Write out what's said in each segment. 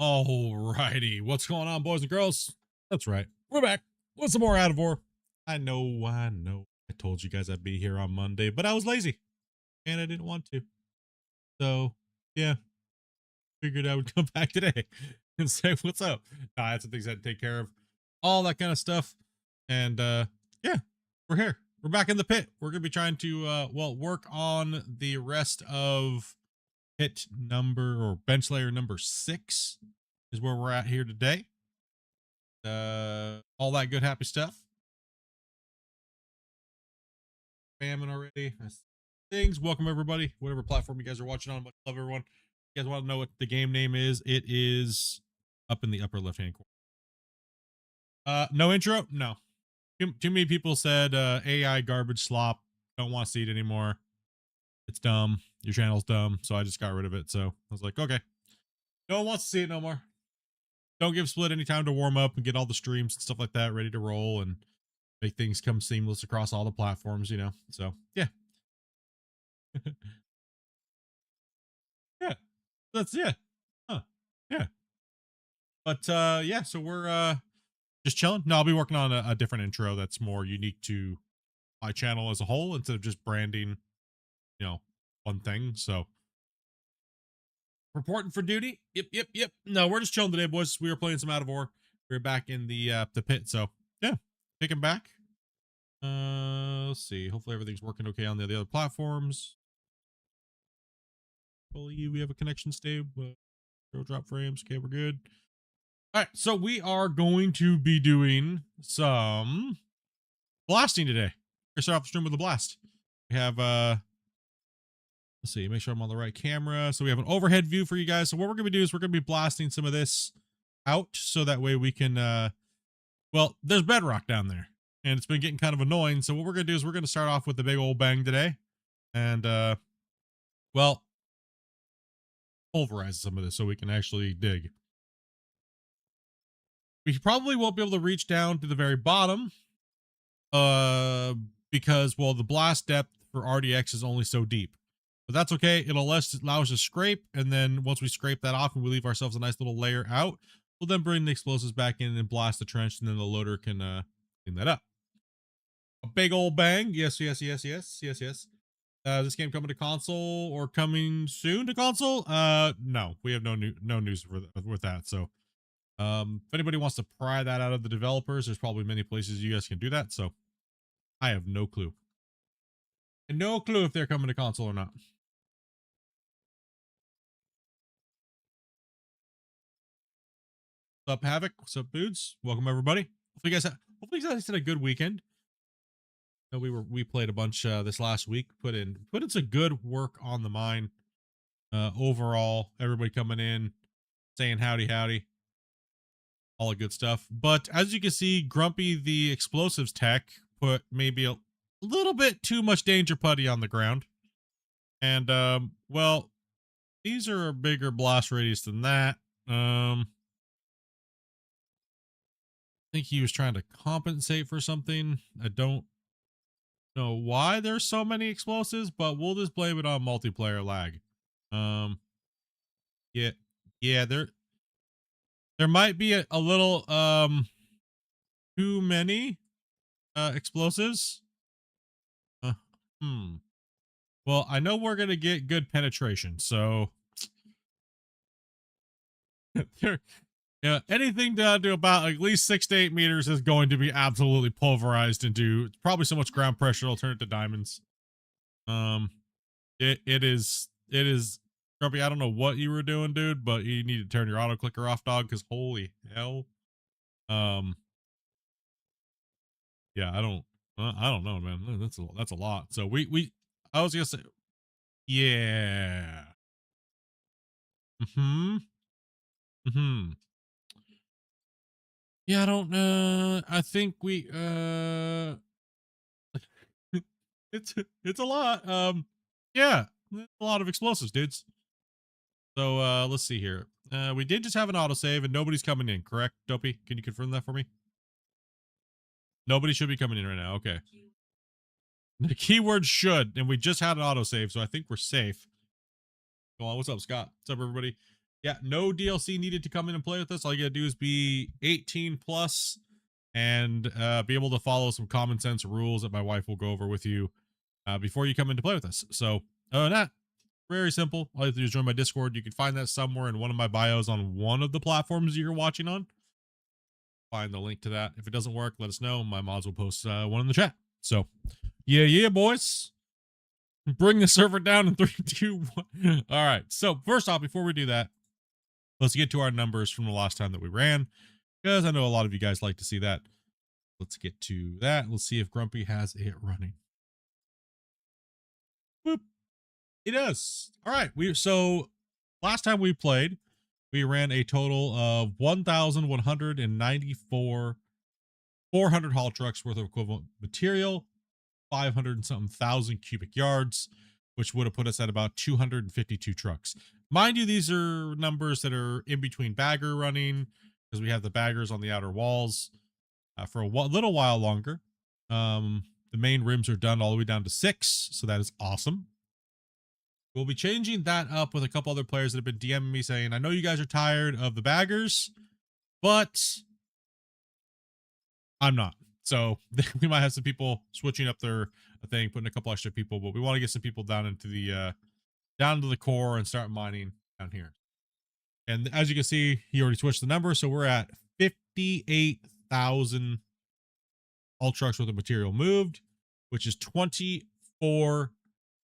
Alrighty, what's going on, boys and girls? That's right, we're back with some more Adivore. I know. I told you guys I'd be here on Monday, but I was lazy and I didn't want to. So, yeah, figured I would come back today and say what's up. I had some things I had to take care of, all that kind of stuff, and yeah, we're here. We're back in the pit. We're gonna be trying to work on the rest of pit number or bench layer number 6 is where we're at here today. All that good happy stuff. Spamming already. Things. Welcome everybody, whatever platform you guys are watching on. Much love everyone. You guys want to know what the game name is? It is up in the upper left hand corner. No intro. No. Too many people said AI garbage slop. Don't want to see it anymore. It's dumb. Your channel's dumb. So I just got rid of it. So I was like, okay, no one wants to see it no more. Don't give Split any time to warm up and get all the streams and stuff like that ready to roll and make things come seamless across all the platforms, you know. So yeah. Yeah. That's yeah. Huh. Yeah. But yeah, so we're just chilling. No, I'll be working on a different intro that's more unique to my channel as a whole instead of just branding, you know, one thing. So reporting for duty. Yep. No, we're just chilling today, boys. We were playing some Out of War. We're back in the pit. So yeah, kicking back. Let's see. Hopefully everything's working okay on the other platforms. Believe we have a connection stable. Zero drop frames. Okay, we're good. All right, so we are going to be doing some blasting today. We're gonna start off the stream with a blast. We have let's see, make sure I'm on the right camera. So we have an overhead view for you guys. So what we're gonna do is we're gonna be blasting some of this out so that way we can well, there's bedrock down there and it's been getting kind of annoying. So what we're gonna do is we're gonna start off with the big old bang today. And well, pulverize some of this so we can actually dig. We probably won't be able to reach down to the very bottom because well the blast depth for RDX is only so deep, but that's okay. It'll allow us to scrape, and then once we scrape that off and we leave ourselves a nice little layer out, we'll then bring the explosives back in and blast the trench, and then the loader can clean that up. A big old bang. Yes. This game coming to console or coming soon to console? No, we have no news with that. So if anybody wants to pry that out of the developers, there's probably many places you guys can do that. So I have no clue. And no clue if they're coming to console or not. What's up, Havoc? What's up, dudes? Welcome everybody. Hopefully you guys had a good weekend. I know we played a bunch this last week. Put in some good work on the mine. Overall, everybody coming in, saying howdy, all the good stuff. But as you can see, Grumpy the explosives tech put maybe a little bit too much danger putty on the ground. And well, these are a bigger blast radius than that. I think he was trying to compensate for something. I don't know why there's so many explosives, but we'll just blame it on multiplayer lag. Yeah, there might be a little too many explosives. Uh, hmm. Well, I know we're gonna get good penetration, so there, yeah, anything down to about at least 6 to 8 meters is going to be absolutely pulverized into probably so much ground pressure it'll turn it to diamonds. It is Grumpy. I don't know what you were doing, dude, but you need to turn your auto clicker off, dog, because holy hell. Yeah, I don't know, man. That's a lot. So I was gonna say, yeah. Hmm. Hmm. Yeah, I don't know. I think we it's a lot. Yeah, a lot of explosives, dudes. So let's see here. We did just have an autosave and nobody's coming in, correct? Dopey, can you confirm that for me? Nobody should be coming in right now. Okay. The keyword should, and we just had an autosave, so I think we're safe. Go on. What's up, Scott? What's up, everybody? Yeah, no DLC needed to come in and play with us. All you gotta do is be 18 plus and be able to follow some common sense rules that my wife will go over with you before you come in to play with us. So, other than that, very simple. All you have to do is join my Discord. You can find that somewhere in one of my bios on one of the platforms you're watching on. Find the link to that. If it doesn't work, let us know. My mods will post one in the chat. So, yeah, boys. Bring the server down in 3, 2, 1. All right. So, first off, before we do that, let's get to our numbers from the last time that we ran, because I know a lot of you guys like to see that. Let's get to that. Let's see if Grumpy has it running. Boop. It does. All right. So last time we played, we ran a total of 1,194 400 haul trucks worth of equivalent material, 500 and something thousand cubic yards, which would have put us at about 252 trucks. Mind you, these are numbers that are in between bagger running, because we have the baggers on the outer walls for a little while longer. The main rims are done all the way down to 6, so that is awesome. We'll be changing that up with a couple other players that have been DMing me saying, I know you guys are tired of the baggers, but I'm not. So we might have some people switching up their thing, putting a couple extra people, but we want to get some people down into the down to the core and start mining down here. And as you can see, he already switched the number, so we're at 58,000 haul trucks worth of material moved, which is 24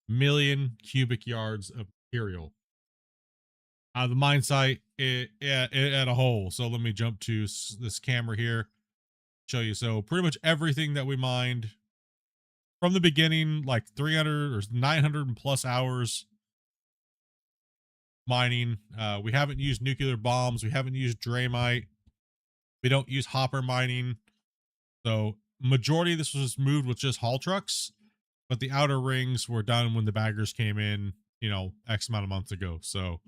million cubic yards of material out of the mine site at a whole. So let me jump to this camera here, show you. So pretty much everything that we mined from the beginning, like 300 or 900 plus hours mining. We haven't used nuclear bombs. We haven't used Dramite. We don't use hopper mining. So majority of this was moved with just haul trucks, but the outer rings were done when the baggers came in, X amount of months ago. So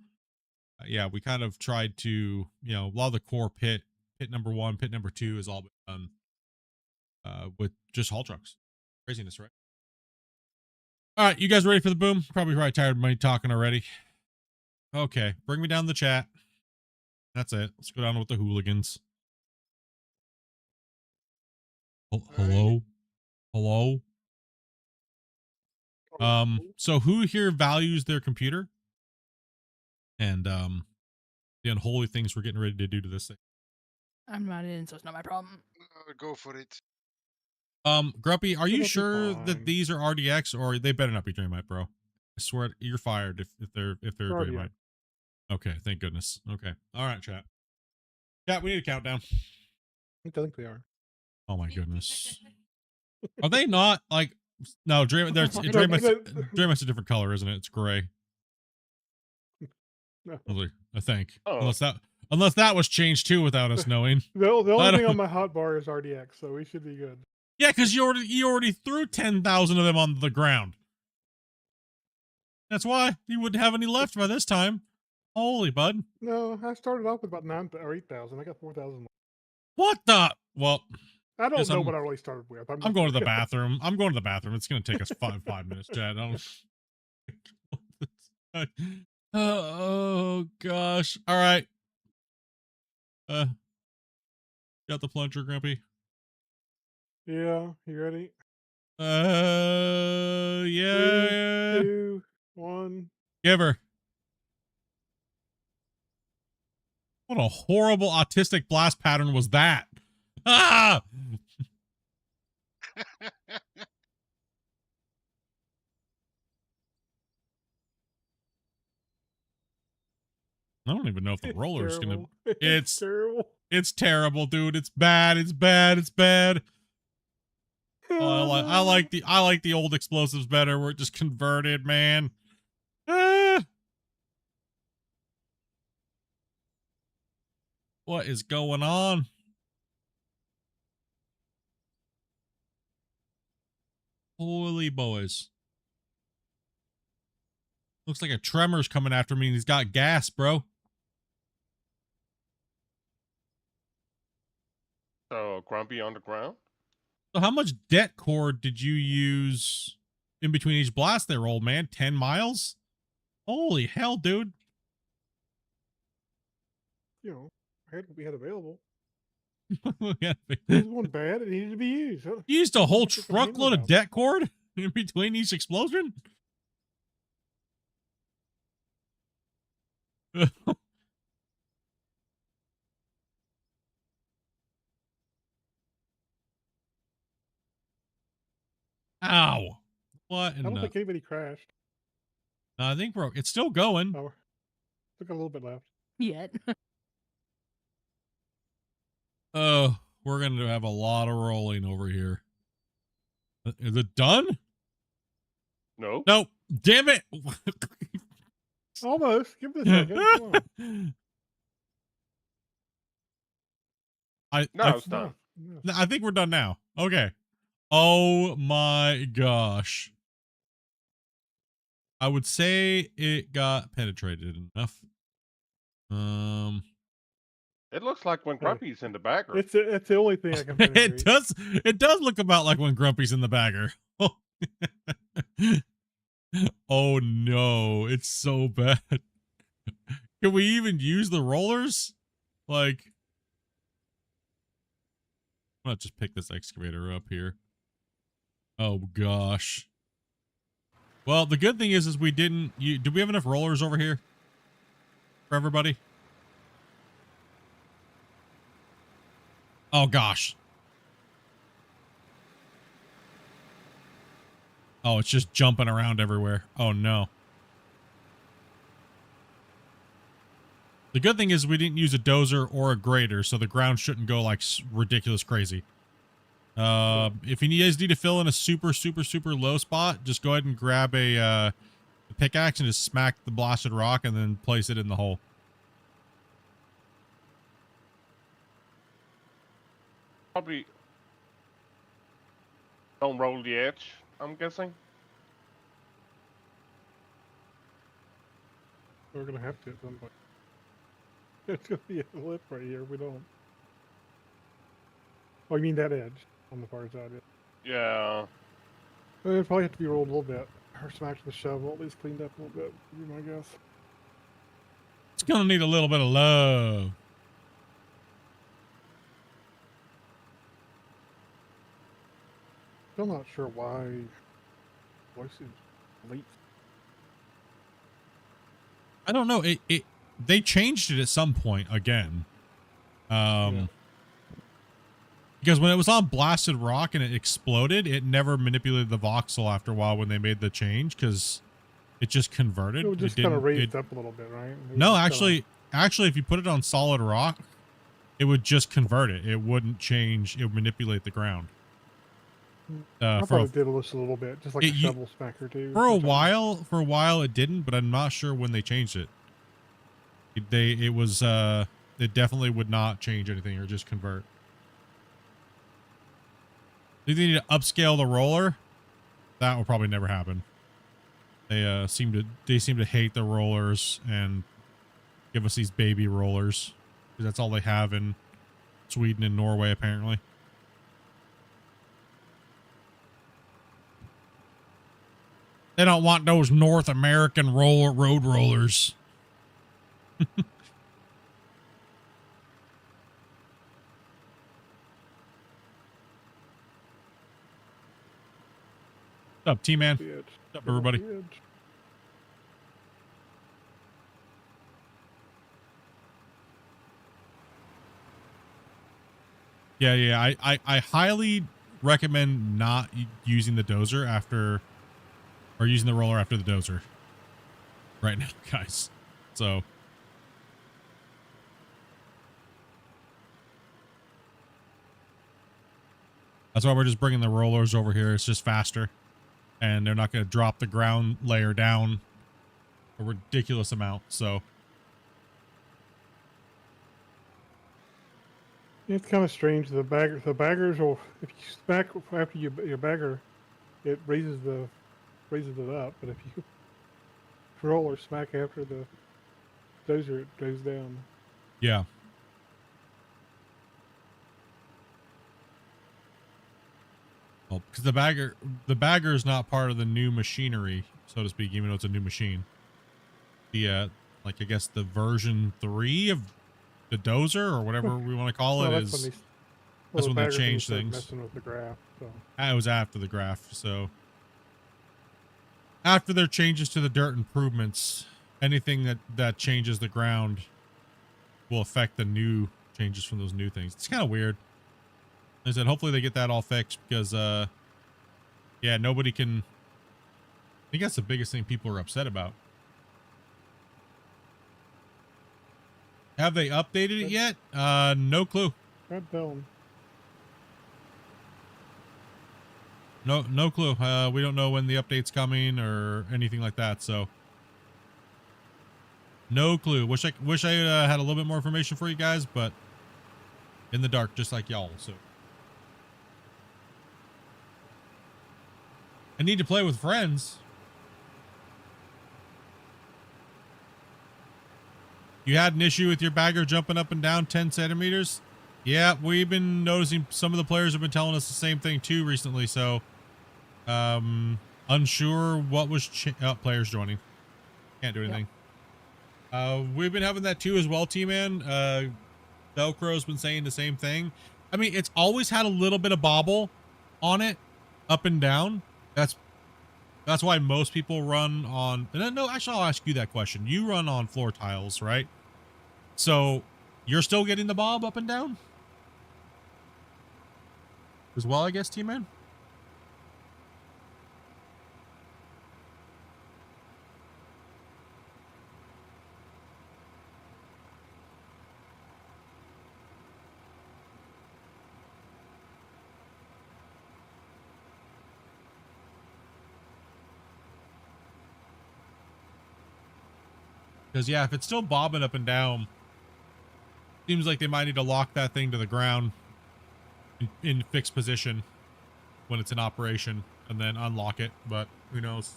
yeah, we kind of tried to, a lot of the core pit number 1, pit number 2 has all been done with just haul trucks. Craziness, right? All right, you guys ready for the boom? Probably tired of me talking already. Okay, bring me down the chat. That's it. Let's go down with the hooligans. Hello? Hello? So who here values their computer? And the unholy things we're getting ready to do to this thing. I'm not in, so it's not my problem. Go for it. Grumpy, are you It'll be sure fine. that these are RDX, or they better not be Dramite, bro? I swear you're fired if they're RDX. Dramite. Okay, thank goodness. Okay. All right, chat. Chat, we need a countdown. I think they are. Oh my goodness. Are they not like no, Dramite's a different color, isn't it? It's gray. No. I think. Oh. Unless that was changed too without us knowing. The only thing on my hotbar is RDX, so we should be good. Yeah, because you already threw 10,000 of them on the ground. That's why you wouldn't have any left by this time. Holy bud. No, I started off with about 9,000 or 8,000. I got 4,000. What the? Well, I don't Yes, know I'm- what I really started with. I'm going to the bathroom. I'm going to the bathroom. It's going to take us five minutes, Chad. Oh gosh. All right. Got the plunger, Grumpy? Yeah, you ready? Yeah. 3, 2, 1. Give her. What a horrible autistic blast pattern was that? Ah! I don't even know if the roller's gonna. It's terrible. It's terrible, dude. It's bad. It's bad. It's bad. Oh, I like the old explosives better. Where it just converted, man. Ah! What is going on? Holy boys. Looks like a tremor's coming after me and he's got gas, bro. So Grumpy on the ground? So how much debt core did you use in between each blast there, old man? 10 miles? Holy hell, dude. we had available. Yeah. This one bad. It needed to be used. You used a whole What you're complaining truckload of about. deck cord in between each explosion? Ow. What I in don't the... think anybody crashed. I think it's still going. Oh, took a little bit left. Yet. Oh, we're going to have a lot of rolling over here. Is it done? No. No. Damn it. Almost. Give it a second. Come on. No, it's done. No. I think we're done now. Okay. Oh my gosh. I would say it got penetrated enough. It looks like when Hey, Grumpy's in the bagger. It's the only thing I can penetrate. it does look about like when Grumpy's in the bagger. Oh no, it's so bad. Can we even use the rollers? Like, I'm gonna just pick this excavator up here. Oh gosh. Well, the good thing is we didn't. Do we have enough rollers over here for everybody? Oh gosh. Oh, it's just jumping around everywhere. Oh no. The good thing is we didn't use a dozer or a grader, so the ground shouldn't go like ridiculous crazy. If you guys need to fill in a super low spot, just go ahead and grab a pickaxe and just smack the blasted rock and then place it in the hole. Probably don't roll the edge, I'm guessing. We're gonna have to at some point. It's gonna be a lip right here. We don't. Oh, you mean that edge on the far side? Yeah. It'd probably have to be rolled a little bit, or smacked with a shovel, at least cleaned up a little bit. Would be my guess. It's gonna need a little bit of love. Still not sure why voices late. I don't know. They changed it at some point again. Yeah. Because when it was on blasted rock and it exploded, it never manipulated the voxel after a while when they made the change because it just converted. It would just kind of raised up a little bit, right? No, actually, if you put it on solid rock, it would just convert it. It wouldn't change. It would manipulate the ground. I thought it did a little bit, just like a shovel smacker too. For a while it didn't, but I'm not sure when they changed it. It definitely would not change anything or just convert. Do they need to upscale the roller? That will probably never happen. They seem to hate the rollers and give us these baby rollers because that's all they have in Sweden and Norway apparently. They don't want those North American road rollers. What's up, T-Man? What's up, everybody? Yeah. I highly recommend not using the dozer after, or using the roller after the dozer right now, guys. So. That's why we're just bringing the rollers over here. It's just faster. And they're not going to drop the ground layer down a ridiculous amount. So. It's kind of strange. The baggers will, if you smack after your bagger, it raises it up. But if you roll or smack after the dozer, it goes down. Yeah. Well, because the bagger is not part of the new machinery, so to speak, even though it's a new machine. The like I guess the version 3 of the dozer or whatever we want to call Well, it that's is. when That's when they baggers changed started things. messing with the graph. So It was after the graph. So after their changes to the dirt improvements, anything that changes the ground will affect the new changes from those new things. It's kind of weird. Like I said, hopefully they get that all fixed because, yeah, nobody can. I think that's the biggest thing people are upset about. Have they updated it yet? No clue. God damn. No clue. We don't know when the update's coming or anything like that. So no clue. Wish I had a little bit more information for you guys, but in the dark, just like y'all. So I need to play with friends. You had an issue with your bagger jumping up and down 10 centimeters? Yeah, we've been noticing some of the players have been telling us the same thing too recently. So, unsure what was players joining. Can't do anything. Yep. We've been having that too as well, T-Man. Velcro's been saying the same thing. I mean, it's always had a little bit of bobble on it, up and down. That's why most people run on. No, actually, I'll ask you that question. You run on floor tiles, right? So you're still getting the bob up and down as well, I guess, T-Man. Because, yeah, if it's still bobbing up and down, seems like they might need to lock that thing to the ground in fixed position when it's in operation and then unlock it. But who knows?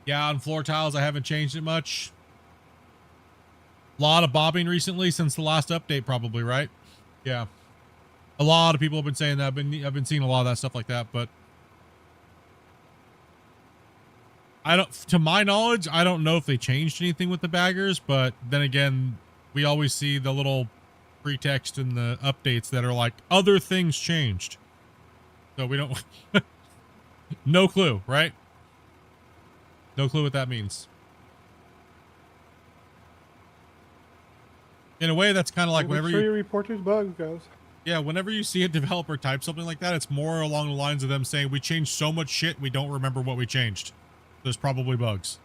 Yeah, on floor tiles, I haven't changed it much. A lot of bobbing recently since the last update, probably, right? Yeah. A lot of people have been saying that. I've been seeing a lot of that stuff like that, but to my knowledge, I don't know if they changed anything with the baggers, but then again, we always see the little pretext in the updates that are like, other things changed. So we don't, no clue, right? No clue what that means. In a way, that's kind of like whenever you report these bugs, guys. Yeah, whenever you see a developer type something like that, it's more along the lines of them saying, we changed so much shit, we don't remember what we changed. There's probably bugs.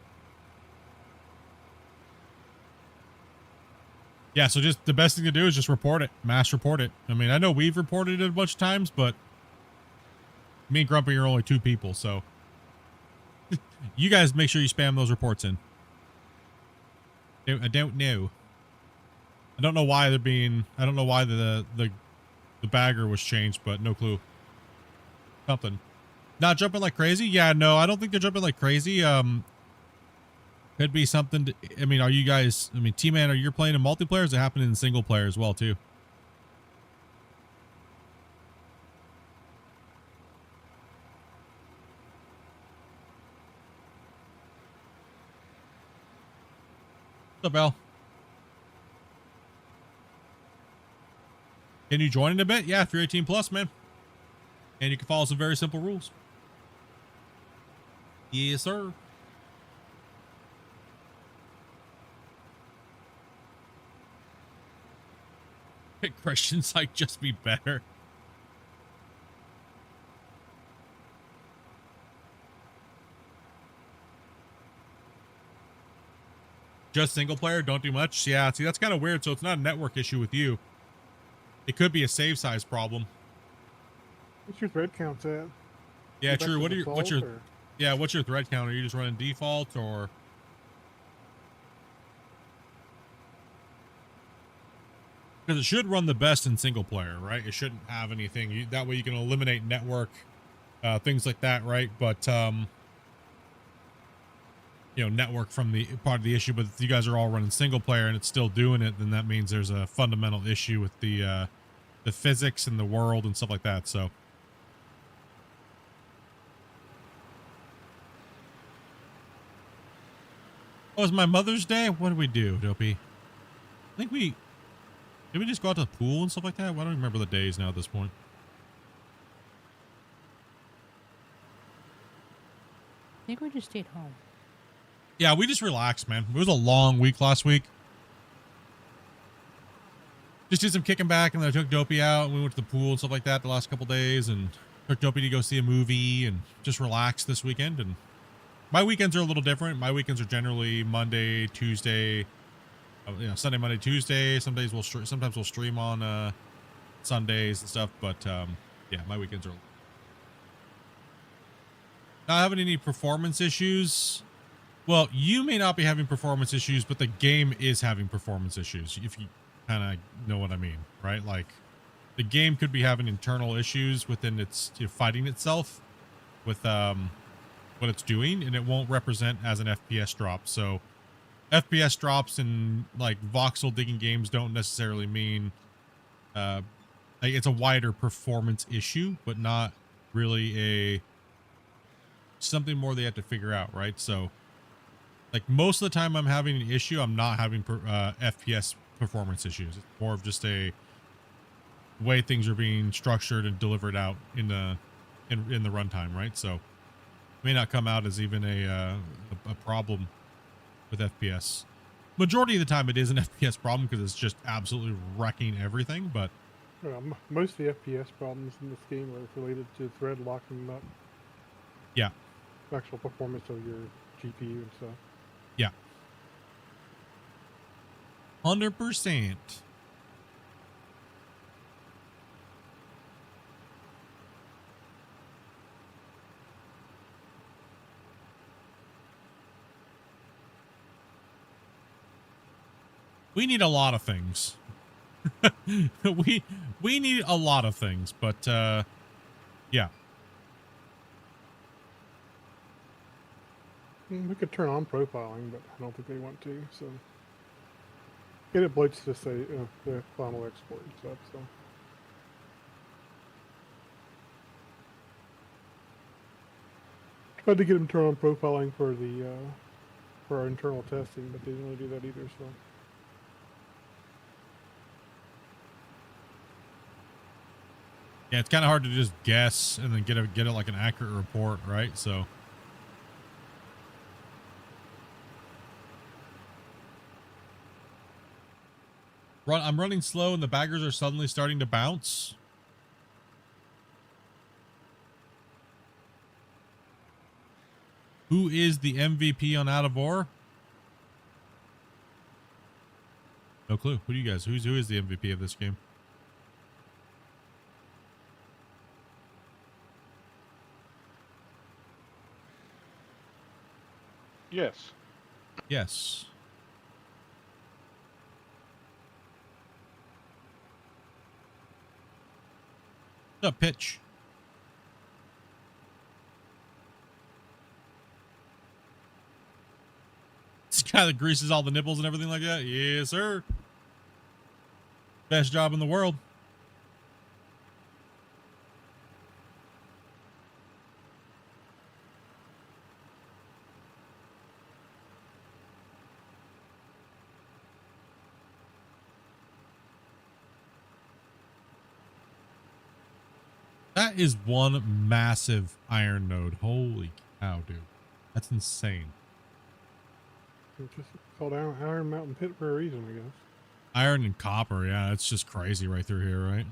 Yeah, so just the best thing to do is just report it. Mass report it. I mean, I know we've reported it a bunch of times, but me and Grumpy are only 2 people, so you guys make sure you spam those reports in. I don't know. I don't know why they're being, I don't know why the bagger was changed, but no clue. Something. Not jumping like crazy? Yeah, no, I don't think they're jumping like crazy. Could be something to, I mean, are you guys, I mean, T-Man, are you playing in multiplayer? Is it happening in single player as well, too? What's up, Al? Can you join in a bit? Yeah, if you're 18 plus, man. And you can follow some very simple rules. Yes, sir. Christian's like, just be better. Just single player, don't do much. Yeah, see, that's kind of weird. So it's not a network issue with you. It could be a save size problem. What's your thread count at? Yeah, true. What's your thread count? Are you just running default or? Because it should run the best in single player, right? It shouldn't have anything. That way you can eliminate network, things like that, right? But, you know, network from the part of the issue, but if you guys are all running single player and it's still doing it, then that means there's a fundamental issue with the physics and the world and stuff like that. So. Oh, was my Mother's Day? What did we do, Dopey? I think did we just go out to the pool and stuff like that? Well, I don't remember the days now at this point. I think we just stayed home. Yeah, we just relaxed, man. It was a long week last week. Just did some kicking back, and then I took Dopey out, and we went to the pool and stuff like that the last couple days, and took Dopey to go see a movie, and just relaxed this weekend. And my weekends are a little different. My weekends are generally Monday, Tuesday, Sunday, Monday, Tuesday. Sometimes we'll stream on Sundays and stuff, but yeah, my weekends are not having any performance issues. Well, you may not be having performance issues, but the game is having performance issues, if you kind of know what I mean, right? Like, the game could be having internal issues within its fighting itself with what it's doing, and it won't represent as an FPS drop. So FPS drops in like voxel digging games don't necessarily mean like it's a wider performance issue, but not really something more they have to figure out, right? So like most of the time I'm having an issue, I'm not having FPS performance issues. It's more of just a way things are being structured and delivered out in the runtime, right? So it may not come out as even a problem with FPS. Majority of the time it is an FPS problem because it's just absolutely wrecking everything, but most of the FPS problems in this game are related to thread locking, not yeah, actual performance of your GPU and stuff. yeah, 100%. We need a lot of things. we need a lot of things, but yeah. We could turn on profiling, but I don't think they want to. So it bloats to say the final export and stuff. So tried to get them to turn on profiling for the for our internal testing, but they didn't really do that either. So. Yeah, it's kind of hard to just guess and then get it like an accurate report, right? So I'm running slow and the baggers are suddenly starting to bounce. Who is the MVP on Out of War? No clue. Who do you guys? Who is the MVP of this game? Yes. Yes. What's up, Pitch? This guy that greases all the nipples and everything like that? Yes, sir. Best job in the world. That is one massive iron node. Holy cow, dude. That's insane. It's just called Iron Mountain Pit for a reason, I guess. Iron and copper, yeah, it's just crazy right through here, right?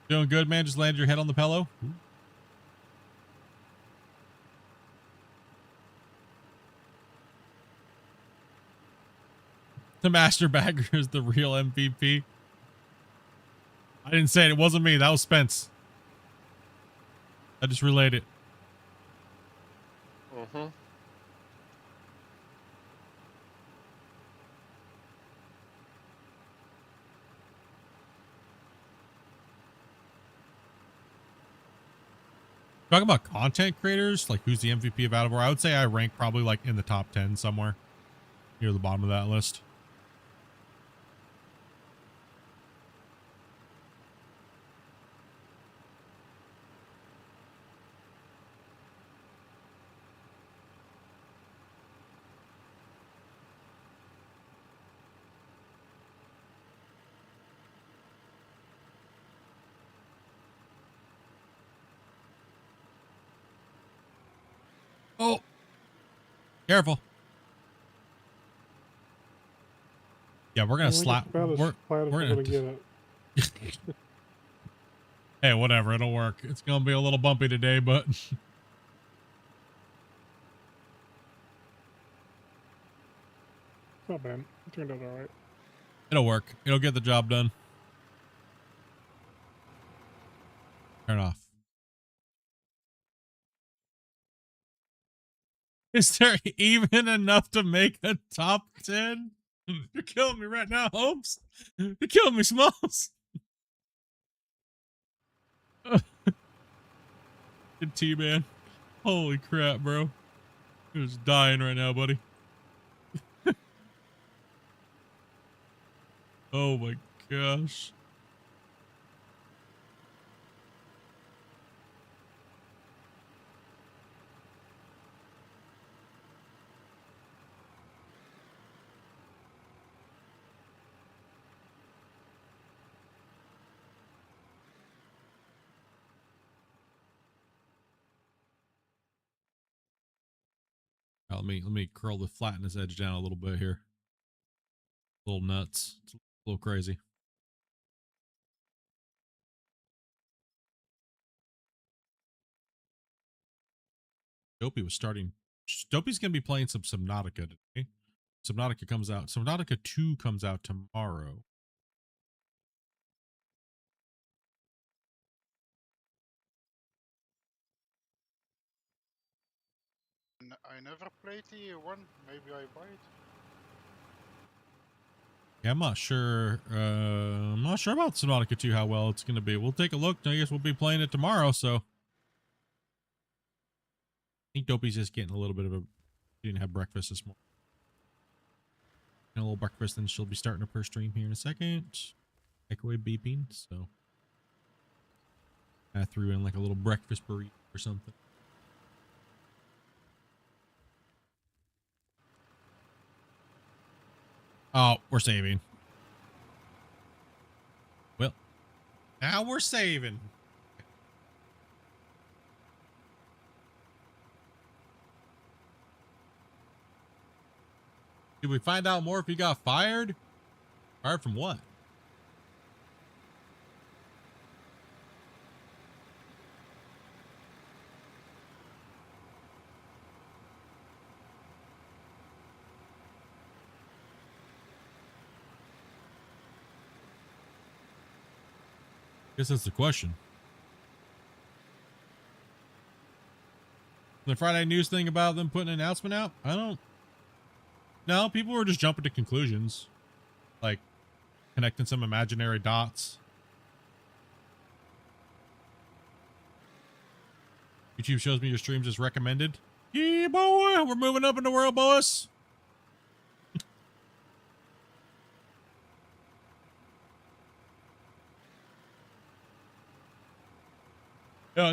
Doing good, man. Just landed your head on the pillow. Ooh. The Master Bagger is the real MVP. I didn't say it. It wasn't me. That was Spence. I just relayed it. Mm-hmm. Talking about content creators, like who's the MVP of Out of War, I would say I rank probably like in the top 10 somewhere near the bottom of that list. Oh, careful. Yeah, we're gonna I think slap. it's about as We're flat as we're I'm gonna. gonna get it. Hey, whatever. It'll work. It's gonna be a little bumpy today, but It's not bad. It turned out all right. it'll work. It'll get the job done. Turn off. Is there even enough to make a top 10? You're killing me right now, Holmes. You're killing me, Smalls. Good tea, man. Holy crap, bro. You're just dying right now, buddy. Oh my gosh. Let me curl the flatten this edge down a little bit here. A little nuts. It's a little crazy. Dopey was starting. Dopey's gonna be playing some Subnautica today. Subnautica comes out. Subnautica 2 comes out tomorrow. I never played the one. Maybe I buy it. Yeah, I'm not sure. I'm not sure about Subnautica 2 how well it's gonna be. We'll take a look. I guess we'll be playing it tomorrow. So I think Dopey's just getting a little bit of a. She didn't have breakfast this morning. A little breakfast, and she'll be starting her first stream here in a second. Microwave beeping, so I threw in like a little breakfast burrito or something. Oh, we're saving. Well, now we're saving. Did we find out more if he got fired? Fired from what? Guess that's the question. The Friday news thing about them putting an announcement out? I don't. No, people were just jumping to conclusions. Like connecting some imaginary dots. YouTube shows me your streams as recommended. Yeah, boy, we're moving up in the world, boys.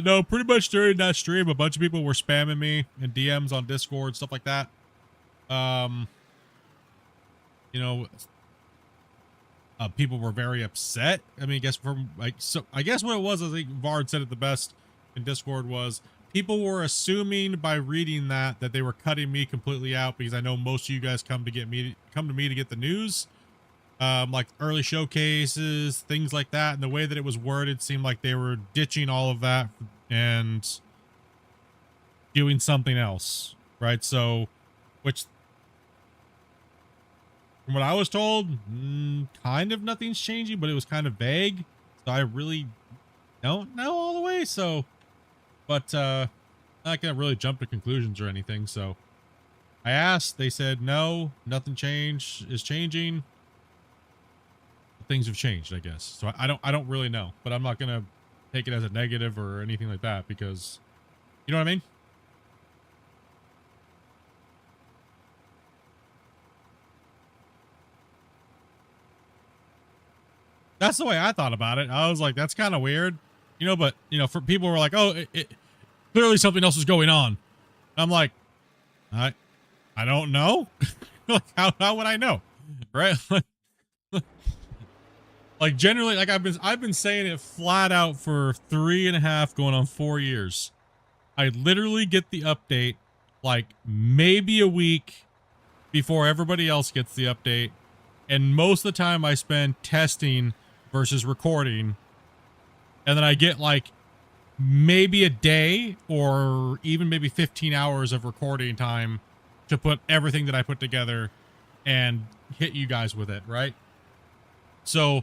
No, pretty much during that stream, a bunch of people were spamming me in DMs on Discord, stuff like that. You know, people were very upset. I mean, I guess from like, so I guess what it was, I think Vard said it the best in Discord was people were assuming by reading that they were cutting me completely out because I know most of you guys come to me to get the news. Like early showcases, things like that, and the way that it was worded seemed like they were ditching all of that and doing something else, right? So, which from what I was told, kind of nothing's changing, but it was kind of vague, so I really don't know all the way. So, but I'm not gonna really jump to conclusions or anything. So I asked, they said no, nothing is changing. Things have changed, I guess. So I don't really know, but I'm not gonna take it as a negative or anything like that because you know what I mean? That's the way I thought about it. I was like, that's kind of weird, you know, but you know, for people who were like, oh, clearly something else is going on. I'm like, I don't know. Like, how would I know? Right? Like generally, like I've been saying it flat out for 3.5 going on 4 years. I literally get the update like maybe a week before everybody else gets the update. And most of the time I spend testing versus recording. And then I get like maybe a day or even maybe 15 hours of recording time to put everything that I put together and hit you guys with it, right? So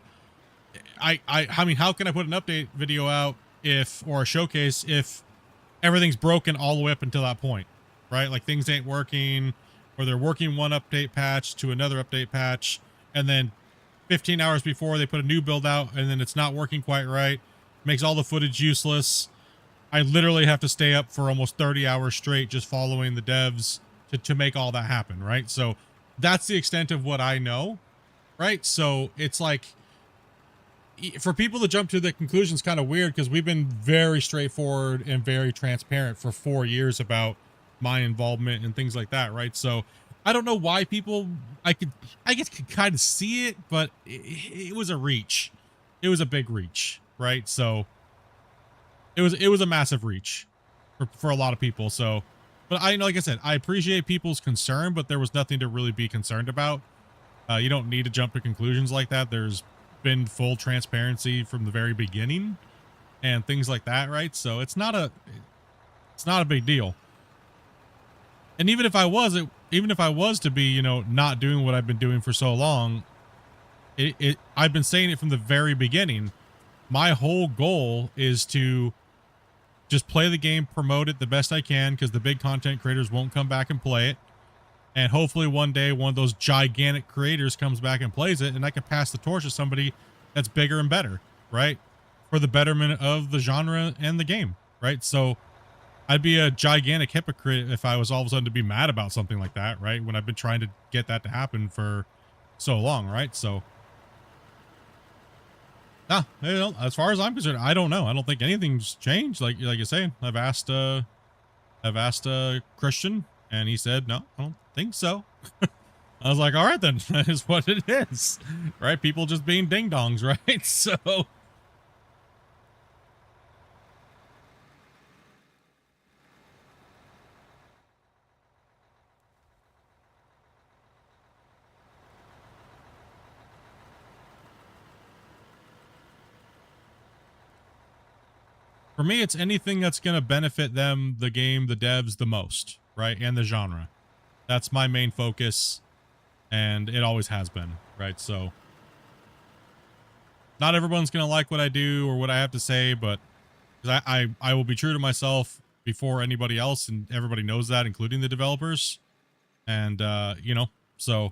I mean, how can I put an update video out or a showcase if everything's broken all the way up until that point, right? Like things ain't working, or they're working one update patch to another update patch, and then 15 hours before they put a new build out and then it's not working quite right, makes all the footage useless. I literally have to stay up for almost 30 hours straight just following the devs to make all that happen, right? So that's the extent of what I know, right? So it's like, for people to jump to the conclusion is kind of weird, because we've been very straightforward and very transparent for 4 years about my involvement and things like that, right? So I don't know why people, I guess could kind of see it, but it was a reach. It was a big reach, right? So it was a massive reach for a lot of people. So, but like I said, I appreciate people's concern, but there was nothing to really be concerned about. You don't need to jump to conclusions like that. There's been full transparency from the very beginning and things like that, right? So it's not a big deal. And even if I was to be, you know, not doing what I've been doing for so long, I've been saying it from the very beginning. My whole goal is to just play the game, promote it the best I can, because the big content creators won't come back and play it. And hopefully one day one of those gigantic creators comes back and plays it, and I can pass the torch to somebody that's bigger and better, right? For the betterment of the genre and the game, right? So I'd be a gigantic hypocrite if I was all of a sudden to be mad about something like that, right? When I've been trying to get that to happen for so long, right? So, you know, as far as I'm concerned, I don't know. I don't think anything's changed. Like you're saying, I've asked Christian, and he said, no, I don't think so. I was like, all right, then that is what it is, right? People just being ding dongs, right? So for me, it's anything that's going to benefit them, the game, the devs the most, right? And the genre. That's my main focus, and it always has been, right? So not everyone's going to like what I do or what I have to say, but I will be true to myself before anybody else, and everybody knows that, including the developers. And, you know, so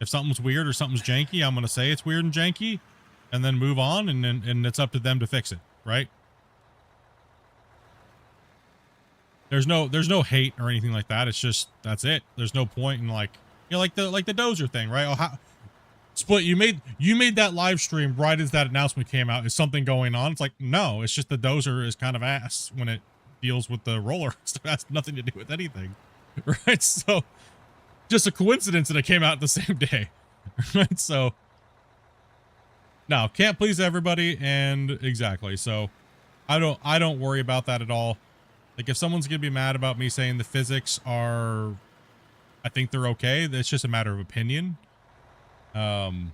if something's weird or something's janky, I'm going to say it's weird and janky and then move on, and it's up to them to fix it, right? There's no hate or anything like that. It's just, that's it. There's no point in, like, you know, like the Dozer thing, right? Oh, Split, you made that live stream right as that announcement came out. Is something going on? It's like, no, it's just the Dozer is kind of ass when it deals with the roller. So it has nothing to do with anything, right? So just a coincidence that it came out the same day, right? So no, can't please everybody, and exactly. So I don't worry about that at all. Like, if someone's gonna be mad about me saying the physics are, I think they're okay, it's just a matter of opinion. You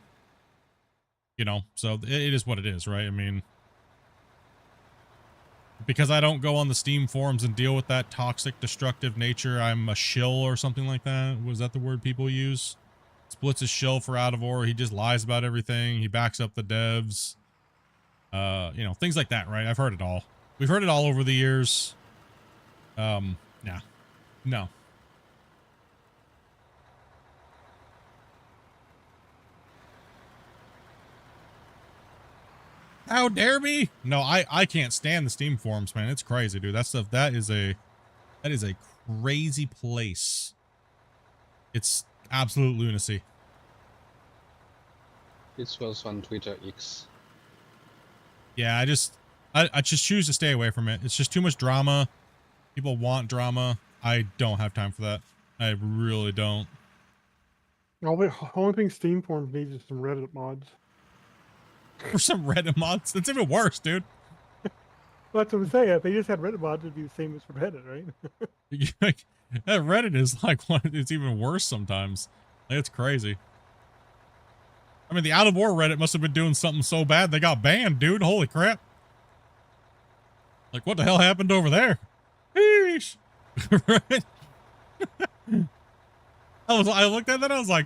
know, so it is what it is, right? I mean, because I don't go on the Steam forums and deal with that toxic, destructive nature, I'm a shill or something like that. Was that the word people use? Splits a shill for Out of Order. He just lies about everything. He backs up the devs. You know, things like that, right? I've heard it all. We've heard it all over the years. Nah. No. How dare me? No, I can't stand the Steam forums, man. It's crazy, dude. That stuff, that is a crazy place. It's absolute lunacy. It's also on Twitter X. Yeah, I just choose to stay away from it. It's just too much drama. People want drama. I don't have time for that. I really don't. The only thing Steam forums needs is some Reddit mods. For some Reddit mods? That's even worse, dude. Well, that's what I'm saying. If they just had Reddit mods, it'd be the same as for Reddit, right? That Reddit is like it's even worse sometimes. Like, it's crazy. I mean, the Out of War Reddit must have been doing something so bad they got banned, dude. Holy crap. Like, what the hell happened over there? Sheesh. Right? I looked at that, I was like,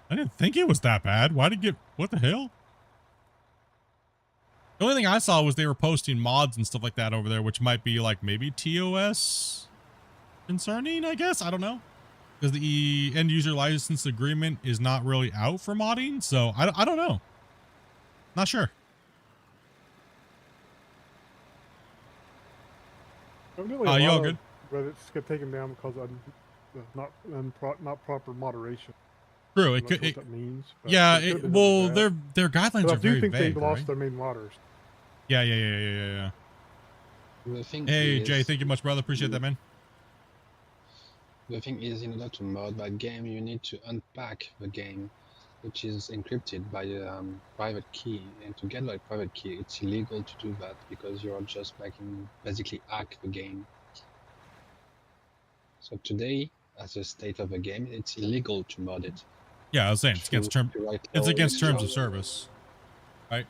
I didn't think it was that bad. Why did it get, what the hell? The only thing I saw was they were posting mods and stuff like that over there, which might be like maybe TOS concerning, I guess. I don't know. Because the end user license agreement is not really out for modding. So I don't know. Not sure. Evidently, You all of good? Reddit's get taken down because of not proper moderation. True. I'm It not could. sure what that means. But Yeah. it could've been Well, under that. their guidelines But are I do very think vague, they lost right? their main modders. Yeah. The thing Hey, is, Jay, thank you much, brother. Appreciate that, man. The thing is, in order to mod that game, you need to unpack the game, which is encrypted by a private key. And to get that private key, it's illegal to do that because you're just basically hack the game. So today, as a state of the game, it's illegal to mod it. Yeah, I was saying it's against it's against terms of service, right?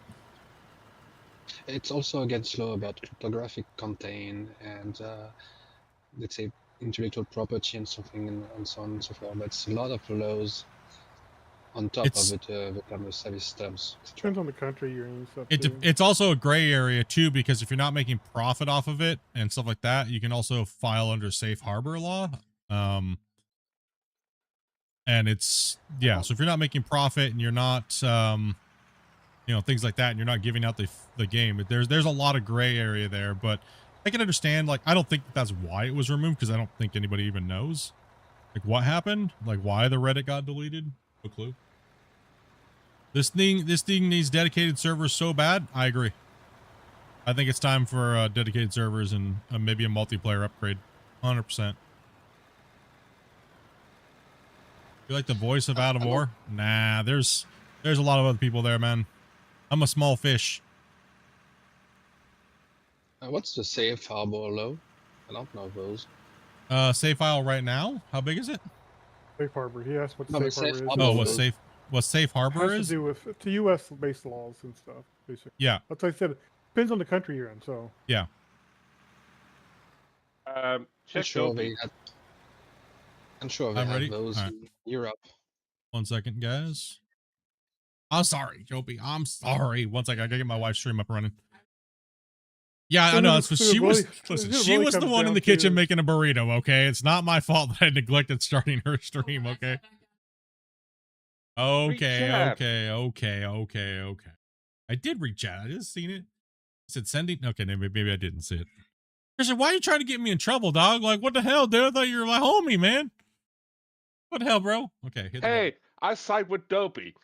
It's also against law about cryptographic content and let's say intellectual property and something and so on and so forth. But it's a lot of laws on top of it, the terms of service terms. Depends on the country you're in and stuff too. It's also a gray area too, because if you're not making profit off of it and stuff like that, you can also file under safe harbor law. And it's, yeah, so if you're not making profit and you're not, things like that, and you're not giving out the game, there's a lot of gray area there, but I can understand, like, I don't think that's why it was removed, because I don't think anybody even knows, like, what happened, like, why the Reddit got deleted. No clue. This thing needs dedicated servers so bad. I agree. I think it's time for dedicated servers and maybe a multiplayer upgrade. 100%. You like the voice of Out of War? Nah, there's a lot of other people there, man. I'm a small fish. What's the safe harbor law? I don't know those. Save file right now? How big is it? Safe harbor. He asked what No, but safe harbor safe is. harbor Oh, was- what safe harbor Has is? to do with to U.S. based laws and stuff, basically. Yeah. That's what I said. Depends on the country you're in. So Yeah. I'm Check sure Dopey. they had. I'm sure they I'm have ready. those All right. in Europe. 1 second, guys. I'm sorry, Joby. I'm sorry. 1 second. I gotta get my wife's stream up and running. Yeah, I know. That's what she was. Listen, she was the one in the kitchen making a burrito. Okay, it's not my fault that I neglected starting her stream. Okay. Okay. I did read chat. I just seen it. It said sending. Okay, maybe I didn't see it. Christian, why are you trying to get me in trouble, dog? Like, what the hell, dude? I thought you were my homie, man. What the hell, bro? Okay. Hit the button. Hey, I side with Dopey.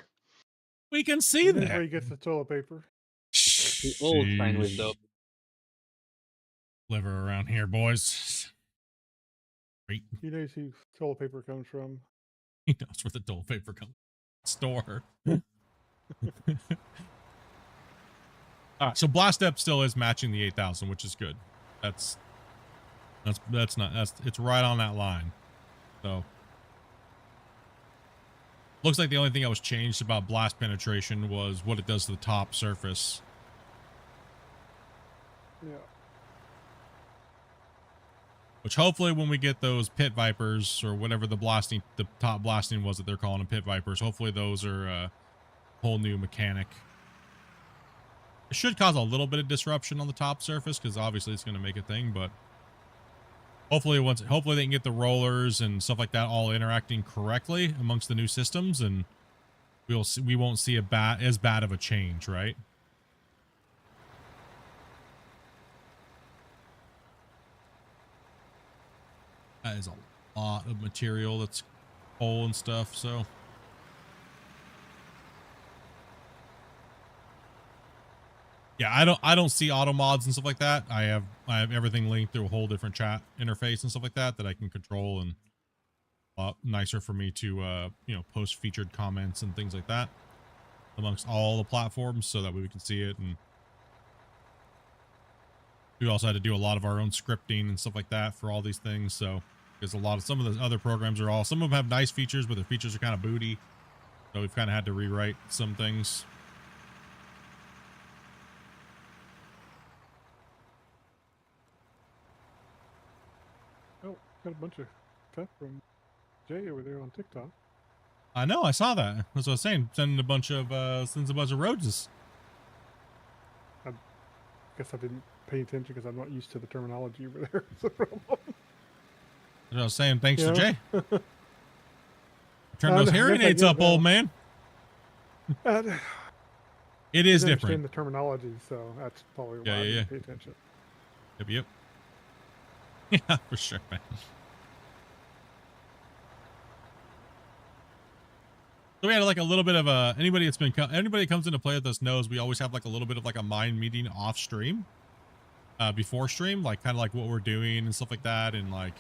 We can see and this is that. where he gets the toilet paper. We all fine with Sheesh. dope. Liver around here, boys. Great. He knows who toilet paper comes from. He knows where the toilet paper comes. Store. All right, so Blast Step still is matching the 8,000, which is good. It's right on that line. So looks like the only thing that was changed about blast penetration was what it does to the top surface. Yeah. Which hopefully when we get those pit vipers or whatever the top blasting was that they're calling them, pit vipers, hopefully those are a whole new mechanic. It should cause a little bit of disruption on the top surface because obviously it's going to make a thing, but hopefully they can get the rollers and stuff like that all interacting correctly amongst the new systems, and we won't see as bad of a change, right? That is a lot of material that's coal and stuff, so. Yeah, I don't see auto mods and stuff like that. I have everything linked through a whole different chat interface and stuff like that I can control, and a lot nicer for me to post featured comments and things like that amongst all the platforms so that way we can see it. And we also had to do a lot of our own scripting and stuff like that for all these things. So because some of the other programs are some of them have nice features, but their features are kind of booty. So we've kind of had to rewrite some things. Oh, got a bunch of stuff from Jay over there on TikTok. I know, I saw that. That's what I was saying. Sending a bunch of roses. I guess I didn't pay attention because I'm not used to the terminology over there. That's the problem. That's what I was saying. Thanks to Yeah. Jay. Turn those I hearing guess I aids get up, it old now. man. I It is didn't different. understand the terminology, so that's probably why Yeah, I yeah, didn't yeah. pay attention. Yep. Yeah, for sure, man. So we had like a little bit of a anybody that comes into play with us knows we always have like a little bit of like a mind meeting off stream, before stream, like kind of like what we're doing and stuff like that, and like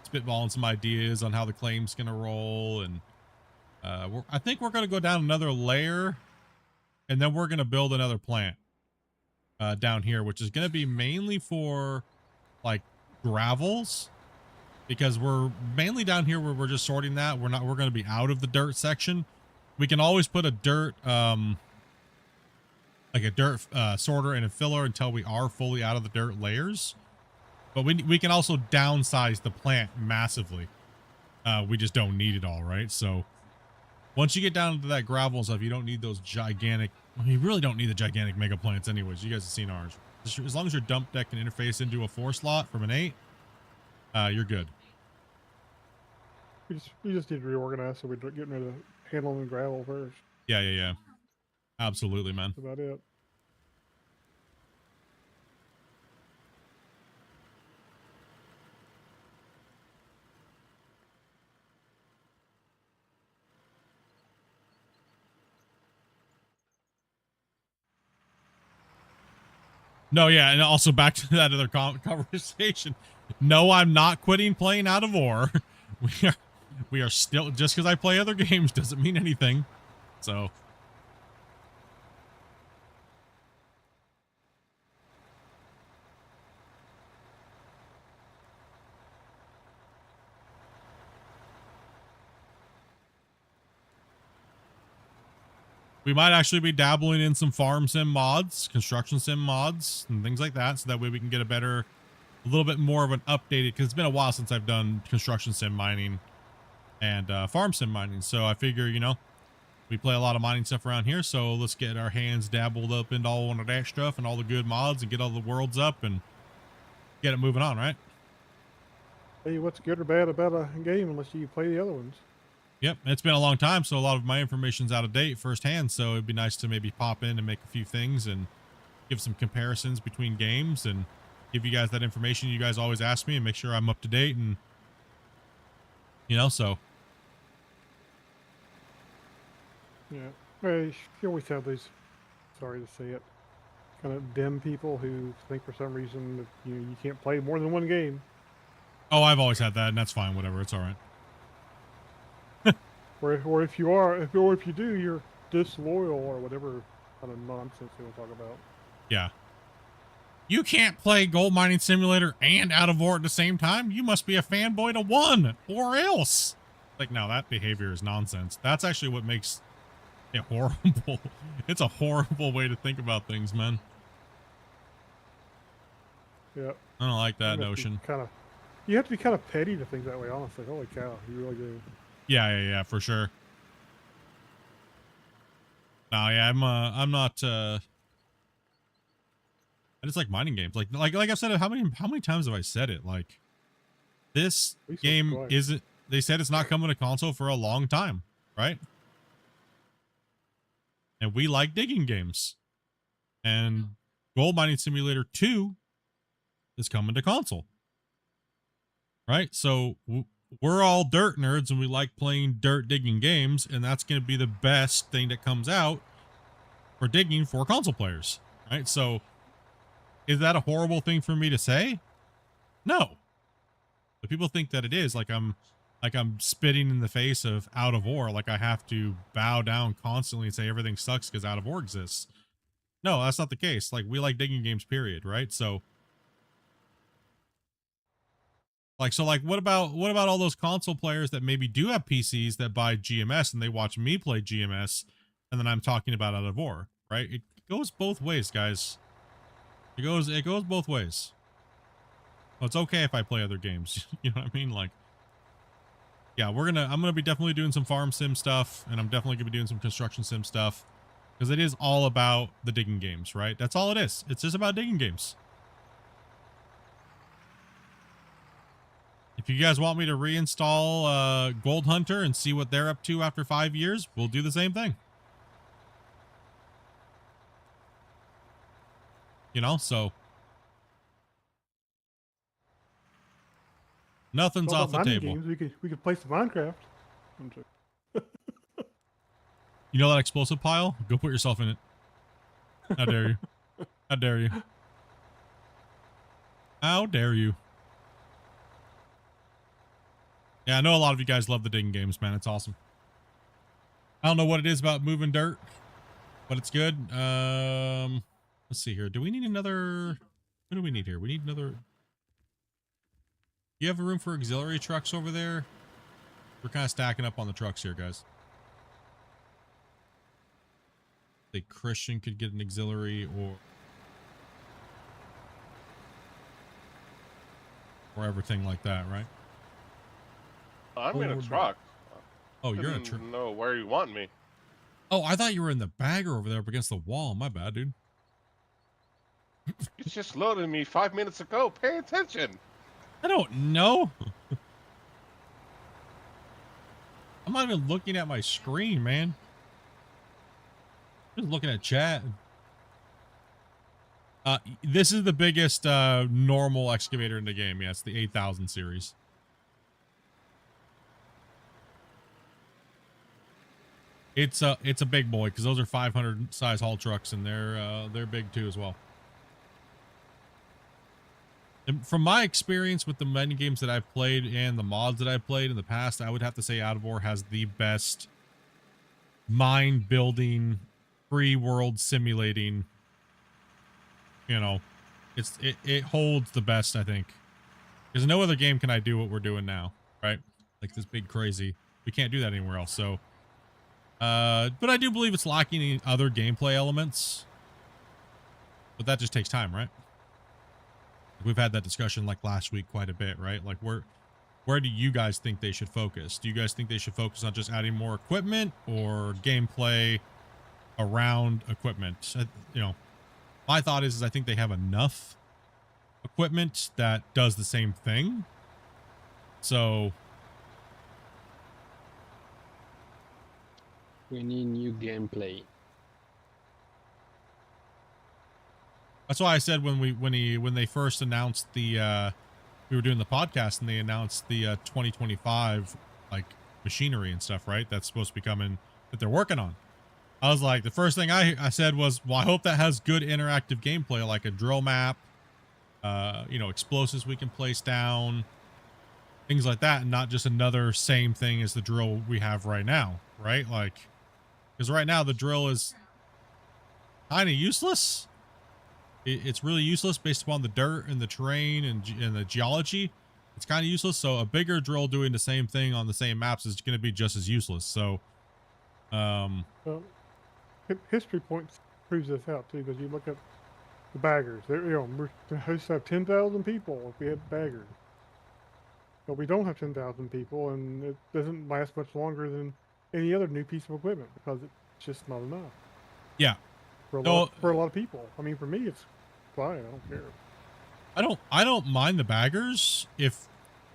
spitballing some ideas on how the claim's gonna roll, and I think we're gonna go down another layer, and then we're gonna build another plant down here, which is gonna be mainly for like gravels, because we're mainly down here where we're just sorting that. We're going to be out of the dirt section. We can always put a dirt, like a dirt sorter and a filler until we are fully out of the dirt layers. But we can also downsize the plant massively. We just don't need it all, right? So once you get down to that gravel and stuff, you don't need those gigantic, you really don't need the gigantic mega plants anyways. You guys have seen ours. As long as your dump deck can interface into a 4 slot from an 8, you're good. We just need to reorganize, so we're getting rid of handling and gravel first. Yeah. Absolutely, man. That's about it. No, yeah, and also back to that other conversation. No, I'm not quitting playing Out of War. We are still, just because I play other games doesn't mean anything. So we might actually be dabbling in some farm sim mods, construction sim mods, and things like that, so that way we can get a little bit more of an updated, because it's been a while since I've done construction sim mining and farm sim mining. So I figure, we play a lot of mining stuff around here, so let's get our hands dabbled up into all of that stuff and all the good mods and get all the worlds up and get it moving on, right? Hey, what's good or bad about a game unless you play the other ones? Yep, it's been a long time, so a lot of my information's out of date firsthand, so it'd be nice to maybe pop in and make a few things and give some comparisons between games and give you guys that information you guys always ask me and make sure I'm up to date, and so Yeah. Well, you always have these, sorry to say it, kind of dim people who think for some reason that you can't play more than one game. oh, I've always had that, and that's fine, whatever, it's all right. Or if you do, you're disloyal or whatever kind of nonsense they will talk about. Yeah. You can't play Gold Mining Simulator and Out of War at the same time? You must be a fanboy to one, or else. Like, no, that behavior is nonsense. That's actually what makes it horrible. It's a horrible way to think about things, man. Yeah. I don't like that notion. You have to be kind of petty to think that way, honestly. Holy cow, you really do. Yeah, for sure. No, yeah, I'm not, I just like mining games. Like I've said it, how many times have I said it? Like, this game isn't, they said it's not coming to console for a long time, right? And we like digging games. And Gold Mining Simulator 2 is coming to console. Right? So we're all dirt nerds and we like playing dirt digging games, and that's going to be the best thing that comes out for digging for console players, right? So is that a horrible thing for me to say? No. But people think that it is, like I'm spitting in the face of Out of War, like I have to bow down constantly and say everything sucks because Out of War exists. No, that's not the case. Like, we like digging games, period, right? So Like, so like, what about all those console players that maybe do have PCs that buy GMS and they watch me play GMS, and then I'm talking about Out of War, right? It goes both ways, guys. It goes both ways. Well, it's okay if I play other games. You know what I mean? Like, yeah, I'm gonna be definitely doing some farm sim stuff, and I'm definitely gonna be doing some construction sim stuff, because it is all about the digging games, right? That's all it is. It's just about digging games. If you guys want me to reinstall Gold Hunter and see what they're up to after 5 years, we'll do the same thing. You know, so nothing's Well, off the about mining table. games, we could play some Minecraft. I'm joking. You know that explosive pile? Go put yourself in it. How dare you? How dare you? How dare you? Yeah, I know a lot of you guys love the digging games, man. It's awesome. I don't know what it is about moving dirt, but it's good. Let's see here. Do we need another? What do we need here? We need another. You have a room for auxiliary trucks over there? We're kind of stacking up on the trucks here, guys. The Christian could get an auxiliary or everything like that, right? I'm in a Forward. truck. Oh, you're in a Didn't truck. know where you want me. Oh, I thought you were in the bagger over there up against the wall. My bad, dude. You just loaded me 5 minutes ago. Pay attention. I don't know. I'm not even looking at my screen, man. Just looking at chat. This is the biggest normal excavator in the game. Yeah, it's the 8000 series. It's a big boy because those are 500 size haul trucks, and they're big too as well. And from my experience with the many games that I've played and the mods that I've played in the past, I would have to say Out of War has the best mind building, free world simulating. You know, it holds the best, I think, because no other game can I do what we're doing now, right? Like this big crazy. We can't do that anywhere else. So, but I do believe it's lacking in other gameplay elements. But that just takes time, right? We've had that discussion like last week quite a bit, right? Like where do you guys think they should focus? Do you guys think they should focus on just adding more equipment or gameplay around equipment? You know, my thought is I think they have enough equipment that does the same thing. So We need new gameplay. that's why I said when they first announced the we were doing the podcast and they announced the 2025 like machinery and stuff, right? That's supposed to be coming that they're working on. I was like, the first thing I said was, well, I hope that has good interactive gameplay, like a drill map, you know, explosives we can place down, things like that, and not just another same thing as the drill we have right now, right? Like, because right now the drill is kind of useless. It's really useless based upon the dirt and the terrain and the geology. It's kind of useless. So a bigger drill doing the same thing on the same maps is going to be just as useless. So, Well, history points proves this out too, because you look at the baggers. They're, you know, we're supposed to have 10,000 people if we had baggers, but we don't have 10,000 people, and it doesn't last much longer than any other new piece of equipment because it's just not enough. yeah. For a No, lot of people. I mean, for me, it's fine. I don't care. I don't mind the baggers if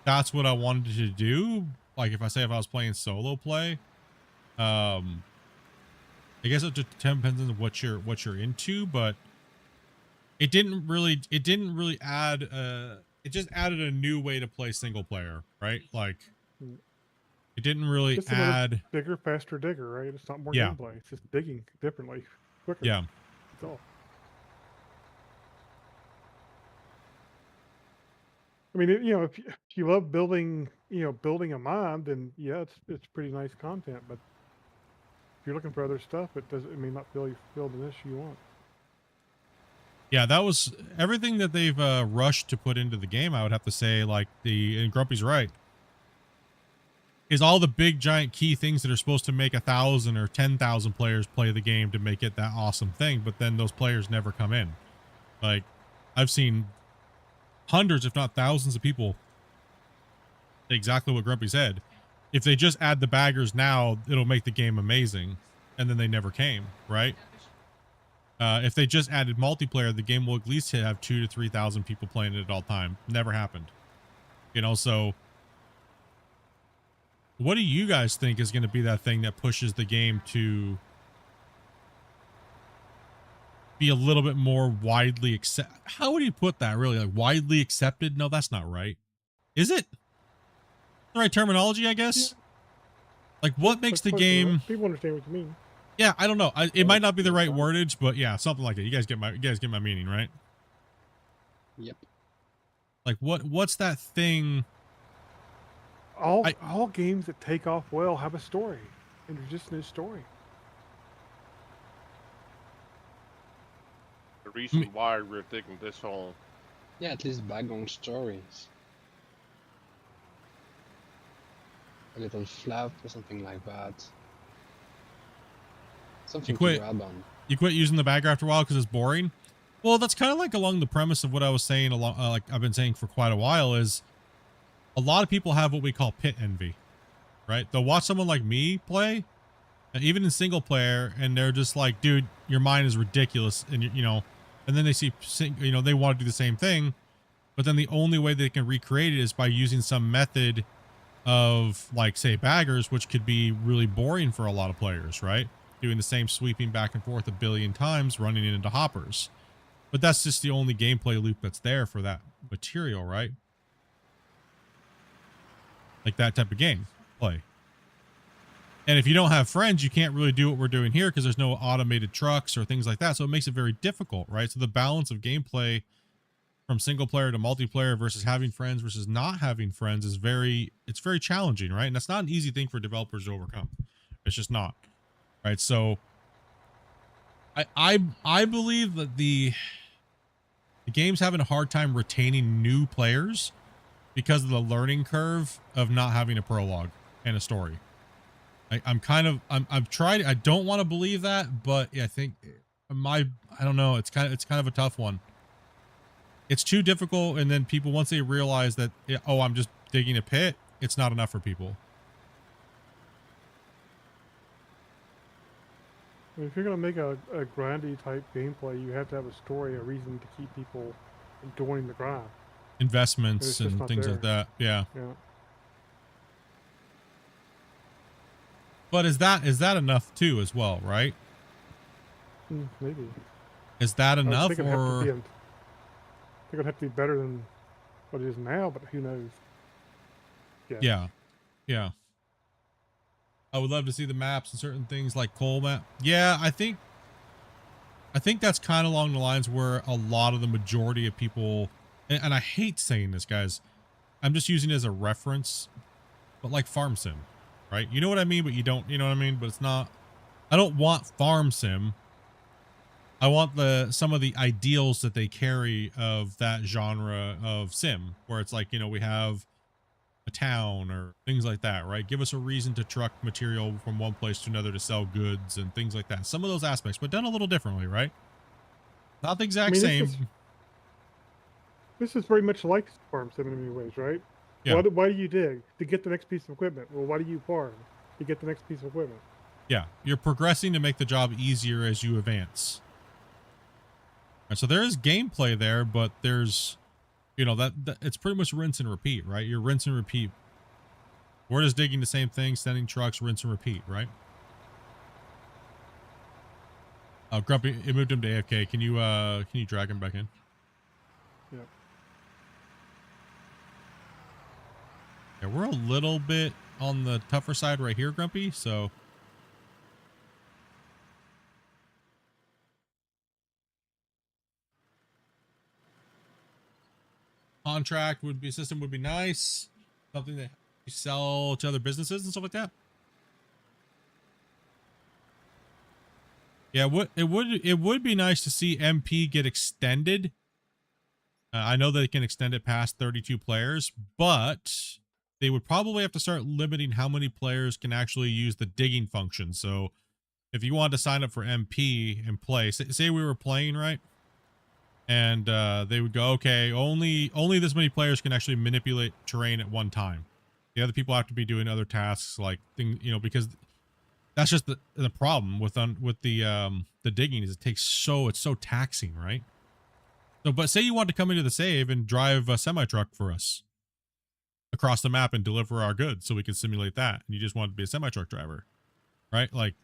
that's what I wanted to do. Like if I was playing solo play, I guess it just depends on what you're into, but it didn't really add it just added a new way to play single player, right? Like it didn't really Just another add bigger, faster digger, right? It's not more Yeah. gameplay. It's just digging differently, quicker. yeah. That's all. I mean, you know, if you love building, you know, building a mine, then yeah, it's pretty nice content. But if you're looking for other stuff, it may not fill the niche you want. Yeah, that was everything that they've rushed to put into the game. I would have to say, like and Grumpy's right, is all the big giant key things that are supposed to make 1,000 or 10,000 players play the game to make it that awesome thing. But then those players never come in. Like I've seen hundreds, if not thousands of people say exactly what Grumpy said. If they just add the baggers now, it'll make the game amazing. And then they never came, right? If they just added multiplayer, the game will at least have 2,000 to 3,000 people playing it at all time. Never happened. You know, so what do you guys think is going to be that thing that pushes the game to be a little bit more widely accepted? How would you put that, really? Like widely accepted? No, that's not right. Is it the right terminology, I guess? Like what makes the game... People understand what you mean. Yeah, I don't know. It might not be the right wordage, but yeah, something like it. You guys get my meaning, right? Yep. Like what's that thing? All games that take off well have a story, and there's just no story. The reason why we're taking this home. Yeah, at least background stories. A little flap or something like that. Something to grab on. You quit using the bagger after a while because it's boring? Well, that's kind of like along the premise of what I was saying, like I've been saying for quite a while, is a lot of people have what we call pit envy, right? They'll watch someone like me play, and even in single player, and they're just like, dude, your mind is ridiculous. And, you know, and then they see, you know, they want to do the same thing, but then the only way they can recreate it is by using some method of, like, say, baggers, which could be really boring for a lot of players, right? Doing the same sweeping back and forth a billion times, running it into hoppers. But that's just the only gameplay loop that's there for that material, right? Like that type of game play. And if you don't have friends, you can't really do what we're doing here because there's no automated trucks or things like that. So it makes it very difficult, right? So the balance of gameplay from single player to multiplayer versus having friends versus not having friends is very challenging, right? And that's not an easy thing for developers to overcome. It's just not. Right, so I believe that the game's having a hard time retaining new players because of the learning curve of not having a prologue and a story. I've tried. I don't want to believe that, but I think I don't know. It's kind of a tough one. It's too difficult, and then people, once they realize that, oh, I'm just digging a pit, it's not enough for people. If you're going to make a grindy type gameplay, you have to have a story, a reason to keep people enjoying the grind. Investments and things like that. Yeah. Yeah. But is that enough too as well, right? Maybe. Is that enough, I or? think it'd have to be better than what it is now, but who knows? Yeah. Yeah. I would love to see the maps and certain things like coal map. Yeah, I think that's kind of along the lines where a lot of the majority of people, and I hate saying this, guys, I'm just using it as a reference, but like farm sim, right? You know what I mean, but you don't, you know what I mean? But it's not, I don't want farm sim. I want some of the ideals that they carry of that genre of sim, where it's like, you know, we have a town or things like that, right? Give us a reason to truck material from one place to another to sell goods and things like that. Some of those aspects, but done a little differently, right? Not the exact same. This is very much like farm sim in many ways, right? Yeah. Why do you dig? To get the next piece of equipment. Well, why do you farm? To get the next piece of equipment. Yeah. You're progressing to make the job easier as you advance. And so there is gameplay there, but there's, you know, that it's pretty much rinse and repeat, right? You're rinse and repeat. We're just digging the same thing, sending trucks, rinse and repeat, right? Grumpy, it moved him to AFK. Can you drag him back in? Yeah. Yeah, we're a little bit on the tougher side right here, Grumpy, so. Contract would be, system would be nice. Something that you sell to other businesses and stuff like that. Yeah, it would be nice to see MP get extended. I know they can extend it past 32 players, but they would probably have to start limiting how many players can actually use the digging function. So if you wanted to sign up for MP and play, say we were playing, right? And they would go, okay, only this many players can actually manipulate terrain at one time. The other people have to be doing other tasks like things, because that's just the problem with the digging is it's so taxing, right? So, but say you want to come into the save and drive a semi truck for us across the map and deliver our goods, so we can simulate that. And you just want to be a semi truck driver, right? Like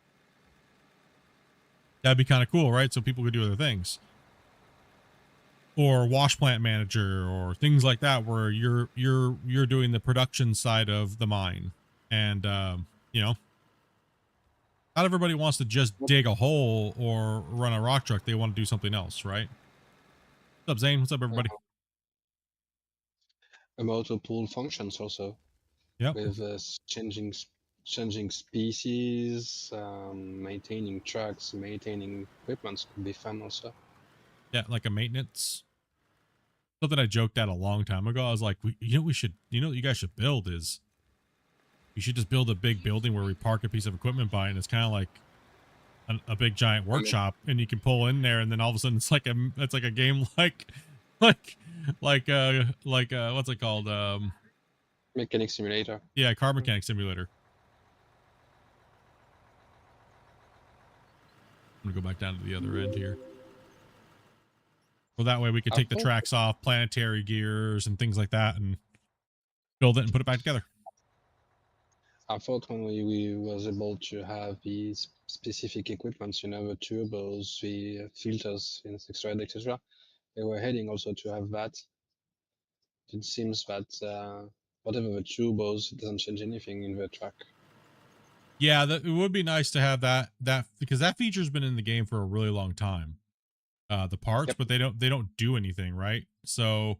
that'd be kind of cool, right? So people could do other things, or wash plant manager, or things like that, where you're doing the production side of the mine, and not everybody wants to just dig a hole or run a rock truck. They want to do something else, right? What's up, Zane? What's up, everybody? A motor pool functions also Yep. with changing species, maintaining trucks, maintaining equipment could be fun also. Yeah, like a maintenance. Something I joked at a long time ago. I was like, we should, what you guys should build is, you should just build a big building where we park a piece of equipment by, and it's kind of like a big giant workshop, and you can pull in there, and then all of a sudden it's like a game like what's it called? Mechanic simulator. Yeah, car mechanic simulator. I'm gonna go back down to the other end here. Well, that way we could take the tracks off, planetary gears and things like that, and build it and put it back together. I thought when we was able to have these specific equipments, the turbos, the filters, etc., etc., they were heading also to have that. It seems that whatever the turbos, it doesn't change anything in the track. Yeah, it would be nice to have that because that feature's been in the game for a really long time. The parts, yep. But they don't do anything, right? So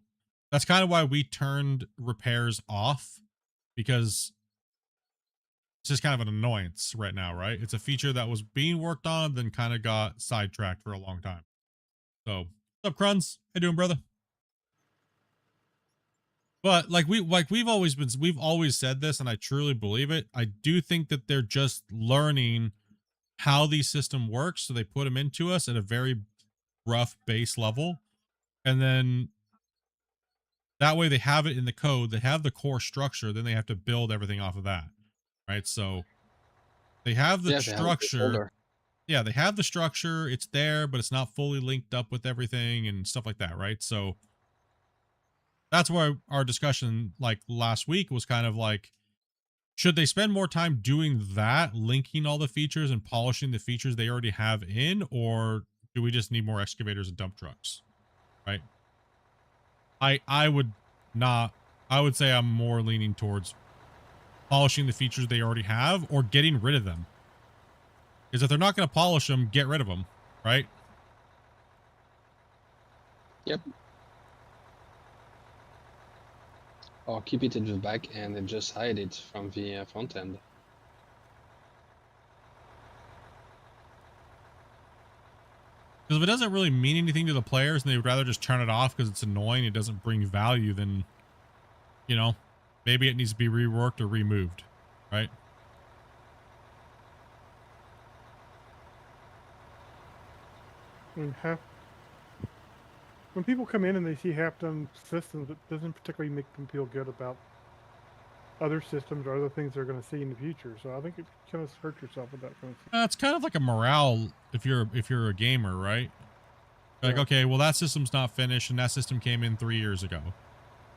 that's kind of why we turned repairs off, because it's just kind of an annoyance right now, right? It's a feature that was being worked on, then kind of got sidetracked for a long time. So, what's up, Kruns? How you doing, brother? But we've always said this, and I truly believe it. I do think that they're just learning how the system works, so they put them into us at a very rough base level, and then that way they have it in the code, they have the core structure, then they have to build everything off of that, right? So they have the structure. Yeah, they have the structure, it's there, but it's not fully linked up with everything and stuff like that, right? So that's why our discussion like last week was kind of like, should they spend more time doing that, linking all the features and polishing the features they already have in, or do we just need more excavators and dump trucks, right? I would say I'm more leaning towards polishing the features they already have or getting rid of them. Because if they're not going to polish them, get rid of them, right? Yep. Or keep it in the back and then just hide it from the front end. Because if it doesn't really mean anything to the players and they would rather just turn it off because it's annoying, it doesn't bring value, then, maybe it needs to be reworked or removed, right? I mean, when people come in and they see half-done systems, it doesn't particularly make them feel good about other systems or other things they're going to see in the future. So I think it kind of hurts yourself with that kind of thing. It's kind of like a morale if you're a gamer, right? Like, yeah. Okay, well, that system's not finished, and that system came in 3 years ago.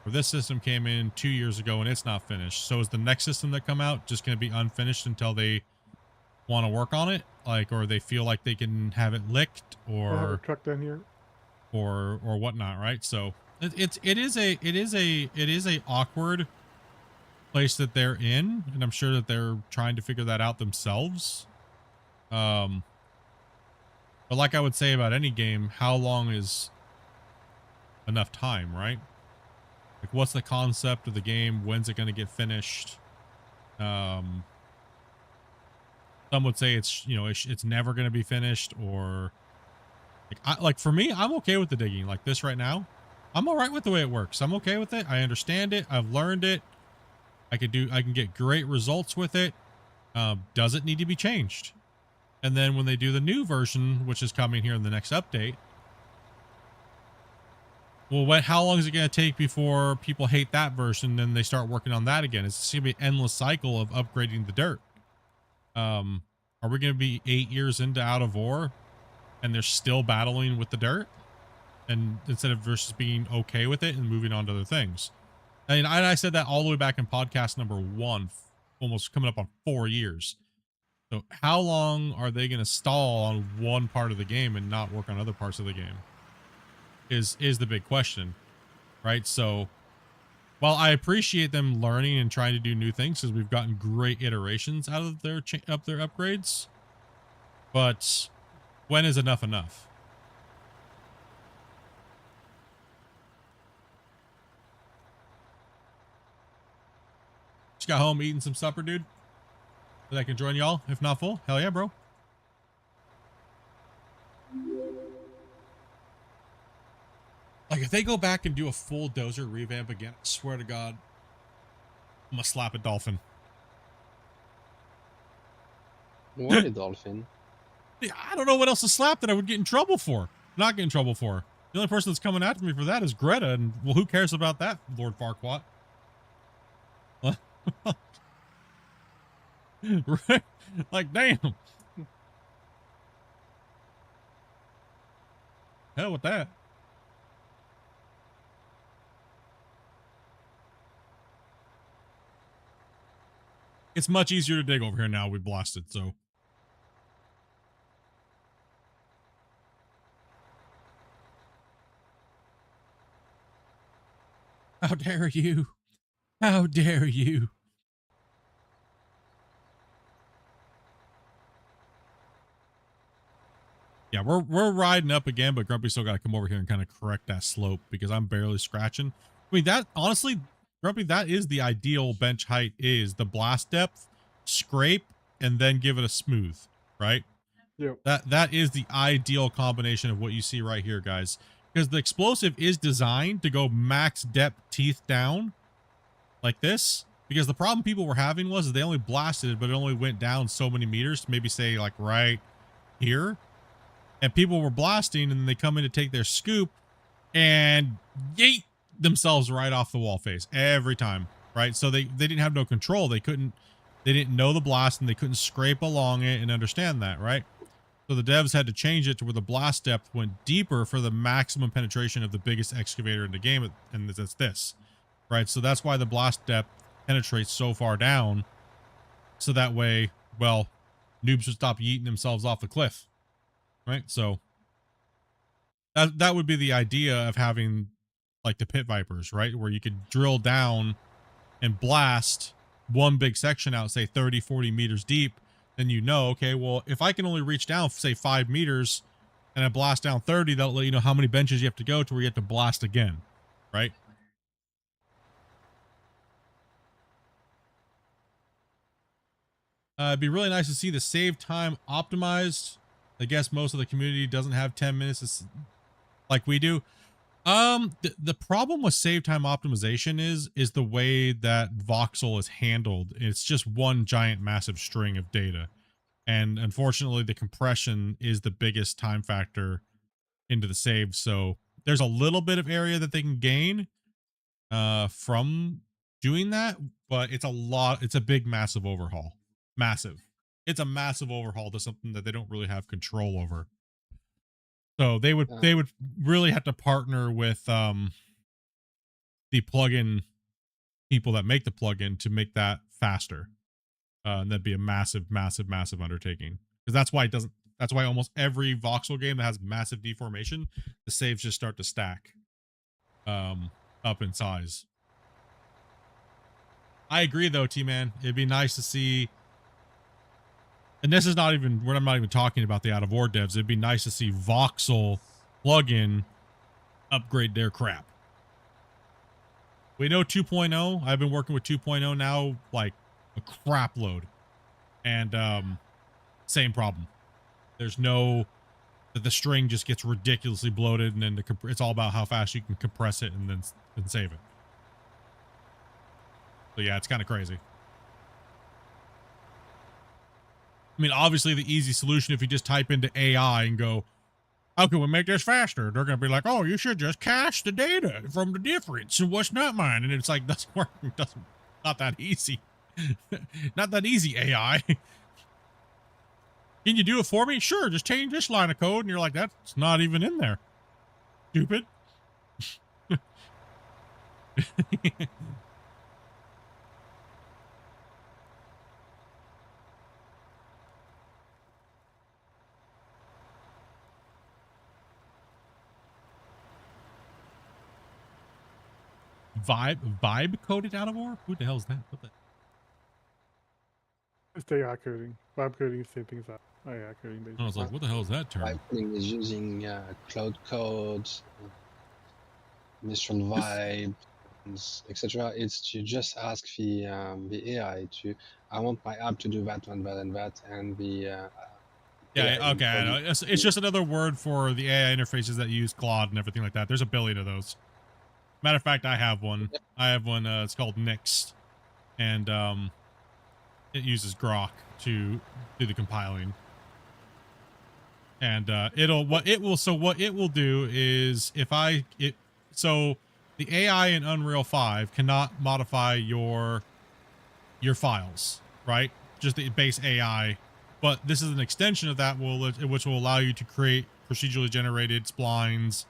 Or this system came in 2 years ago, and it's not finished. So is the next system that come out just going to be unfinished until they want to work on it? Like, or they feel like they can have it licked, or have a truck down here, or whatnot, right? So it is a awkward place that they're in, and I'm sure that they're trying to figure that out themselves. But like I would say about any game, how long is enough time, right? Like, what's the concept of the game? When's it going to get finished? Some would say it's, you know, it's never going to be finished, or like for me, I'm okay with the digging like this right now. I'm all right with the way it works. I'm okay with it. I understand it. I've learned it. I can get great results with it. Does it need to be changed? And then when they do the new version, which is coming here in the next update, well, how long is it going to take before people hate that version and then they start working on that again? It's going to be an endless cycle of upgrading the dirt. Are we going to be 8 years into Out of War and they're still battling with the dirt? And instead of versus being okay with it and moving on to other things. And I said that all the way back in podcast number 1, almost coming up on 4 years. So how long are they going to stall on one part of the game and not work on other parts of the game? Is the big question, right? So while I appreciate them learning and trying to do new things, because we've gotten great iterations out of their upgrades, but when is enough enough? Just got home eating some supper, dude. That I can join y'all if not full. Hell yeah, bro. Like, if they go back and do a full Dozer revamp again, I swear to God, I'm gonna slap a dolphin. Why a dolphin? I don't know what else to slap that I would get in trouble for. Not get in trouble for. The only person that's coming after me for that is Greta, and well, who cares about that, Lord Farquaad? Right? Like, damn. Hell with that. It's much easier to dig over here now we blasted, so. How dare you? How dare you? Yeah, we're riding up again, but Grumpy still got to come over here and kind of correct that slope because I'm barely scratching. I mean, that honestly, Grumpy, that is the ideal bench height, is the blast depth, scrape, and then give it a smooth, right? Yep. That is the ideal combination of what you see right here, guys. Because the explosive is designed to go max depth teeth down like this. Because the problem people were having was they only blasted it, but it only went down so many meters, maybe say like right here. And people were blasting, and they come in to take their scoop and yeet themselves right off the wall face every time, right? So they didn't have no control. They didn't know the blast, and they couldn't scrape along it and understand that, right? So the devs had to change it to where the blast depth went deeper for the maximum penetration of the biggest excavator in the game, and that's this, right? So that's why the blast depth penetrates so far down, so that way, well, noobs would stop yeeting themselves off the cliff. Right, so that would be the idea of having like the pit vipers, right, where you could drill down and blast one big section out, say 30-40 meters deep. Then you know, okay, well, if I can only reach down, say 5 meters, and I blast down 30, that'll let you know how many benches you have to go to where you have to blast again, right? It'd be really nice to see the save time optimized. I guess most of the community doesn't have 10 minutes like we do. The problem with save time optimization is the way that voxel is handled. It's just one giant massive string of data. And unfortunately, the compression is the biggest time factor into the save. So there's a little bit of area that they can gain from doing that, but it's a big, massive overhaul. Massive. It's a massive overhaul to something that they don't really have control over. So they would really have to partner with the plugin people that make the plugin to make that faster. And that'd be a massive undertaking. Because that's why almost every voxel game that has massive deformation, the saves just start to stack up in size. I agree though, T-Man. It'd be nice to see. And this is not even, I'm not even talking about the Out of War devs. It'd be nice to see voxel plugin upgrade their crap. We know 2.0. I've been working with 2.0 now like a crap load. And Same problem. There's no that the string just gets ridiculously bloated, and then it's all about how fast you can compress it and then save it. So yeah, it's kind of crazy. I mean, obviously the easy solution, if you just type into AI and go, how can we make this faster? They're going to be like, oh, you should just cache the data from the difference and what's not mine. And it's like, doesn't work. Not that easy. Not that easy, AI. Can you do it for me? Sure, just change this line of code. And you're like, that's not even in there. Stupid. Vibe coded out of war? Who the hell is that? What the? It's AI coding. Vibe coding is the same thing as AI coding. Basically. I was like, what the hell is that term? Vibe coding is using cloud codes, Mistral vibe, etc. It's to just ask the AI to, I want my app to do that and that and that, and the yeah, okay. I know. It's just another word for the AI interfaces that use Claude and everything like that. There's a billion of those. Matter of fact, I have one. I have one. It's called Nix, and it uses Grok to do the compiling. And what it will do is so the AI in Unreal 5 cannot modify your files, right? Just the base AI. But this is an extension of that which will allow you to create procedurally generated splines,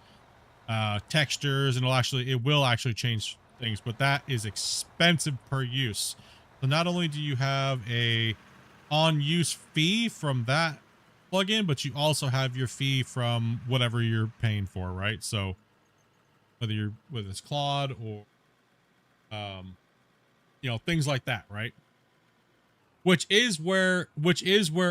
textures, and it will actually change things, but that is expensive per use. So not only do you have a on-use fee from that plugin, but you also have your fee from whatever you're paying for, right? So whether it's Claude or things like that, right? Which is where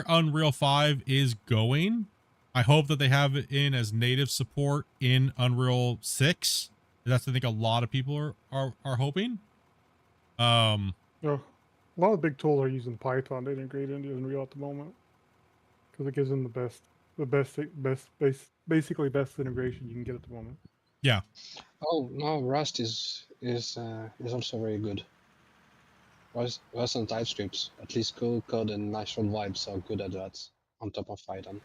Unreal 5 is going. I hope that they have it in as native support in Unreal 6. That's, I think, a lot of people are hoping. A lot of big tools are using Python to integrate into Unreal at the moment because it gives them the best integration you can get at the moment. Yeah. Oh no, Rust is also very good. Rust and TypeScript, at least cool code and natural vibes are good at that on top of Python.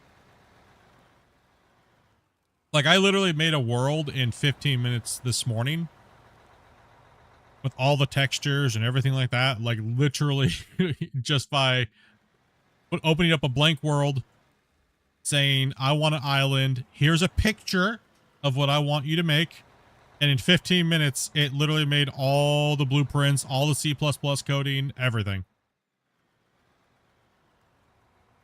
Like, I literally made a world in 15 minutes this morning with all the textures and everything like that. Like, literally just by opening up a blank world, saying, I want an island. Here's a picture of what I want you to make. And in 15 minutes, it literally made all the blueprints, all the C++ coding, everything.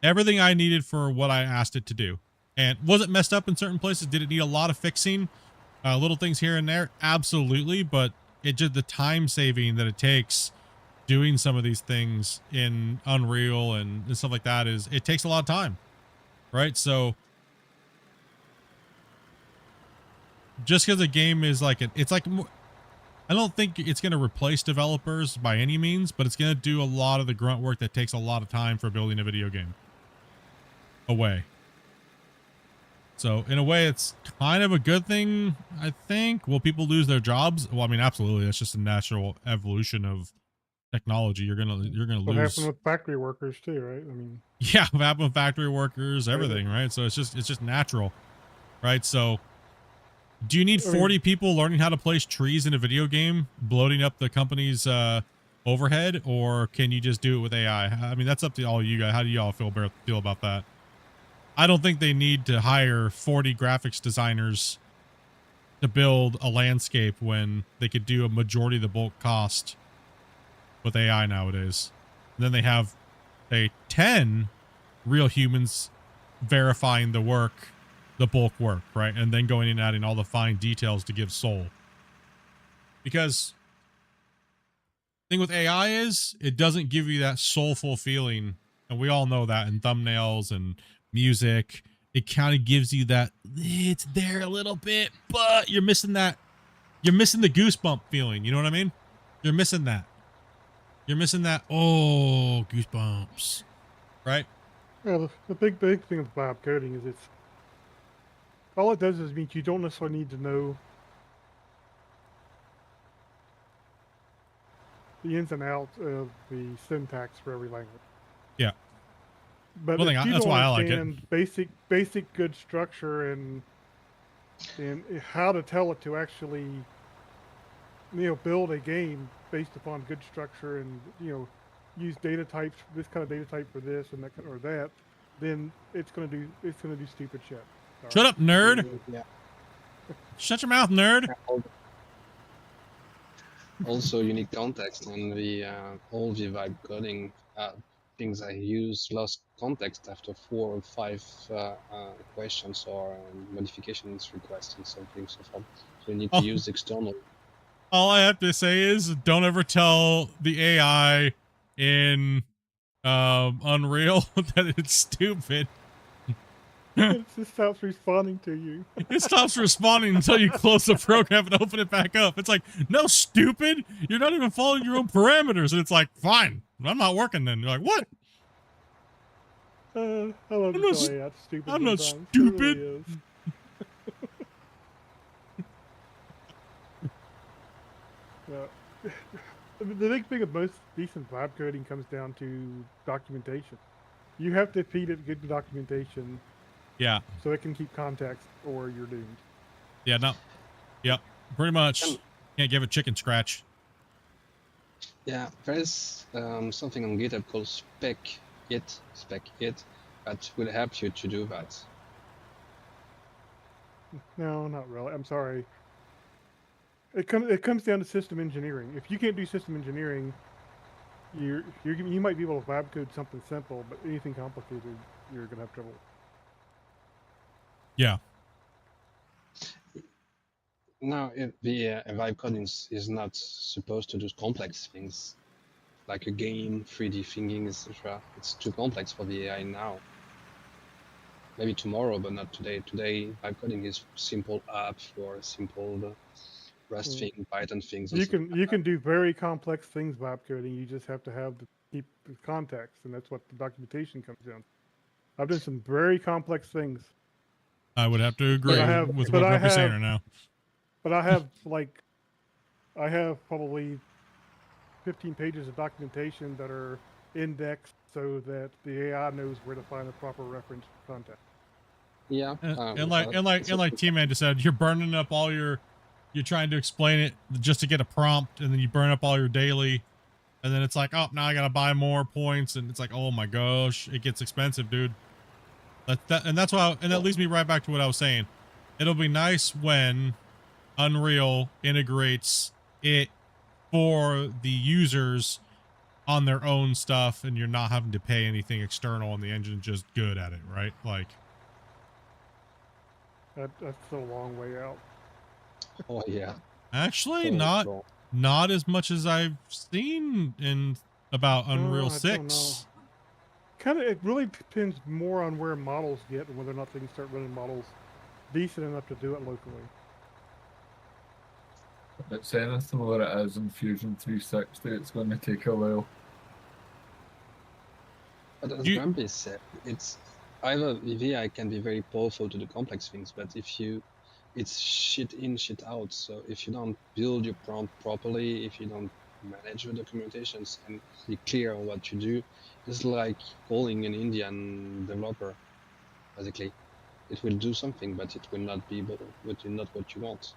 Everything I needed for what I asked it to do. And was it messed up in certain places? Did it need a lot of fixing? Little things here and there? Absolutely. But it just, the time saving that it takes doing some of these things in Unreal and stuff like that it takes a lot of time. Right? So just because a game is like, I don't think it's going to replace developers by any means, but it's going to do a lot of the grunt work that takes a lot of time for building a video game away. So in a way, it's kind of a good thing, I think. Will people lose their jobs? Well, I mean, absolutely. That's just a natural evolution of technology. You're gonna lose. What happened with factory workers too, right? I mean, yeah, what happened with factory workers, everything, right? So it's just natural, right? So do you need 40 people learning how to place trees in a video game, bloating up the company's overhead, or can you just do it with AI? I mean, that's up to all you guys. How do y'all feel about that? I don't think they need to hire 40 graphics designers to build a landscape when they could do a majority of the bulk cost with AI nowadays. And then they have 10 real humans verifying the bulk work, right? And then going in and adding all the fine details to give soul. Because the thing with AI is it doesn't give you that soulful feeling. And we all know that in thumbnails and music. It kind of gives you that, it's there a little bit, but you're missing the goosebump feeling. You know what I mean? You're missing that. Oh, goosebumps. Right? Well, the big thing with vibe coding is it's all it does is mean you don't necessarily need to know the ins and outs of the syntax for every language. Yeah. But Well, if you that's don't why I like it. understand basic good structure and how to tell it to actually build a game based upon good structure and use data types, this kind of data type for this and that or that, then it's gonna do stupid shit. Sorry. Shut up, nerd. Yeah. Shut your mouth, nerd. Also, you need context, and all the vibe coding things I use lost context after 4 or 5 questions or modifications requests and something so forth. So you need to use external. All I have to say is, don't ever tell the AI in Unreal that it's stupid. It just stops responding to you. It stops responding until you close the program and open it back up. It's like, no, stupid. You're not even following your own parameters. And it's like, fine, I'm not working then. You're like, what? I love to tell you that's stupid. I'm not sometimes. stupid. It really is. The big thing of most decent vibe coding comes down to documentation. You have to feed it good documentation. Yeah. So it can keep context, or you're doomed. Yeah. No. Yep. Pretty much. Can't give it chicken scratch. Yeah, there's something on GitHub called spec it that will help you to do that. No, not really. I'm sorry. It comes down to system engineering. If you can't do system engineering, you might be able to vibe code something simple, but anything complicated, you're gonna have trouble. Yeah. Now, the vibe coding is not supposed to do complex things like a game, 3D thinking, etc. It's too complex for the AI now. Maybe tomorrow, but not today. Today, vibe coding is simple app for simple Rust thing, Python things. You can do very complex things vibe coding. You just have to have keep the context, and that's what the documentation comes down to. I've done some very complex things. I would have to agree with what you're saying right now. But I have probably 15 pages of documentation that are indexed so that the AI knows where to find the proper reference for context. Yeah. And like T-Man just said, you're burning up all you're trying to explain it just to get a prompt, and then you burn up all your daily, and then it's like, oh, now I gotta buy more points, and it's like, oh my gosh, it gets expensive, dude. That's why, and that leads me right back to what I was saying. It'll be nice when Unreal integrates it for the users on their own stuff, and you're not having to pay anything external, and the engine's just good at it, right? Like, that's still a long way out. Oh yeah. Actually, not as much as I've seen in about Unreal 6. It really depends more on where models get and whether or not they can start running models decent enough to do it locally. It's anything where it is in Fusion 360, it's going to take a while. But as Grumpy said, it's either VI can be very powerful to do complex things, but it's shit in, shit out. So if you don't build your prompt properly, if you don't manage your documentations and be clear on what you do, it's like calling an Indian developer. Basically, it will do something, but it will not be not what you want.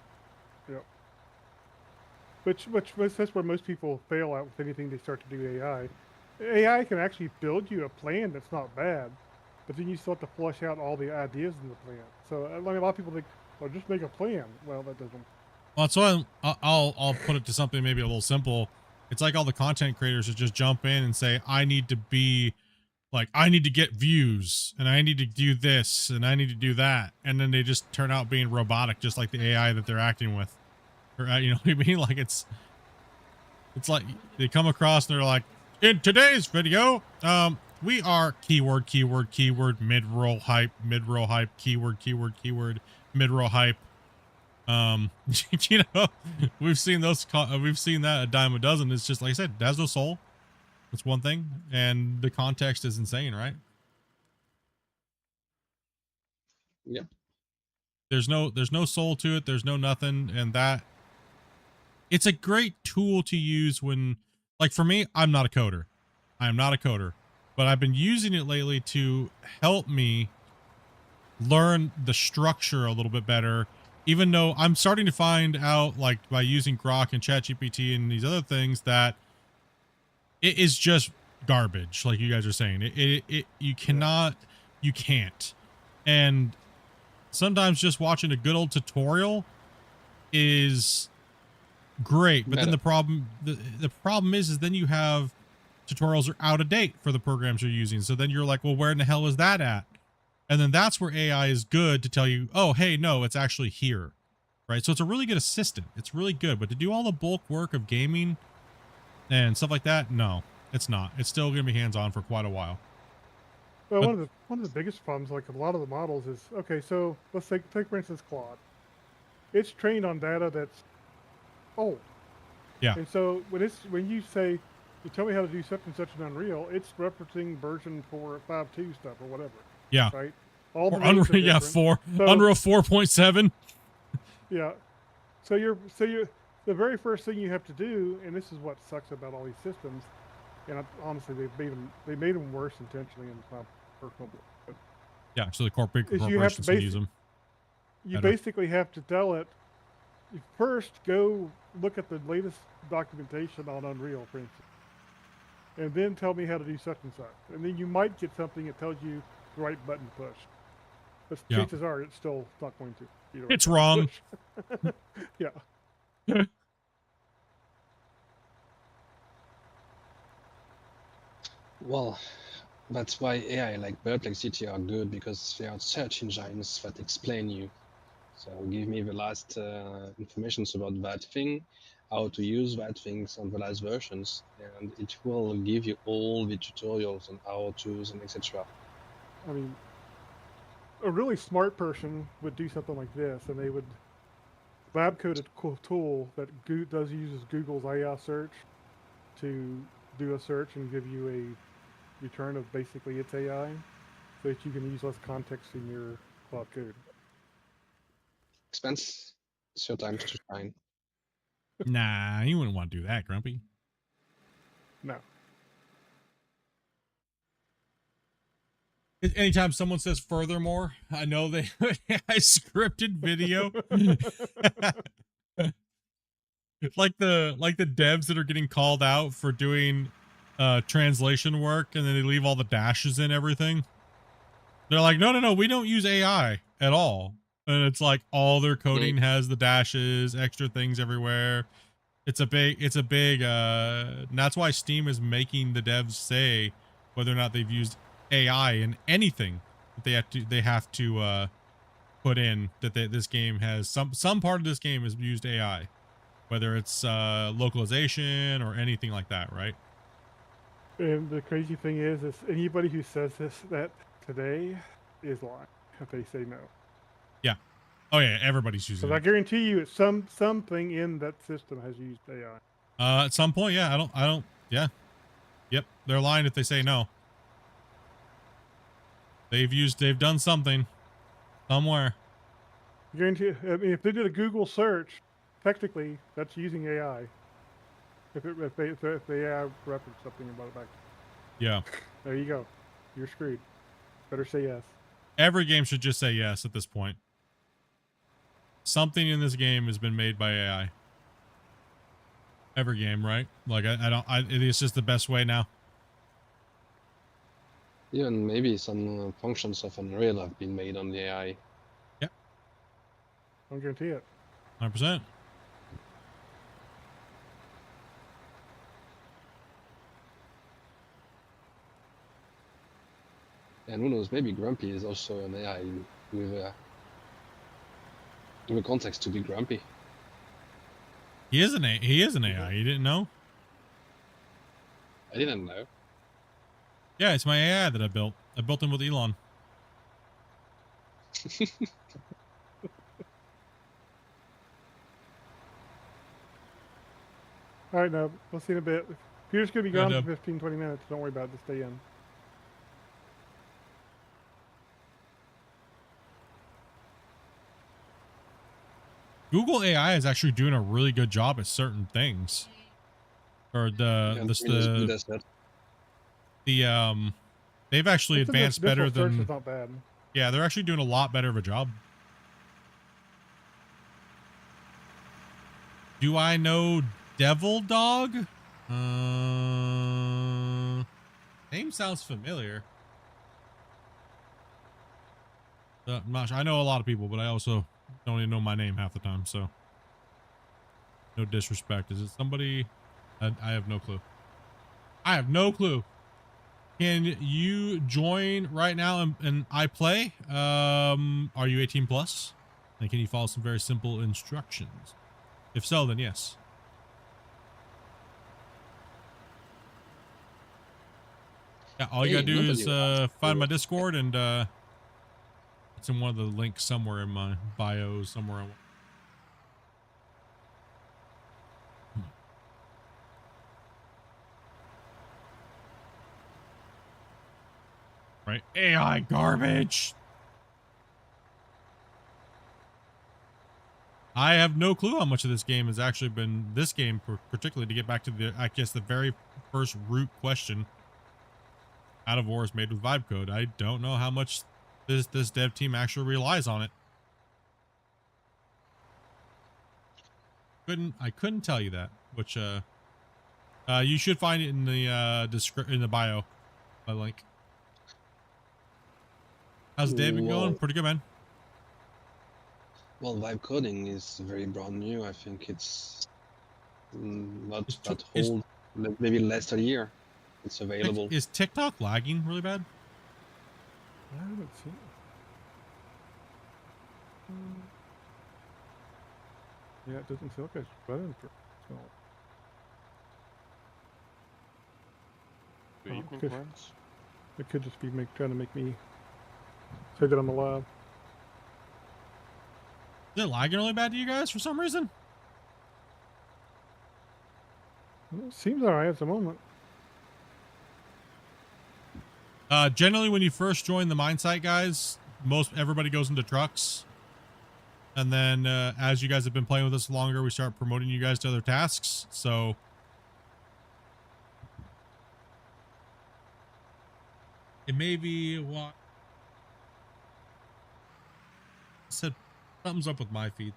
Yeah. Which that's where most people fail out with anything they start to do AI. AI can actually build you a plan that's not bad, but then you still have to flush out all the ideas in the plan. So I mean, a lot of people think, "Well, just make a plan." Well, that doesn't. Well, so I'll put it to something maybe a little simple. It's like all the content creators that just jump in and say, I need to get views, and I need to do this, and I need to do that, and then they just turn out being robotic, just like the AI that they're acting with. Or, you know what I mean? Like it's like they come across and they're like, in today's video, we are keyword, mid-roll hype, keyword, mid-roll hype. You know, we've seen that a dime a dozen. It's just like I said, it has no soul. That's one thing, and the context is insane, right? Yep. There's no soul to it. There's no nothing, and that it's a great tool to use when, like for me, I'm not a coder. I am not a coder, but I've been using it lately to help me learn the structure a little bit better. Even though I'm starting to find out, like by using Grok and ChatGPT and these other things, that it is just garbage. Like you guys are saying, you cannot, you can't, and sometimes just watching a good old tutorial is great, but then the problem is then you have tutorials are out of date for the programs you're using. So then you're like, well, where in the hell is that at? And then that's where AI is good to tell you, oh, hey, no, it's actually here, right? So it's a really good assistant. It's really good, but to do all the bulk work of gaming and stuff like that, no, it's not. It's still going to be hands-on for quite a while. Well, But- one of the biggest problems, like a lot of the models, is okay. So let's take for instance Claude. It's trained on data that's old. Yeah. And so when you say you tell me how to do such and such in Unreal, it's referencing version 4.5.2 stuff or whatever. Yeah. Right. All the Or names are Unreal, yeah, different. So- Unreal 4.7. Yeah. So you're the very first thing you have to do, and this is what sucks about all these systems, and honestly they made them worse intentionally, and it's not personal. But Yeah, so the big Is you have to corporations can use them. you Better. basically have to tell it. You first go look at the latest documentation on Unreal, for instance, and then tell me how to do such and such, and then you might get something that tells you the right button to push. But Yeah. chances are it's still not going to. be the right It's button to wrong. push. Yeah. Well, that's why AI like Perplexity are good, because they are search engines that explain you. So give me the last information about that thing, how to use that things on the last versions, and it will give you all the tutorials on how to use and etc. I mean, a really smart person would do something like this, and they would lab code a cool tool that uses Google's AI search to do a search and give you a return of basically its AI, so that you can use less context in your cloud code. Expense, it's your time to shine. Nah, you wouldn't want to do that, Grumpy. No. Anytime someone says furthermore, I know they I scripted video. like the devs that are getting called out for doing translation work, and then they leave all the dashes in everything. They're like, no, we don't use AI at all. And it's like all their coding has the dashes, extra things everywhere. It's a big and that's why Steam is making the devs say whether or not they've used AI in anything that they have to put in that this game has some part of this game has used AI, whether it's localization or anything like that, right? And the crazy thing is anybody who says that today is lying if they say no. Yeah. Oh yeah, everybody's using Because I it. guarantee you, it's something in that system has used AI. At some point, yeah. I don't. Yeah. Yep. They're lying if they say no. They've done something somewhere. I guarantee. I mean, if they did a Google search, technically that's using AI. If the AI referenced something about it back, Yeah. there you go. You're screwed. Better say yes. Every game should just say yes at this point. Something in this game has been made by AI. Every game, right? Like it's just the best way now. Even maybe some functions of Unreal have been made on the AI. Don't guarantee it. 100%. And who knows, maybe Grumpy is also an AI with a context to be grumpy. He is an AI. You didn't know? I didn't know. Yeah, it's my AI that I built. I built him with Elon. All right, now we'll see in a bit. Peter's gonna be Yeah, gone Dub. for 15-20 minutes. Don't worry about it. Just stay in. Google AI is actually doing a really good job at certain things. Or Yeah, I mean, as good as that. they've actually It's a advanced traditional better search than. is not bad. Yeah, they're actually doing a lot better of a job. Do I know Devil Dog? Name sounds familiar. I'm not sure. I know a lot of people, but I also don't even know my name half the time, so no disrespect. Is it somebody? I have no clue. I have no clue. Can you join right now and I play? Are you 18 plus? And can you follow some very simple instructions? If so, then yes. Yeah, all you gotta do is find my Discord and it's in one of the links somewhere in my bio somewhere. Right? AI garbage. I have no clue how much of this game has actually been this game, particularly to get back to the, I guess, the very first root question. Out of War is made with vibe code. I don't know how much this dev team actually relies on it. I couldn't tell you that, which you should find it in the in the bio, my link. How's David going? Pretty good, man. Well, vibe coding is very brand new. I think it's not that old, maybe less than a year. It's available. Is TikTok lagging really bad? I haven't seen it. Yeah, it doesn't feel like it's running for so. Good evening, Could- friends. It could just be trying to make me say that I'm alive. Is it lagging really bad to you guys for some reason? Well, it seems alright at the moment. Generally, when you first join the mine site, guys, everybody goes into trucks. And then as you guys have been playing with us longer, we start promoting you guys to other tasks. So it may be what said something's up with my feed.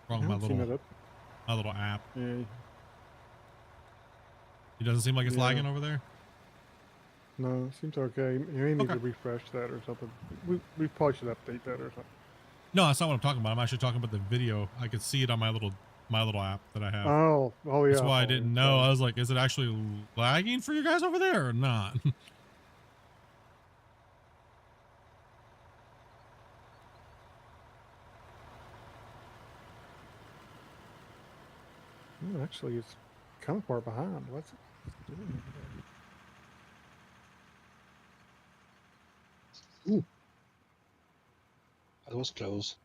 Wrong, my little app. Yeah. It doesn't seem like it's lagging over there. No, it seems okay. You may need to refresh that or something. We probably should update that or something. No, that's not what I'm talking about. I'm actually talking about the video. I could see it on my little app that I have. Oh yeah. That's why I didn't know. I was like, is it actually lagging for you guys over there or not? Actually, it's kind of far behind. What's it doing? Ooh. That was close.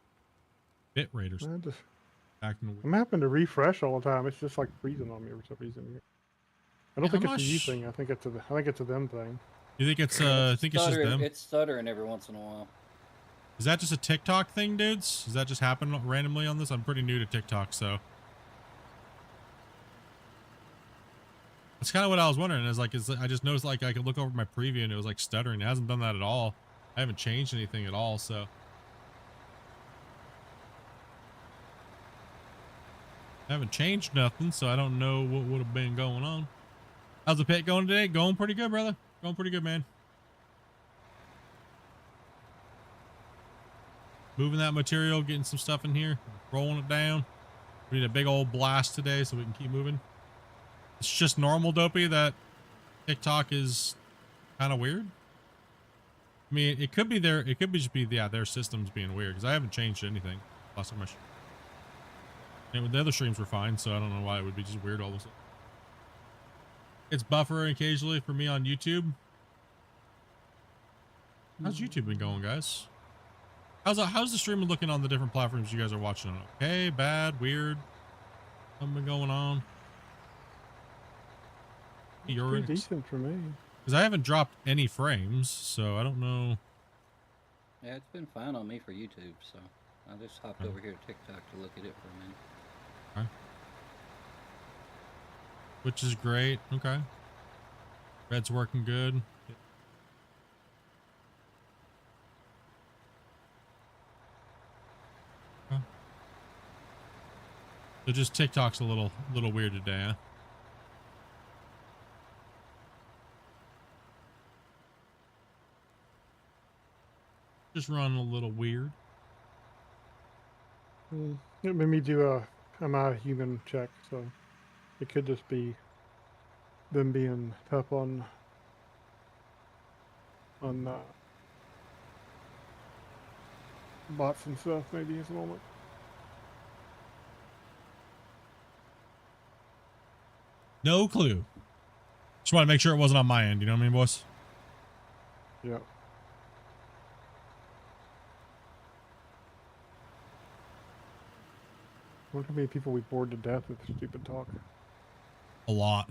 Bit raiders. I'm having to refresh all the time. It's just like freezing on me for some reason. I don't think it's a you thing. I think it's a them thing. You think it's I think it's just them? It's stuttering every once in a while. Is that just a TikTok thing, dudes? Does that just happen randomly on this? I'm pretty new to TikTok, so that's kind of what I was wondering. Is like, I just noticed like I could look over my preview and it was like stuttering. It hasn't done that at all. I haven't changed anything at all, so. I haven't changed nothing, so I don't know what would have been going on. How's the pit going today? Going pretty good, brother. Going pretty good, man. Moving that material, getting some stuff in here, rolling it down. We need a big old blast today so we can keep moving. It's just normal, Dopey, that TikTok is kind of weird. I mean, it could be their, their systems being weird because I haven't changed anything last time and the other streams were fine, so I don't know why it would be just weird all of a sudden. It's buffering occasionally for me on YouTube. How's YouTube been going, guys? How's the stream looking on the different platforms you guys are watching on? Okay, bad, weird? Something been going on? Pretty decent for me. Because I haven't dropped any frames, so I don't know. Yeah, it's been fine on me for YouTube, so I just hopped Okay. over here to TikTok to look at it for a minute. Okay. Which is great. Okay. Red's working good. Okay. So just TikTok's a little weird today, huh? Just running a little weird. It made me do a I'm not a human check, so it could just be them being tough on bots and stuff. Maybe at the moment. No clue. Just want to make sure it wasn't on my end. You know what I mean, boys? Yeah. I wonder how many people we bored to death with stupid talk. A lot.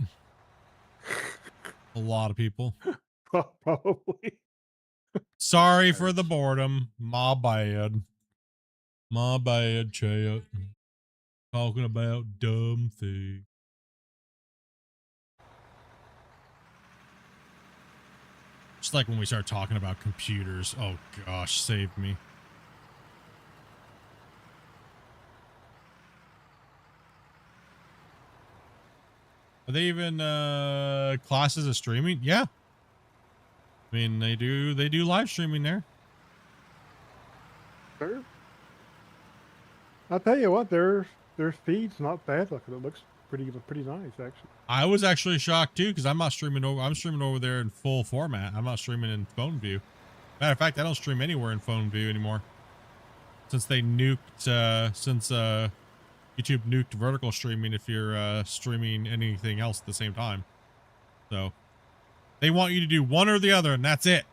A lot of people. Probably. Sorry for the boredom. My bad. My bad, chat. Talking about dumb things. Just like when we start talking about computers. Oh gosh, save me. Are they even classes of streaming? Yeah. I mean, they do live streaming there. Sure. I'll tell you what, their feed's not bad looking. It looks pretty nice actually. I was actually shocked too because I'm streaming over there in full format. I'm not streaming in phone view. Matter of fact, I don't stream anywhere in phone view anymore. Since they nuked YouTube nuked vertical streaming if you're streaming anything else at the same time. So they want you to do one or the other, and that's it.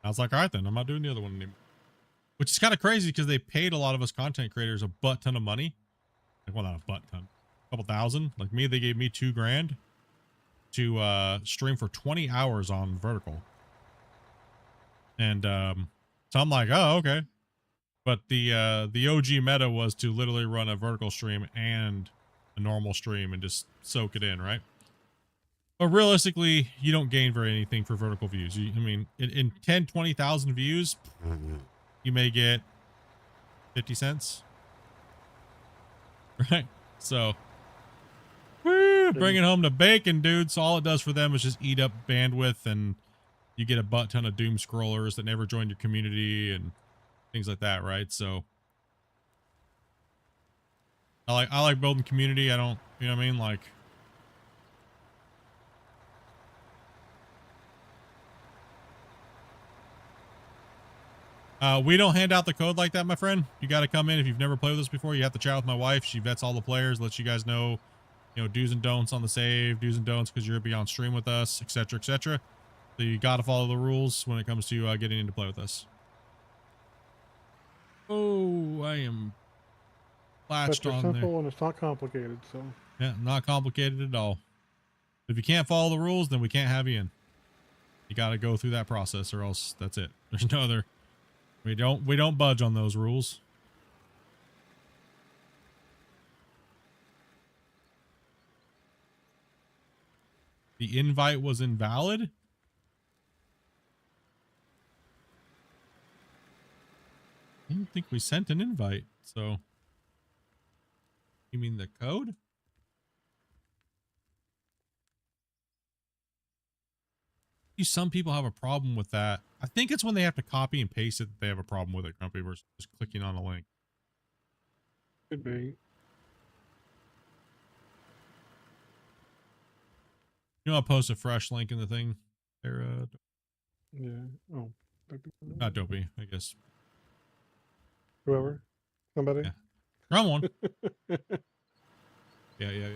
I was like, all right, then I'm not doing the other one anymore. Which is kind of crazy because they paid a lot of us content creators a butt ton of money. Like, well, not a butt ton, a couple thousand. Like me, they gave me $2,000 to stream for 20 hours on vertical. And so I'm like, oh, okay. But the OG meta was to literally run a vertical stream and a normal stream and just soak it in, right? But realistically, you don't gain very anything for vertical views. I mean, in 10, 20,000 views, you may get 50 cents. Right? So, bring it home to bacon, dude. So all it does for them is just eat up bandwidth, and you get a butt ton of doom scrollers that never joined your community and things like that, right? So I like building community. I don't, you know what I mean? Like, we don't hand out the code like that, my friend. You got to come in. If you've never played with us before, you have to chat with my wife. She vets all the players, lets you guys know, you know, do's and don'ts on the save, do's and don'ts because you're going to be on stream with us, etc., etc. So you got to follow the rules when it comes to getting into play with us. Oh, I am latched That's on simple there. and it's not complicated. So Yeah, not complicated at all. If you can't follow the rules, then we can't have you in. You got to go through that process, or else that's it. There's no other. We don't budge on those rules. The invite was invalid? I don't think we sent an invite, so. You mean the code? Some people have a problem with that. I think it's when they have to copy and paste it that they have a problem with it, company versus just clicking on a link. could be. You know, I'll post a fresh link in the thing. There, Yeah. Oh. not Dopey, I guess. Whoever. Somebody. Yeah. Wrong one. Yeah.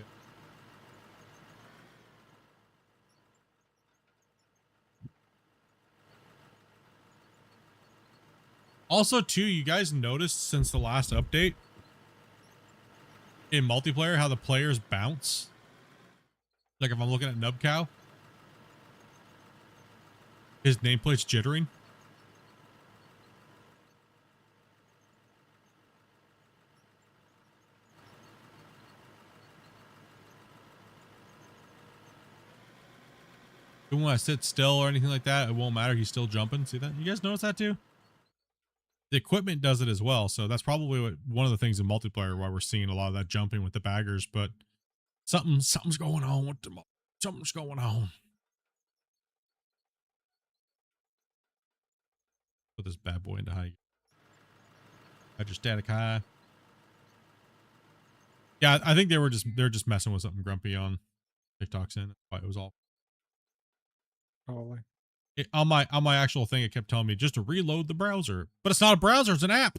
Also, too, you guys noticed since the last update in multiplayer how the players bounce Like if I'm looking at Nub Cow, his nameplate's jittering. Even when I sit still or anything like that, it won't matter. He's still jumping. See that? You guys notice that too? The equipment does it as well. So that's probably one of the things in multiplayer why we're seeing a lot of that jumping with the baggers. But something's going on with them. Something's going on. Put this bad boy into high. Hydrostatic high. Yeah, I think they're just messing with something grumpy on TikTok's in. That's why it was all. Probably. On my actual thing, it kept telling me just to reload the browser, but it's not a browser; it's an app.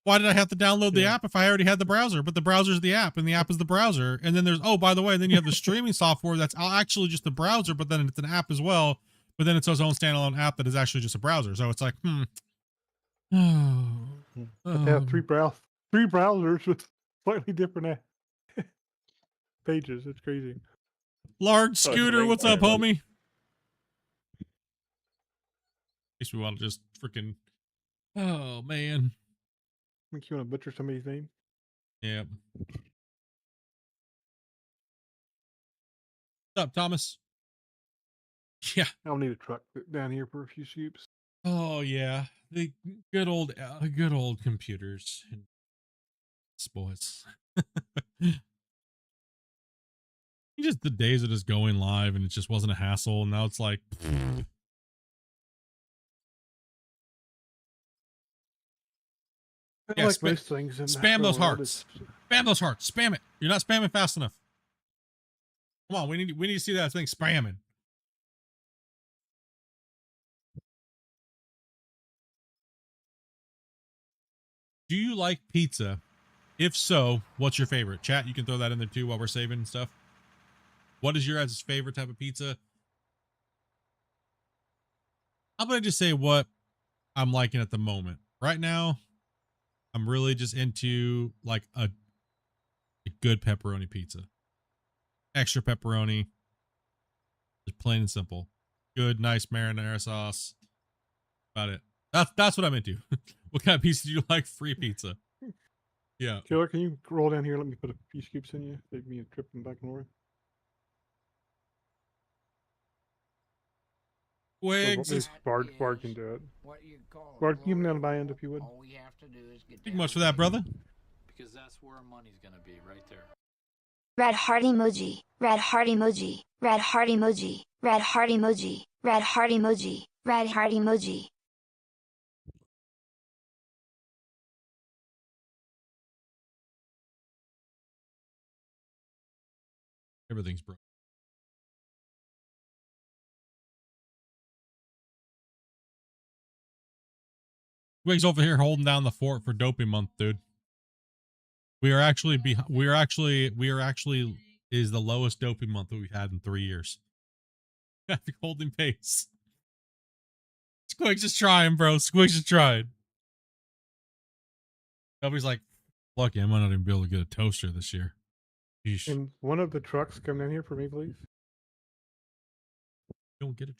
Why did I have to download the app if I already had the browser? But the browser is the app, and the app is the browser. And then there's by the way, then you have the streaming software that's actually just the browser, but then it's an app as well. But then it's its own standalone app that is actually just a browser. So it's like, But they have three browsers with slightly different pages. It's crazy. Large So it's Scooter, linked what's up, to- homie? Makes me want to just freaking. Oh man. Make you want to butcher somebody's name? Yeah. What's up, Thomas? Yeah. I'll need a truck down here for a few scoops. Oh yeah, the good old computers and boys. Just the days of just going live and it just wasn't a hassle, and now it's like. Yeah, like most things in spam the those world, hearts. Spam those hearts. Spam it. You're not spamming fast enough. Come on, we need to see that thing spamming. Do you like pizza? If so, what's your favorite? Chat, you can throw that in there too while we're saving and stuff. What is your guys' favorite type of pizza? I'm gonna just say what I'm liking at the moment. Right now, I'm really just into like a good pepperoni pizza. Extra pepperoni. Just plain and simple. Good, nice marinara sauce. About it. That's what I'm into. What kind of pizza do you like? Free pizza. Yeah. Killer, can you roll down here? Let me put a few scoops in you. Save me a trip and back north. Wigs. Bard can do it. What you call Bard, can you come down by end if you would? All we have to do is get Thank you much for that, brother. Because that's where our money's gonna be, right there. Red heart emoji, red heart emoji, red heart emoji, red heart emoji, red heart emoji, red heart emoji. Everything's broke. Wigs over here holding down the fort for doping month, dude. We are actually is the lowest doping month that we've had in 3 years. Holding pace. Squig's just trying, bro. Squig's just trying. Nobody's like, lucky I might not even be able to get a toaster this year. Yeesh. And one of the trucks come down here for me, please. Don't get it.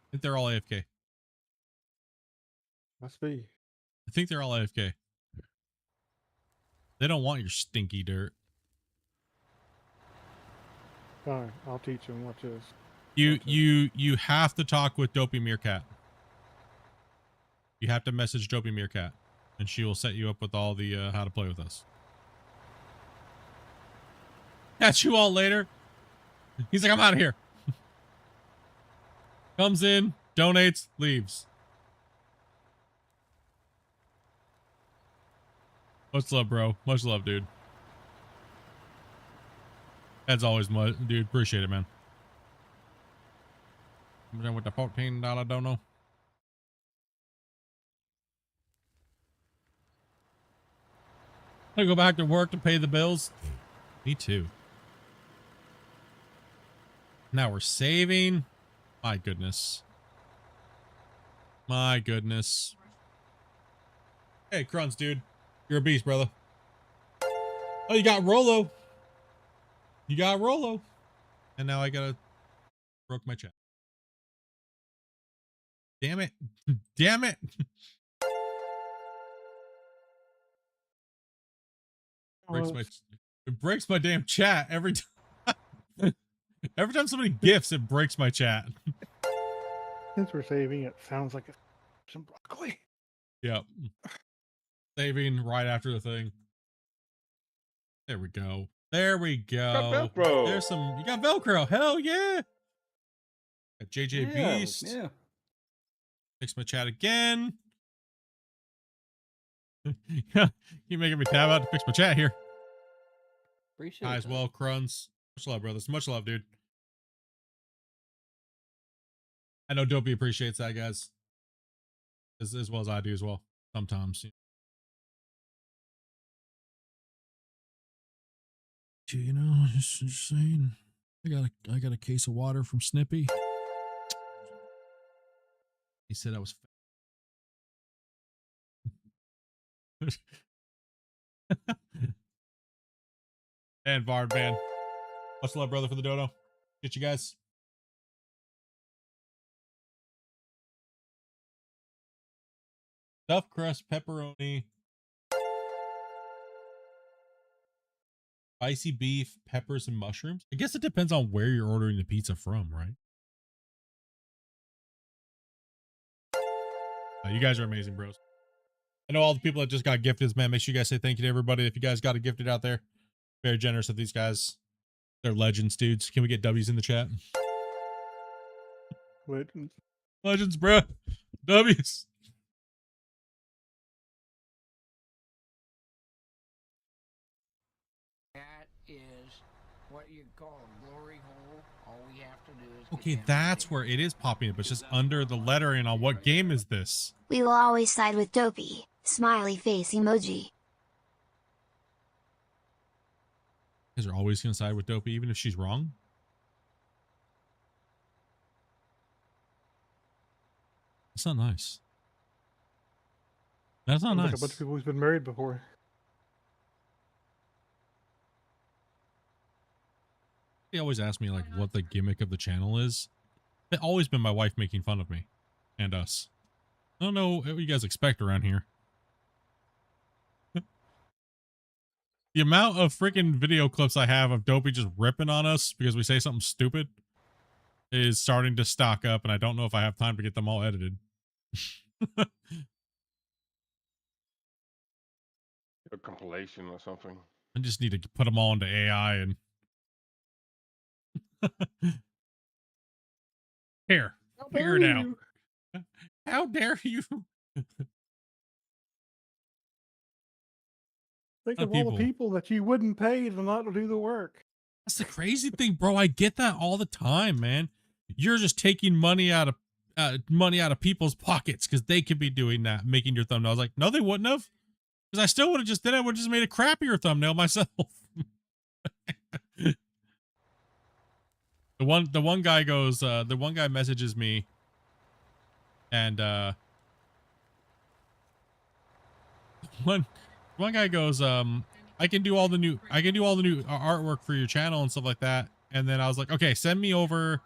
I think they're all AFK. Must be. I think they're all AFK. They don't want your stinky dirt. Fine, I'll teach him. Watch this. You have to talk with Dopey Meerkat. You have to message Dopey Meerkat, and she will set you up with all the how to play with us. Catch you all later. He's like, I'm out of here. Comes in, donates, leaves. Much love, bro. Much love, dude. As always, dude. Appreciate it, man. I'm done with the $14 dono. I go back to work to pay the bills. Me too. Now we're saving. My goodness. My goodness. Hey, Cruns, dude. You're a beast, brother. Oh, you got Rolo. You got Rolo. And now I gotta broke my chat. Damn it. Damn it. It breaks my damn chat every time. Every time somebody gifts, it breaks my chat. Since we're saving, it sounds like some broccoli. Yep. Saving right after the thing. There we go. There we go. Got Velcro. There's some. You got Velcro. Hell yeah. Got JJ Beast. Yeah. Fix my chat again. Keep making me tab out to fix my chat here. Appreciate As that. well, Cruns. Much love, brothers. Much love, dude. I know Dopey appreciates that, guys. As well as I do as well. Sometimes. You know, just saying. I got a case of water from Snippy. He said I was and Vard Van. Much love, brother, for the dodo. Get you guys. Stuffed crust, pepperoni, spicy beef, peppers, and mushrooms. I guess it depends on where you're ordering the pizza from, right? You guys are amazing, bros. I know all the people that just got gifted, man. Make sure you guys say thank you to everybody. If you guys got a gifted out there, very generous of these guys. They're legends, dudes. Can we get W's in the chat? Legends. Legends, bro. W's. That is what you call a glory hole. All we have to do is Okay, that's where it is popping up. It's just under the lettering on what game is this? We will always side with Dopey. Smiley face emoji. You guys are always going to side with Dopey, even if she's wrong? That's not nice. That's not Sounds nice. like a bunch of people who's been married before. They always ask me like what the gimmick of the channel is. It's always been my wife making fun of me and us. I don't know what you guys expect around here. The amount of freaking video clips I have of Dopey just ripping on us because we say something stupid is starting to stock up, and I don't know if I have time to get them all edited. A compilation or something. I just need to put them all into AI and here, figure it out. How dare you? Think of all the people that you wouldn't pay to not do the work. That's the crazy thing, bro. I get that all the time, man. You're just taking money out of people's pockets because they could be doing that, making your thumbnails. Like, no, they wouldn't have, because I still would have just I would have just made a crappier thumbnail myself. The one guy goes, the one guy messages me, and one guy goes, I can do all the new artwork for your channel and stuff like that. And then I was like, okay, send me over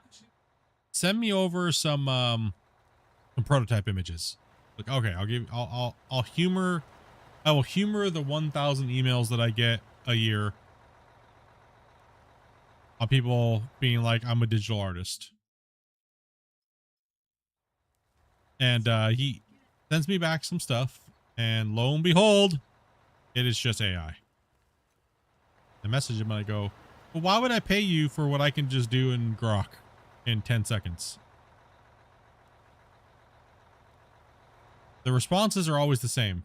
some prototype images. Like, okay, I will humor the 1,000 emails that I get a year on people being like, I'm a digital artist. And he sends me back some stuff, and lo and behold, it is just AI. I message him and I go, well, why would I pay you for what I can just do in Grok in 10 seconds? The responses are always the same.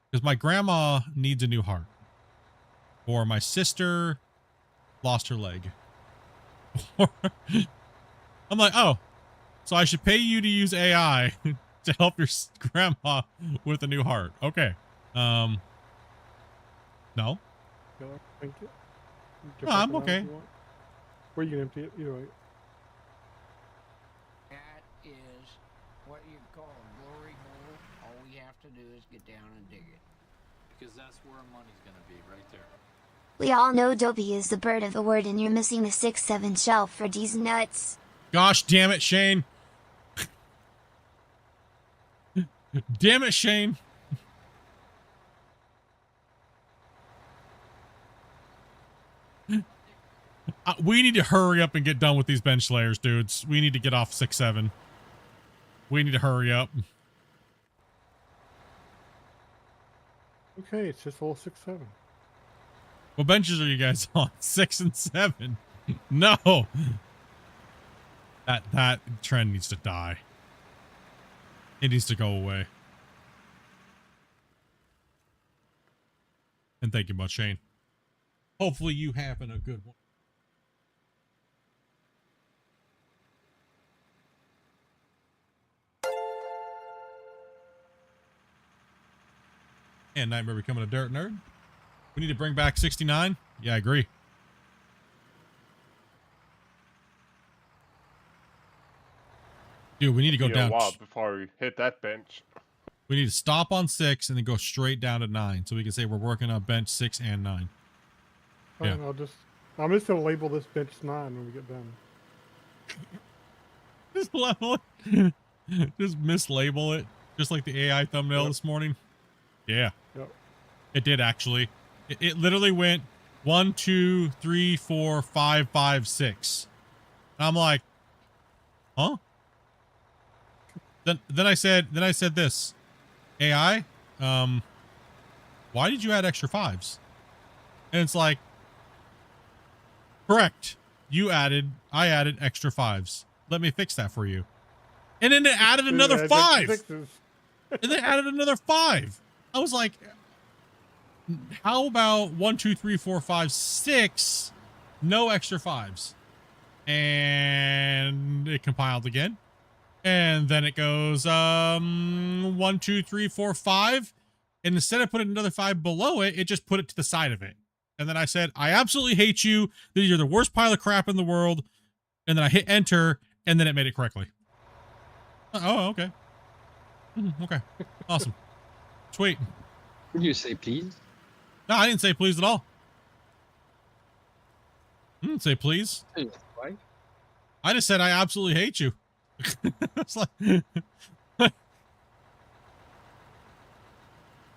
Because my grandma needs a new heart. Or my sister lost her leg. I'm like, oh, so I should pay you to use AI to help your grandma with a new heart. Okay. No. No, I'm okay. Or you can empty it, either way. That is what you call a glory hole. All we have to do is get down and dig it. Because that's where our money's gonna be, right there. We all know Dopey is the bird of the word and you're missing the 6-7 shell for D's nuts. Gosh damn it, Shane. Damn it, Shane. We need to hurry up and get done with these bench slayers, dudes. We need to get off 6-7. We need to hurry up. Okay, it's just all 6-7. What benches are you guys on? 6 and 7. No. That trend needs to die. It needs to go away. And thank you much, Shane. Hopefully you having a good one. And Nightmare becoming a dirt nerd. We need to bring back 69. Yeah, I agree. Dude, we need to go down. A while before we hit that bench. We need to stop on 6 and then go straight down to 9, so we can say we're working on bench 6 and 9. Fine, Yeah. I'm just gonna label this bench 9 when we get done. Just level it. Just mislabel it. Just like the AI thumbnail this morning. Yeah. Yep. It did actually. It literally went 1, 2, 3, 4, 5, 5, 6. And I'm like, huh? Then I said this. AI, why did you add extra 5s? And it's like, correct. I added extra 5s. Let me fix that for you. And then it added another 5. And they added another 5. I was like, how about 1, 2, 3, 4, 5, 6? No extra 5s. And it compiled again. And then it goes 1, 2, 3, 4, 5. And instead of putting another 5 below it, it just put it to the side of it. And then I said, I absolutely hate you. You're the worst pile of crap in the world. And then I hit enter, and then it made it correctly. Oh, okay. Okay. Awesome. Sweet. Would you say please? No, I didn't say please at all. I didn't say please. Why? I just said I absolutely hate you. It's like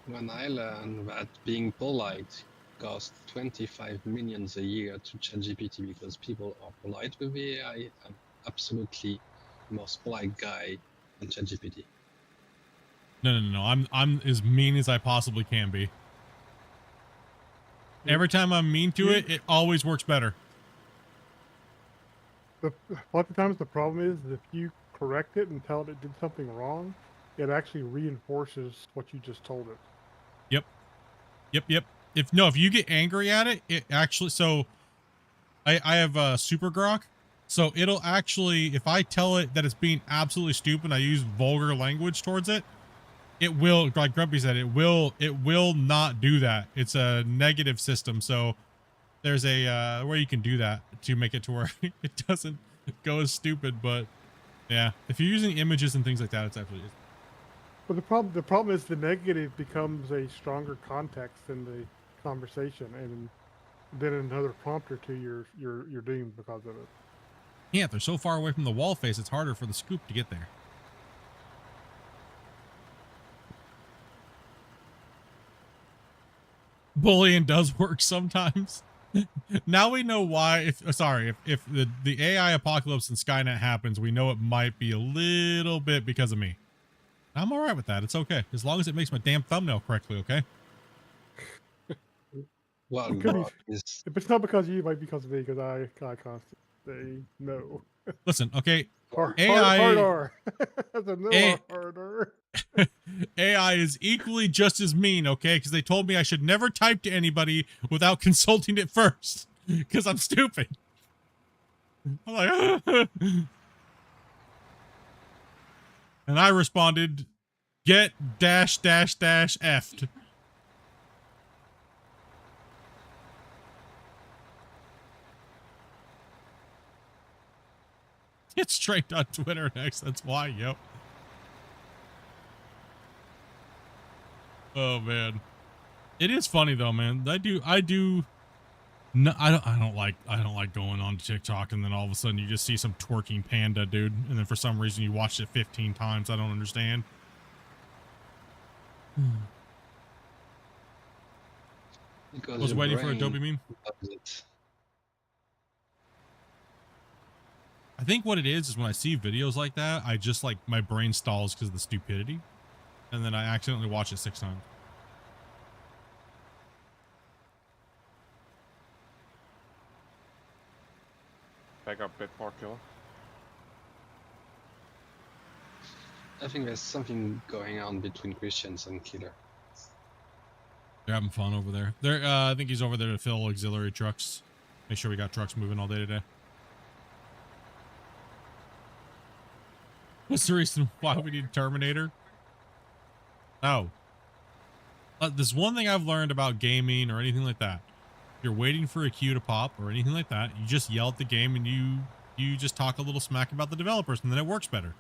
When I learned that being polite costs 25 millions a year to ChatGPT because people are polite with the AI, I'm absolutely the most polite guy on ChatGPT. No. I'm as mean as I possibly can be. Every time I'm mean to it, it always works better. A lot of times the problem is if you correct it and tell it did something wrong, it actually reinforces what you just told it. Yep. If you get angry at it, it actually, so I have Super Grok, so it'll actually, if I tell it that it's being absolutely stupid, I use vulgar language towards it, it will, like Grumpy said, it will not do that. It's a negative system, so there's a where you can do that to make it to where it doesn't go as stupid. But yeah, if you're using images and things like that, it's absolutely. But the problem is the negative becomes a stronger context in the conversation, and then another prompt or two, you're doomed because of it. Yeah, if they're so far away from the wall face, it's harder for the scoop to get there. Bullying does work sometimes. Now we know why. If the AI apocalypse and Skynet happens, we know it might be a little bit because of me. I'm all right with that. It's okay as long as it makes my damn thumbnail correctly. Okay. Well, if it's not because of you, it might be because of me, because I constantly say no. Listen, okay. Harder. That's a no harder. AI is equally just as mean, okay? Because they told me I should never type to anybody without consulting it first, because I'm stupid. I'm like, and I responded, get --effed. It's straight on Twitter next. That's why, yep. Oh man, it is funny though, man. I do No, I don't like going on TikTok and then all of a sudden you just see some twerking panda dude, and then for some reason you watched it 15 times. I don't understand. Because I was your waiting for a brain dopey meme. loves it. I think what it is when I see videos like that, I just like my brain stalls because of the stupidity, and then I accidentally watch it 6 times. Back up a bit more, killer. I think there's something going on between Christians and Killer. They're having fun over there. I think he's over there to fill auxiliary trucks. Make sure we got trucks moving all day today. What's the reason why we need a Terminator? Oh. There's one thing I've learned about gaming or anything like that. If you're waiting for a queue to pop or anything like that, you just yell at the game and you just talk a little smack about the developers, and then it works better.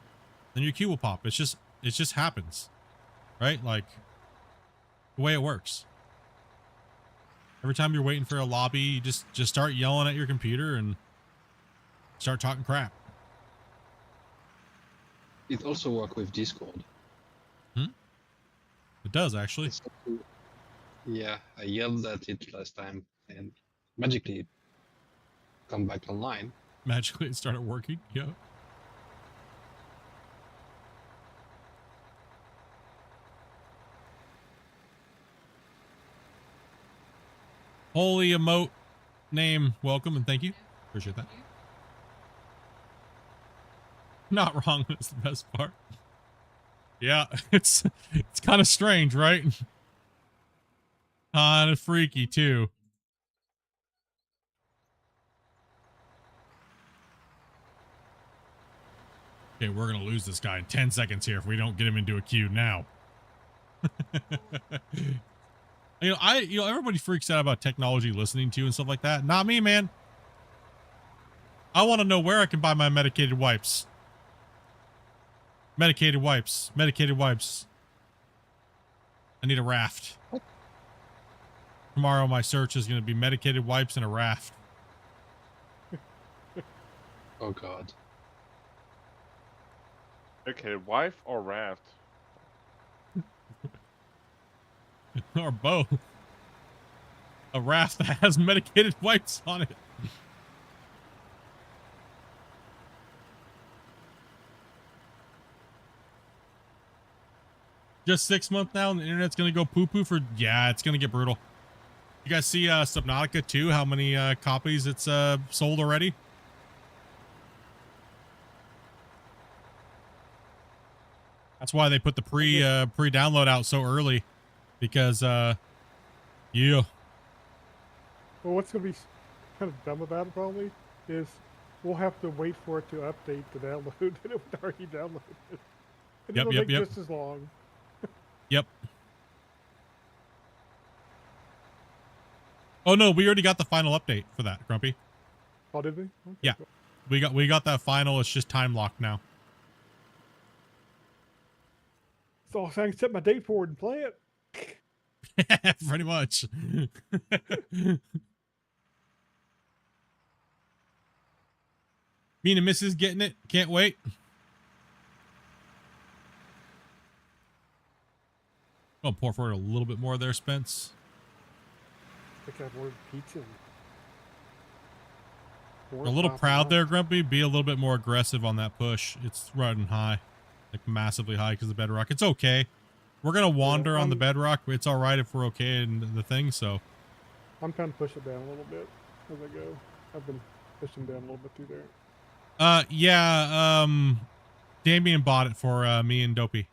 Then your queue will pop. It just happens. Right? Like the way it works. Every time you're waiting for a lobby, you just start yelling at your computer and start talking crap. It also works with Discord. It does, actually. Yeah, I yelled at it last time and magically it come back online. Magically it started working. Yeah. Holy emote name, welcome and thank you. Appreciate that. Not wrong, that's the best part. Yeah, it's kind of strange, right? Kind of freaky too. Okay, we're gonna lose this guy in 10 seconds here if we don't get him into a queue now. Everybody freaks out about technology listening to you and stuff like that. Not me, man. I want to know where I can buy my medicated wipes. Medicated wipes. Medicated wipes. I need a raft. Tomorrow my search is going to be medicated wipes and a raft. Oh god. Okay, wife or raft? Or both. A raft that has medicated wipes on it. Just 6 months now and the internet's gonna go poo-poo for... Yeah, it's gonna get brutal. You guys see Subnautica 2, how many copies it's sold already? That's why they put the pre-download out so early. Because, yeah. Well, what's going to be kind of dumb about it probably is we'll have to wait for it to update to download, and it would already download it. And it'll take just as long. Yep. Oh no, we already got the final update for that, Grumpy. Oh, did we? Okay, yeah, cool. we got that final. It's just time locked now. So I can set my date forward and play it. Pretty much. Me and Mrs. getting it. Can't wait. I'll pour for it a little bit more there, Spence. I think I've ordered pizza. A little proud there, Grumpy. Be a little bit more aggressive on that push. It's running high. Like massively high because of the bedrock. It's okay. We're going to wander on the bedrock. It's all right if we're okay in the thing, so. I'm trying to push it down a little bit as I go. I've been pushing down a little bit through there. Yeah, Damien bought it for me and Dopey.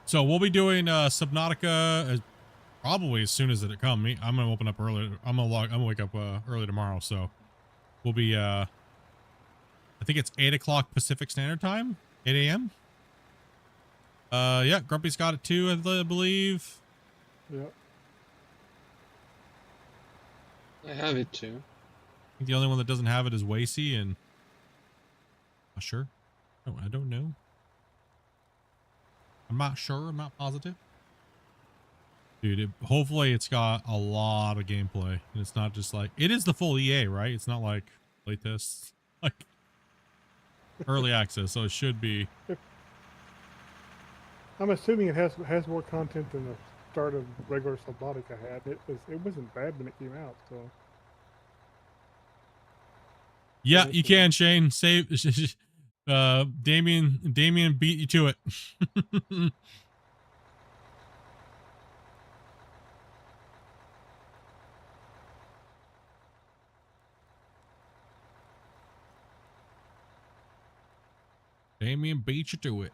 So we'll be doing Subnautica probably as soon as it comes. I'm gonna open up early. I'm gonna wake up early tomorrow, so we'll be I think it's 8 o'clock Pacific Standard Time, 8 a.m. Yeah, Grumpy's got it too, I believe. Yep. I have it too. I think the only one that doesn't have it is Wacy, and not sure. Oh, I don't know. I'm not sure. I'm not positive. Dude, hopefully it's got a lot of gameplay, and it's not just like it is the full EA, right? It's not like playtests, like early access, so it should be. I'm assuming it has more content than the start of regular Subnautica had. It wasn't bad when it came out, so. Yeah, you can, Shane. Save. Damien beat you to it. Damien beat you to it.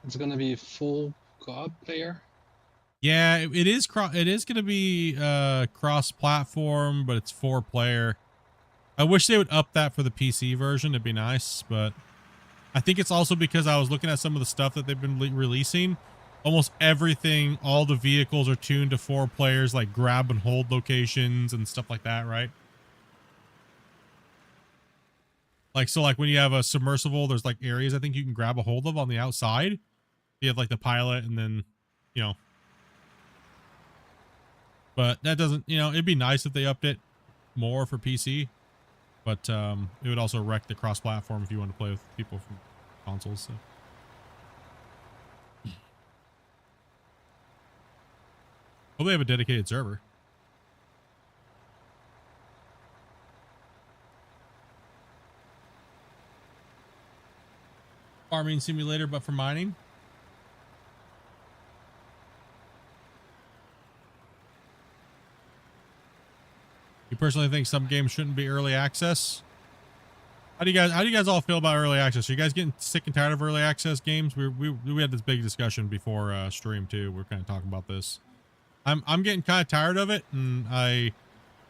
It's gonna be full co-op player. Yeah, it is. It is going to be cross-platform, but it's 4-player. I wish they would up that for the PC version. It'd be nice, but I think it's also because I was looking at some of the stuff that they've been releasing. Almost everything, all the vehicles are tuned to 4 players, like grab and hold locations and stuff like that, right? Like, so like when you have a submersible, there's like areas I think you can grab a hold of on the outside. You have like the pilot and then, you know. But that doesn't, you know, it'd be nice if they upped it more for PC. But it would also wreck the cross-platform if you want to play with people from consoles. So. Well, they have a dedicated server. Farming simulator, but for mining. You personally think some games shouldn't be early access? How do you guys all feel about early access? Are you guys getting sick and tired of early access games? We had this big discussion before stream too. We're kind of talking about this. I'm getting kind of tired of it, and I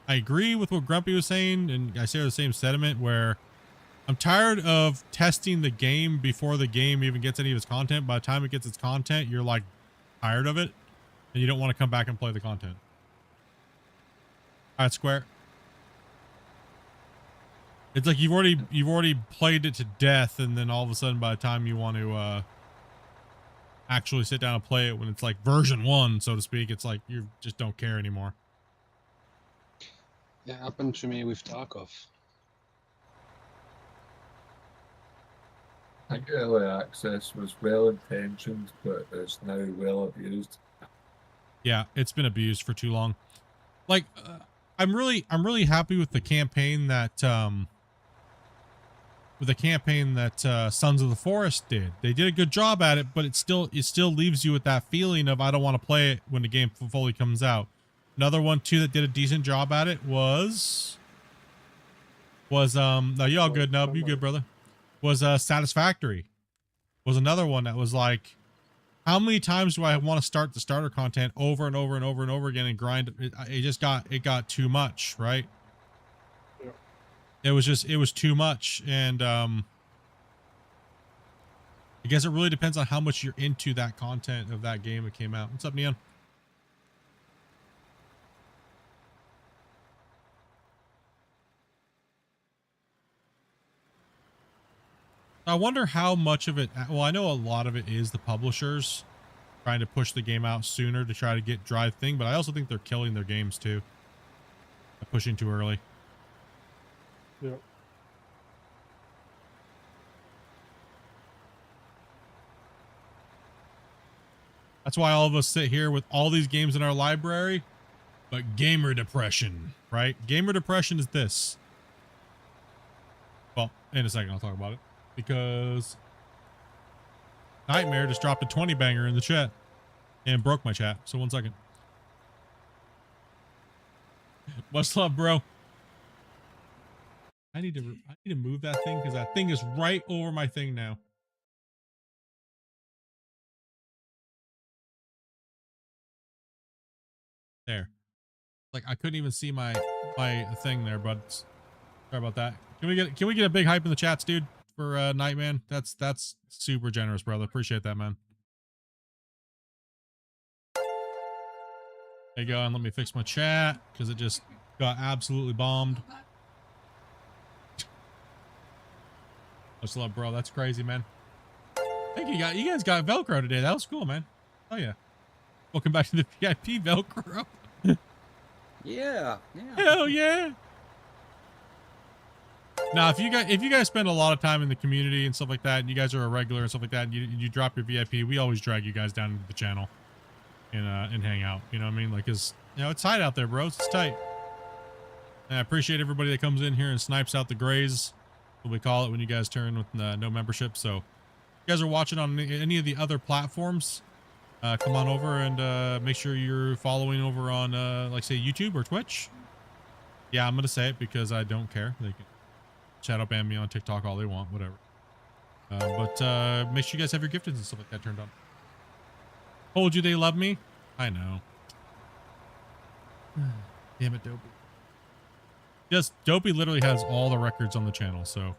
agree with what Grumpy was saying, and I share the same sentiment where I'm tired of testing the game before the game even gets any of its content. By the time it gets its content, you're like tired of it, and you don't want to come back and play the content. All right, Square. It's like you've already played it to death, and then all of a sudden, by the time you want to actually sit down and play it, when it's like version 1, so to speak, it's like you just don't care anymore. Yeah, happened to me with Tarkov. I think early access was well intentioned, but it's now well abused. Yeah, it's been abused for too long. Like, I'm really happy with the campaign that Sons of the Forest did. They did a good job at it, but it still leaves you with that feeling of I don't want to play it when the game fully comes out. Another one too that did a decent job at it was no, you all good, Nub, you good, brother. Was Satisfactory. Was another one that was like, how many times do I want to start the starter content over and over and over and over again and grind it? It got too much, right? Yeah. It was too much, and I guess it really depends on how much you're into that content of that game that came out. What's up, Neon? I wonder how much of it, well, I know a lot of it is the publishers trying to push the game out sooner to try to get drive thing, but I also think they're killing their games too. Pushing too early. Yep. That's why all of us sit here with all these games in our library, but gamer depression, right? Gamer depression is this. Well, in a second, I'll talk about it. Because Nightmare just dropped a 20 banger in the chat and broke my chat. So 1 second. Much love, bro. I need to move that thing because that thing is right over my thing now. There. Like I couldn't even see my thing there, but sorry about that. Can we get a big hype in the chats, dude? for Nightman. That's super generous, brother. Appreciate that, man. There you go, and let me fix my chat because it just got absolutely bombed. Much love, bro. That's crazy, man. Thank you, you guys got Velcro today. That was cool, man. Oh yeah. Welcome back to the VIP Velcro. Yeah. Hell yeah. Now, if you guys spend a lot of time in the community and stuff like that, and you guys are a regular and stuff like that, and you drop your VIP, we always drag you guys down into the channel and hang out. You know what I mean? Like, cause it's tight out there, bros. It's tight. And I appreciate everybody that comes in here and snipes out the grays, what we call it when you guys turn with no membership. So, if you guys are watching on any of the other platforms, come on over and make sure you're following over on like say YouTube or Twitch. Yeah, I'm gonna say it because I don't care. They can shadow ban me on TikTok all they want, whatever. But make sure you guys have your gifteds and stuff like that turned on. Told you they love me. I know. Damn it, Dopey. Yes, Dopey literally has all the records on the channel, so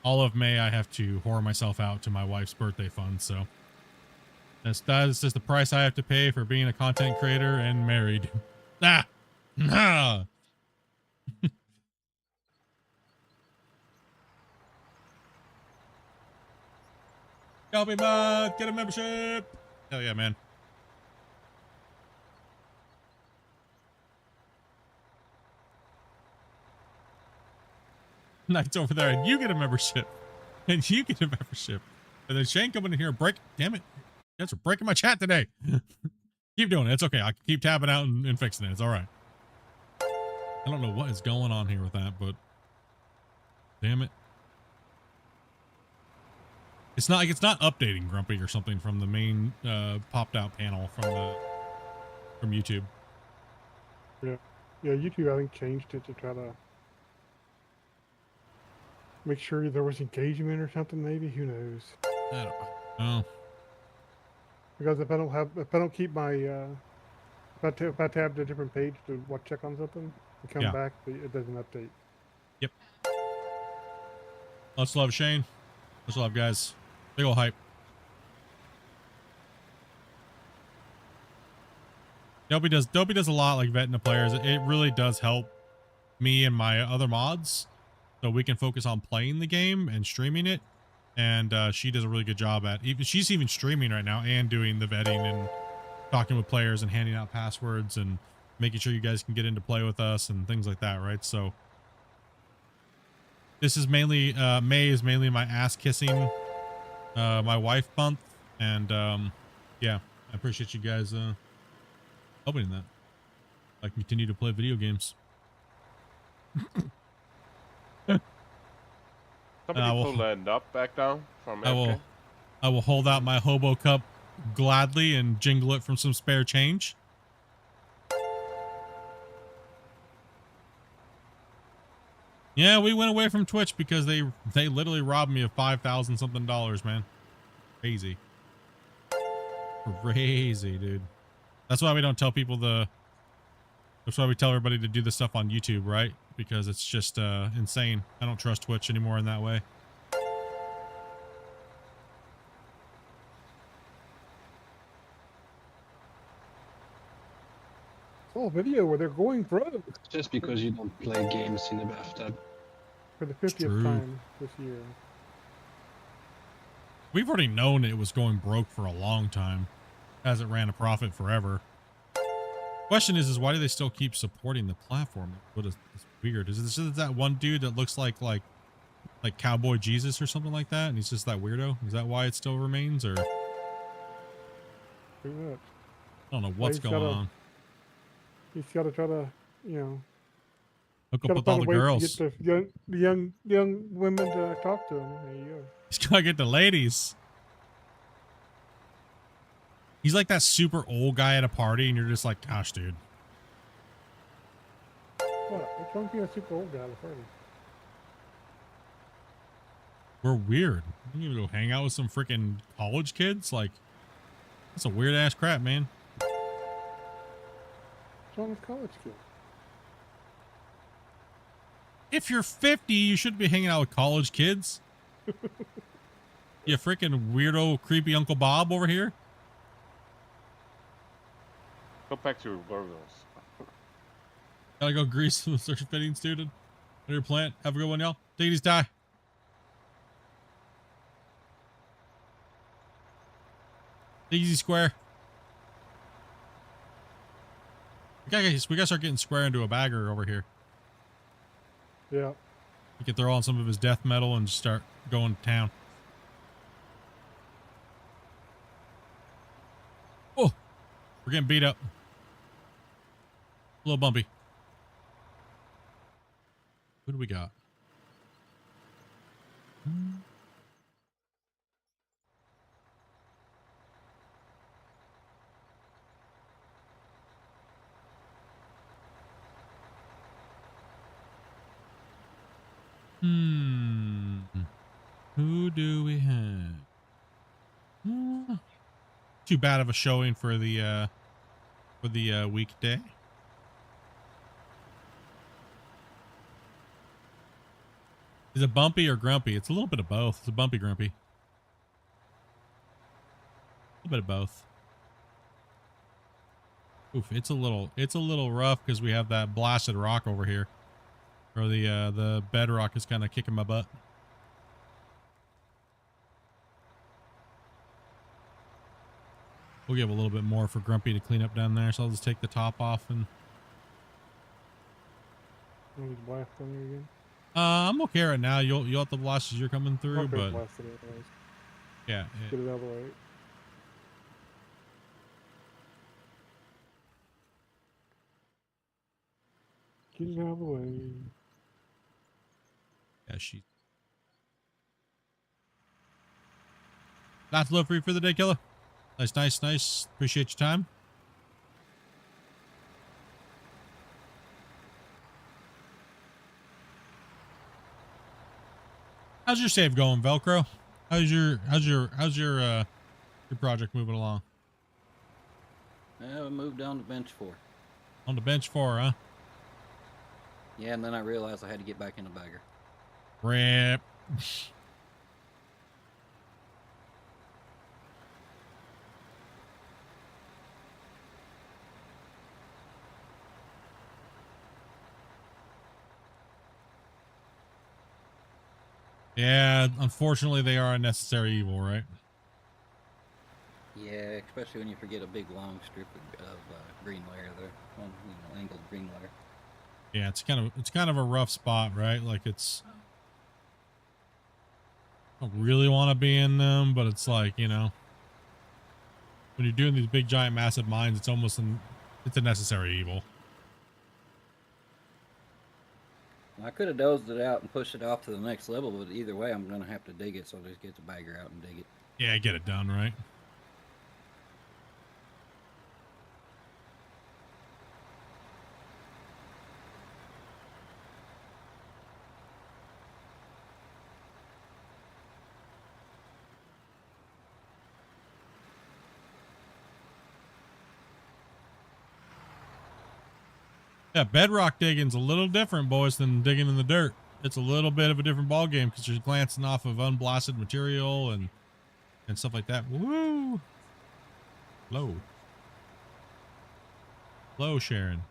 all of May I have to whore myself out to my wife's birthday fund, so that is just the price I have to pay for being a content creator and married. Nah. Dopey mod, get a membership. Hell yeah, man. Knight's over there, and you get a membership. And you get a membership. And then Shane coming in here and break. Damn it. You guys are breaking my chat today. Keep doing it. It's okay. I can keep tapping out and fixing it. It's all right. I don't know what is going on here with that, but damn it. It's not like it's not updating Grumpy or something from the main popped out panel from YouTube. Yeah, YouTube I think changed it to try to make sure there was engagement or something. Maybe, who knows? I don't know. Because if I don't keep my if I tab to a different page to check on something, and come back, it doesn't update. Yep. Let's love Shane. Let's love guys. Big ol' hype. Dopey does a lot like vetting the players. It really does help me and my other mods so we can focus on playing the game and streaming it. And she does a really good job at she's even streaming right now and doing the vetting and talking with players and handing out passwords and making sure you guys can get into play with us and things like that, right? So this is mainly May is mainly my ass kissing my wife month, and yeah, I appreciate you guys helping in that. I continue to play video games. Somebody pull that up back down from FK. I will hold out my hobo cup gladly and jingle it from some spare change. Yeah, we went away from Twitch because they literally robbed me of $5,000 something, man. Crazy. Crazy, dude. That's why we don't tell people that's why we tell everybody to do this stuff on YouTube, right? Because it's just insane. I don't trust Twitch anymore in that way. Oh, video where they're going broke. Just because you don't play games in the bathtub. For the 50th time this year. We've already known it was going broke for a long time. Hasn't ran a profit forever. Question is why do they still keep supporting the platform? What is it's weird? Is that one dude that looks like Cowboy Jesus or something like that, and he's just that weirdo? Is that why it still remains, or? Pretty much. I don't know what's going on. He's got to try to, hook up with all the girls. To get the young women to talk to him. There you go. He's gotta get the ladies. He's like that super old guy at a party, and you're just like, gosh, dude. What? What's wrong with being a super old guy at a party? We're weird. You gonna go hang out with some freaking college kids? Like, that's a weird ass crap, man. What's wrong with college kids? If you're 50, you shouldn't be hanging out with college kids. You freaking weirdo, creepy Uncle Bob over here. Go back to your burgers. Gotta go grease the search fitting student. On your plant. Have a good one, y'all. Take it easy, die. Take it easy, square. We gotta start getting square into a bagger over here. Yeah. We can throw on some of his death metal and just start going to town. Oh, we're getting beat up. A little bumpy. What do we got? Who do we have? Too bad of a showing for the weekday. Is it bumpy or grumpy? It's a little bit of both. It's a bumpy grumpy. A little bit of both. Oof, it's a little rough because we have that blasted rock over here. Or the bedrock is kind of kicking my butt. We'll give a little bit more for Grumpy to clean up down there, so I'll just take the top off and. Need to blast on you again. I'm okay right now. You'll have to blast as you're coming through, but yeah, get it out of the way. Get it out of the way. Yeah, she. That's love for you for the day, killer. Nice. Appreciate your time. How's your save going, Velcro? How's your project moving along? I moved on to bench 4. On the bench 4, huh? Yeah, and then I realized I had to get back in the bagger. Rip. Yeah, unfortunately they are a necessary evil, right? Yeah, especially when you forget a big long strip of green layer there, angled green layer. Yeah, it's kind of a rough spot, right? Like it's. I don't really want to be in them, but it's like, you know, when you're doing these big, giant, massive mines, it's almost it's a necessary evil. I could have dozed it out and pushed it off to the next level, but either way, I'm going to have to dig it, so I'll just get the bagger out and dig it. Yeah, get it done, right? Yeah, bedrock digging's a little different, boys, than digging in the dirt. It's a little bit of a different ball game because you're glancing off of unblasted material and stuff like that. Woo! Low, Sharon.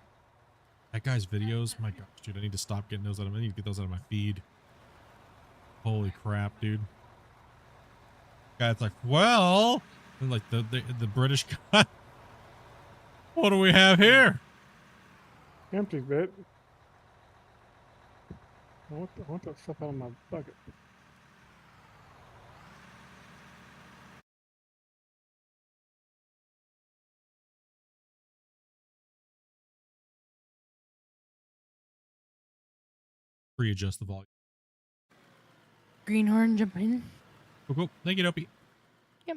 That guy's videos, my gosh, dude, I need to stop getting those out of. I need to get those out of my feed. Holy crap, dude. Guy's like, well, and like the British guy. What do we have here? Empty bit. I want that stuff out of my bucket. Readjust the volume. Greenhorn, jump in. Cool. Thank you, Dopey. Yep.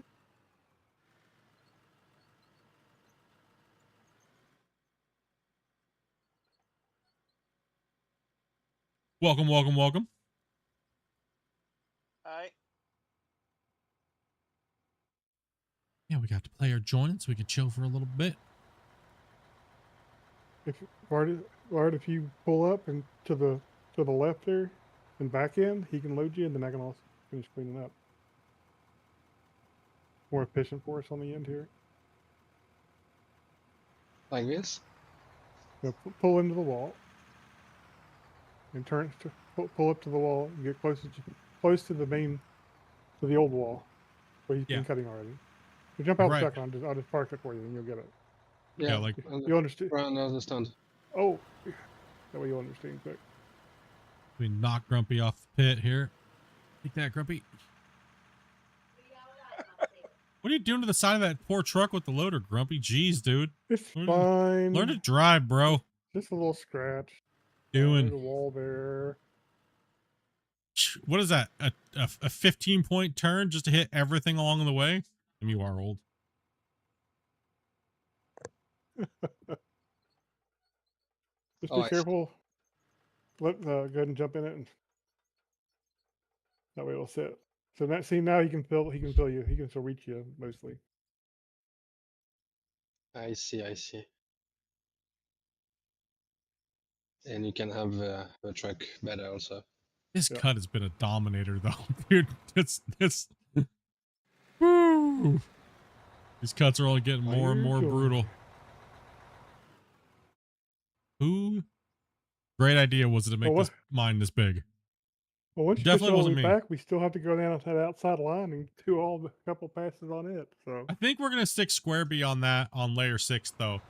Welcome. Hi. Yeah, we got the player joining so we can chill for a little bit. If Bart, if you pull up and to the to the left there and back in, he can load you, and then I can also finish cleaning up. More efficient for us on the end here. Like this? So pull into the wall and turn to pull up to the wall and get close to the the old wall where he's been cutting already. So jump out the truck and I'll just park it for you and you'll get it. Yeah, like you understand. I understand. Oh, that way you'll understand quick. We knock Grumpy off the pit here. Take that, Grumpy. What are you doing to the side of that poor truck with the loader, Grumpy? Jeez, dude. It's fine. Learn to drive, bro. Just a little scratch. Doing. There's a wall there. What is that? A 15-point turn just to hit everything along the way? I mean, you are old. Just be careful. Go ahead and jump in it, and that way it'll sit. So now he can fill you. He can still reach you mostly. I see. And you can have the truck better also. This cut has been a dominator, though, dude. It's. Woo! These cuts are only getting more and more brutal. Who? Great idea was it to make this mine this big? Well, once you Definitely push all the wasn't way me. back, we still have to go down to that outside line and do all the couple passes on it. So I think we're gonna stick Square B on that on layer 6 though,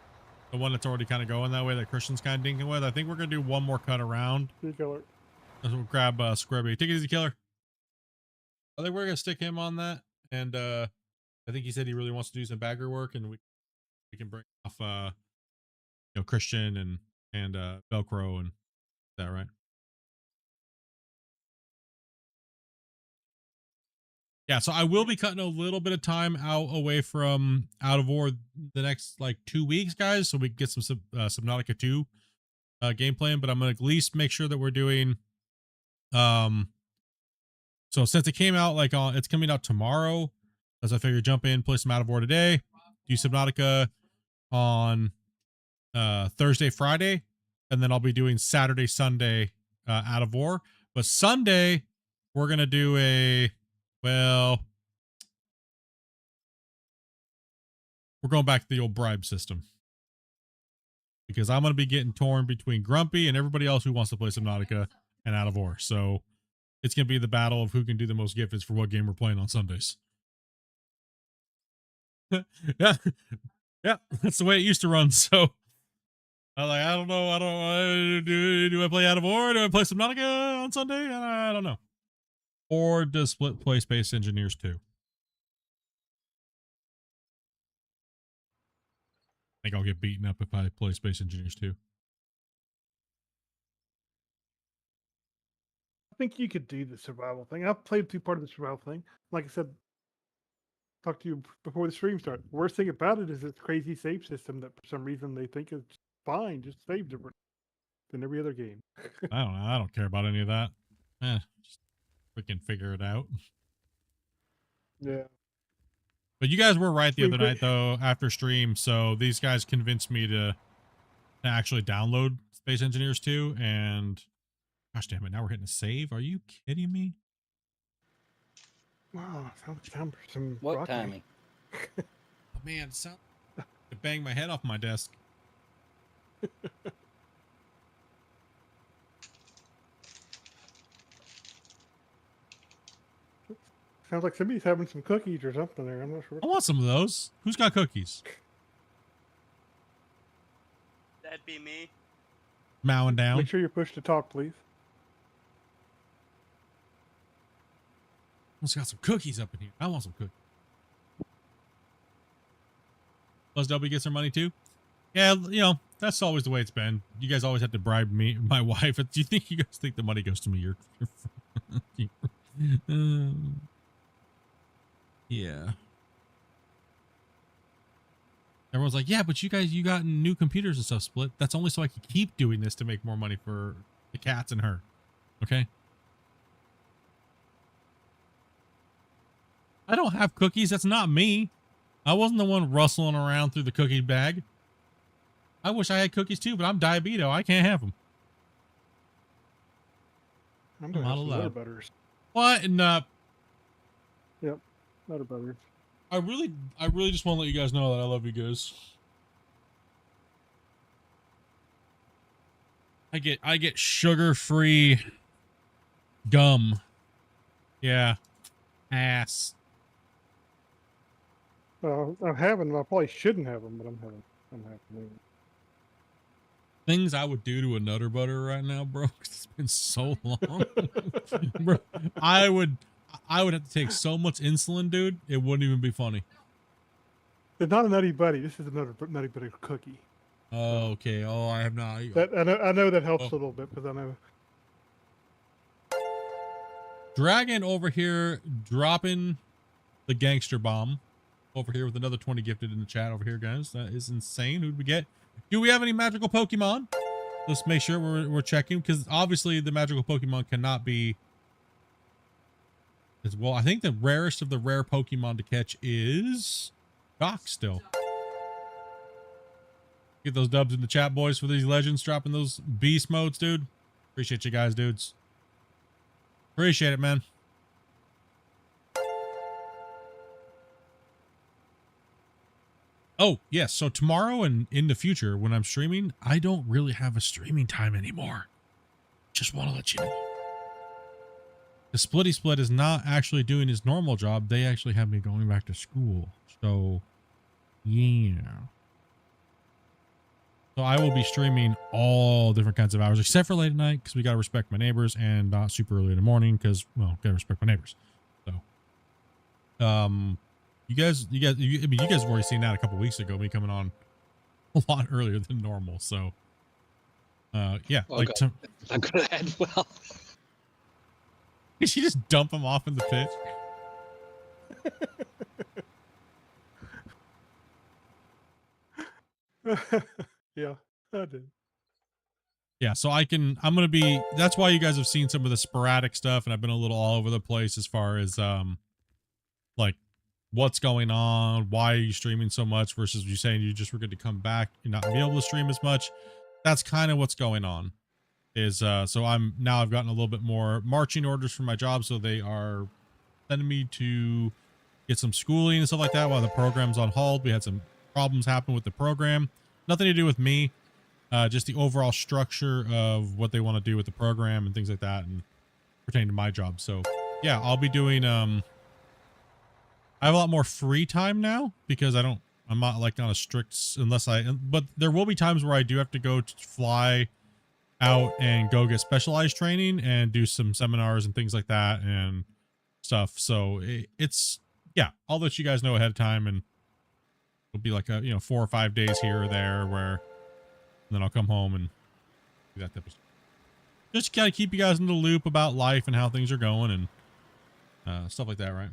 the one that's already kind of going that way that Christian's kind of dinking with. I think we're gonna do one more cut around. Killer. We'll grab Square B. Take it easy, Killer. I think we're gonna stick him on that, and I think he said he really wants to do some bagger work, and we can bring off Christian and Velcro and that, right? Yeah, so I will be cutting a little bit of time away from Out of War the next like 2 weeks, guys, so we can get some Subnautica 2 gameplay. But I'm gonna at least make sure that we're doing. So since it came out it's coming out tomorrow, as I figured, jump in, play some Out of War today, do Subnautica on Thursday, Friday, and then I'll be doing Saturday, Sunday Out of War. But Sunday we're gonna do we're going back to the old bribe system, because I'm going to be getting torn between Grumpy and everybody else who wants to play Subnautica and Out of War. So it's going to be the battle of who can do the most gifteds for what game we're playing on Sundays. yeah, that's the way it used to run. So I don't know. Do I play Out of War? Do I play Subnautica on Sunday? I don't know. Or does Split play Space Engineers 2? I think I'll get beaten up if I play Space Engineers 2. I think you could do the survival thing. I've played through part of the survival thing. Like I said, talked to you before the stream started. The worst thing about it is it's crazy save system that for some reason they think is fine, just save different than every other game. I don't know. I don't care about any of that. Just freaking figure it out. Yeah. But you guys were right the other night, though, after stream. So these guys convinced me to actually download Space Engineers 2. And gosh damn it, now we're hitting a save. Are you kidding me? Wow, sounds time for some what broccoli. timing? Oh, man, I banged my head off my desk. Sounds like somebody's having some cookies or something there. I'm not sure. I want some of those. Who's got cookies? That'd be me. Mowing down. Make sure you're pushed to talk, please. Almost got some cookies up in here. I want some cookies. Plus W gets her money too. Yeah, that's always the way it's been. You guys always have to bribe me, my wife. Do you think you guys think the money goes to me? Yeah. Everyone's like, yeah, but you got new computers and stuff, Split. That's only so I can keep doing this to make more money for the cats and her. Okay? I don't have cookies. That's not me. I wasn't the one rustling around through the cookie bag. I wish I had cookies too, but I'm diabeto. I can't have them. I'm gonna not have some Nutter allowed. Butters. What? And Yep, Nutter Butters. I really just want to let you guys know that I love you guys. I get sugar-free gum. Yeah. Ass. I'm having them. I probably shouldn't have them, but I'm having them. Things I would do to a Nutter Butter right now, bro, 'cause it's been so long. Bro, I would have to take so much insulin, dude. It wouldn't even be funny. It's not a Nutty Buddy. This is a Nutty Buddy cookie. Oh, okay. Oh, I have not. That I know that helps a little bit because I know. Dragon over here dropping the gangster bomb over here with another 20 gifted in the chat over here, guys. That is insane. Who'd we get? Do we have any magical Pokemon? Let's make sure we're checking, because obviously the magical Pokemon cannot be as well. I think the rarest of the rare Pokemon to catch is Doc still. Get those dubs in the chat, boys, for these legends dropping those beast modes, dude. Appreciate you guys, dudes. Appreciate it, man. Oh, yes. So tomorrow and in the future, when I'm streaming, I don't really have a streaming time anymore. Just want to let you know. The Splitty Split is not actually doing his normal job. They actually have me going back to school. So, yeah. So I will be streaming all different kinds of hours, except for late at night, because we got to respect my neighbors, and not super early in the morning, because, well, got to respect my neighbors. So, you guys have already seen that a couple weeks ago, me coming on a lot earlier than normal. So, yeah, Oh, like, God. Not gonna end well. Did she just dump him off in the pit? Yeah, I did. Yeah, so I'm gonna be, that's why you guys have seen some of the sporadic stuff, and I've been a little all over the place as far as like what's going on, why are you streaming so much versus you saying you just were good to come back and not be able to stream as much. That's kind of what's going on. Is so I've gotten a little bit more marching orders from my job, so they are sending me to get some schooling and stuff like that while the program's on hold. We had some problems happen with the program, nothing to do with me, just the overall structure of what they want to do with the program and things like that, and pertaining to my job. So yeah, I'll be doing I have a lot more free time now, because I'm not like on a strict, but there will be times where I do have to go to fly out and go get specialized training and do some seminars and things like that and stuff. So it's, yeah, I'll let you guys know ahead of time, and it'll be like 4 or 5 days here or there where, and then I'll come home and do that type of stuff. Just gotta keep you guys in the loop about life and how things are going and stuff like that, right?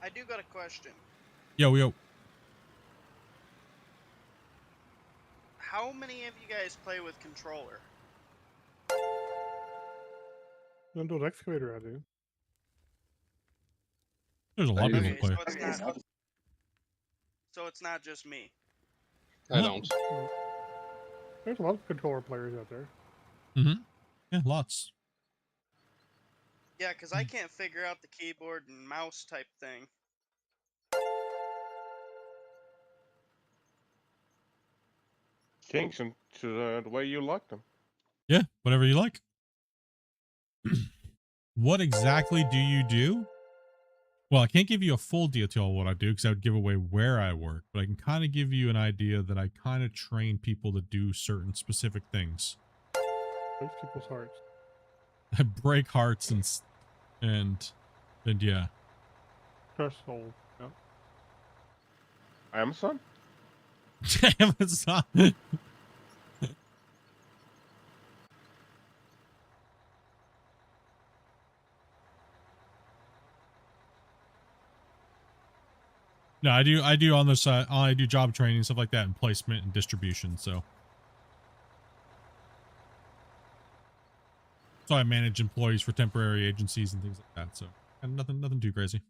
I do got a question. Yo. How many of you guys play with controller? Until excavator, I do. There's a lot of people play. So it's not just me. I don't. There's a lot of controller players out there. Mm-hmm. Yeah, lots. Yeah, because I can't figure out the keyboard and mouse type thing. Change them to the way you like them. Yeah, whatever you like. What exactly do you do? Well, I can't give you a full detail of what I do, because I would give away where I work, but I can kind of give you an idea that I kind of train people to do certain specific things. Break people's hearts. I break hearts and yeah. Crush souls. Yeah. Amazon? Amazon. No, I do on the side. I do job training, stuff like that, and placement and distribution. So I manage employees for temporary agencies and things like that. So nothing too crazy.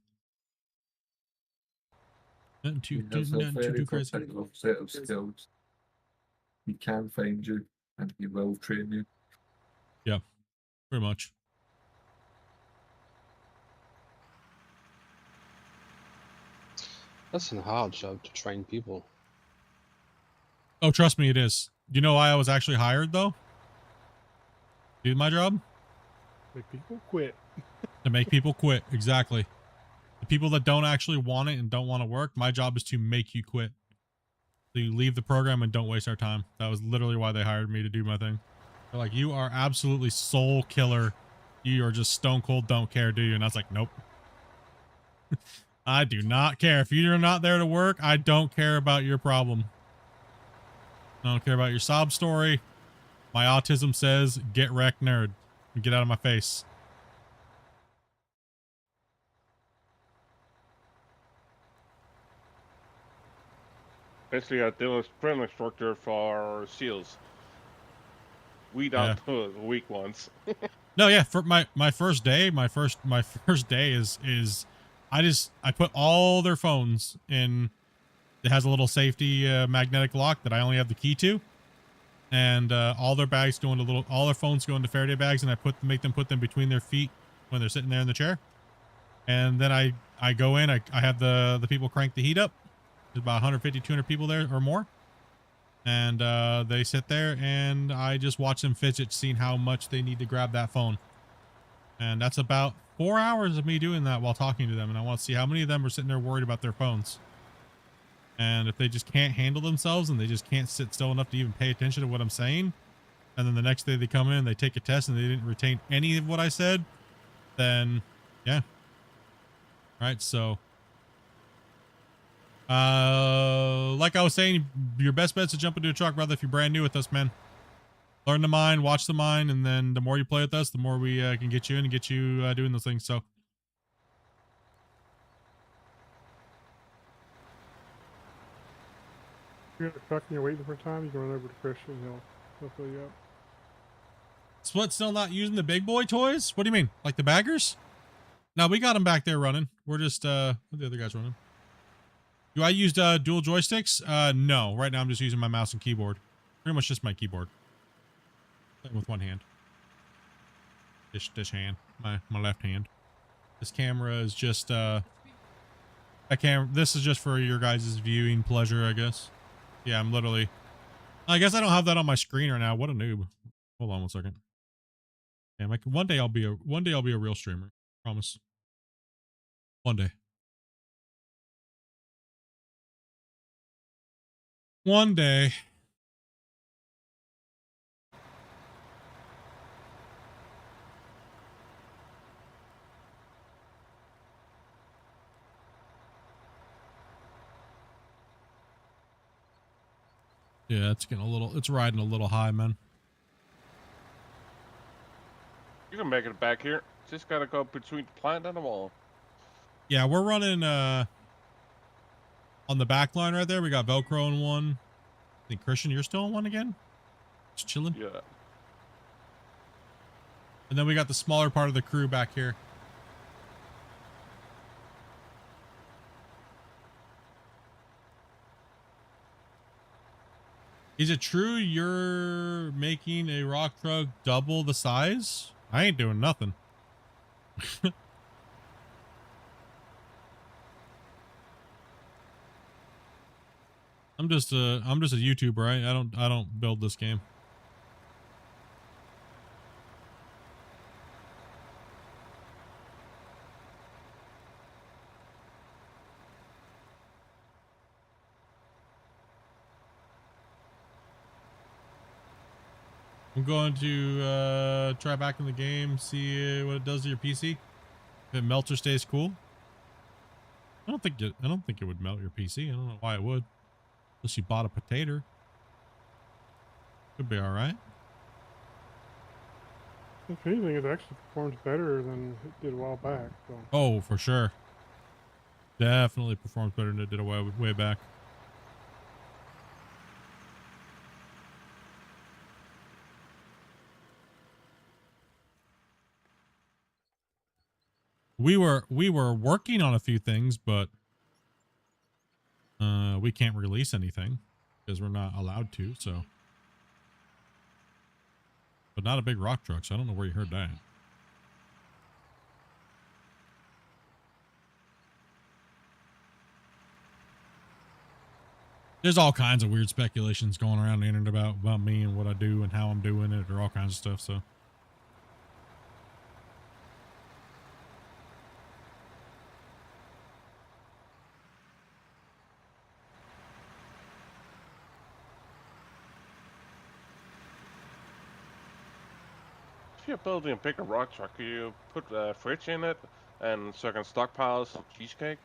Nothing too crazy. Set of skills. He can find you, and he will train you. Yeah, pretty much. That's a hard job to train people. Oh, trust me, it is. Do you know why I was actually hired, though? Do my job? Make people quit. To make people quit, exactly. The people that don't actually want it and don't want to work, my job is to make you quit. So you leave the program and don't waste our time. That was literally why they hired me to do my thing. They're like, you are absolutely soul killer. You are just stone cold don't care, do you? And I was like, nope. I do not care. If you're not there to work, I don't care about your problem. I don't care about your sob story. My autism says, get wrecked, nerd. Get out of my face. Basically, a discipline instructor for SEALs. Weed out the weak ones. No, yeah, for my first day, my first day is I put all their phones in. It has a little safety magnetic lock that I only have the key to, and all their bags go into all their phones go into Faraday bags, and I make them put them between their feet when they're sitting there in the chair, and then I go in, I have the people crank the heat up. There's about 150, 200 people there or more. And they sit there and I just watch them fidget, seeing how much they need to grab that phone. And that's about 4 hours of me doing that while talking to them. And I want to see how many of them are sitting there worried about their phones. And if they just can't handle themselves and they just can't sit still enough to even pay attention to what I'm saying, and then the next day they come in, they take a test and they didn't retain any of what I said, then yeah. Right, so like I was saying, your best bet is to jump into a truck, brother, if you're brand new with us, man. Learn the mine, watch the mine, and then the more you play with us, the more we can get you in and get you doing those things. So If you're in a truck and you're waiting for time, you can run over to Christian. He'll fill you up. Split still not using the big boy toys? What do you mean? Like the baggers? No, we got them back there running. We're just what are the other guys running? Do I use dual joysticks? No. Right now I'm just using my mouse and keyboard. Pretty much just my keyboard. Playing with one hand. This hand. My left hand. This camera is just this is just for your guys' viewing pleasure, I guess. Yeah, I'm literally I guess I don't have that on my screen right now. What a noob. Hold on one second. Damn, one day I'll be a real streamer. Promise. One day. One day. Yeah, it's riding a little high, man. You can make it back here. Just gotta go between the plant and the wall. Yeah, we're running on the back line right there. We got Velcro in one. I think Christian, you're still in one again? Just chilling? Yeah. And then we got the smaller part of the crew back here. Is it true you're making a rock truck double the size? I ain't doing nothing. I'm just a YouTuber, right? I don't build this game. I'm going to try back in the game, see what it does to your PC. If it melts or stays cool. I don't think it would melt your PC. I don't know why it would. Unless you bought a potato. Could be alright. If anything, it actually performs better than it did a while back. So. Oh, for sure. Definitely performs better than it did way back. We were working on a few things, but we can't release anything because we're not allowed to, so but not a big rock truck, so I don't know where you heard that. There's all kinds of weird speculations going around the internet about me and what I do and how I'm doing it, or all kinds of stuff, so. If you're building a bigger rock truck, could you put a fridge in it and so I can stockpile some cheesecake?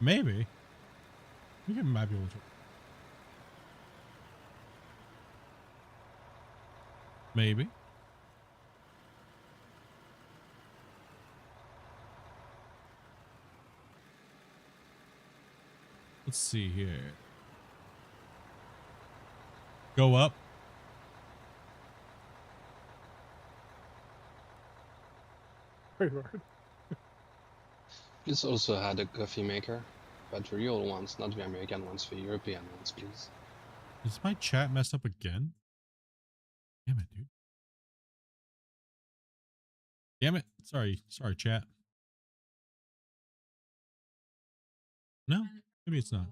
Maybe. We might be able to. Maybe. Let's see here. Go up. Pretty hard. This also had a coffee maker, but the real ones, not the American ones, the European ones, please. Is my chat messed up again? Damn it, dude. Damn it. Sorry, chat. No, maybe it's not.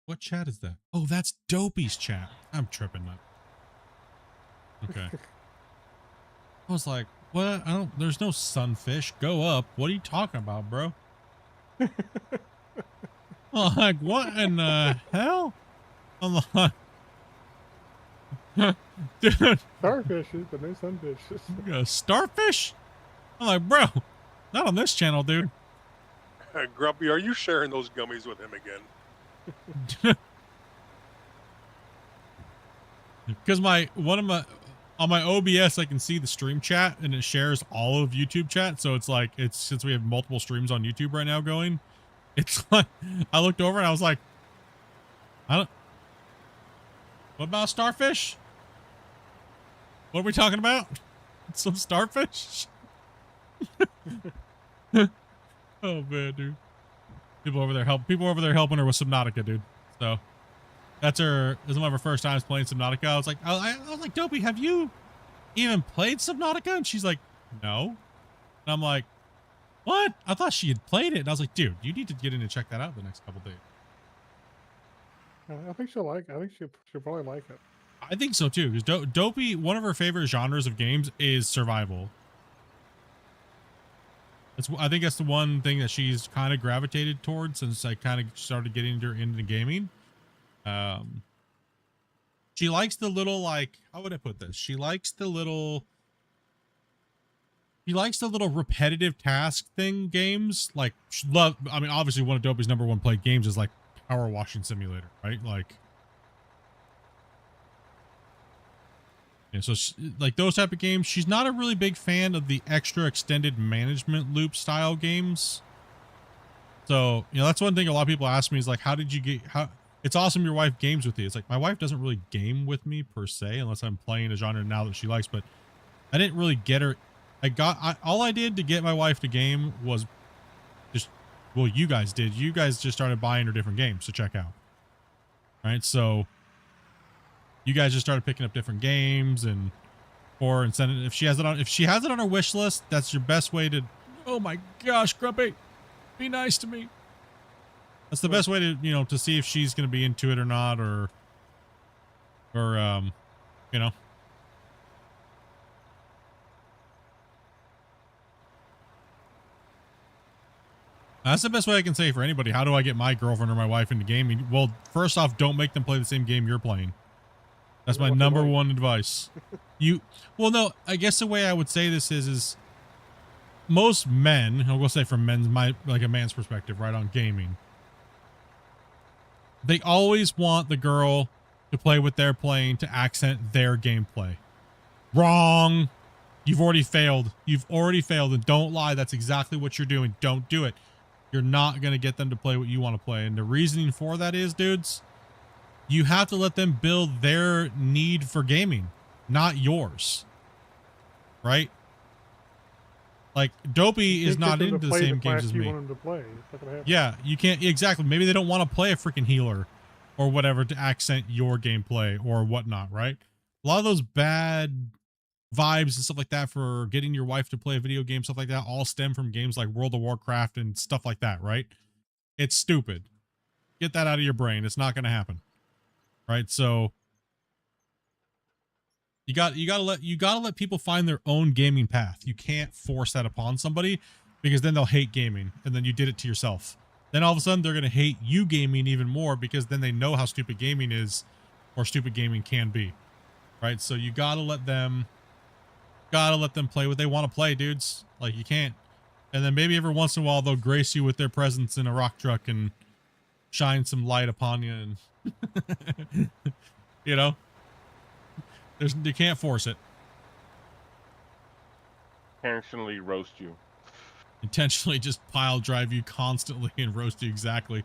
What chat is that? Oh, that's Dopey's chat. I'm tripping up. Okay. I was like, what? There's no sunfish. Go up. What are you talking about, bro? Oh, like, what in the hell? I'm like, dude. Starfishes, but no sunfishes. You got a starfish? I'm like, bro, not on this channel, dude. Grumpy, are you sharing those gummies with him again? Because on my OBS, I can see the stream chat and it shares all of YouTube chat. So it's like, since we have multiple streams on YouTube right now going, it's like, I looked over and I was like, what about starfish? What are we talking about? Some starfish? Oh man, dude. People over there helping her with Subnautica, dude. So this is one of her first times playing Subnautica. I was like, Dopey, have you even played Subnautica? And she's like, no. And I'm like, what? I thought she had played it. And I was like, dude, you need to get in and check that out the next couple days. I think she'll like it. I think she'll probably like it. I think so too, because Dopey, one of her favorite genres of games is survival. I think that's the one thing that she's kind of gravitated towards since I kind of started getting her into gaming. She likes the little, like, how would I put this? She likes the little repetitive task thing games. Like, I mean, obviously one of Dopey's #1 played games is like Power Washing Simulator, right? Like, yeah, so like those type of games. She's not a really big fan of the extra extended management loop style games. So, that's one thing a lot of people ask me is like, it's awesome your wife games with you. It's like, my wife doesn't really game with me per se, unless I'm playing a genre now that she likes, but I didn't really get her. All I did to get my wife to game was you guys did. You guys just started buying her different games to check out. Right. So you guys just started picking up different games and send it. If she has it on her wish list, that's your best way to, oh my gosh, Grumpy, be nice to me. That's the best way to, to see if she's going to be into it or not, or That's the best way I can say for anybody. How do I get my girlfriend or my wife into gaming? Well, first off, don't make them play the same game you're playing. That's my #1 advice. Well, no, I guess the way I would say this is most men, I will say from a man's perspective, right, on gaming, they always want the girl to play what they're playing to accent their gameplay. Wrong. You've already failed. And don't lie. That's exactly what you're doing. Don't do it. You're not going to get them to play what you want to play. And the reasoning for that is, dudes, you have to let them build their need for gaming, not yours. Right? Like, Dopey is not into the same games as me. Want them to play. Yeah, you can't. Exactly. Maybe they don't want to play a freaking healer. or whatever to accent your gameplay or whatnot, right? A lot of those bad vibes and stuff like that for getting your wife to play a video game, stuff like that, all stem from games like World of Warcraft and stuff like that, right? It's stupid. Get that out of your brain. It's not going to happen, right? So you gotta let people find their own gaming path. You can't force that upon somebody, because then they'll hate gaming, and then you did it to yourself. Then all of a sudden they're gonna hate you gaming even more, because then they know how stupid gaming is, or stupid gaming can be, right? So you gotta let them play what they want to play, dudes. Like, you can't. And then maybe every once in a while they'll grace you with their presence in a rock truck and shine some light upon you, and you know. You can't force it. Intentionally roast you. Intentionally just pile drive you constantly and roast you exactly.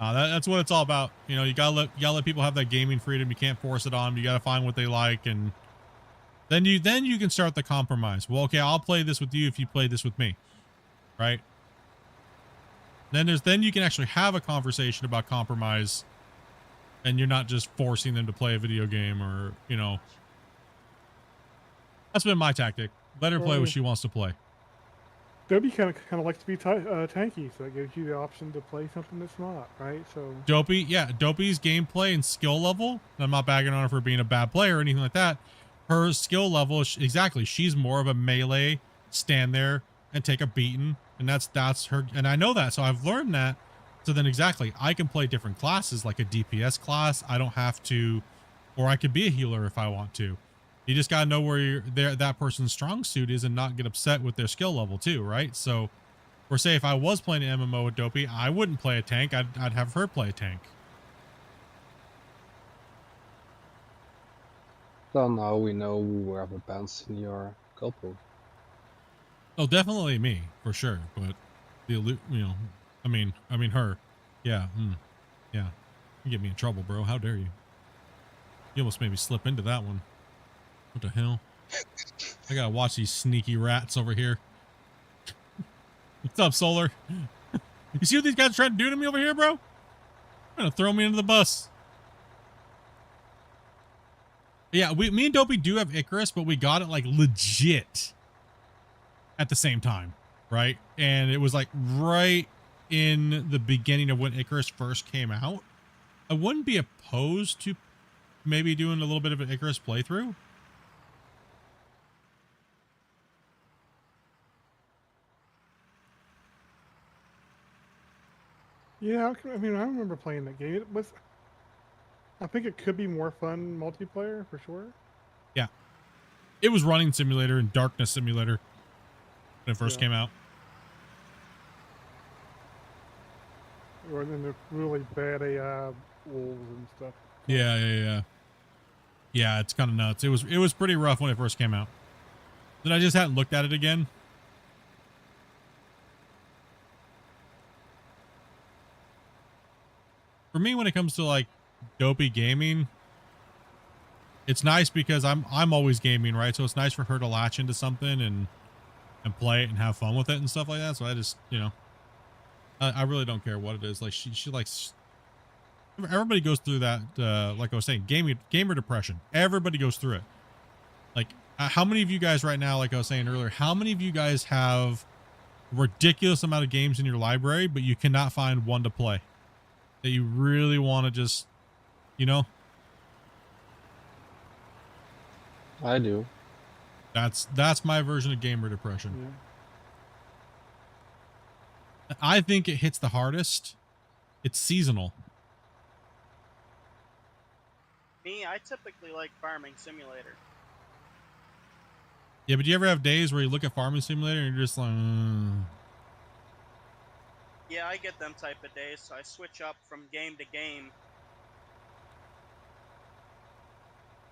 That's what it's all about. You know, you gotta let people have that gaming freedom. You can't force it on them. You gotta find what they like, and then you can start the compromise. Well, okay, I'll play this with you if you play this with me, right? Then you can actually have a conversation about compromise. And you're not just forcing them to play a video game, or, you know. That's been my tactic. Let her play what she wants to play. Dopey kind of likes to be tanky, so it gives you the option to play something that's not, right? So Dopey's gameplay and skill level, and I'm not bagging on her for being a bad player or anything like that. Her skill level, exactly, she's more of a melee, stand there and take a beating, and that's her, and I know that, so I've learned that. So then exactly, I can play different classes, like a DPS class. I don't have to, or I could be a healer if I want to. You just gotta know where that person's strong suit is and not get upset with their skill level too, right? So, or say if I was playing an MMO with Dopey, I wouldn't play a tank. I'd have her play a tank. Well, now we know whoever bans in your kill pool. Oh, definitely me, for sure. But the, you know, I mean her. Yeah. Yeah. You get me in trouble, bro. How dare you? You almost made me slip into that one. What the hell? I gotta watch these sneaky rats over here. What's up, Solar? You see what these guys are trying to do to me over here, bro? Trying to throw me into the bus. Yeah, me and Dopey do have Icarus, but we got it like legit at the same time, right? And it was like right in the beginning of when Icarus first came out. I wouldn't be opposed to maybe doing a little bit of an Icarus playthrough. yeah, I remember playing that game. I think it could be more fun multiplayer for sure. Yeah, it was Running Simulator and Darkness Simulator when it first came out. Or then the really bad AI wolves and stuff. Yeah. It's kind of nuts. It was pretty rough when it first came out. Then I just hadn't looked at it again. For me, when it comes to like Dopey gaming, it's nice because I'm always gaming, right? So it's nice for her to latch into something and play it and have fun with it and stuff like that. So I just, you know, I really don't care what it is. Like she likes. Everybody goes through that. Like I was saying, gamer depression. Everybody goes through it. Like, how many of you guys right now, like I was saying earlier, how many of you guys have a ridiculous amount of games in your library, but you cannot find one to play that you really want to just, you know? I do. That's my version of gamer depression. Yeah. I think it hits the hardest. It's seasonal. Me, I typically like Farming Simulator. Yeah, but do you ever have days where you look at Farming Simulator and you're just like, Yeah, I get them type of days, so I switch up from game to game.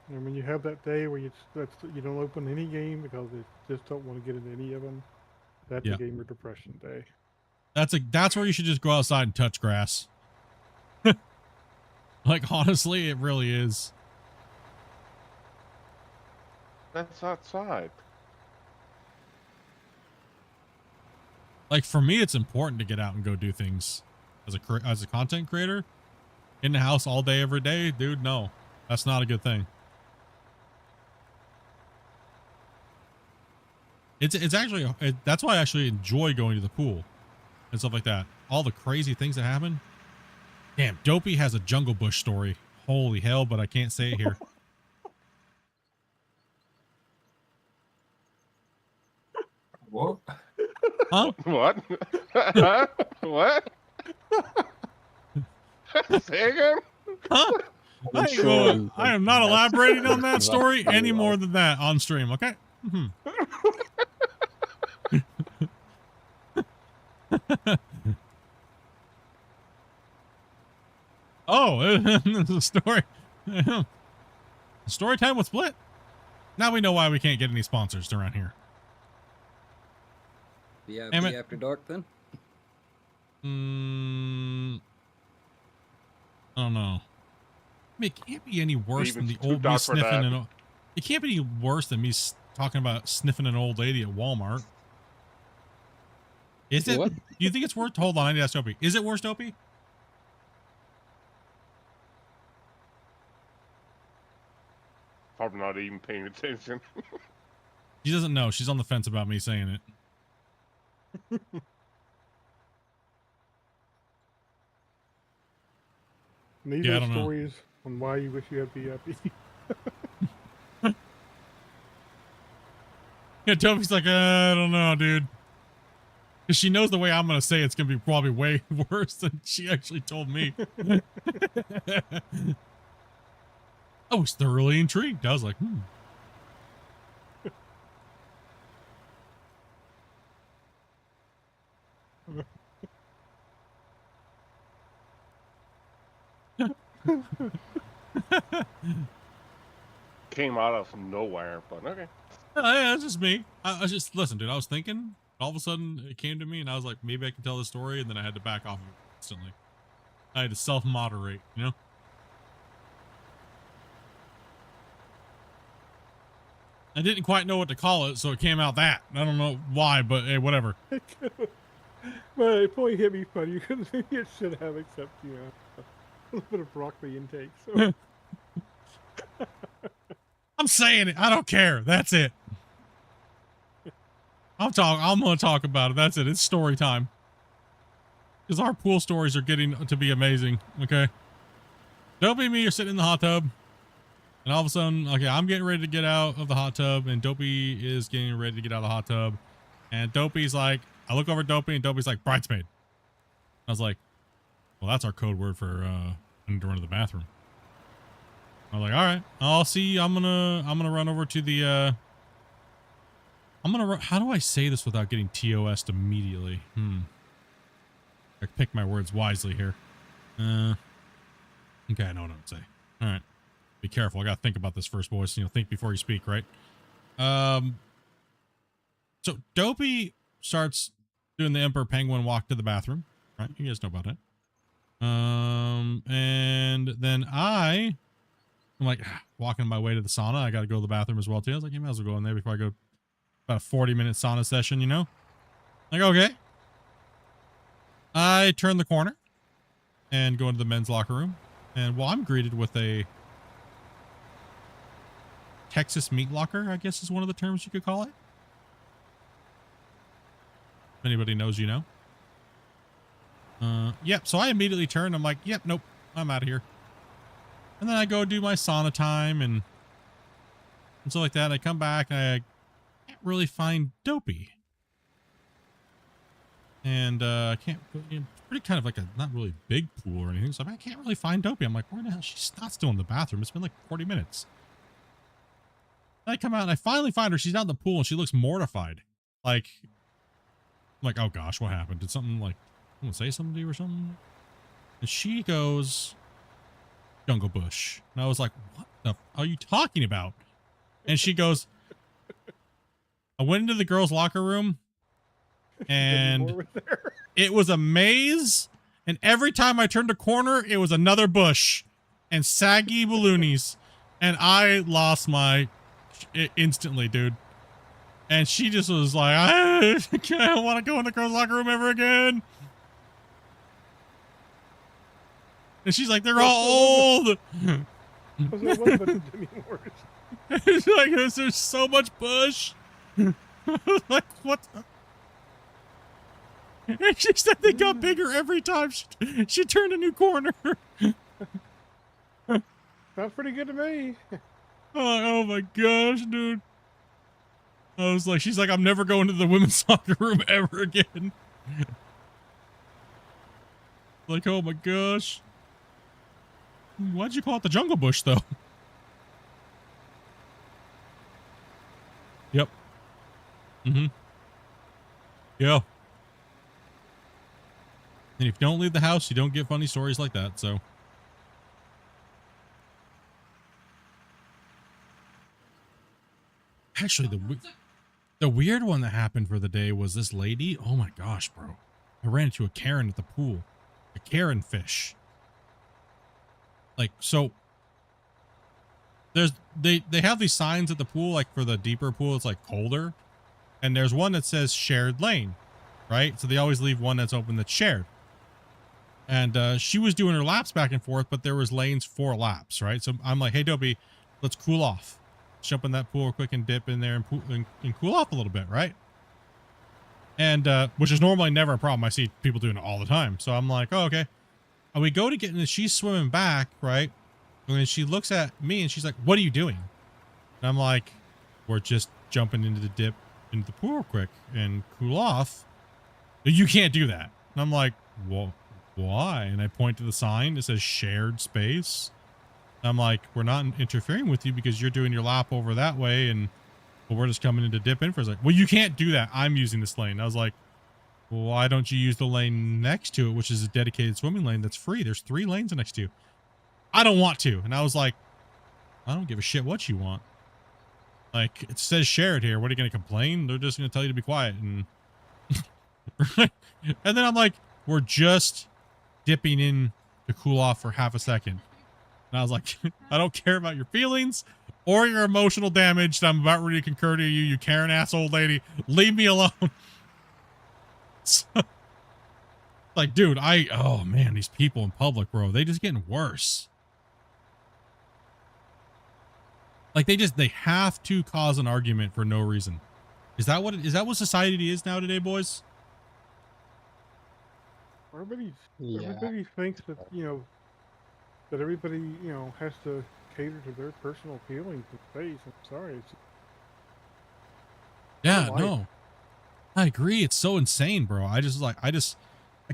And when you have that day where you don't open any game because you just don't want to get into any of them, that's a gamer depression day. That's where you should just go outside and touch grass. Like, honestly, it really is. That's outside. Like, for me, it's important to get out and go do things. as a content creator in the house all day every day, dude. No, that's not a good thing. It's actually that's why I actually enjoy going to the pool and stuff like that. All the crazy things that happen. Damn, Dopey has a Jungle Bush story. Holy hell! But I can't say it here. What? Huh? What? What? Say again? Huh? I am not elaborating on that story any more than that on stream. Okay. Oh, it's a story. Story time with Split. Now we know why we can't get any sponsors around here. Yeah, Damn be it. after dark then. I don't know. I mean, it can't be any worse Even than the too old me dark for sniffing that. and it can't be any worse than me talking about sniffing an old lady at Walmart. Is it? What? Do you think it's worse? Hold on, I need to ask Dopey. Is it worse, Dopey? Probably not even paying attention. She doesn't know. She's on the fence about me saying it. And these Yeah, I are don't know. stories on why you wish you had VIP. Yeah, Dopey's like, I don't know, dude. Because she knows the way I'm going to say it's going to be probably way worse than she actually told me. I was thoroughly intrigued. I was like, Came out of nowhere, but okay. yeah, it's just me. I was just, listen, dude, I was thinking, all of a sudden it came to me and I was like, maybe I can tell the story, and then I had to back off of it instantly. I had to self-moderate, you know? I didn't quite know what to call it, so it came out that. I don't know why, but hey, whatever. Well, it probably hit me funny because maybe it should have, except, you know, a little bit of broccoli intake. So. I'm saying it. I don't care. That's it. I'm going to talk about it. That's it. It's story time. Because our pool stories are getting to be amazing. Okay. Dopey and me are sitting in the hot tub. And all of a sudden, okay, I'm getting ready to get out of the hot tub. And Dopey is getting ready to get out of the hot tub. And Dopey's like, I look over at Dopey and Dopey's like, bridesmaid. I was like, well, that's our code word for I need to run to the bathroom. I was like, all right, I'll see. I'm gonna run over to the how do I say this without getting TOS'd immediately? I pick my words wisely here. Okay, I know what I'm saying. All right. Be careful. I gotta think about this first, boys. You know, think before you speak, right? So Dopey starts doing the Emperor Penguin walk to the bathroom, right? You guys know about it. And then I'm like walking my way to the sauna. I got to go to the bathroom as well too. I was like, you might as well go in there before I go. About a 40-minute sauna session, you know? Like, okay. I turn the corner and go into the men's locker room. And well, I'm greeted with a Texas meat locker, I guess is one of the terms you could call it. If anybody knows, you know. Yep. So I immediately turn. I'm like, yep, nope, I'm out of here. And then I go do my sauna time and stuff like that. I come back and I can't really find Dopey. And I can't, it's pretty kind of like a not really big pool or anything. So I can't really find Dopey. I'm like, where the hell? She's not still in the bathroom. It's been like 40 minutes. And I come out and I finally find her. She's out in the pool and she looks mortified. Like, I'm like, oh gosh, what happened? Did something like, someone say something to you or something? And she goes, Jungle Bush. And I was like, what the are you talking about? And she goes, I went into the girls' locker room and it was a maze. And every time I turned a corner, it was another bush and saggy balloonies. And I lost my instantly, dude. And she just was like, I don't want to go in the girls' locker room ever again. And she's like, they're all old. It's like, there's so much bush. Like, what the? And she said they got bigger every time she turned a new corner. Sounds pretty good to me. Oh my gosh, dude. I was like, she's like, I'm never going to the women's locker room ever again. Like, oh my gosh. Why'd you call it the jungle bush, though? Yep. Mm-hmm. Yeah. And if you don't leave the house, you don't get funny stories like that, so. Actually, the weird one that happened for the day was this lady. Oh my gosh, bro. I ran into a Karen at the pool. A Karen fish. Like, so they have these signs at the pool, like for the deeper pool, it's like colder. And there's one that says shared lane, right? So they always leave one that's open that's shared. And she was doing her laps back and forth, but there was lanes for laps, right? So I'm like, hey, Dobie, let's cool off. Let's jump in that pool real quick and dip in there and cool off a little bit, right? And which is normally never a problem. I see people doing it all the time. So I'm like, oh, okay. And we go to get in, and she's swimming back, right? And then she looks at me and she's like, what are you doing? And I'm like, we're just jumping into the dip into the pool real quick and cool off. You can't do that. And I'm like, well, why? And I point to the sign that says shared space. I'm like, we're not interfering with you because you're doing your lap over that way, and we're just coming in to dip in for. It's like, well, you can't do that. I'm using this lane. I was like, well, why don't you use the lane next to it, which is a dedicated swimming lane that's free? There's 3 lanes next to you. I don't want to. And I was like, I don't give a shit what you want. Like, it says shared here. What are you going to complain? They're just going to tell you to be quiet. And and then I'm like, we're just dipping in to cool off for half a second. And I was like, I don't care about your feelings or your emotional damage that I'm about ready to concur to you, you Karen ass old lady. Leave me alone. So, like, dude, oh man, these people in public, bro, they just getting worse. Like, they have to cause an argument for no reason. Is that what society is now today, boys? Everybody thinks that, that everybody, has to cater to their personal feelings and space. I'm sorry. Yeah, no. I agree. It's so insane, bro. I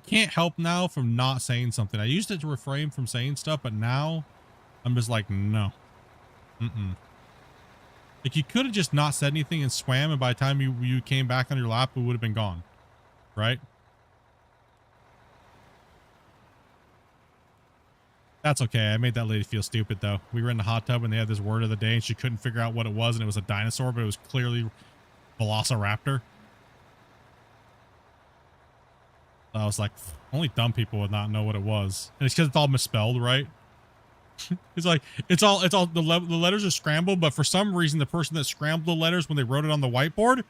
can't help now from not saying something. I used to refrain from saying stuff, but now I'm just like, no. Like, you could have just not said anything and swam, and by the time you came back on your lap, it would have been gone. Right? That's okay. I made that lady feel stupid, though. We were in the hot tub, and they had this word of the day, and she couldn't figure out what it was, and it was a dinosaur, but it was clearly Velociraptor. I was like, only dumb people would not know what it was. And it's because it's all misspelled, right? It's like, it's all the letters are scrambled, but for some reason, the person that scrambled the letters when they wrote it on the whiteboard,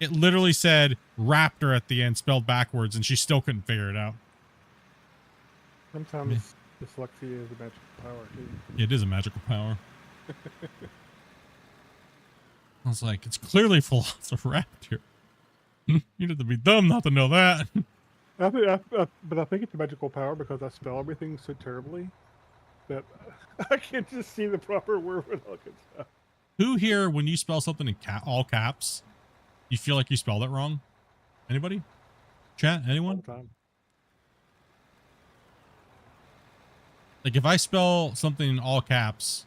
it literally said raptor at the end, spelled backwards, and she still couldn't figure it out. Sometimes dyslexia is a magical power, too. It is a magical power. I was like, it's clearly Velociraptor. You'd have to be dumb not to know that. But I think it's a magical power because I spell everything so terribly that I can't just see the proper word without it. Who here, when you spell something in all caps, you feel like you spelled it wrong? Anybody? Chat? Anyone? Like, if I spell something in all caps,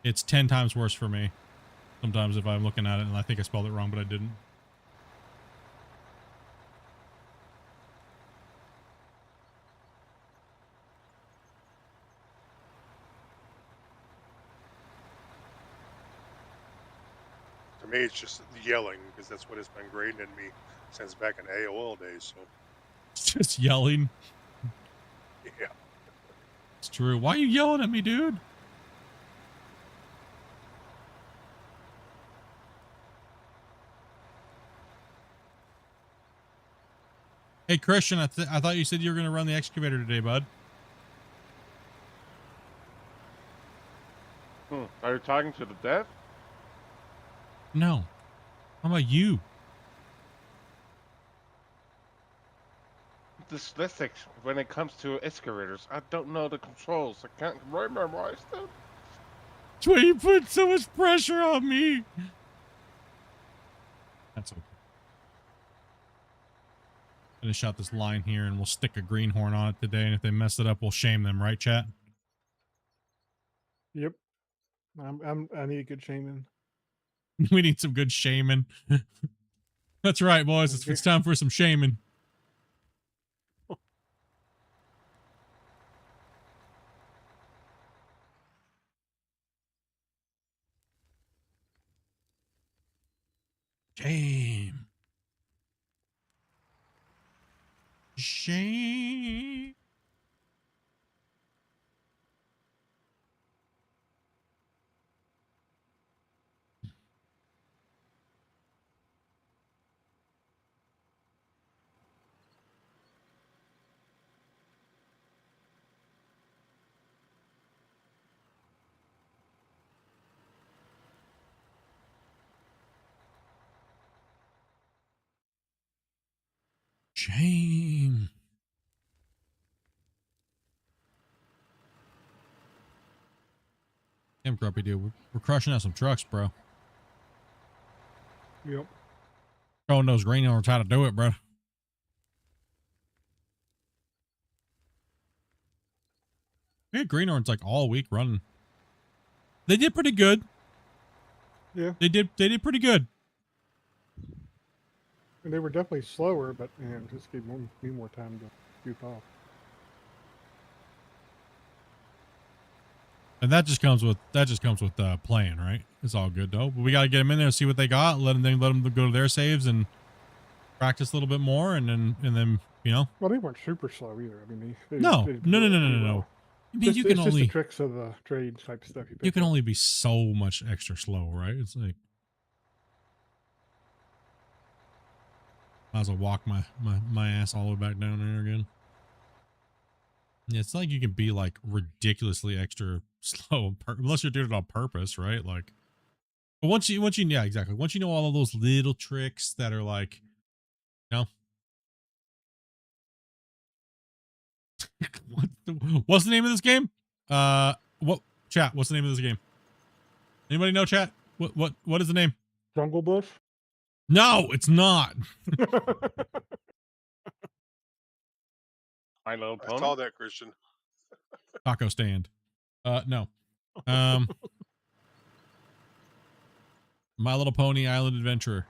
it's 10 times worse for me. Sometimes if I'm looking at it and I think I spelled it wrong, but I didn't. To me, it's just yelling because that's what has been ingrained in me since back in AOL days. So It's just yelling. yeah. It's true. Why are you yelling at me, dude? Hey, Christian, I thought you said you were going to run the excavator today, bud. Are you talking to the dev? No. How about you? Dyslexic when it comes to excavators. I don't know the controls. I can't memorize them. That's why you put so much pressure on me. That's okay. Finish out this line here and we'll stick a greenhorn on it today. And if they mess it up, we'll shame them, right, chat? Yep. I need a good shaming. We need some good shaming. That's right, boys. It's time for some shaming. Shame. Shame. Shame. Damn, Grumpy dude. We're crushing out some trucks, bro. Yep. Showing those greenhorns how to do it, bro. We had greenhorns like all week running. They did pretty good. Yeah. They did pretty good. And they were definitely slower, but man, just gave me more time to goof off. And that just comes with playing, right? It's all good though. But we got to get them in there and see what they got. Let them go to their saves and practice a little bit more, and then you know. Well, they weren't super slow either. I mean, they No. did pretty well. I mean, It's just the tricks of the trade type stuff. You can only be so much extra slow, right? It's like might as well walk my ass all the way back down there again. Yeah, it's like you can be like ridiculously extra slow unless you're doing it on purpose, right? Like, but once you yeah, exactly. Once you know all of those little tricks that are like, you know, what's the name of this game? What chat? What's the name of this game? Anybody know, chat? What is the name? Jungle Bush? No, it's not. My Little Pony. I saw that, Christian. Taco stand. No. My Little Pony Island Adventurer.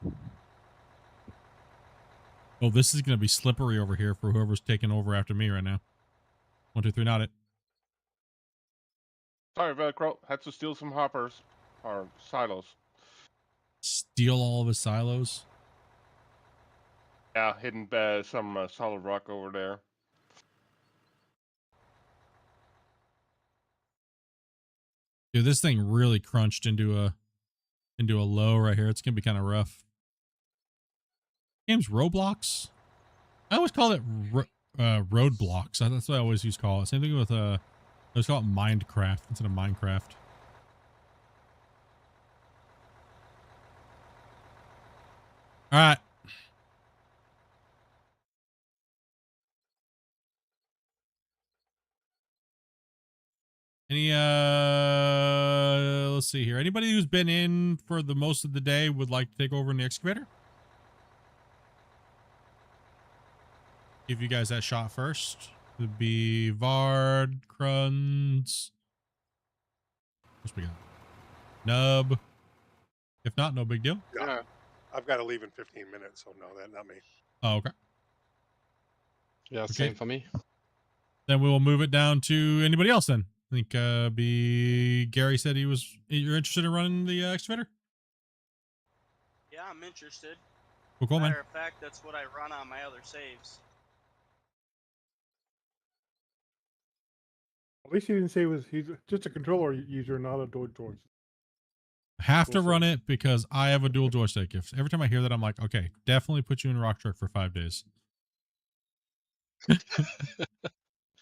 Oh, this is gonna be slippery over here for whoever's taking over after me right now. 1, 2, 3, not it. Sorry, Velcro. Had to steal some hoppers or silos. Steal all of his silos. Yeah, hidden some solid rock over there. Dude, this thing really crunched into a low right here. It's gonna be kind of rough. Game's Roblox. I always call it Roadblocks. That's what I always used to call it. Same thing with I always call it Minecraft instead of Minecraft. All right. Any let's see here. Anybody who's been in for the most of the day would like to take over in the excavator? Give you guys that shot first. Would be Vard, Kruns. What's we got? Nub. If not, no big deal. Yeah. I've got to leave in 15 minutes, so no, that not me. Oh, okay. Yeah, Okay. same for me. Then we will move it down to anybody else then. I think Gary said you're interested in running the excavator? Yeah, I'm interested. Cool, man. Matter of fact, that's what I run on my other saves. At least he didn't say he's just a controller user, not a dual joystick. Have to run it because I have a dual joystick. If every time I hear that, I'm like, okay, definitely put you in Rock Truck for 5 days.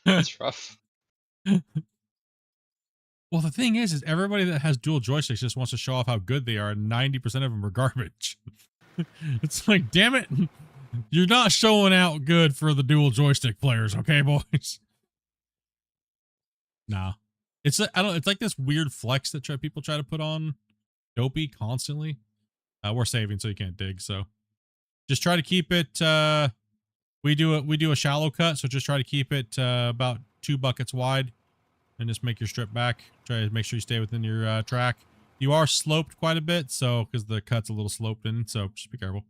That's rough. Well, the thing is everybody that has dual joysticks just wants to show off how good they are, and 90% of them are garbage. It's like, damn it, you're not showing out good for the dual joystick players, okay, boys? Nah, it's it's like this weird flex that people try to put on Dopey constantly. We're saving so you can't dig, so just try to keep it. We do a shallow cut, so just try to keep it about 2 buckets wide. And just make your strip back. Try to make sure you stay within your track. You are sloped quite a bit, so because the cut's a little sloped in, so just be careful.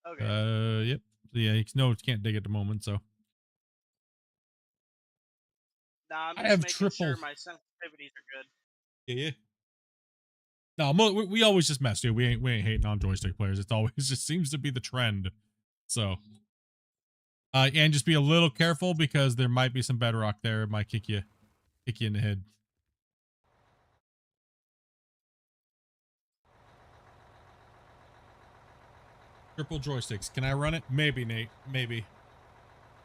Okay. Yep. So yeah, you can't dig at the moment, so. Nah, I'm I just have making sure triple. my sensitivities are good. Yeah. No, we always just mess, dude. We ain't hating on joystick players. It's always just seems to be the trend. So. And just be a little careful because there might be some bedrock there. It might kick you in the head. Triple joysticks. Can I run it? Maybe, Nate. Maybe.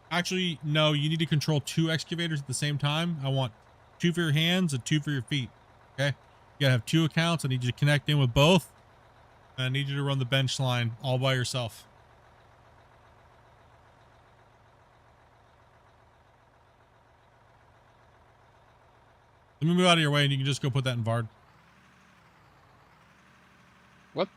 Actually, no. You need to control 2 excavators at the same time. I want 2 for your hands and 2 for your feet. Okay? You gotta have 2 accounts. I need you to connect in with both. And I need you to run the bench line all by yourself. Let me move out of your way and you can just go put that in Vard. What?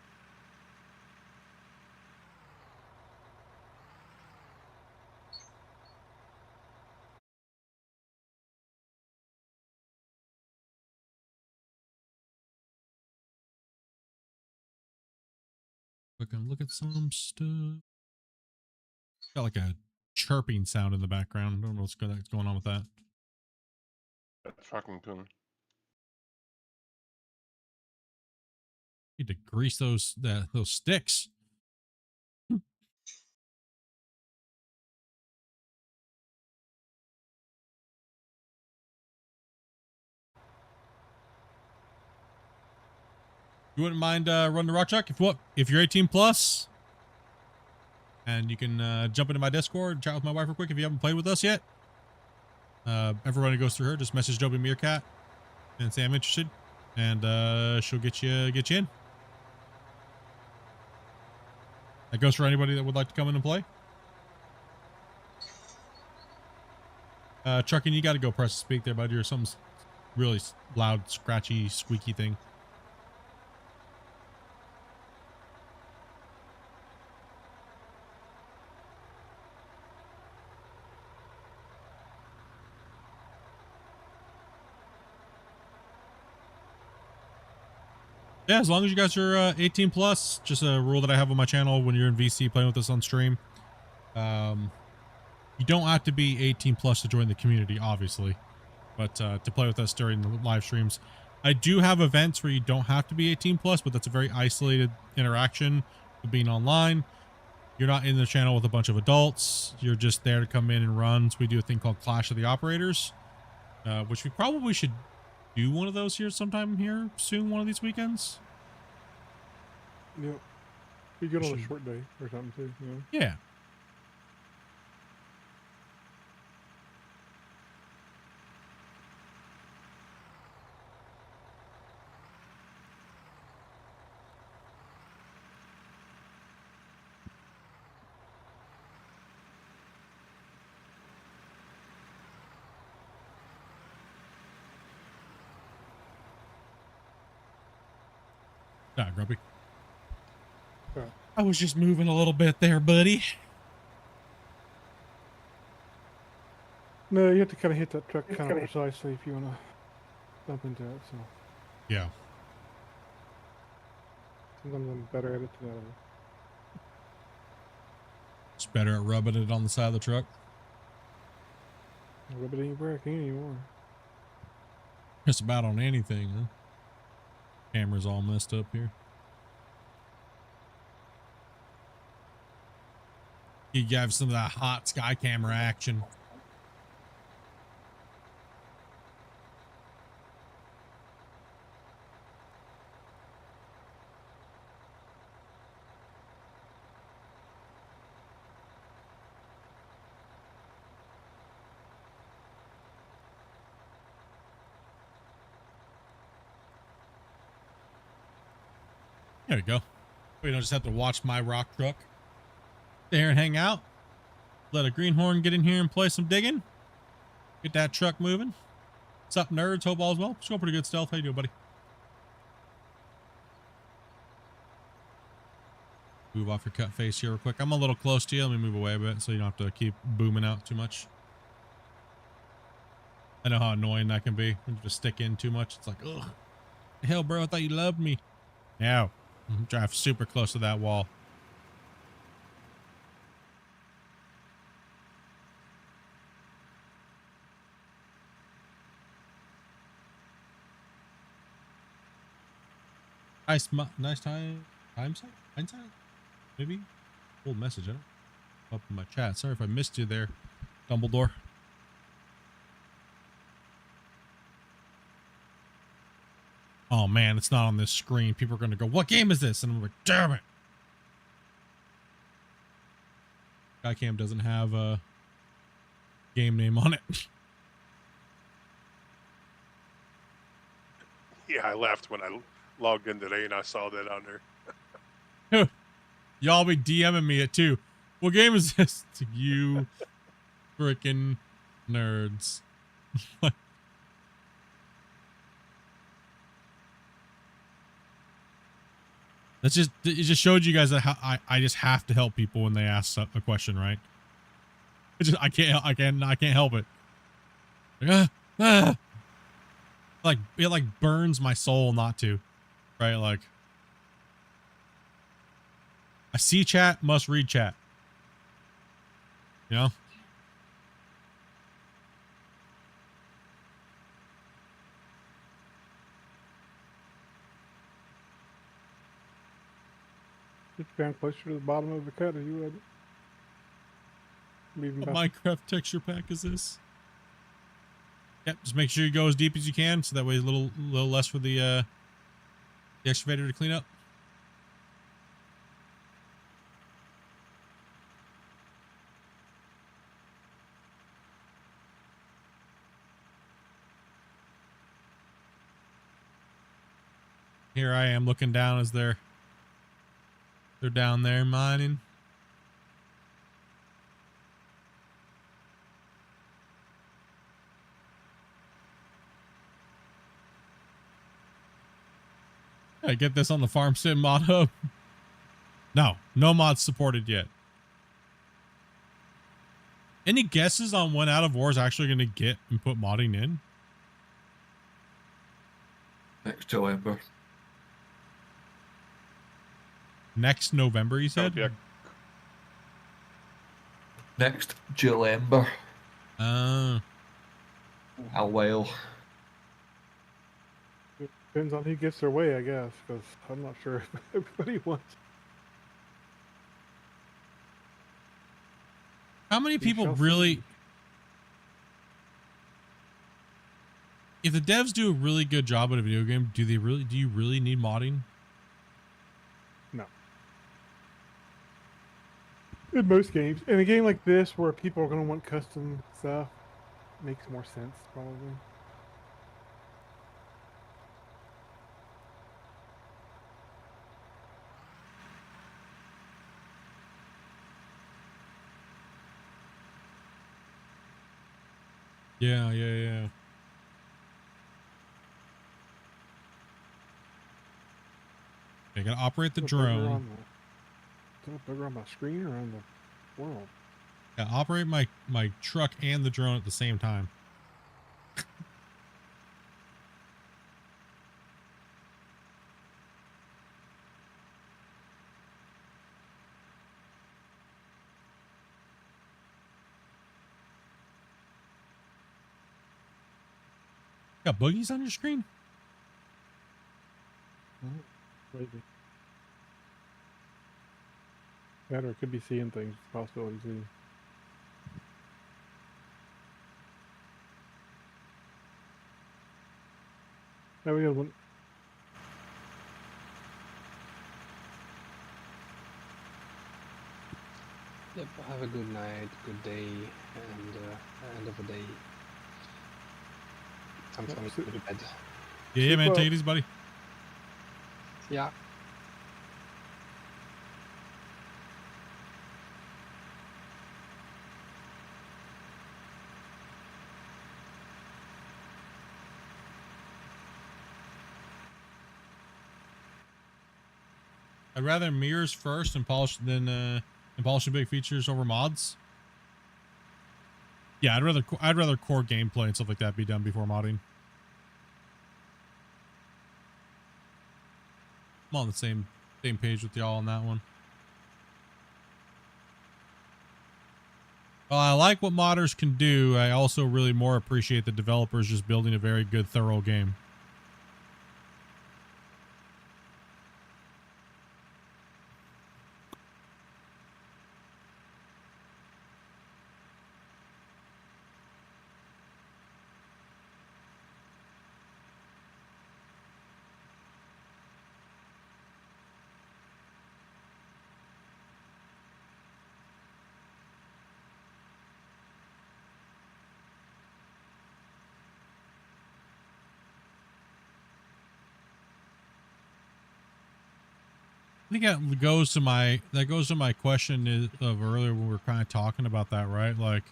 We can look at some stuff. Got like a chirping sound in the background. I don't know what's going on with that. Trucking tune. Need to grease those sticks. You wouldn't mind running the rock truck if you're 18 plus, and you can jump into my Discord and chat with my wife real quick if you haven't played with us yet. Everybody goes through her. Just message Dobie Meerkat and say I'm interested, and she'll get you in. That goes for anybody that would like to come in and play. Trucking, you got to go press speak there, bud. You're some really loud, scratchy, squeaky thing. Yeah, as long as you guys are 18 plus, just a rule that I have on my channel when you're in VC playing with us on stream. You don't have to be 18 plus to join the community, obviously, but to play with us during the live streams. I do have events where you don't have to be 18 plus, but that's a very isolated interaction of being online. You're not in the channel with a bunch of adults. You're just there to come in and run. So we do a thing called Clash of the Operators, which we probably should do one of those here sometime here soon, one of these weekends. Yep. Be good on a short day or something too, you know? Yeah. Nah, Grumpy. I was just moving a little bit there, buddy. No, you have to kind of hit that truck kind of precisely if you want to bump into it, so. Yeah. Sometimes I'm better at it than others. It's better at rubbing it on the side of the truck. Rub it ain't breaking anymore. Just about on anything, huh? Camera's all messed up here. You have some of that hot sky camera action. There you go. We don't just have to watch my rock truck there and hang out. Let a greenhorn get in here and play some digging. Get that truck moving. What's up, nerds? Hope all's well. Still pretty good stealth. How you doing, buddy? Move off your cut face here real quick. I'm a little close to you. Let me move away a bit so you don't have to keep booming out too much. I know how annoying that can be when you just stick in too much. It's like, ugh. Hell, bro, I thought you loved me. No. Drive super close to that wall. Nice time. Hindsight? Maybe? Old message, huh? Up in my chat. Sorry if I missed you there, Dumbledore. Oh man, it's not on this screen. People are going to go, what game is this? And I'm like, damn it. Skycam doesn't have a game name on it. Yeah, I laughed when I logged in today and I saw that on there. Y'all be DMing me it too. What game is this? To you freaking nerds. It just showed you guys that how I just have to help people when they ask a question, right? I can't help it. Like it like burns my soul not to, right? Like I see chat, must read chat. You know? Get down closer to the bottom of the cut as you would. What Minecraft texture pack is this? Yep, just make sure you go as deep as you can, so that way a little less for the excavator to clean up. Here I am looking down as they're down there mining. I get this on the Farm Sim mod hub. No mods supported yet. Any guesses on when Out of War is actually going to get and put modding in? Next November. Next November, you said? Yeah. Next Julember. A while. Depends on who gets their way, I guess, because I'm not sure if everybody wants. How many people really... If the devs do a really good job at a video game, do you really need modding? No. In most games. In a game like this, where people are going to want custom stuff, makes more sense, probably. Yeah. You gotta operate the drone. Is it bigger on my screen or on the world? Yeah, operate my truck and the drone at the same time. Got boogies on your screen? Maybe. That or it could be seeing things, possibilities too. There we go. Yep, have a good night, good day, and end of the day. I'm going to go to bed. Yeah, man, take it easy, buddy. Yeah. I'd rather mirrors first and polish than polish the big features over mods. Yeah, I'd rather core gameplay and stuff like that be done before modding. I'm on the same page with y'all on that one. While I like what modders can do, I also really more appreciate the developers just building a very good, thorough game. I think that goes to my question of earlier when we were kind of talking about that, right? Like,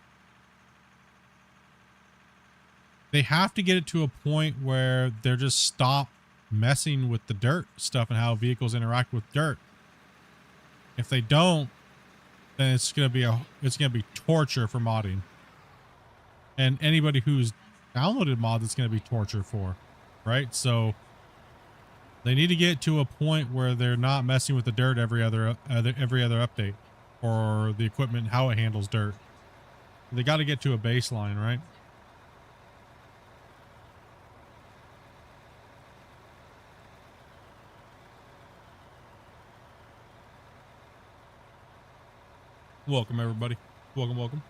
they have to get it to a point where they're just stop messing with the dirt stuff and how vehicles interact with dirt. If they don't, then it's gonna be torture for modding. And anybody who's downloaded mods, it's gonna be torture for, right? So they need to get to a point where they're not messing with the dirt every other update, or the equipment, how it handles dirt. They got to get to a baseline, right? Welcome everybody. Welcome.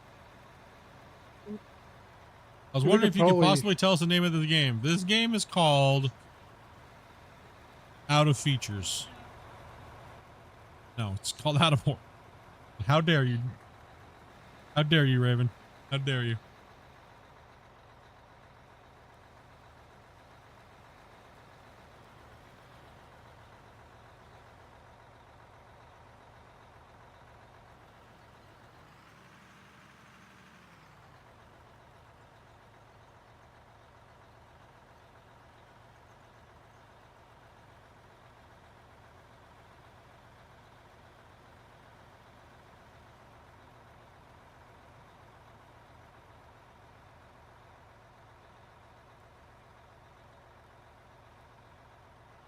I was wondering if you could possibly tell us the name of the game. This game is called Out of Features. No, it's called Out of Order. How dare you? How dare you, Raven? How dare you?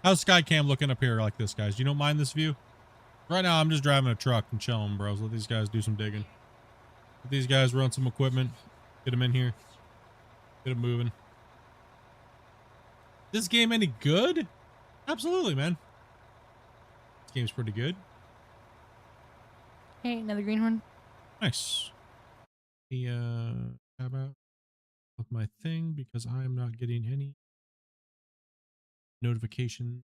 How's Skycam looking up here like this, guys? You don't mind this view? Right now, I'm just driving a truck and chilling, bros. Let these guys do some digging. Let these guys run some equipment. Get them in here. Get them moving. This game any good? Absolutely, man. This game's pretty good. Hey, another green one. Nice. The tab out of my thing because I'm not getting any notification.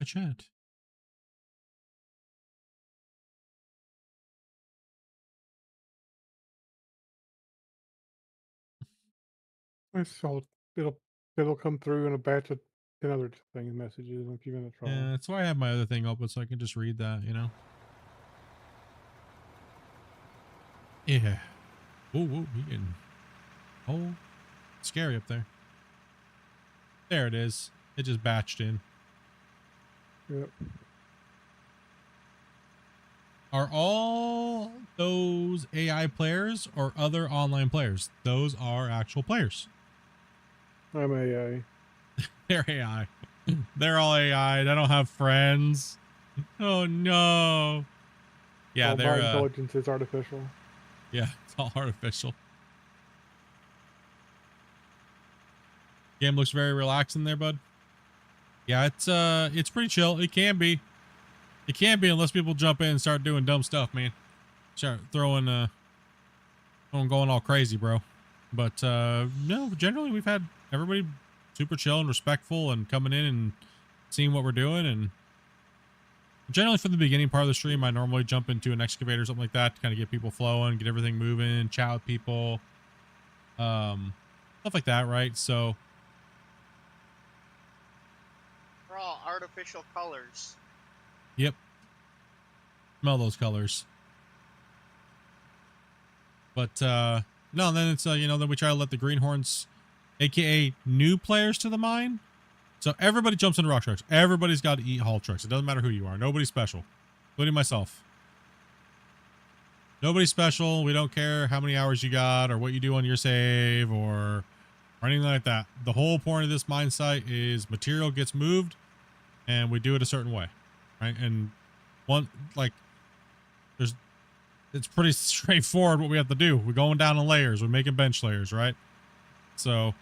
A chat. So it'll come through in a batch of 10 other things, messages, in a few minutes. Yeah, that's why I have my other thing open so I can just read that, you know? Yeah. Whoa, he getting scary up there. There it is. It just batched in. Yep. Are all those AI players or other online players? Those are actual players. I'm AI. They're AI. They're all AI. They don't have friends. Oh no. Yeah, all they're my intelligence is artificial. Yeah, it's all artificial. Game looks very relaxing there, bud. Yeah, it's pretty chill. It can be. It can be unless people jump in and start doing dumb stuff, man. Start throwing going all crazy, bro. But no, generally we've had everybody super chill and respectful and coming in and seeing what we're doing. And generally for the beginning part of the stream, I normally jump into an excavator or something like that to kind of get people flowing, get everything moving, chat with people, stuff like that, right? So They're all artificial colors. yep. Smell those colors. But No, then it's you know, then we try to let the greenhorns, aka new players to the mine. So everybody jumps into rock trucks. Everybody's got to eat haul trucks. It doesn't matter who you are. Nobody's special, including myself. Nobody's special. We don't care how many hours you got or what you do on your save or anything like that. The whole point of this mine site is material gets moved and we do it a certain way, right? And it's pretty straightforward what we have to do. We're going down in layers. We're making bench layers, right? So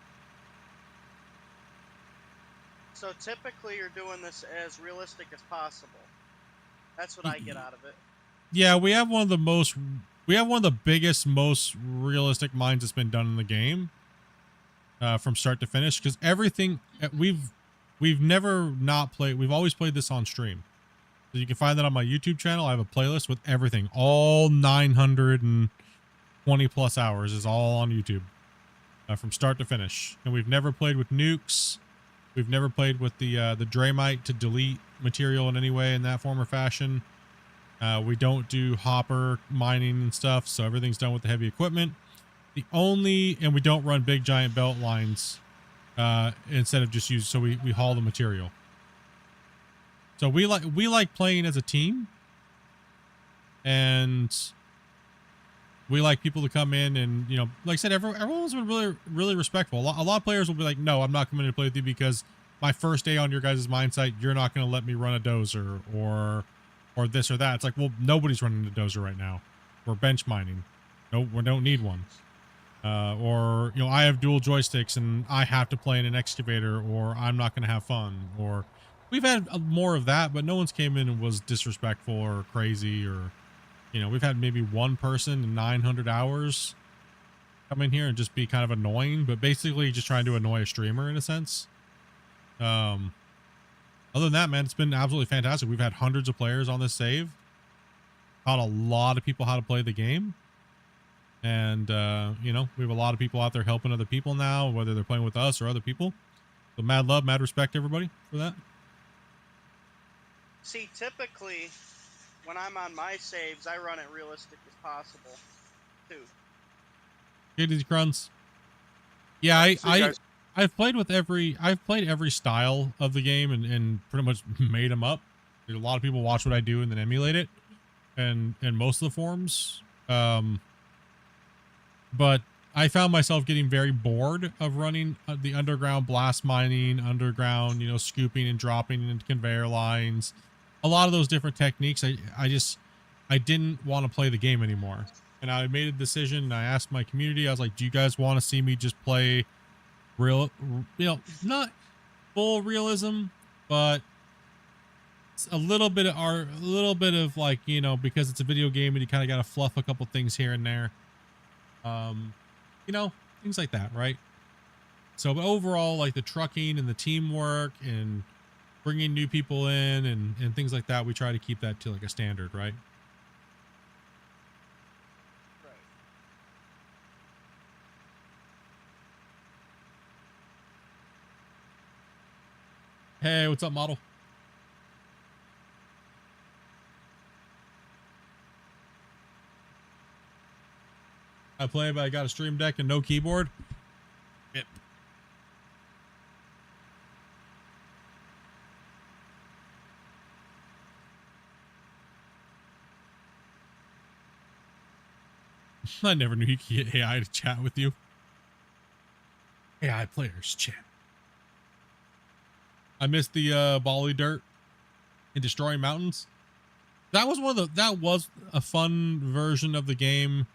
typically you're doing this as realistic as possible. That's what I get out of it. yeah, we have one of the biggest, most realistic mines that's been done in the game, from start to finish. Because everything we've never not played. We've always played this on stream. So you can find that on my YouTube channel. I have a playlist with everything. All 920 plus hours is all on YouTube, from start to finish. And we've never played with nukes. We've never played with the Dramite to delete material in any way in that form or fashion. We don't do hopper mining and stuff, so everything's done with the heavy equipment. And we don't run big giant belt lines instead of just so we haul the material. So we like playing as a team, and we like people to come in and, you know, like I said, everyone's been really, really respectful. A lot of players will be like, no, I'm not coming to play with you because my first day on your guys' mine site, you're not going to let me run a dozer or this or that. It's like, well, nobody's running a dozer right now. We're bench mining. No, we don't need one. Or, you know, I have dual joysticks and I have to play in an excavator, or I'm not going to have fun. Or we've had more of that, but no one's came in and was disrespectful or crazy, or, you know, we've had maybe one person in 900 hours come in here and just be kind of annoying, but basically just trying to annoy a streamer in a sense. Other than that, man, it's been absolutely fantastic. We've had hundreds of players on this save. Taught a lot of people how to play the game. And, you know, we have a lot of people out there helping other people now, whether they're playing with us or other people. So mad love, mad respect, everybody, for that. See, typically, when I'm on my saves, I run it realistic as possible, too. Hey, Dizzy Cruns. Yeah, I've played every style of the game and pretty much made them up. There's a lot of people watch what I do and then emulate it, and most of the forums. But I found myself getting very bored of running the underground blast mining, underground, you know, scooping and dropping into conveyor lines. A lot of those different techniques. I didn't want to play the game anymore. And I made a decision, and I asked my community, I was like, do you guys want to see me just play real, you know, not full realism, but a little bit of like, you know, because it's a video game and you kind of got to fluff a couple things here and there. You know, things like that, right? So, but overall, like the trucking and the teamwork and bringing new people in and things like that, we try to keep that to like a standard, right? Hey, what's up, model? I play, but I got a stream deck and no keyboard. Yep. I never knew you could get AI to chat with you. AI players chat. I missed the Bali dirt and destroying mountains. That was a fun version of the game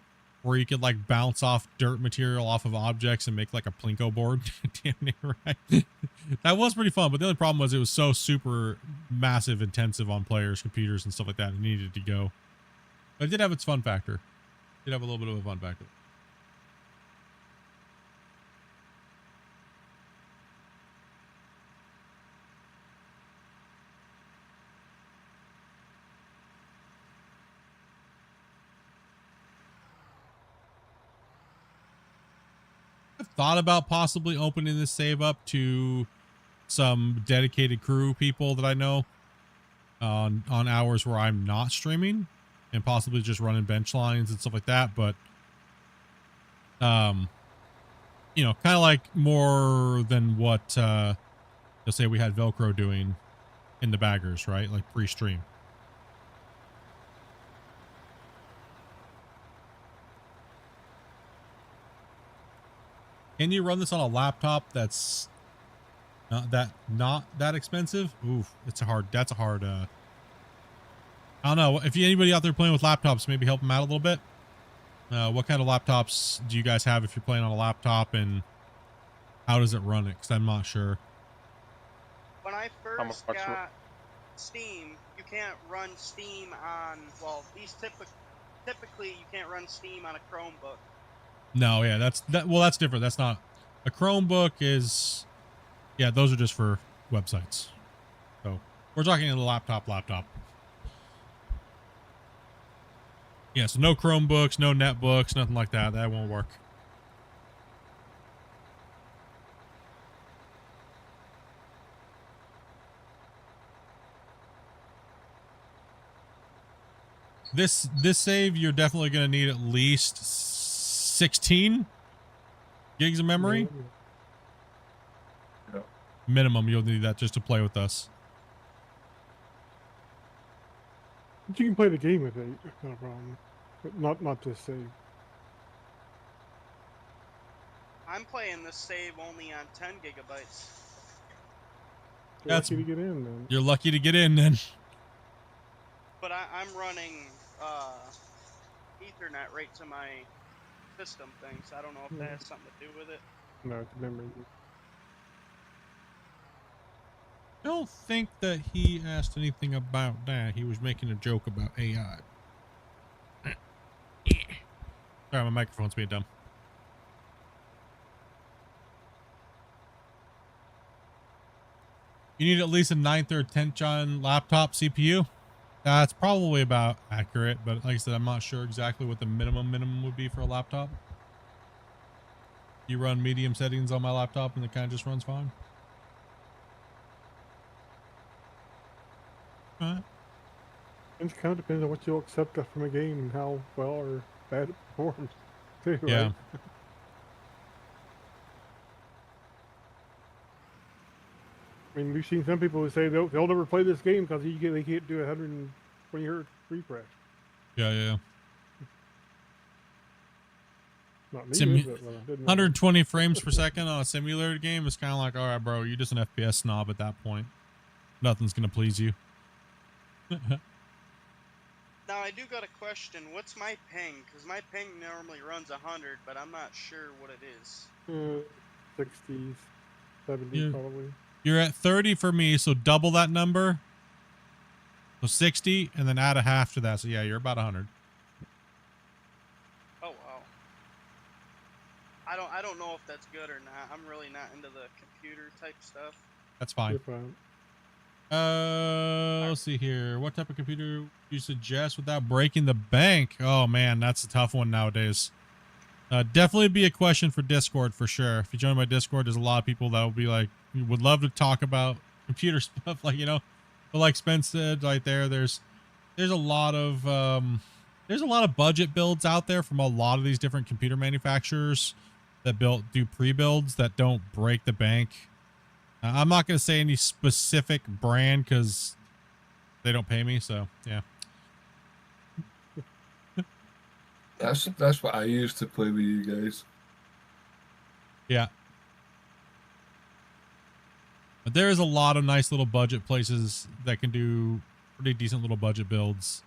where you could like bounce off dirt material off of objects and make like a plinko board. Damn near right. That was pretty fun, but the only problem was it was so super massive intensive on players, computers, and stuff like that. It needed to go. But it did have its fun factor. It did have a little bit of a fun factor. I've thought about possibly opening this save up to some dedicated crew people that I know on hours where I'm not streaming, and possibly just running bench lines and stuff like that. But You know, kind of like more than what let's say we had Velcro doing in the baggers, right? Like pre-stream. Can you run this on a laptop that's not that expensive? Oof, that's a hard I don't know. If anybody out there playing with laptops, maybe help them out a little bit. What kind of laptops do you guys have if you're playing on a laptop, and how does it run it? Because I'm not sure. When I first got Steam, you can't run Steam on, well, typically you can't run Steam on a Chromebook. No, yeah, that's different. That's not a Chromebook is, yeah, those are just for websites. So we're talking a laptop. Yeah, so no Chromebooks, no netbooks, nothing like that. That won't work. This save, you're definitely going to need at least 16 gigs of memory. Yeah. Minimum, you'll need that just to play with us. But you can play the game with it, no problem. But not this save. I'm playing this save only on 10 gigabytes. You're lucky to get in then. You're lucky to get in then. But I'm running Ethernet right to my system thing, so I don't know if that has something to do with it. No, it's memory. I don't think that he asked anything about that. He was making a joke about AI. Sorry, my microphone's being dumb. You need at least a 9th or 10th gen laptop CPU. That's probably about accurate, but like I said, I'm not sure exactly what the minimum would be for a laptop. You run medium settings on my laptop and it kind of just runs fine. Alright. It kind of depends on what you'll accept from a game and how well or bad it performs, too, Yeah. right? I mean, we've seen some people who say they'll never play this game because they can't do 120 hertz refresh. Yeah. Not me, but, well, I didn't know. 120 frames per second on a simulator game is kind of like, all right, bro, you're just an FPS snob at that point. Nothing's going to please you. Now, I do got a question. What's my ping? Because my ping normally runs 100, but I'm not sure what it is. 60s, 70s probably. You're at 30 for me, so double that number. So 60, and then add a half to that. So yeah, you're about 100. Oh, wow. I don't know if that's good or not. I'm really not into the computer type stuff. That's fine. You're fine. Let's see here. What type of computer do you suggest without breaking the bank? Oh man, that's a tough one nowadays. Definitely be a question for Discord for sure. If you join my Discord, there's a lot of people that will be like, would love to talk about computer stuff. Like, you know, but like Spence said right there, there's a lot of budget builds out there from a lot of these different computer manufacturers that do pre-builds that don't break the bank. I'm not going to say any specific brand because they don't pay me. So yeah. That's what I use to play with you guys. Yeah. But there is a lot of nice little budget places that can do pretty decent little budget builds,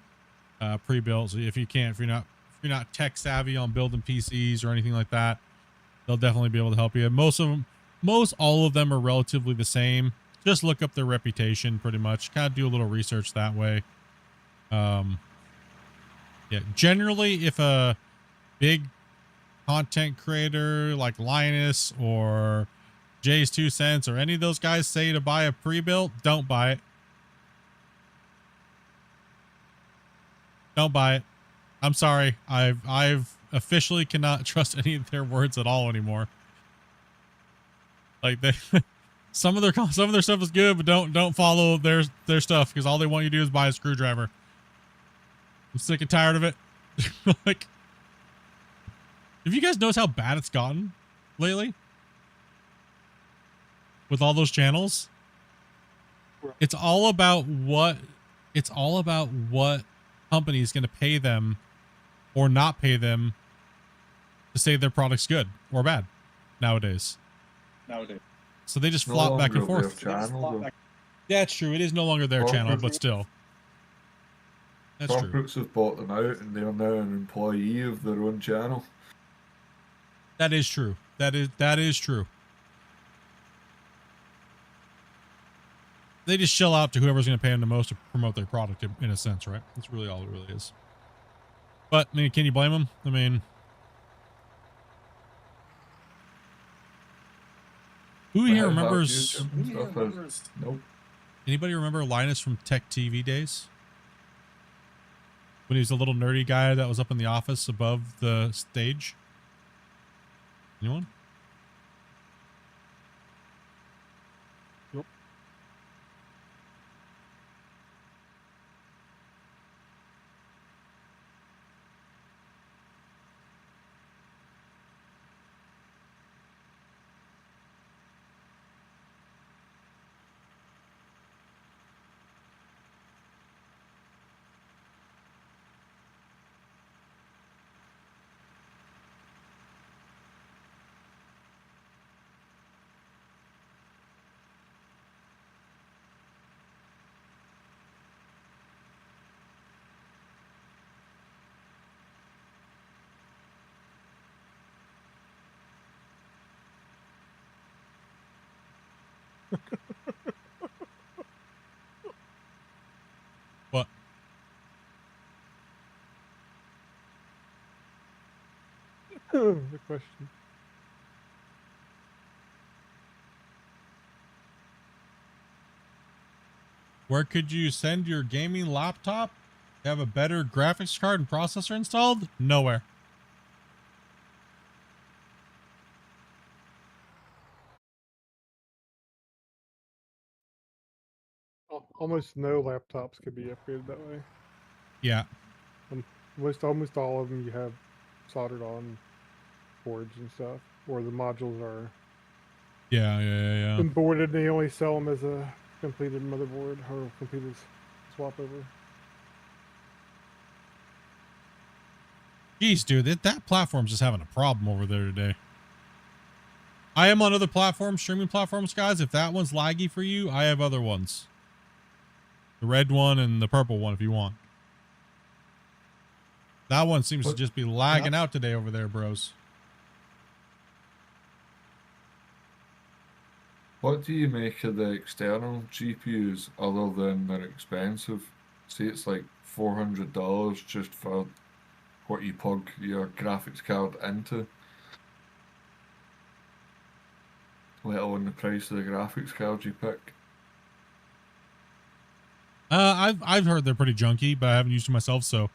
pre-built. So if you're not tech savvy on building PCs or anything like that, they'll definitely be able to help you. Most all of them are relatively the same. Just look up their reputation pretty much. Kind of do a little research that way. Yeah, generally if a big content creator like Linus or Jay's 2 Cents or any of those guys say to buy a pre-built, don't buy it. Don't buy it. I'm sorry. I've officially cannot trust any of their words at all anymore. Like some of their stuff is good, but don't follow their stuff because all they want you to do is buy a screwdriver. I'm sick and tired of it. Like, Have you guys noticed how bad it's gotten lately? With all those channels? It's all about what company is going to pay them or not pay them to say their product's good or bad nowadays. So they just No flop back and longer their forth. channel, though. That's true. It is no longer their channel, but still. That's true. Corporates have bought them out and they are now an employee of their own channel. That is true. That is true. They just shell out to whoever's going to pay them the most to promote their product in a sense, right? That's really all it really is. But, I mean, can you blame them? I mean, who here remembers? Nope. Anybody remember Linus from Tech TV days? When he was a little nerdy guy that was up in the office above the stage? Anyone? Nope. What? The question. Where could you send your gaming laptop? Have a better graphics card and processor installed? Nowhere. Almost no laptops could be upgraded that way. Yeah. Almost all of them you have soldered on boards and stuff, or the modules are Yeah. imported. They only sell them as a completed motherboard or completed swap over. Jeez, dude, that platform's just having a problem over there today. I am on other platforms, streaming platforms, guys. If that one's laggy for you, I have other ones. The red one and the purple one if you want. That one seems to just be lagging out today over there, bros. What do you make of the external GPUs other than they're expensive? See, it's like $400 just for what you plug your graphics card into, let alone the price of the graphics card you pick. I've heard they're pretty junky, but I haven't used them myself, so.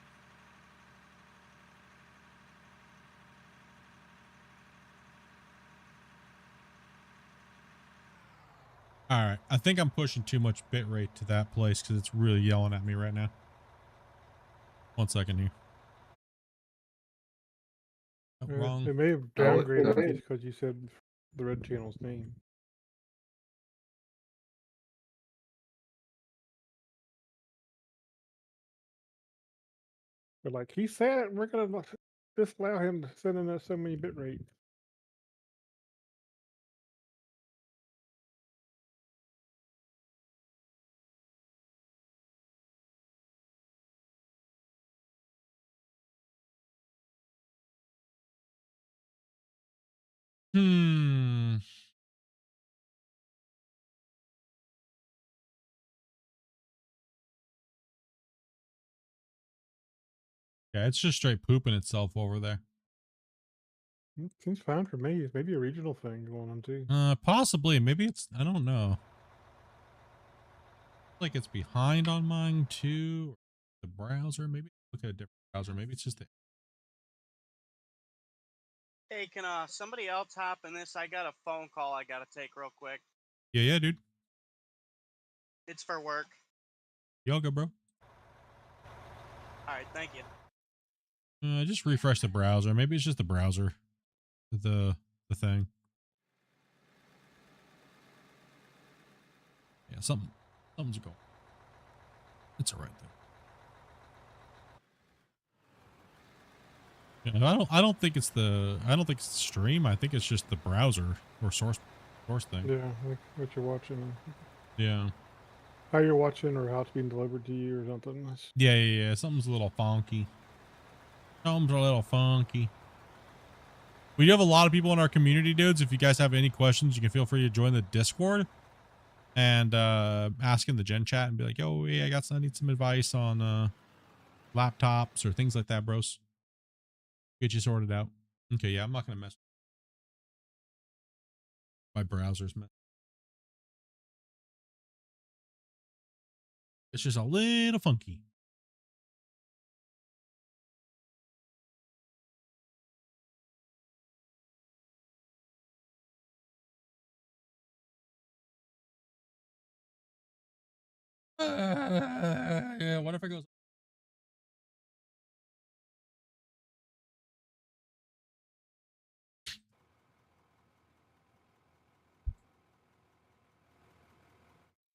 All right, I think I'm pushing too much bitrate to that place because it's really yelling at me right now. 1 second here. Oh, wrong. They may have downgraded it just because you said the red channel's name. But like he said, we're gonna disallow him to send in us so many bitrate. Yeah, it's just straight pooping itself over there. Seems fine for me. It's maybe a regional thing going on too. Possibly. Maybe it's, I don't know. Like it's behind on mine too. The browser, maybe look at a different browser. Maybe it's just the. Hey, can somebody else hop in this? I got a phone call I gotta take real quick. Yeah, dude. It's for work. Y'all go, bro. All right, thank you. Just refresh the browser. Maybe it's just the browser. the thing. Yeah, something's going. It's all right though. Yeah, I don't think it's the stream. I think it's just the browser or source thing. Yeah, like what you're watching. Yeah. How you're watching or how it's being delivered to you or something. Yeah. Something's a little funky. Something's a little funky. We do have a lot of people in our community, dudes. If you guys have any questions, you can feel free to join the Discord and ask in the gen chat and be like, yo, yeah, I need some advice on laptops or things like that, bros. Get you sorted out. Okay, yeah, I'm not gonna mess. My browser's mess. It's just a little funky. Yeah, what if it goes?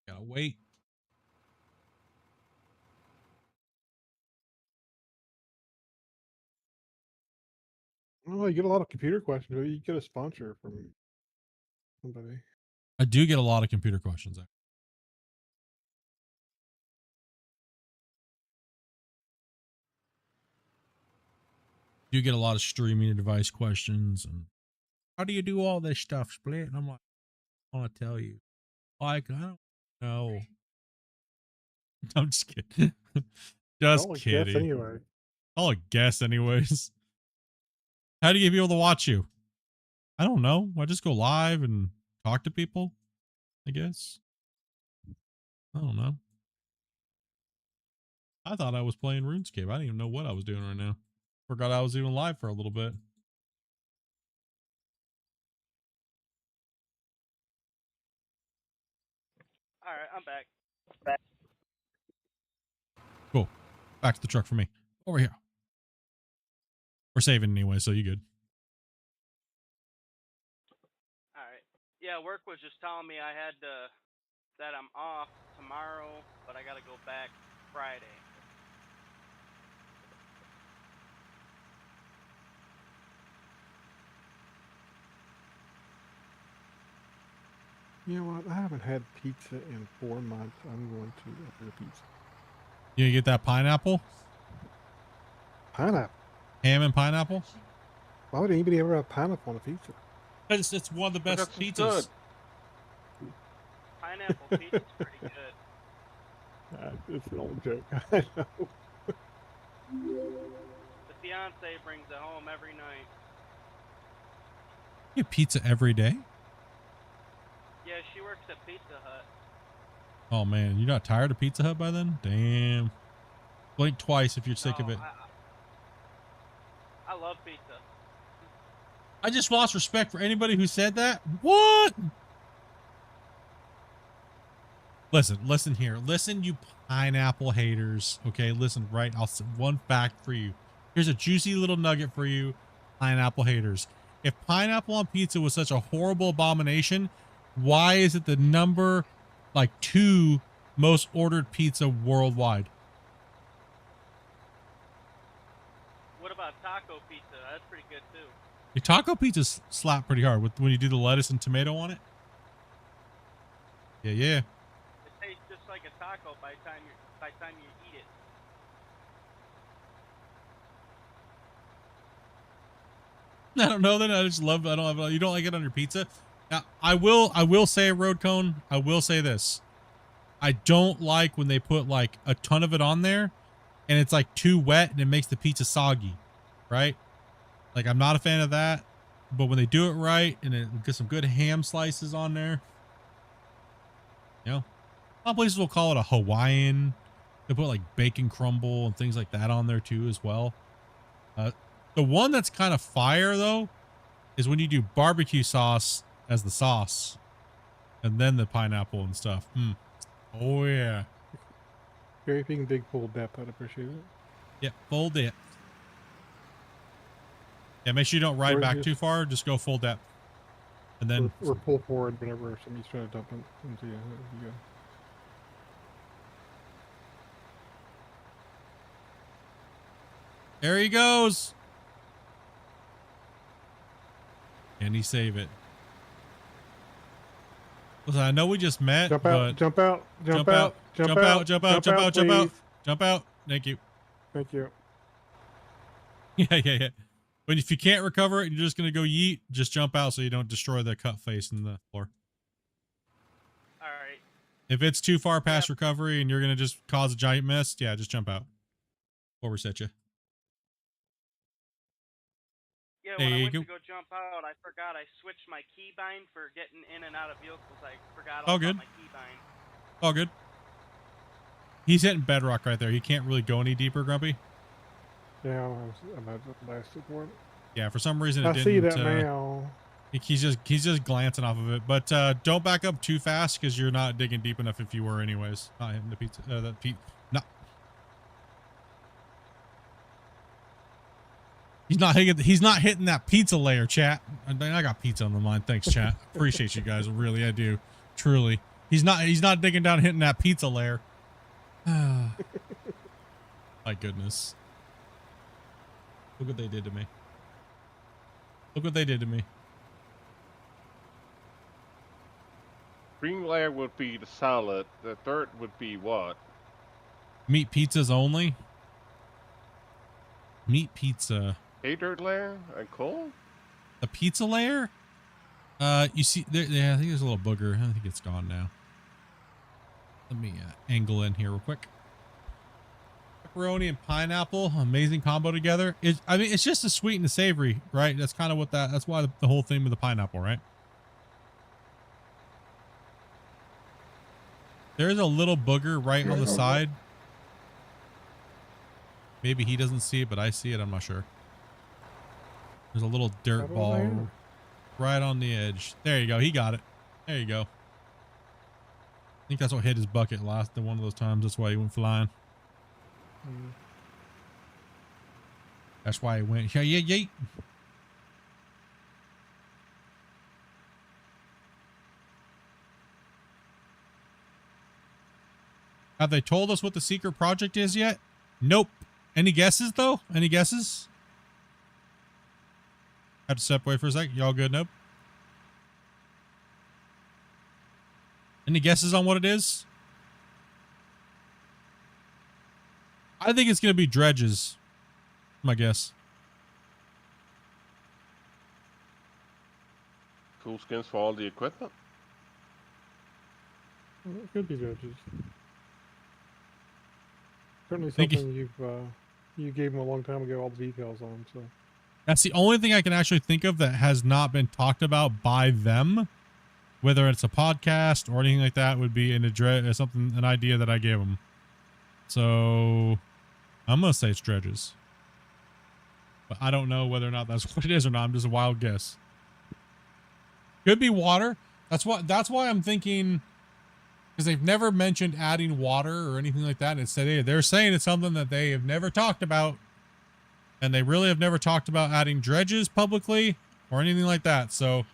Gotta wait. Oh, you get a lot of computer questions. Maybe you get a sponsor from somebody. I do get a lot of computer questions. Do get a lot of streaming device questions and how do you do all this stuff, Split? And I'm like, I want to tell you. Like, I don't know. I'm just kidding. Just kidding. Guess anyway. I'll guess anyways. How do you get people to watch you? I don't know. I just go live and talk to people, I guess. I don't know. I thought I was playing RuneScape. I didn't even know what I was doing right now. Forgot I was even live for a little bit. All right, I'm back. Cool. Back to the truck for me. Over here. We're saving anyway, so you good. All right. Yeah, work was just telling me I had that I'm off tomorrow, but I gotta go back Friday. You know what? I haven't had pizza in 4 months. I'm going to order pizza. You get that pineapple? Pineapple? Ham and pineapple? Why would anybody ever have pineapple on a pizza? Because it's one of the best pizzas. Pineapple pizza's pretty good. It's an old joke. I know. The fiance brings it home every night. You get pizza every day? Yeah, she works at Pizza Hut. Oh man, you're not tired of Pizza Hut by then? Damn. Blink twice if you're sick of it. I love pizza. I just lost respect for anybody who said that. What? Listen here. Listen, you pineapple haters. Okay, listen, right? I'll say one fact for you. Here's a juicy little nugget for you, pineapple haters. If pineapple on pizza was such a horrible abomination, why is it the number 2 most ordered pizza worldwide? What about taco pizza? That's pretty good too. Your taco pizzas slap pretty hard when you do the lettuce and tomato on it. Yeah. It tastes just like a taco by the time you eat it. I don't know that. I just love. I don't have. You don't like it on your pizza. Now, I will say, Road Cone, I will say this. I don't like when they put a ton of it on there and it's too wet and it makes the pizza soggy, right? I'm not a fan of that, but when they do it right and it gets some good ham slices on there, some places will call it a Hawaiian. They put bacon crumble and things like that on there too as well. The one that's kind of fire though is when you do barbecue sauce as the sauce and then the pineapple and stuff. Oh yeah. Very being big full depth. I'd appreciate it. Yep, full dip. Yeah, make sure you don't ride Or back just- too far. Just go full depth. And then or pull forward whenever somebody's trying to dump into you. There you go. there he goes. Can he save it? Listen, I know we just met, Jump but out, jump out, jump out, jump out, jump out, jump out, jump out, please. jump out. Thank you. Thank you. Yeah. But if you can't recover it and you're just gonna go yeet, just jump out so you don't destroy the cut face in the floor. Alright. If it's too far past recovery and you're gonna just cause a giant mess, yeah, just jump out. Or reset you. Yeah, There when I you went go. to go jump out, I forgot I switched my keybind for getting in and out of vehicles. I forgot All all good. about my keybind. All good. He's hitting bedrock right there. He can't really go any deeper, Grumpy. Yeah, I'm at the last support. Yeah, for some reason it I didn't. see that now. He's just glancing off of it, but don't back up too fast because you're not digging deep enough if you were anyways. Not hitting the pizza. No. He's not hitting that pizza layer, chat. I got pizza on the mind. Thanks, chat. Appreciate you guys. Really, I do. Truly. He's not digging down hitting that pizza layer. My goodness. Look what they did to me. Look what they did to me. Green layer would be the salad. The third would be what? Meat pizzas only. Meat pizza. A dirt layer and coal? The pizza layer? You see, yeah, I think there's a little booger. I think it's gone now. Let me angle in here real quick. Pepperoni and pineapple, amazing combo together. I mean, it's just a sweet and a savory, right? That's kind of what that's why the whole thing with the pineapple, right? There's a little booger right on the side. Maybe he doesn't see it, but I see it. I'm not sure. There's a little dirt ball right on the edge. There you go. He got it. There you go. I think that's what hit his bucket last one of those times. That's why he went flying. That's why he went. Yeah. Have they told us what the secret project is yet? Nope. Any guesses though? Any guesses? Have to step away for a sec. Y'all good? Nope. Any guesses on what it is? I think it's going to be dredges. My guess. Cool skins for all the equipment? Well, it could be judges. Certainly Think something you gave them a long time ago all the details on. So that's the only thing I can actually think of that has not been talked about by them. Whether it's a podcast or anything like that would be an idea that I gave them. So I'm going to say it's dredges. But I don't know whether or not that's what it is or not. I'm just a wild guess. Could be water. That's why I'm thinking, because they've never mentioned adding water or anything like that. And it's they're saying it's something that they have never talked about. And they really have never talked about adding dredges publicly or anything like that. So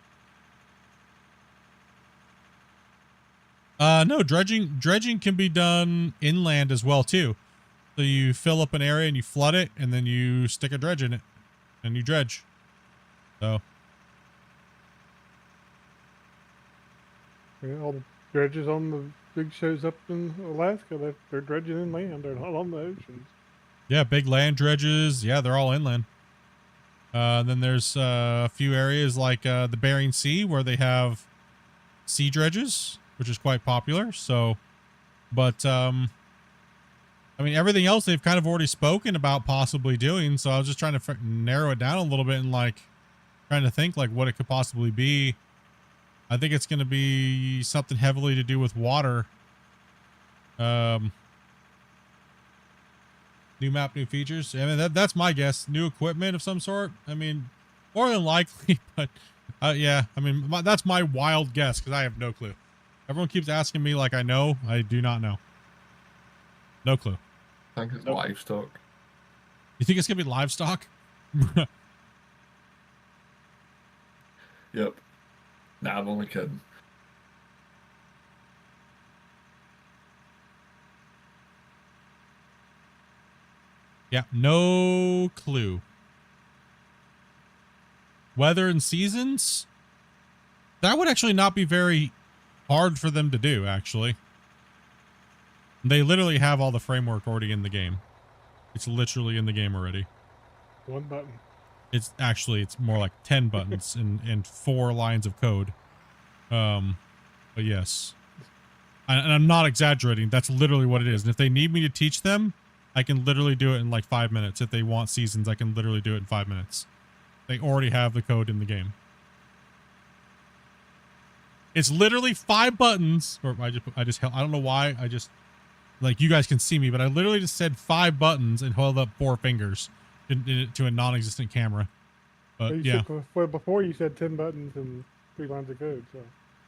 no, dredging can be done inland as well too. So you fill up an area and you flood it, and then you stick a dredge in it, and you dredge. So yeah, all the dredges on the big shows up in Alaska, they're dredging inland. They're not on the oceans. yeah, big land dredges. Yeah, they're all inland. Then there's a few areas like the Bering Sea where they have sea dredges, which is quite popular. So, but I mean, everything else they've kind of already spoken about possibly doing. So I was just trying to narrow it down a little bit and like trying to think like what it could possibly be. I think it's going to be something heavily to do with water. New map, new features. I mean, that's my guess. New equipment of some sort. I mean, more than likely, but yeah, I mean, that's my wild guess because I have no clue. Everyone keeps asking me like I know. I do not know. No clue. I think it's livestock. You think it's going to be livestock? Yep. Nah, I'm only kidding. Yeah, no clue. Weather and seasons? That would actually not be very hard for them to do, actually. They literally have all the framework already in the game. It's literally in the game already. One button. It's more like 10 buttons and 4 lines of code. But yes. And I'm not exaggerating. That's literally what it is. And if they need me to teach them, I can literally do it in like 5 minutes. If they want seasons, I can literally do it in 5 minutes. They already have the code in the game. It's literally 5 buttons. Or I don't know why. Like, you guys can see me, but I literally just said 5 buttons and held up 4 fingers to a non-existent camera. But yeah. Before you said 10 buttons and 3 lines of code, so.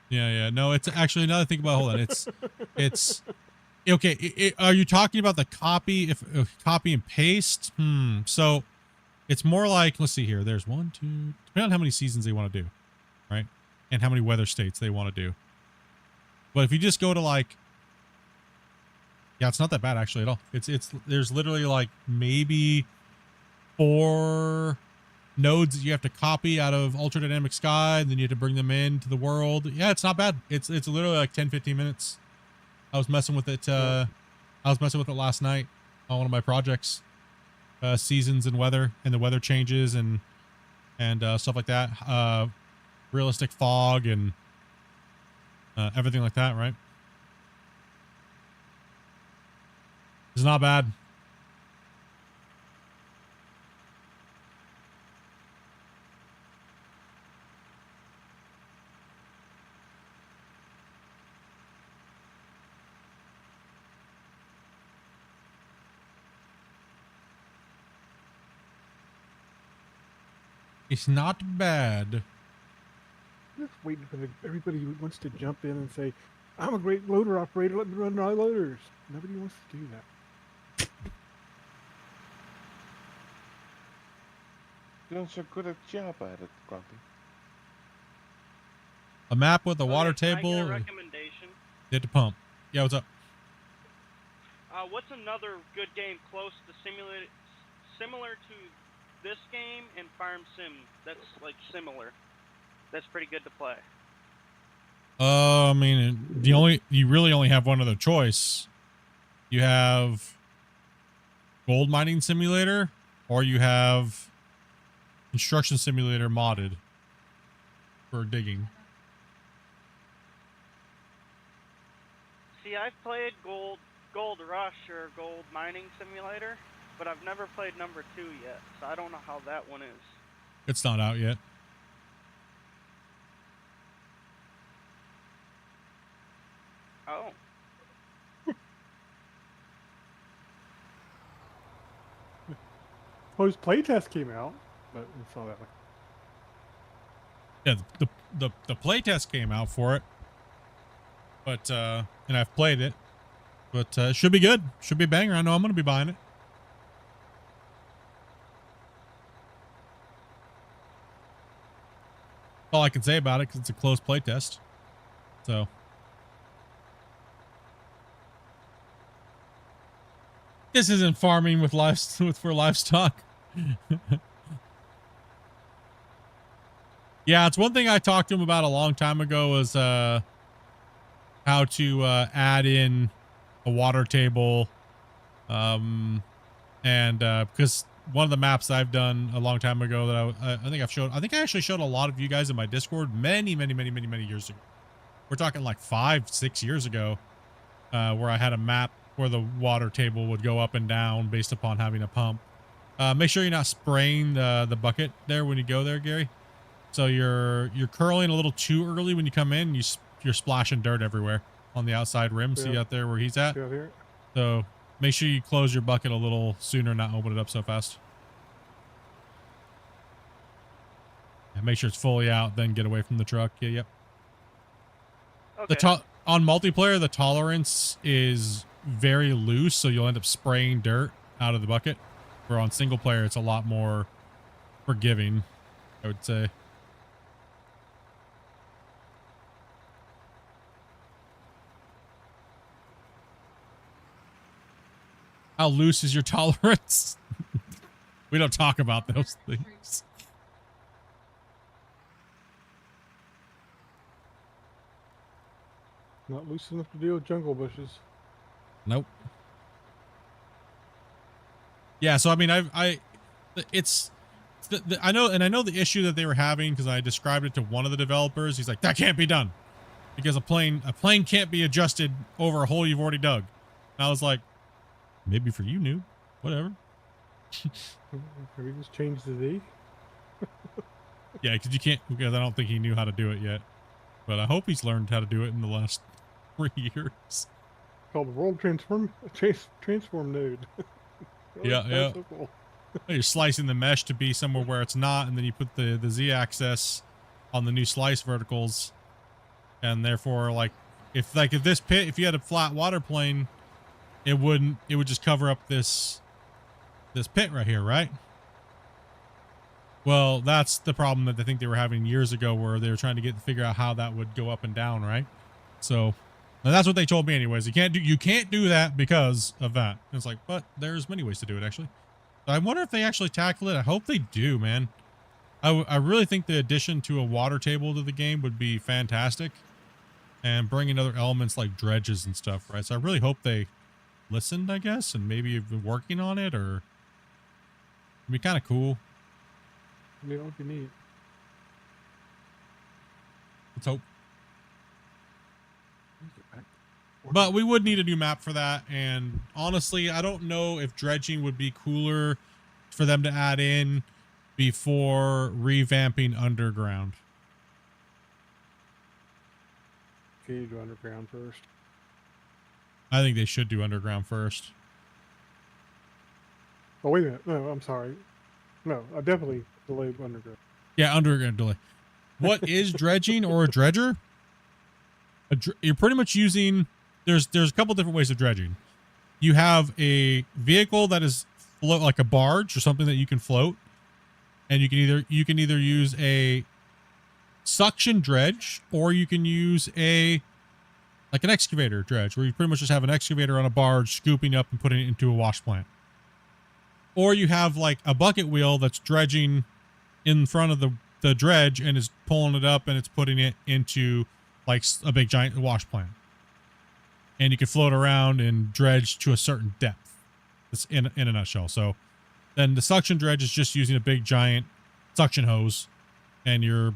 Yeah. No, it's actually another thing about, hold on. It's okay. Are you talking about the copy, copy and paste? So it's more like, let's see here. There's 1, 2, depending on how many seasons they want to do, right? And how many weather states they want to do. But if you just go to like, yeah, it's not that bad actually at all. There's literally like maybe 4 nodes that you have to copy out of Ultra Dynamic Sky, and then you have to bring them into the world. Yeah, it's not bad. It's literally like 10-15 minutes. I was messing with it. I was messing with it last night on one of my projects. Seasons and weather, and the weather changes and stuff like that. Realistic fog and everything like that, right? It's not bad. It's not bad. I'm just waiting for everybody who wants to jump in and say, I'm a great loader operator, let me run my loaders. Nobody wants to do that. Doing so good a job at it, Grumpy. A map with a water Can table. I get a recommendation? Hit the pump. Yeah, what's up? What's another good game close to similar to this game and Farm Sim that's like similar? That's pretty good to play. I mean, you really only have one other choice. You have Gold Mining Simulator, or you have Construction Simulator modded for digging. See, I've played Gold Rush or Gold Mining Simulator, but I've never played number 2 yet, so I don't know how that one is. It's not out yet. Oh. Well, his playtest came out, but we saw that one. Yeah, the playtest came out for it, but and I've played it, but it should be good. Should be a banger. I know I'm gonna be buying it. That's all I can say about it because it's a closed playtest. So. This isn't farming with for livestock. Yeah, it's one thing I talked to him about a long time ago was how to add in a water table. And because one of the maps I've done a long time ago that I think I actually showed a lot of you guys in my Discord many years ago. We're talking like 5-6 years ago, where I had a map where the water table would go up and down based upon having a pump. Make sure you're not spraying the bucket there when you go there, Gary. So you're curling a little too early when you come in. You're splashing dirt everywhere on the outside rim. Yeah. See out there where he's at? Yeah, so make sure you close your bucket a little sooner, not open it up so fast. And make sure it's fully out, then get away from the truck. Yeah, yep. Okay. On multiplayer, the tolerance is very loose, so you'll end up spraying dirt out of the bucket. Where on single player, it's a lot more forgiving, I would say. How loose is your tolerance? We don't talk about those things. Not loose enough to deal with jungle bushes. Nope. Yeah, so I mean, I know the issue that they were having because I described it to one of the developers. He's like, that can't be done because a plane can't be adjusted over a hole you've already dug. And I was like, maybe for you, noob, whatever. Maybe just change the D. Yeah, because you can't, because I don't think he knew how to do it yet. But I hope he's learned how to do it in the last 3 years. Called the World Transform Node. Yeah, yeah. So cool. You're slicing the mesh to be somewhere where it's not, and then you put the z-axis on the new slice verticals, and therefore, like if this pit, if you had a flat water plane, it would just cover up this pit right here, right? Well, that's the problem that I think they were having years ago, where they were trying to figure out how that would go up and down, right? So, and that's what they told me, anyways. You can't do that because of that. And it's like, but there's many ways to do it, actually. So I wonder if they actually tackle it. I hope they do, man. I really think the addition to a water table to the game would be fantastic, and bringing other elements like dredges and stuff, right? So I really hope they listened, I guess, and maybe have been working on it, or it'd be kind of cool. Yeah, it would be neat. Let's hope. But we would need a new map for that, and honestly, I don't know if dredging would be cooler for them to add in before revamping underground. Okay, you do underground first. I think they should do underground first. Oh, wait a minute. No, I'm sorry. No, I definitely delayed underground. Yeah, underground delay. What is dredging or a dredger? You're pretty much using... There's a couple different ways of dredging. You have a vehicle that is like a barge or something that you can float, and you can either use a suction dredge, or you can use an excavator dredge, where you pretty much just have an excavator on a barge scooping up and putting it into a wash plant. Or you have like a bucket wheel that's dredging in front of the dredge and is pulling it up and it's putting it into like a big giant wash plant. And you can float around and dredge to a certain depth. That's in a nutshell. So then the suction dredge is just using a big giant suction hose, and you're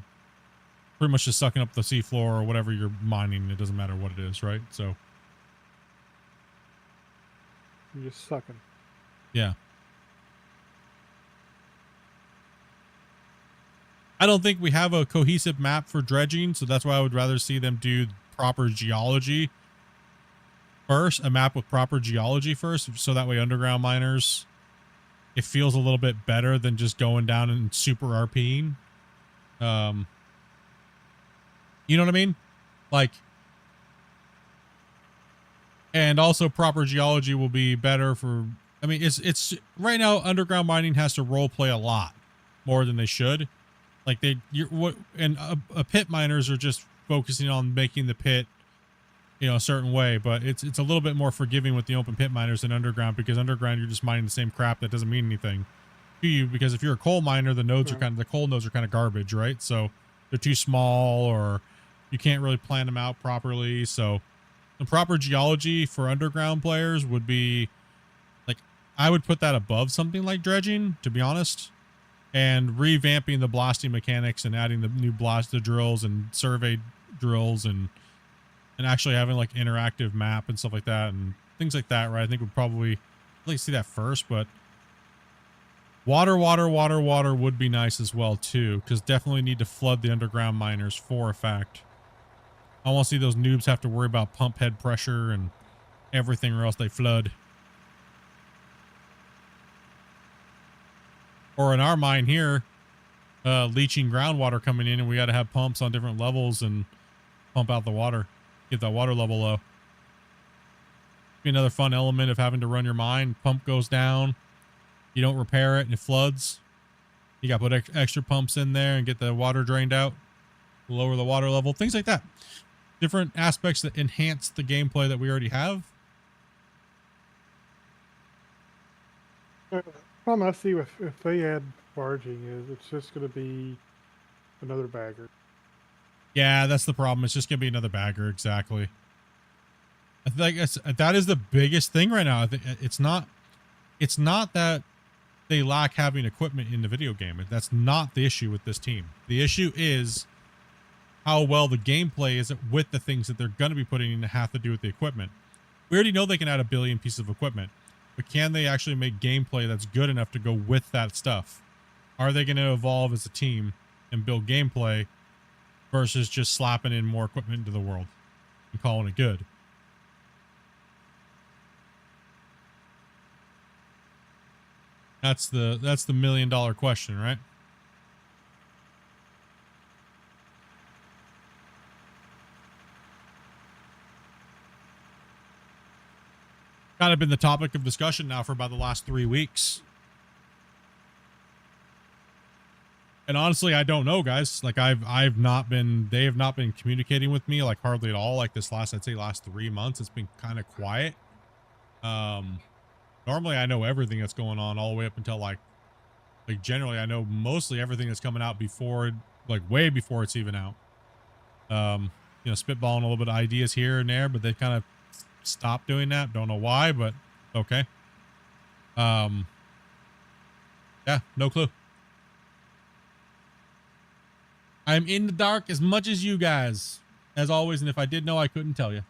pretty much just sucking up the seafloor or whatever you're mining. It doesn't matter what it is, right? So you're just sucking. Yeah. I don't think we have a cohesive map for dredging, so that's why I would rather see them do proper geology first, a map with proper geology first, so that way underground miners, it feels a little bit better than just going down and super RPing. You know what I mean? Like, and also proper geology will be better for, I mean, it's right now underground mining has to role play a lot more than they should. Like a pit miners are just focusing on making the pit, a certain way, but it's a little bit more forgiving with the open pit miners than underground, because underground you're just mining the same crap that doesn't mean anything to you, because if you're a coal miner, the coal nodes are kind of garbage, right? So they're too small, or you can't really plan them out properly. So the proper geology for underground players would be like, I would put that above something like dredging, to be honest, and revamping the blasting mechanics and adding the new the drills and survey drills and actually having like interactive map and stuff like that and things like that, right? I think we'd probably like see that first, but water would be nice as well too, because definitely need to flood the underground miners for a fact. I want to see those noobs have to worry about pump head pressure and everything, or else they flood. Or in our mine here, leaching groundwater coming in, and we got to have pumps on different levels and pump out the water, get that water level low. Be another fun element of having to run your mine. Pump goes down, you don't repair it and it floods. You got to put extra pumps in there and get the water drained out, lower the water level, things like that. Different aspects that enhance the gameplay that we already have. Problem I see if they add barging is it's just going to be another bagger. Yeah, that's the problem. It's just gonna be another bagger. Exactly. I think that is the biggest thing right now. I think it's not that they lack having equipment in the video game. That's not the issue with this team. The issue is how well the gameplay is with the things that they're going to be putting in to have to do with the equipment. We already know they can add a billion pieces of equipment, but can they actually make gameplay that's good enough to go with that stuff? Are they going to evolve as a team and build gameplay versus just slapping in more equipment into the world and calling it good? That's the $1 million question, right? Kind of been the topic of discussion now for about the last 3 weeks. And honestly, I don't know, guys. Like they have not been communicating with me like hardly at all. Like this last 3 months, it's been kind of quiet. Normally I know everything that's going on all the way up until like generally I know mostly everything that's coming out before, like way before it's even out. You know, spitballing a little bit of ideas here and there, but they kind of stopped doing that. Don't know why, but okay. Yeah, no clue. I'm in the dark as much as you guys, as always, and if I did know, I couldn't tell you.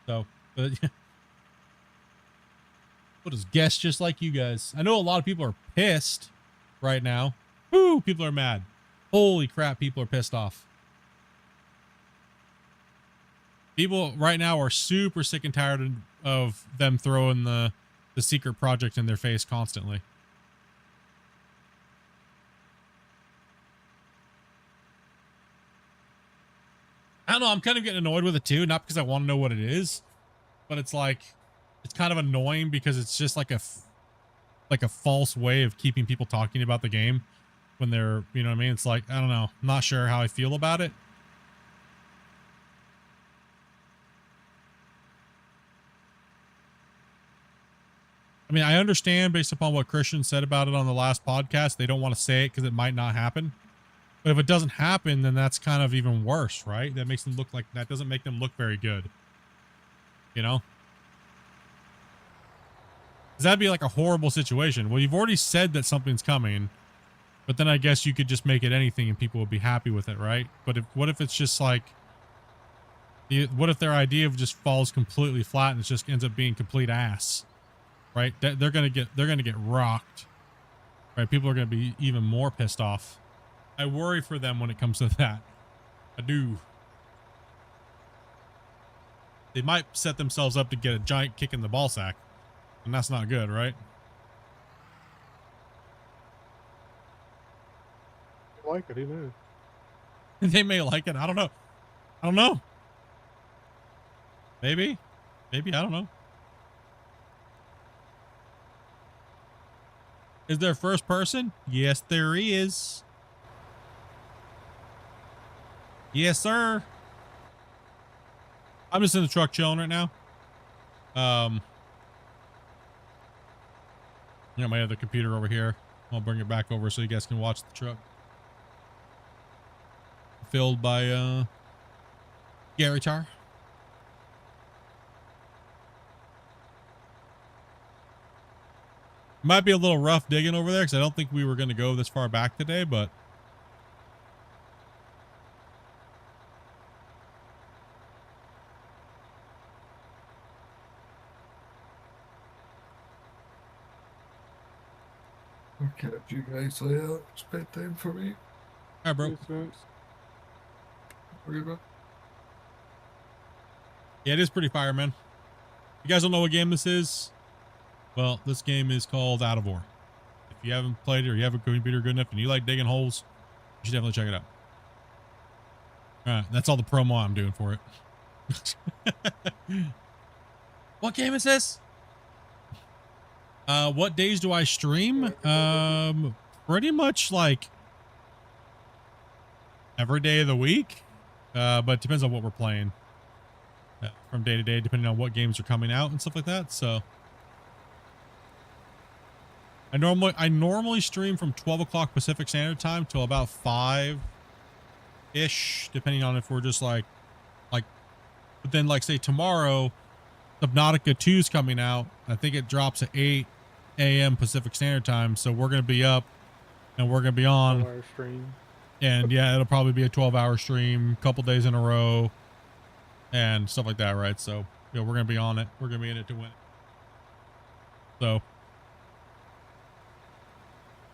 So, but we'll just guess just like you guys. I know a lot of people are pissed right now. Woo, people are mad. Holy crap, people are pissed off. People right now are super sick and tired of them throwing the secret project in their face constantly. I don't know. I'm kind of getting annoyed with it too. Not because I want to know what it is, but it's like, it's kind of annoying because it's just like a false way of keeping people talking about the game when they're, you know what I mean? It's like, I don't know. I'm not sure how I feel about it. I mean, I understand based upon what Christian said about it on the last podcast, they don't want to say it because it might not happen. But if it doesn't happen, then that's kind of even worse, right? That makes them look like, that doesn't make them look very good. You know? Because that'd be like a horrible situation. Well, you've already said that something's coming, but then I guess you could just make it anything and people would be happy with it, right? But what if it's just like, what if their idea just falls completely flat and it just ends up being complete ass, right? They're gonna get rocked, right? People are gonna be even more pissed off. I worry for them when it comes to that. I do. They might set themselves up to get a giant kick in the ball sack, and that's not good, right? I like it, who knows? They may like it. I don't know. I don't know. Maybe. Maybe. I don't know. Is there first person? Yes, there is. Yes, sir. I'm just in the truck chilling right now. I got my other computer over here. I'll bring it back over so you guys can watch the truck. Filled by Gary Tar. Might be a little rough digging over there because I don't think we were going to go this far back today, but I'll catch you guys later. It's bedtime for me. Alright, bro. Okay, bro. Yeah, it is pretty fire, man. You guys don't know what game this is? Well, this game is called Out of War. If you haven't played it or you have a computer good enough and you like digging holes, you should definitely check it out. Alright, that's all the promo I'm doing for it. What game is this? What days do I stream? Pretty much like every day of the week. But it depends on what we're playing. From day to day, depending on what games are coming out and stuff like that. So I normally stream from 12 o'clock Pacific Standard Time till about 5-ish, depending on if we're just like, but then like say tomorrow, Subnautica 2 is coming out. I think it drops at 8 a.m. Pacific Standard Time, so we're gonna be up and we're gonna be on. 12-hour stream. And yeah, it'll probably be a 12-hour stream, couple days in a row, and stuff like that, right? So yeah, we're gonna be on it. We're gonna be in it to win it. So,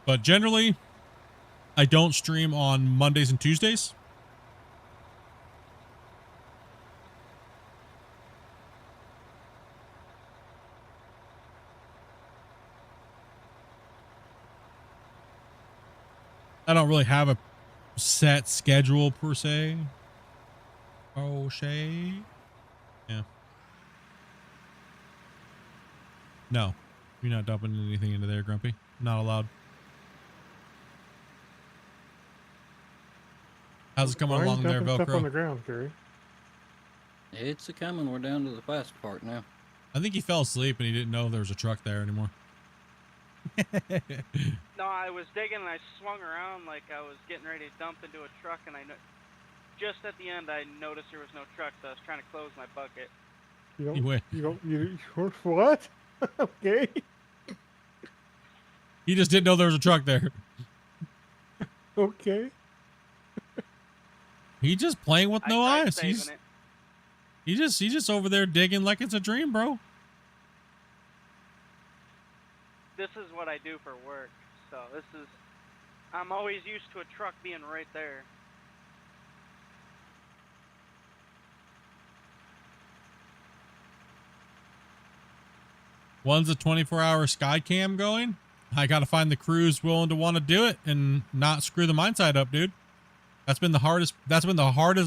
but generally, I don't stream on Mondays and Tuesdays. I don't really have a set schedule per se. Oh, Shay. Yeah. No, you're not dumping anything into there, Grumpy. Not allowed. How's it coming Why are you along there, dumping stuff on the Velcro? ground, Gary? It's a coming. We're down to the fast part now. I think he fell asleep and he didn't know there was a truck there anymore. No, I was digging and I swung around like I was getting ready to dump into a truck, and just at the end I noticed there was no truck, so I was trying to close my bucket. What? Okay. He just didn't know there was a truck there. Okay. He just playing with no I tried eyes. saving He's just over there digging like it's a dream, bro. This is what I do for work, so I'm always used to a truck being right there. One's a 24-hour sky cam going. I got to find the crews willing to want to do it and not screw the mine site up, dude. That's been the hardest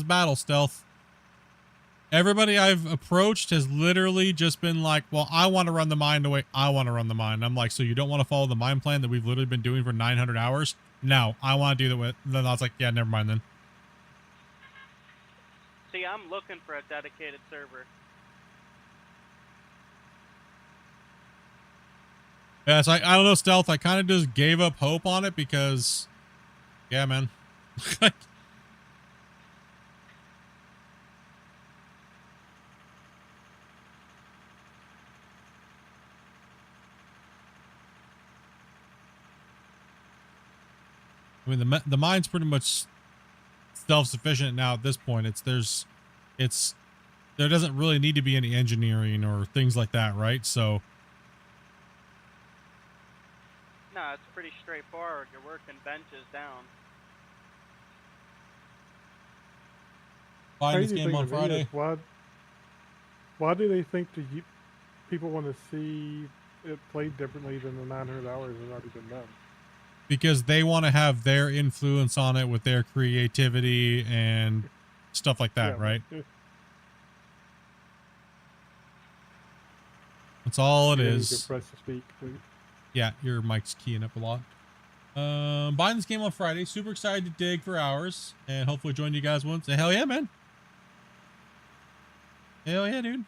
battle, Stealth. Everybody I've approached has literally just been like, well, I want to run the mine the way I want to run the mine. I'm like, so you don't want to follow the mine plan that we've literally been doing for 900 hours? No, I want to do that with. Then I was like, yeah, never mind then. See, I'm looking for a dedicated server. Yeah, so I don't know, Stealth. I kind of just gave up hope on it because, yeah, man. I mean, the mine's pretty much self-sufficient now at this point. There doesn't really need to be any engineering or things like that, right? So. No, it's pretty straightforward. You're working benches down. Buying this Crazy game thing on to me is Friday. Why do they think people want to see it played differently than the 900 hours has already been done? Because they want to have their influence on it with their creativity and stuff like that, Yeah, right? That's all it You is. can press to speak, please. Yeah, your mic's keying up a lot. Buying this game on Friday. Super excited to dig for hours and hopefully join you guys once. Hell yeah, man. Hell yeah, dude.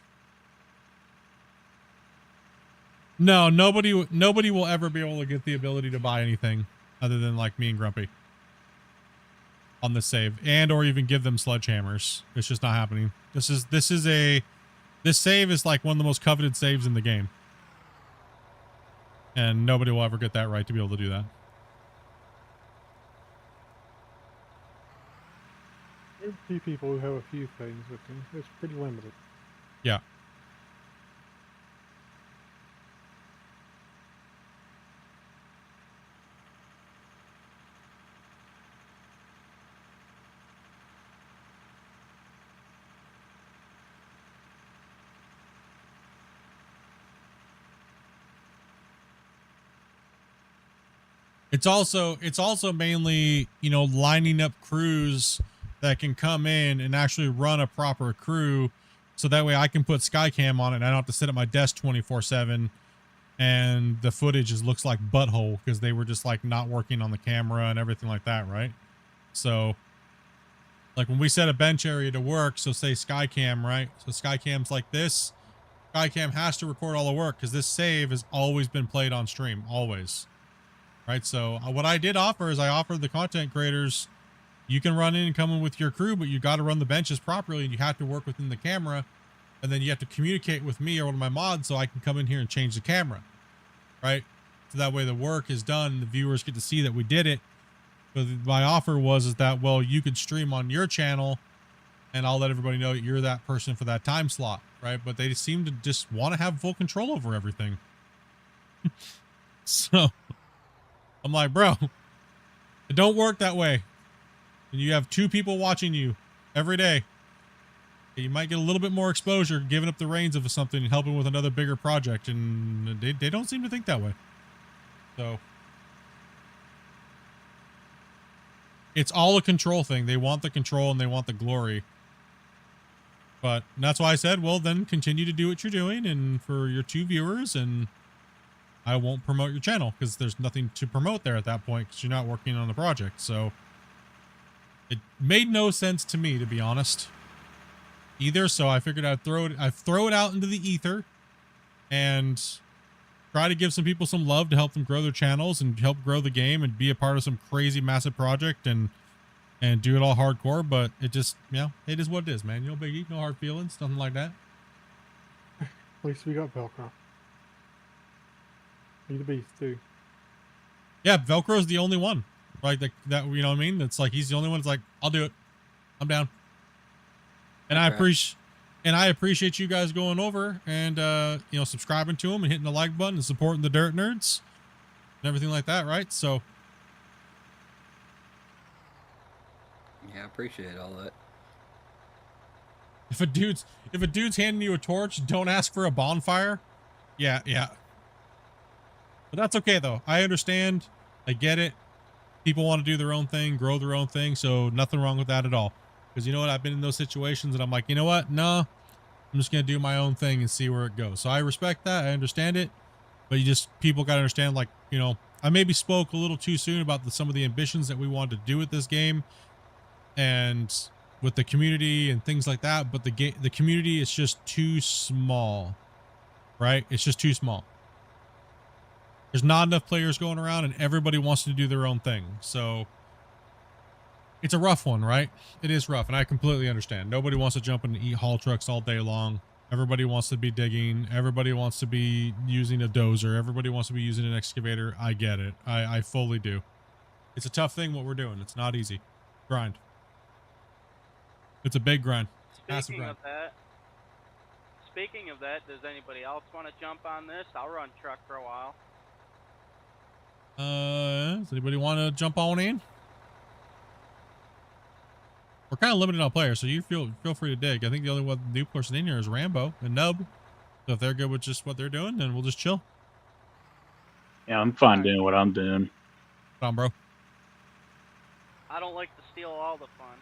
No, nobody will ever be able to get the ability to buy anything other than like me and Grumpy on the save, and or even give them sledgehammers. It's just not happening. This save is like one of the most coveted saves in the game, and nobody will ever get that right to be able to do that. There's a few people who have a few things, but it's pretty limited. Yeah. It's also mainly, you know, lining up crews that can come in and actually run a proper crew, so that way I can put Skycam on it and I don't have to sit at my desk 24/7 and the footage just looks like butthole because they were just like not working on the camera and everything like that, right? So like when we set a bench area to work, so say Skycam, right? So Skycam's like this, Skycam has to record all the work because this save has always been played on stream, always. Right, so what I did offer is I offered the content creators, you can run in and come in with your crew, but you got to run the benches properly and you have to work within the camera, and then you have to communicate with me or one of my mods so I can come in here and change the camera, right? So that way the work is done and the viewers get to see that we did it. But my offer is that, well, you could stream on your channel and I'll let everybody know that you're that person for that time slot, right? But they seem to just want to have full control over everything. So I'm like, bro, it don't work that way. And you have 2 people watching you every day. You might get a little bit more exposure giving up the reins of something and helping with another bigger project. And they don't seem to think that way. So it's all a control thing. They want the control and they want the glory. But that's why I said, well, then continue to do what you're doing and for your 2 viewers, and I won't promote your channel because there's nothing to promote there at that point because you're not working on the project. So it made no sense to me, to be honest, either. So I figured I'd throw it out into the ether and try to give some people some love to help them grow their channels and help grow the game and be a part of some crazy massive project and do it all hardcore. But it just, it is what it is, man. No biggie, no hard feelings, nothing like that. At least we got Velcro. Need the beast too. Yeah, Velcro's the only one. Like that, you know what I mean? It's like he's the only one that's like, I'll do it. I'm down. And Okay. I appreciate you guys going over and subscribing to him and hitting the like button and supporting the Dirt Nerds and everything like that, right? So Yeah, I appreciate all that. if a dude's handing you a torch, don't ask for a bonfire. Yeah. But that's okay though. I understand. I get it. People want to do their own thing, grow their own thing. So nothing wrong with that at all. Because you know what? I've been in those situations and I'm like, you know what? No, I'm just going to do my own thing and see where it goes. So I respect that. I understand it. But people got to understand, like, I maybe spoke a little too soon about some of the ambitions that we wanted to do with this game and with the community and things like that. But the community is just too small, right? It's just too small. There's not enough players going around and everybody wants to do their own thing. So it's a rough one, right? It is rough. And I completely understand. Nobody wants to jump in and eat haul trucks all day long. Everybody wants to be digging. Everybody wants to be using a dozer. Everybody wants to be using an excavator. I get it. I fully do. It's a tough thing what we're doing. It's not easy. Grind. It's a big grind. Massive grind. Speaking of that, does anybody else want to jump on this? I'll run truck for a while. Does anybody want to jump on in? We're kind of limited on players, so you feel free to dig. I think the only one new person in here is Rambo and Nub. So if they're good with just what they're doing, then we'll just chill. Yeah, I'm fine doing what I'm doing. Come on, bro. I don't like to steal all the fun.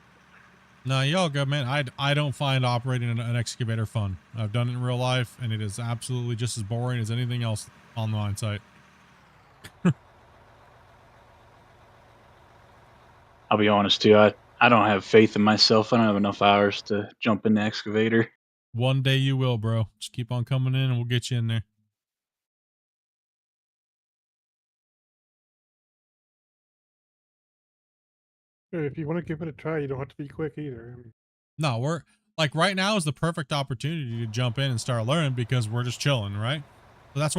No, y'all good, man. I don't find operating an excavator fun. I've done it in real life, and it is absolutely just as boring as anything else on the mine site. I'll be honest too. I don't have faith in myself. I don't have enough hours to jump in the excavator. One day you will, bro. Just keep on coming in and we'll get you in there. If you want to give it a try, you don't have to be quick either. No, we're like right now is the perfect opportunity to jump in and start learning because we're just chilling, right? So that's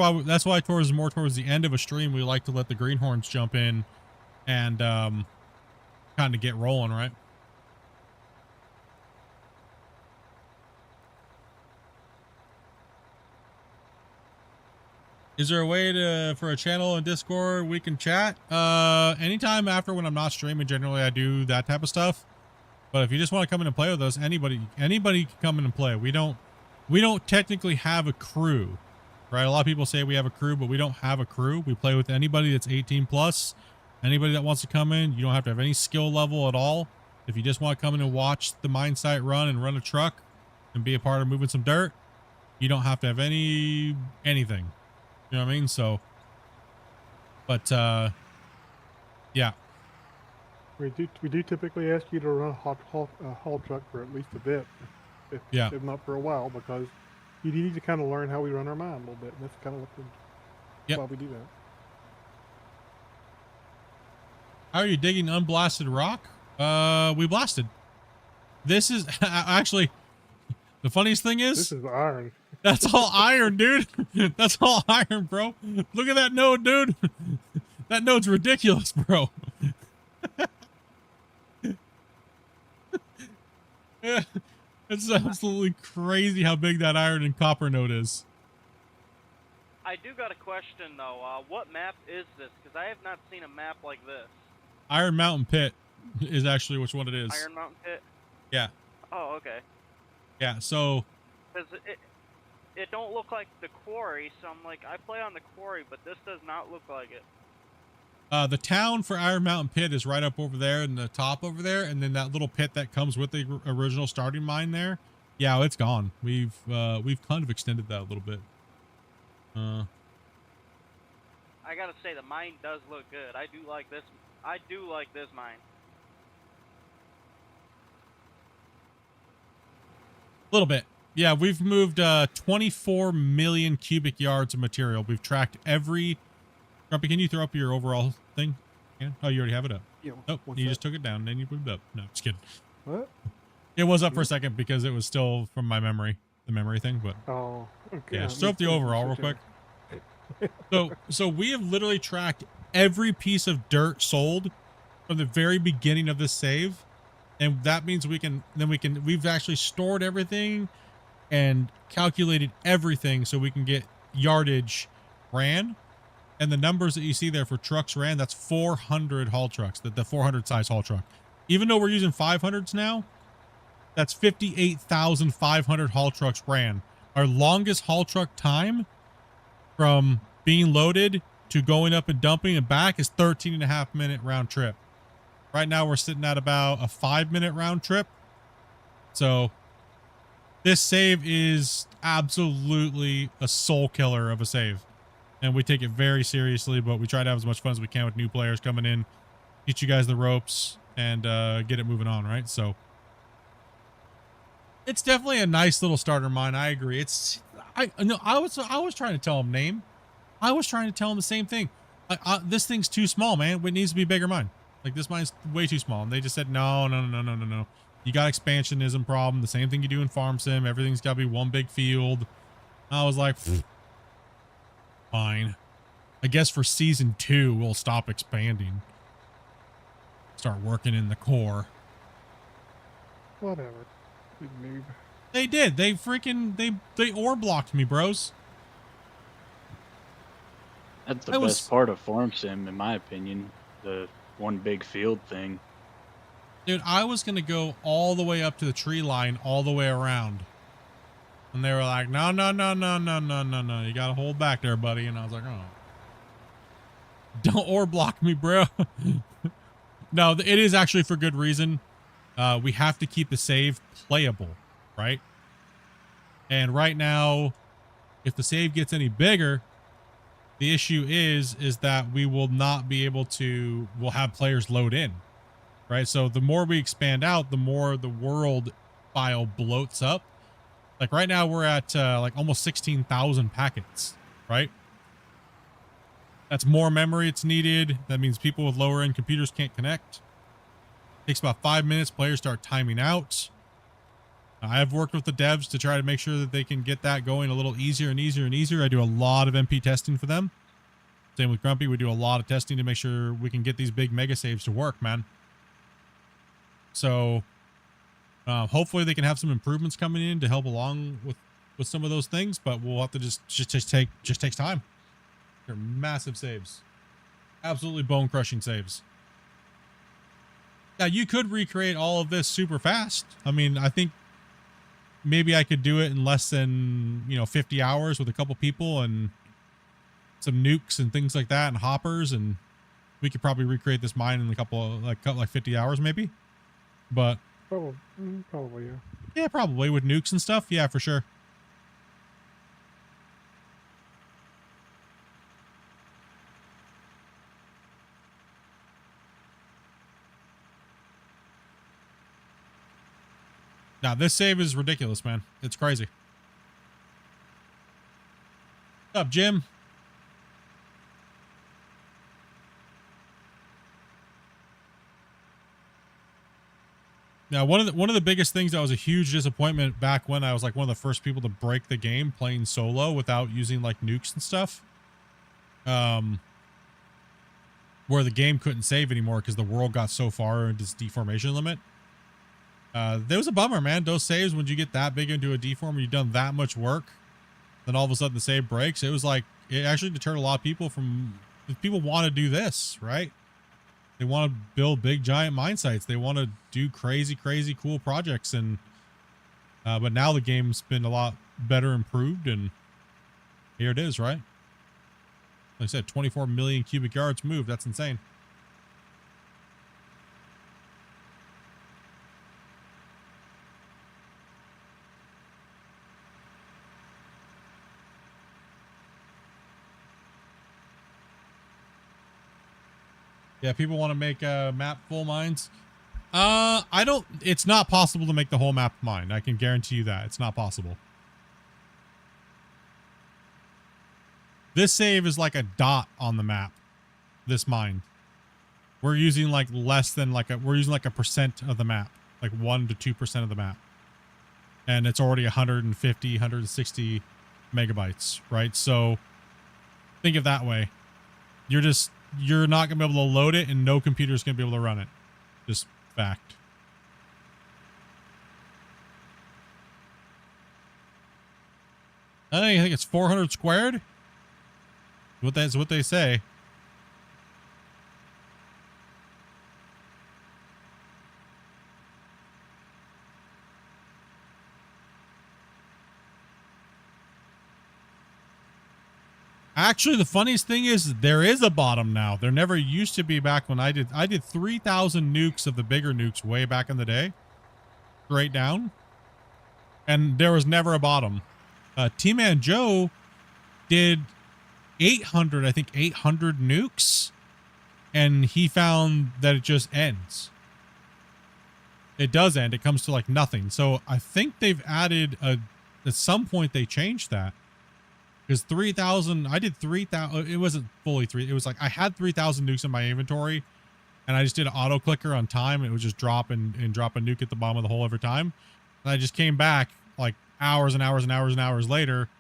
why towards the end of a stream, we like to let the greenhorns jump in and kind of get rolling, right? Is there a way for a channel in Discord we can chat? Anytime after when I'm not streaming, generally I do that type of stuff. But if you just want to come in and play with us, anybody can come in and play. We don't technically have a crew, right? A lot of people say we have a crew, but we don't have a crew. We play with anybody that's 18 plus. Anybody that wants to come in, you don't have to have any skill level at all. If you just want to come in and watch the mine site run and run a truck and be a part of moving some dirt, you don't have to have anything. You know what I mean? So, but, yeah. We do typically ask you to run a haul truck for at least a bit, if not for a while, because You need to kind of learn how we run our mine a little bit, and that's kind of why we do that. How are you digging unblasted rock? We blasted. This is actually the funniest thing is this is iron. That's all iron, dude. That's all iron, bro. Look at that node, dude. That node's ridiculous, bro. It's absolutely crazy how big that iron and copper node is. I do got a question though. What map is this? Because I have not seen a map like this. Iron Mountain Pit is actually which one it is. Iron Mountain Pit? Yeah. Oh, okay. Yeah, so... Because it don't look like the quarry, so I'm like, I play on the quarry, but this does not look like it. The town for Iron Mountain Pit is right up over there in the top over there, and then that little pit that comes with the original starting mine there, yeah, it's gone. We've kind of extended that a little bit. I gotta say, the mine does look good. I do like this mine. A little bit. Yeah, we've moved 24 million cubic yards of material. We've tracked every... Grumpy, can you throw up your overall thing? Yeah. Oh, you already have it up. Yeah. Oh, you just took it down, and then you moved up. No, just kidding. What? It was up for a second because it was still from my memory, the memory thing, but... Oh, okay. Yeah, just throw up the overall real quick. So we have literally tracked every piece of dirt sold from the very beginning of this save, and that means we've actually stored everything and calculated everything so we can get yardage ran, and the numbers that you see there for trucks ran, that's 400 haul trucks, the 400 size haul truck. Even though we're using 500s now, that's 58,500 haul trucks ran. Our longest haul truck time from being loaded to going up and dumping and back is 13.5-minute round trip. Right now we're sitting at about a 5-minute round trip. So this save is absolutely a soul killer of a save, and we take it very seriously, but we try to have as much fun as we can with new players coming in, teach you guys the ropes, and get it moving on, right? So it's definitely a nice little starter mine. I agree. I was trying to tell him name. I was trying to tell him the same thing. This thing's too small, man. It needs to be a bigger mine. Like, this mine's way too small. And they just said, no. You got expansionism problem. The same thing you do in Farm Sim. Everything's got to be one big field. I was like, fine. I guess for season 2, we'll stop expanding. Start working in the core. Whatever. Big noob. They did. They freaking, they ore blocked me, bros. That's the best part of Farm Sim, in my opinion. The one big field thing. Dude, I was going to go all the way up to the tree line, all the way around. And they were like, no. You got to hold back there, buddy. And I was like, oh. Don't ore block me, bro. No, it is actually for good reason. We have to keep the save playable, right? And right now, if the save gets any bigger, the issue is that we will not be able to, we'll have players load in, right? So the more we expand out, the more the world file bloats up. Like right now we're at like almost 16,000 packets, right? That's more memory it's needed. That means people with lower end computers can't connect. Takes about 5 minutes. Players start timing out. I have worked with the devs to try to make sure that they can get that going a little easier and easier and easier. I do a lot of MP testing for them. Same with Grumpy. We do a lot of testing to make sure we can get these big mega saves to work, man. So hopefully they can have some improvements coming in to help along with some of those things, but we'll have to just takes time. They're massive saves. Absolutely bone crushing saves. Now you could recreate all of this super fast. I mean, I think maybe I could do it in less than, 50 hours with a couple people and some nukes and things like that and hoppers, and we could probably recreate this mine in a couple of like 50 hours maybe. But probably, yeah. Yeah, probably with nukes and stuff. Yeah, for sure. Now, this save is ridiculous, man. It's crazy. What's up, Jim? Now, one of the biggest things that was a huge disappointment back when I was like one of the first people to break the game playing solo without using like nukes and stuff, where the game couldn't save anymore because the world got so far into its deformation limit. There was a bummer, man. Those saves, when you get that big into a deform, and you've done that much work, then all of a sudden the save breaks. It was like, it actually deterred a lot of people from, people want to do this, right? They want to build big giant mine sites. They want to do crazy cool projects. And, but now the game's been a lot better improved, and here it is, right? Like I said, 24 million cubic yards moved. That's insane. Yeah, people want to make a map full mines. It's not possible to make the whole map mine. I can guarantee you that. It's not possible. This save is like a dot on the map. This mine. We're using like less than we're using like a percent of the map. Like 1 to 2% of the map. And it's already 150, 160 megabytes, right? So think of it that way. You're not going to be able to load it, and no computer's going to be able to run it. Just fact. I think it's 400 squared. That's what they say. Actually, the funniest thing is there is a bottom now. There never used to be back when I did 3,000 nukes of the bigger nukes way back in the day. Straight down. And there was never a bottom. T-Man Joe did 800, I think 800 nukes. And he found that it just ends. It does end. It comes to like nothing. So I think they've added at some point they changed that. Because 3,000, I did 3,000, it wasn't fully 3, it was like I had 3,000 nukes in my inventory, and I just did an auto clicker on time, and it would just drop and drop a nuke at the bottom of the hole every time. And I just came back like hours and hours and hours and hours later,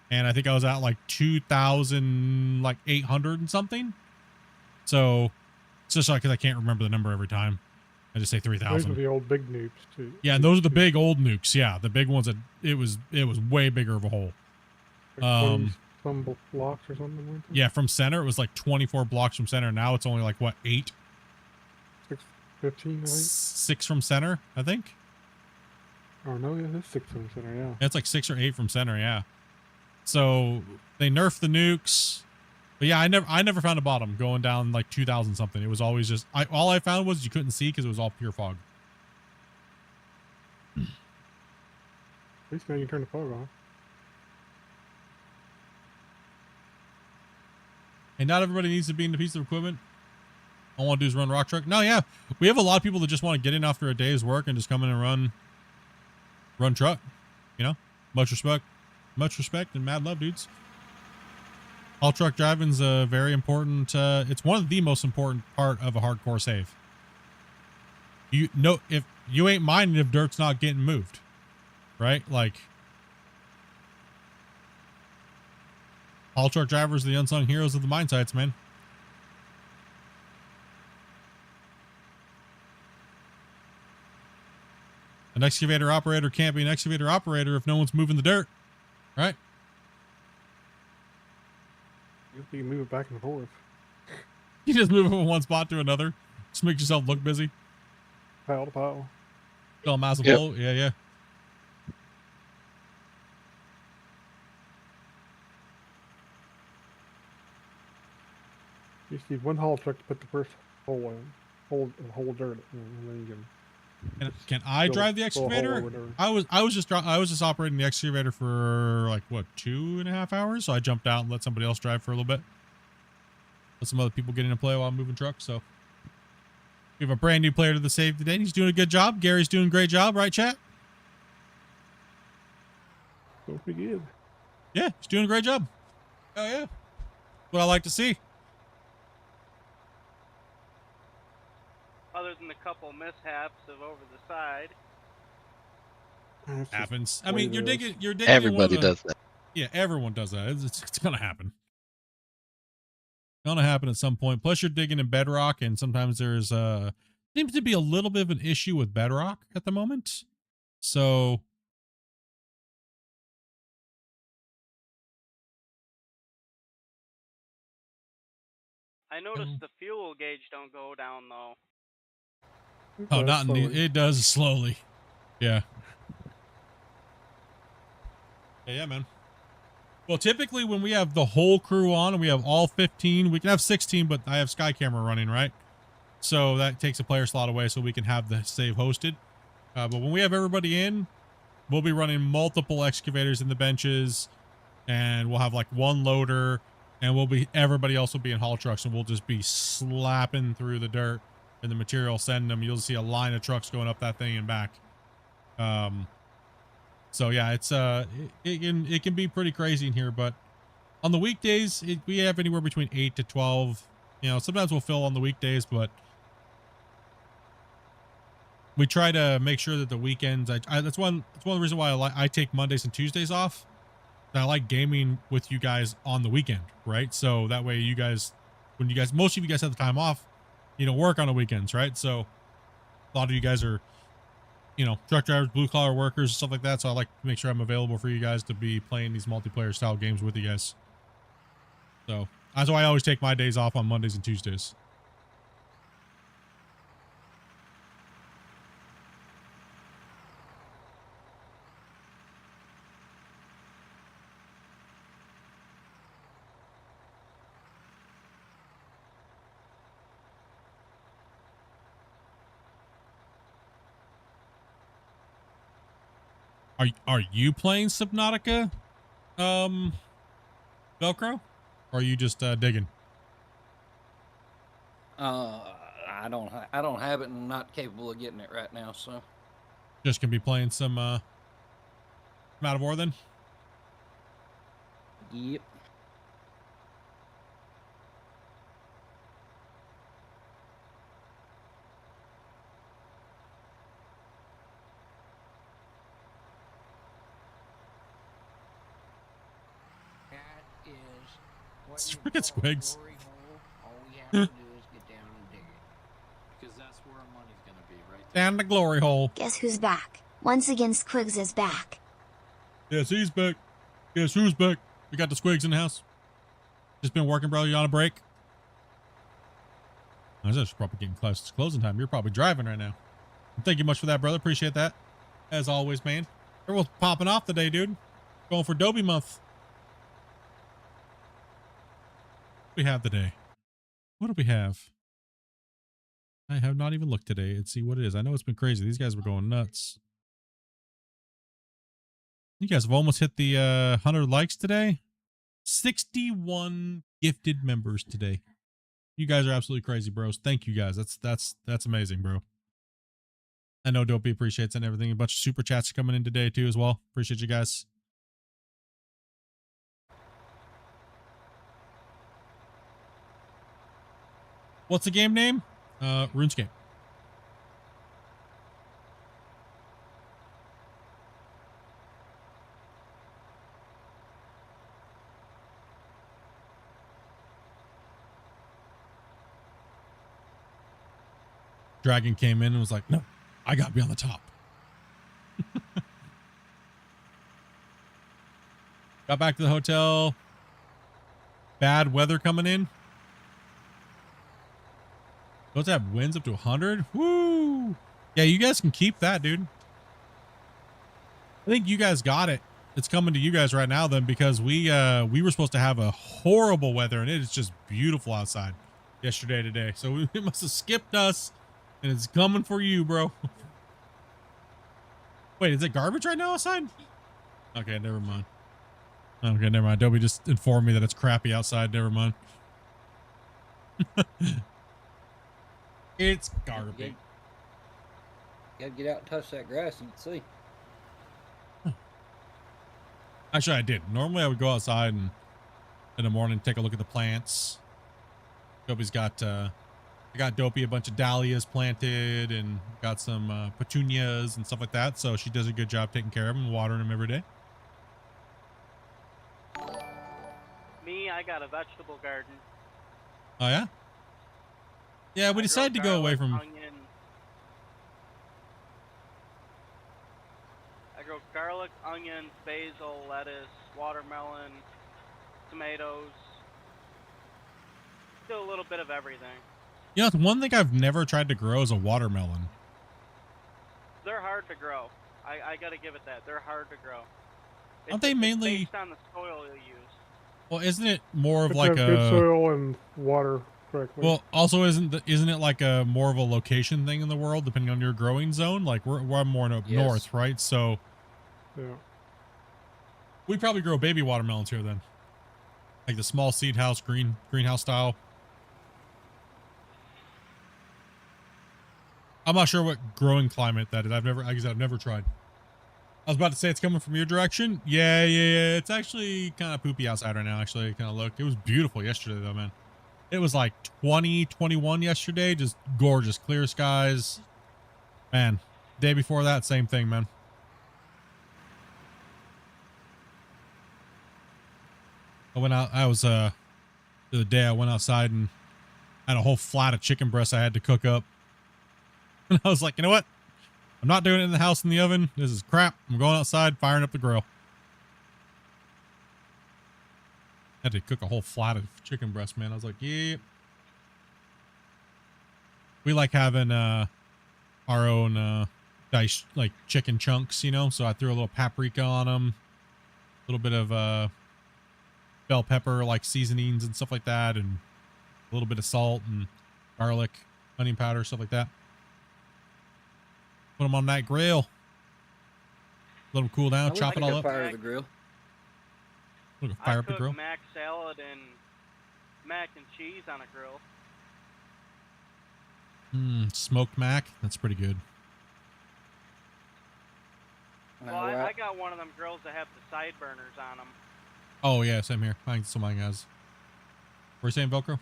and I think I was at like 2,800 and something. So it's just like, because I can't remember the number every time. I just say 3,000. Those are the old big nukes too. Yeah, and those are the big old nukes. Yeah, the big ones that it was way bigger of a hole. Some blocks or something like that? Yeah, from center it was like 24 blocks from center. Now it's only like what, 8? 15, I think. 6 from center, I think. Oh no, yeah, that's 6 from center, yeah. It's like 6 or 8 from center, yeah. So they nerfed the nukes. But yeah, I never found a bottom going down like 2,000 something. It was always just all I found was you couldn't see because it was all pure fog. At least now you turn the fog off. And not everybody needs to be in the piece of equipment. All I want to do is run rock truck. No, yeah. We have a lot of people that just want to get in after a day's work and just come in and run truck. You know? Much respect and mad love, dudes. Haul truck driving's a very important, it's one of the most important part of a hardcore save. You know, if you ain't minding if dirt's not getting moved, right? Like, haul truck drivers are the unsung heroes of the mine sites, man. An excavator operator can't be an excavator operator if no one's moving the dirt, right? You can move it back and forth. You just move it from one spot to another. Just make yourself look busy. Pile to pile. Still a massive Yep. hole. Yeah, yeah. You just need one haul truck to put the first hole in. Hole dirt in, and then you can. Can I Fill- drive the fill a hole or excavator? whatever. I was just operating the excavator for like what, 2.5 hours. So I jumped out and let somebody else drive for a little bit. Let some other people get in and play while I'm moving trucks. So we have a brand new player to the save today. He's doing a good job. Gary's doing a great job, right, chat? So pretty good. Yeah, he's doing a great job. Oh yeah, what I like to see. Other than a couple mishaps of over the side. Happens. I mean, you're digging. in one Everybody of the, does that. Yeah, everyone does that. It's gonna happen. Gonna happen at some point. Plus, you're digging in bedrock, and sometimes there's seems to be a little bit of an issue with bedrock at the moment. So I noticed the fuel gauge don't go down though. oh, not in the, it does slowly. Yeah. Yeah, man. Well, typically when we have the whole crew on and we have all 15, we can have 16, but I have Sky Camera running, right? So that takes a player slot away so we can have the save hosted. But when we have everybody in, we'll be running multiple excavators in the benches, and we'll have like one loader, and everybody else will be in haul trucks, and we'll just be slapping through the dirt and the material, sending them. You'll see a line of trucks going up that thing and back. So yeah, it's it can be pretty crazy in here, but on the weekdays we have anywhere between 8 to 12. You know, sometimes we'll fill on the weekdays, but we try to make sure that the weekends. That's one of the reasons why I take Mondays and Tuesdays off. I like gaming with you guys on the weekend, right? So that way you guys, most of you guys have the time off, you know, work on the weekends, right? So a lot of you guys are, you know, truck drivers, blue collar workers, stuff like that. So I like to make sure I'm available for you guys to be playing these multiplayer style games with you guys. So that's why I always take my days off on Mondays and Tuesdays. Are you playing Subnautica, Velcro? Or are you just digging? I don't have it, and I'm not capable of getting it right now. So just gonna be playing some out of War then. Yep. Freaking squigs. All we have to do is get down and dig it. Because that's where our money's gonna be, right? Down the glory hole. Guess who's back? Once again, Squigs is back. Yes, he's back. Guess who's back? We got the Squigs in the house. Just been working, bro. You on a break? I was just probably getting close to closing time. You're probably driving right now. Thank you much for that, brother. Appreciate that. As always, man. Everyone's popping off today, dude. Going for Dobie month. What do we have today? What do we have? I have not even looked today and see what it is. I know it's been crazy. These guys were going nuts. You guys have almost hit the 100 likes today. 61 gifted members today. You guys are absolutely crazy, bros. Thank you guys. That's amazing, bro. I know Dopey appreciates and everything. A bunch of super chats are coming in today too as well. Appreciate you guys. What's the game name? RuneScape. Dragon came in and was like, no, I got to be on the top. Got back to the hotel. Bad weather coming in. Those have winds up to 100. Woo! Yeah, you guys can keep that, dude. I think you guys got it. It's coming to you guys right now then, because we were supposed to have a horrible weather and it is just beautiful outside yesterday, today. So it must have skipped us and it's coming for you, bro. Wait, is it garbage right now outside? Okay, never mind. Okay, never mind. Adobe just informed me that it's crappy outside. Never mind. It's garbage. Gotta get out and touch that grass and see. Actually, I did. Normally, I would go outside and in the morning, take a look at the plants. Dopey's got, I got Dopey a bunch of dahlias planted and got some petunias and stuff like that. So she does a good job taking care of them, watering them every day. Me, I got a vegetable garden. Oh, yeah? Yeah, we decided to go away from... Onion. I grow garlic, onions, basil, lettuce, watermelon, tomatoes. Do a little bit of everything. You know, one thing I've never tried to grow is a watermelon. They're hard to grow. I gotta give it that. They're hard to grow. Aren't they mainly... based on the soil you use. Well, isn't it more of Have to like have a... good soil and water correctly. Well, also isn't it like a more of a location thing in the world, depending on your growing zone? Like we're more up north, right? So yeah, we probably grow baby watermelons here then, like the small seed house greenhouse style. I'm not sure what growing climate that is. I've never tried. I was about to say it's coming from your direction. Yeah. It's actually kind of poopy outside right now. Actually, kind of looked. It was beautiful yesterday though, man. It was like 20, 21 yesterday. Just gorgeous, clear skies. Man, day before that, same thing, man. I went out. The other day I went outside and had a whole flat of chicken breasts I had to cook up. And I was like, you know what? I'm not doing it in the house in the oven. This is crap. I'm going outside, firing up the grill. Had to cook a whole flat of chicken breast, man. I was like, yeah. We like having our own diced like chicken chunks, you know. So I threw a little paprika on them, a little bit of bell pepper like seasonings and stuff like that, and a little bit of salt and garlic, onion powder, stuff like that. Put them on that grill. Let them cool down. Chop it all up. Fire the grill. Look, fire up the grill. Mac salad and mac and cheese on a grill. Smoked mac. That's pretty good. Well, I got one of them grills that have the side burners on them. Oh yeah, same here. I think so mine has. What are you saying, Velcro?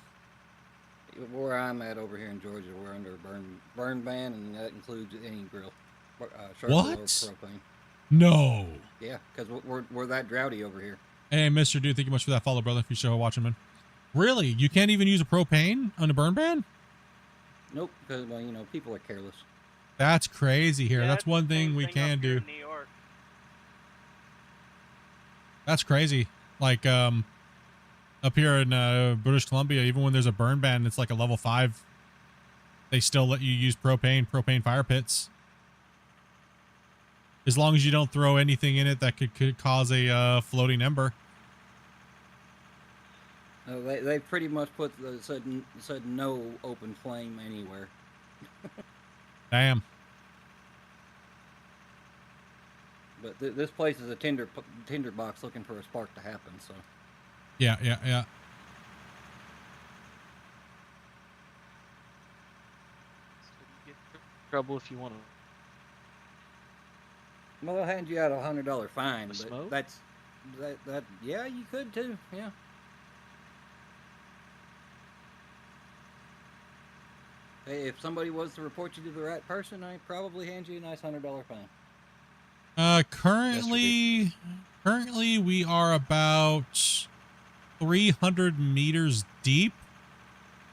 Where I'm at over here in Georgia, we're under a burn ban, and that includes any grill. What? Propane. No. Yeah, because we're that droughty over here. Hey, Mr. Dude, thank you much for that follow, brother. If you're still watching, man. Really? You can't even use a propane on a burn ban? Nope, because, well, you know, people are careless. That's crazy here. Yeah, that's one thing we can do. New York. That's crazy. Like, up here in British Columbia, even when there's a burn ban, it's like a level 5. They still let you use propane fire pits. As long as you don't throw anything in it that could cause a floating ember. They pretty much said no open flame anywhere. Damn. But this place is a tinder box looking for a spark to happen. So. Yeah. Trouble if you want to. Well, they'll hand you out $100 fine, but smoke? that yeah, you could too, yeah. Hey, if somebody was to report you to the right person, I'd probably hand you a nice $100 fine. Currently we are about 300 meters deep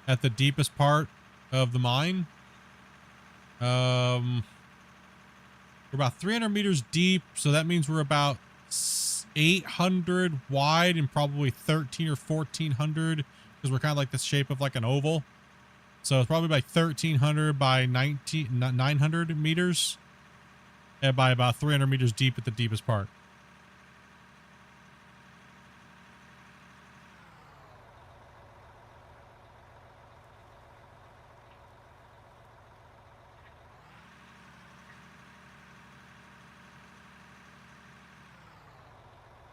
at the deepest part of the mine. We're about 300 meters deep, so that means we're about 800 wide and probably 13 or 1400 because we're kind of like the shape of like an oval. So it's probably like 1300 by 900 meters and by about 300 meters deep at the deepest part.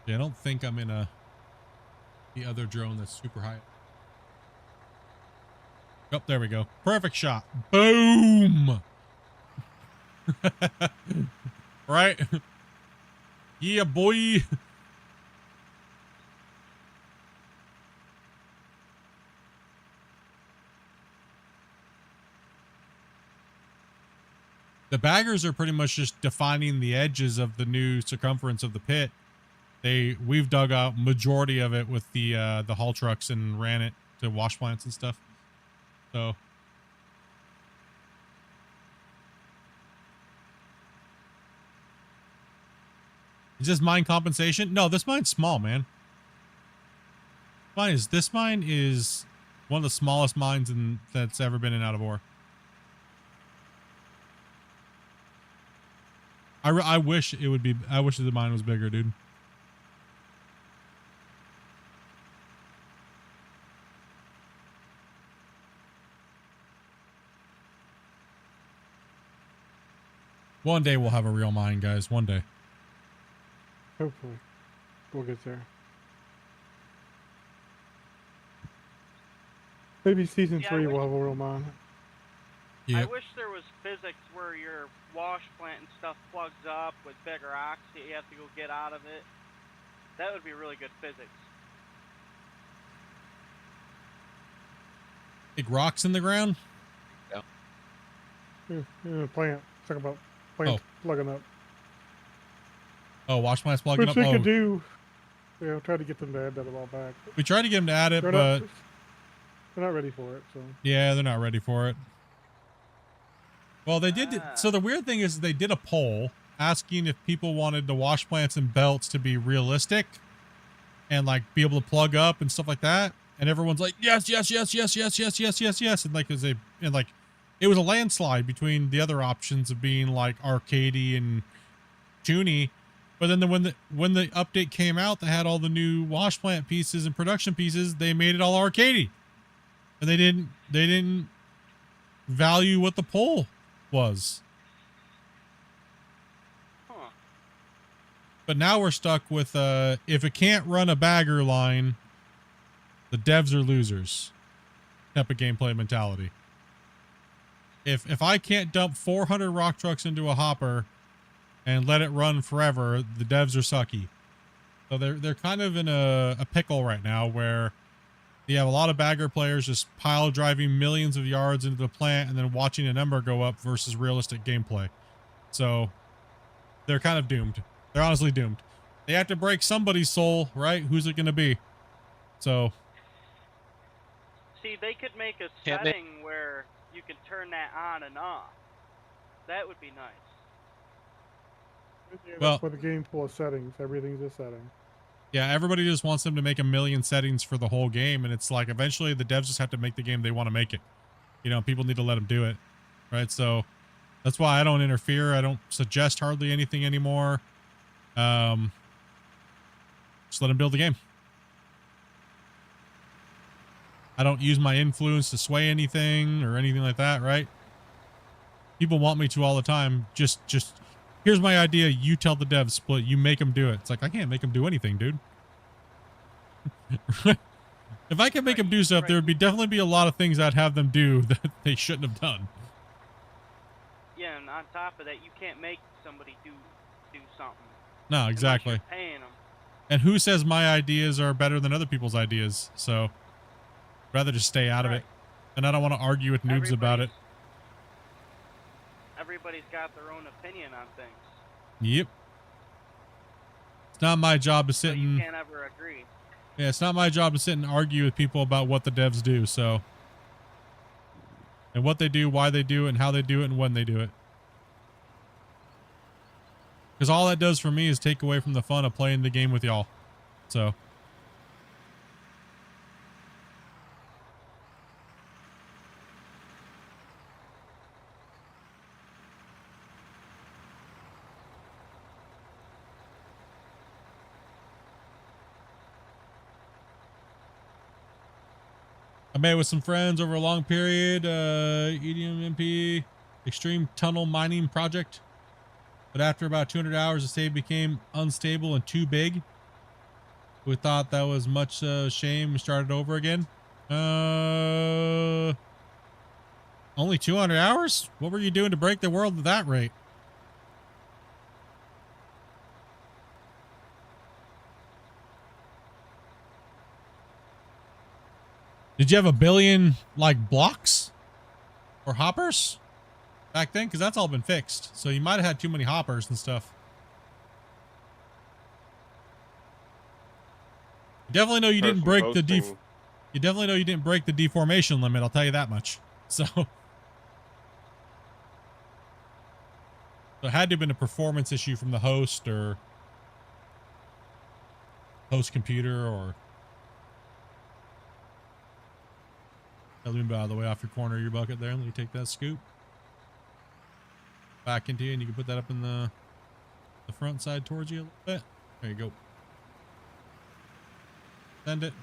Yeah, I don't think I'm in the other drone that's super high. Oh, there we go. Perfect shot. Boom. Right? Yeah, boy. The baggers are pretty much just defining the edges of the new circumference of the pit. We've dug out majority of it with the haul trucks and ran it to wash plants and stuff. So is this mine compensation? No, this mine's small, man. This mine is one of the smallest mines that's ever been in out of ore. I wish it would be. I wish the mine was bigger, dude. One day we'll have a real mine, guys. One day. Hopefully, we'll get there. Maybe season 3 we'll have a real mine. I wish there was physics where your wash plant and stuff plugs up with bigger rocks that you have to go get out of it. That would be really good physics. Big rocks in the ground? Yeah, plant. Talk about plants plugging up. Oh, wash plants plugging up? Which they could do. Yeah, I tried to get them to add that a while back. We tried to get them to add it, but they're not ready for it. So yeah, they're not ready for it. Well, they did. So the weird thing is they did a poll asking if people wanted the wash plants and belts to be realistic and like be able to plug up and stuff like that. And everyone's like, yes, yes, yes, yes, yes, yes, yes, yes, yes. And like, it was a landslide between the other options of being like arcadey and toony. But then when the update came out, they had all the new wash plant pieces and production pieces. They made it all arcadey, and they didn't value what the poll was. Huh. But now we're stuck with if it can't run a bagger line, the devs are losers type of gameplay mentality. If I can't dump 400 rock trucks into a hopper and let it run forever, the devs are sucky. So they're kind of in a pickle right now where you have a lot of bagger players just pile driving millions of yards into the plant and then watching a number go up versus realistic gameplay. So they're kind of doomed. They're honestly doomed. They have to break somebody's soul, right? Who's it going to be? So see, they could make a setting where you can turn that on and off. That would be nice. Yeah, that's why the game's full of settings. Everything's a setting. Yeah, everybody just wants them to make a million settings for the whole game, and it's like eventually the devs just have to make the game they want to make it. You know, people need to let them do it, right? So that's why I don't interfere. I don't suggest hardly anything anymore. Just let them build the game. I don't use my influence to sway anything or anything like that, right? People want me to all the time. Just here's my idea. You tell the devs, Split. You make them do it. It's like, I can't make them do anything, dude. If I could make them do stuff, there would definitely be a lot of things I'd have them do that they shouldn't have done. Yeah, and on top of that, you can't make somebody do something. No, exactly. Unless you're paying them. And who says my ideas are better than other people's ideas? So, rather just stay out of it. And I don't want to argue with noobs about it. Everybody's got their own opinion on things. Yep. It's not my job to sit You can't ever agree. Yeah, it's not my job to sit and argue with people about what the devs do, so. And what they do, why they do it, and how they do it, and when they do it. Because all that does for me is take away from the fun of playing the game with y'all. So. I made it with some friends over a long period, EDM MP, extreme tunnel mining project. But after about 200 hours, the save became unstable and too big. We thought that was much shame. We started over again. Only 200 hours? What were you doing to break the world at that rate? Did you have a billion, like, blocks? Or hoppers? back then, because that's all been fixed. So you might have had too many hoppers and stuff. You definitely know you didn't break the You definitely know you didn't break the deformation limit. I'll tell you that much. So it had to have been a performance issue from the host or host computer or. Let me move out of the way off your corner of your bucket there. Let me take that scoop back into you, and you can put that up in the front side towards you a little bit. There you go. Send it.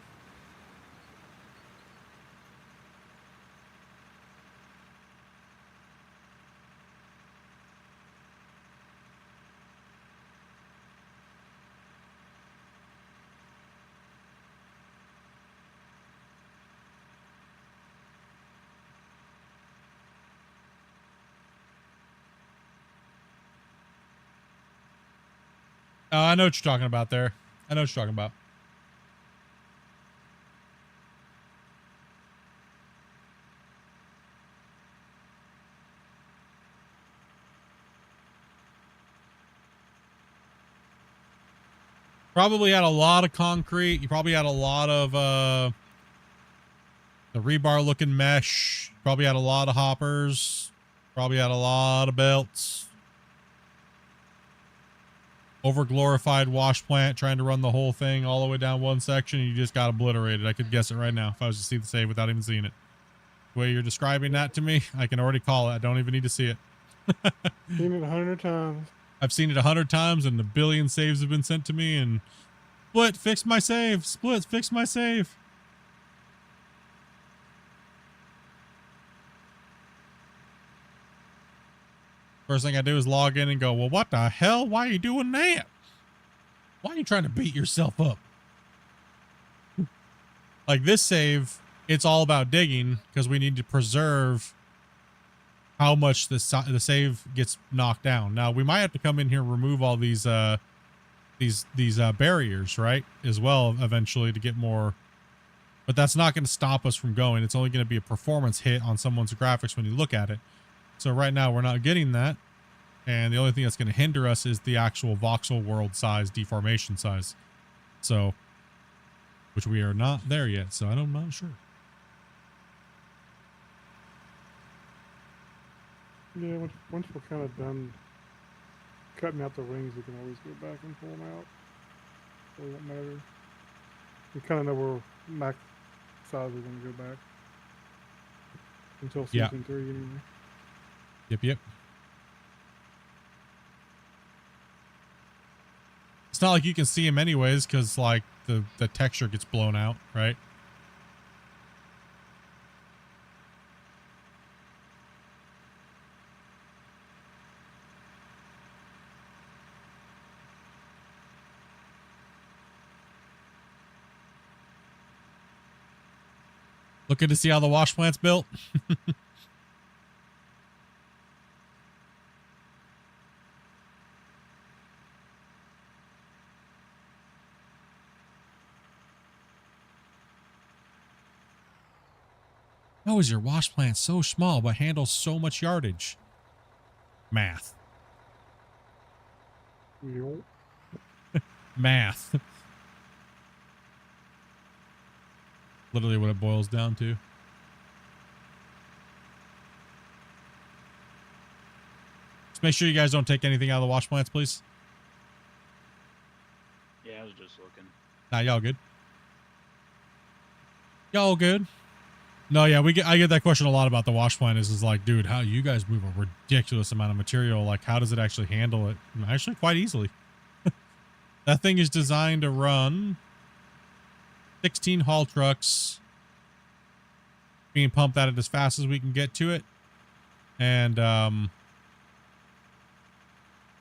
Oh, I know what you're talking about there. I know what you're talking about. Probably had a lot of concrete. You probably had a lot of the rebar looking mesh. Probably had a lot of hoppers. Probably had a lot of belts. Over glorified wash plant trying to run the whole thing all the way down one section, and you just got obliterated. I could guess it right now if I was to see the save without even seeing it. The way you're describing that to me, I can already call it. I don't even need to see it. Seen it 100 times. I've seen it 100 times, and a billion saves have been sent to me, and Split, fix my save. Split, fix my save. First thing I do is log in and go, well, what the hell? Why are you doing that? Why are you trying to beat yourself up? Like this save, it's all about digging because we need to preserve how much the save gets knocked down. Now we might have to come in here and remove all these barriers, right? As well, eventually to get more, but that's not going to stop us from going. It's only going to be a performance hit on someone's graphics when you look at it. So right now we're not getting that. And the only thing that's going to hinder us is the actual voxel world size, deformation size. So, which we are not there yet. So I'm not sure. Yeah, once we're kind of done cutting out the rings, we can always go back and pull them out. So it won't matter. We kind of know where max size we're going to go back. Until season 3 anyway. Yep. It's not like you can see him anyways, because like the texture gets blown out, right? Looking to see how the wash plant's built. How is your wash plant so small but handles so much yardage? Math. Math. Literally what it boils down to. Just make sure you guys don't take anything out of the wash plants, please. Yeah, I was just looking. Nah, y'all good. Y'all good. No, yeah, I get that question a lot about the wash plant. Is like, dude, how you guys move a ridiculous amount of material? Like, how does it actually handle it? Actually, quite easily. That thing is designed to run 16 haul trucks being pumped at it as fast as we can get to it, and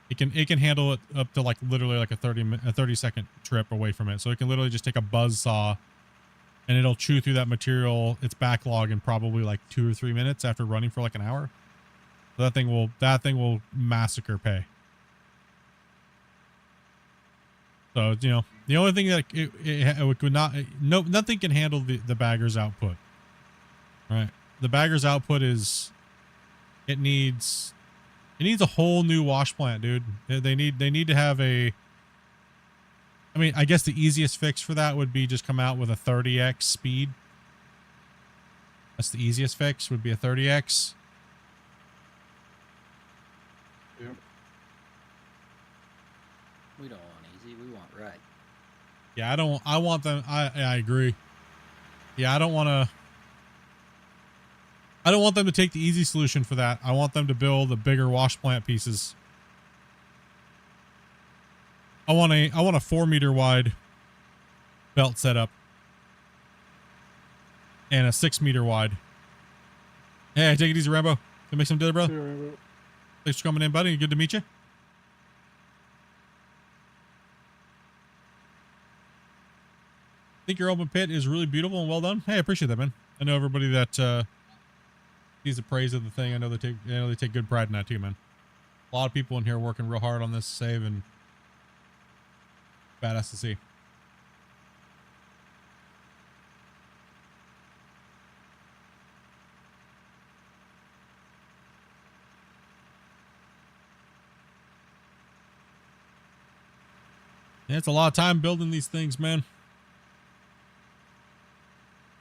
it can handle it up to like literally like a 30-second trip away from it. So it can literally just take a buzz saw. And it'll chew through that material, its backlog, in probably like 2 or 3 minutes after running for like an hour. So that thing will massacre pay. So, you know, the only thing that it could not, nothing can handle the bagger's output. Right? The bagger's output is It needs a whole new wash plant, dude. They need to have a. I mean, I guess the easiest fix for that would be just come out with a 30x speed. That's the easiest fix, would be a 30x. Yep. We don't want easy, we want right. Yeah, I want them. I agree. Yeah, I don't want them to take the easy solution for that. I want them to build the bigger wash plant pieces. I want a 4-meter wide belt setup and a 6-meter wide. Hey, take it easy, Rambo. Can make some dinner, brother. Yeah, Rambo. Thanks for coming in, buddy. Good to meet you. I think your open pit is really beautiful and well done. Hey, I appreciate that, man. I know everybody that sees the praise of the thing. I know they take good pride in that too, man. A lot of people in here working real hard on this save, and badass to see. Yeah, it's a lot of time building these things, man.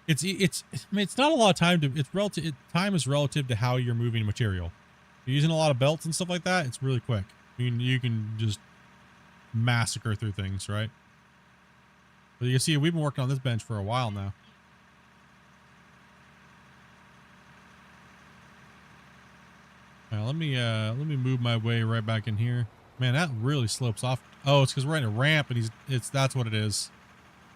I mean, it's not a lot of time to, it's relative, time is relative to how you're moving material. If you're using a lot of belts and stuff like that, it's really quick. I mean, you can just massacre through things, right? But you can see we've been working on this bench for a while now. All right, let me move my way right back in here. Man, that really slopes off. Oh, it's because we're in a ramp, and that's what it is.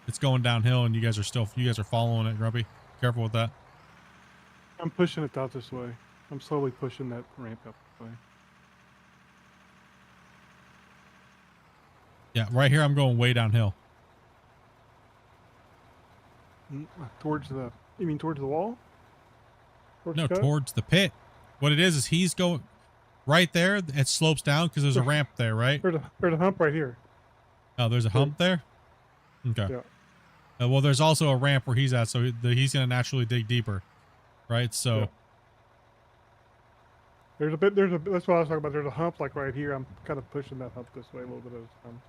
It's going downhill, and you guys are following it, Grubby. Careful with that. I'm pushing it out this way. I'm slowly pushing that ramp up this way. Yeah, right here I'm going way downhill. Towards the, you mean towards the wall? No, towards the pit. What it is he's going right there. It slopes down because there's a ramp there, right? There's a hump right here. Oh, there's a hump there? Okay. Yeah. Well, there's also a ramp where he's at, so he's going to naturally dig deeper, right? So yeah. That's what I was talking about. There's a hump like right here. I'm kind of pushing that hump this way a little bit at a time.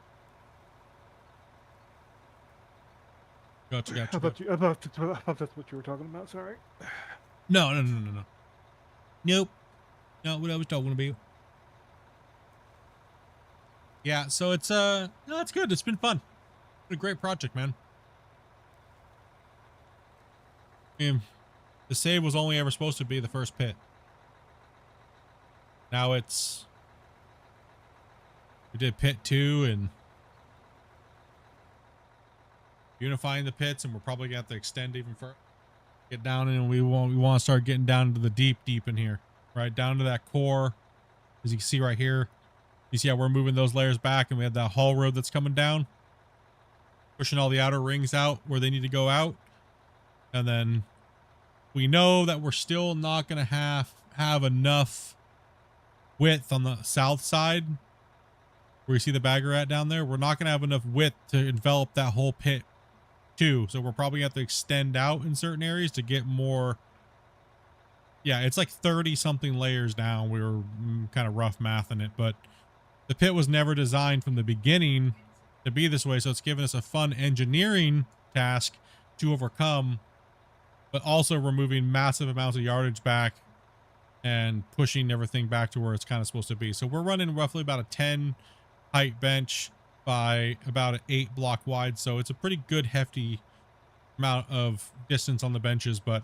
Gotcha. I thought that's what you were talking about. Sorry. No. Nope. Not what I was talking about. Yeah, so it's no, it's good. It's been fun. It's a great project, man. I mean, the save was only ever supposed to be the first pit. Now it's, we did pit 2 and unifying the pits, and we're probably gonna have to extend even further. Get down in, and we want to start getting down into the deep in here, right down to that core. As you can see right here, you see how we're moving those layers back, and we have that haul road that's coming down, pushing all the outer rings out where they need to go out. And then we know that we're still not going to have enough width on the south side where you see the bagger at down there. We're not going to have enough width to envelop that whole pit too. So we're probably going to have to extend out in certain areas to get more. Yeah, it's like 30 something layers down. We were kind of rough mathing it, but the pit was never designed from the beginning to be this way. So it's given us a fun engineering task to overcome, but also removing massive amounts of yardage back and pushing everything back to where it's kind of supposed to be. So we're running roughly about a 10 height bench by about an 8 block wide. So it's a pretty good hefty amount of distance on the benches, but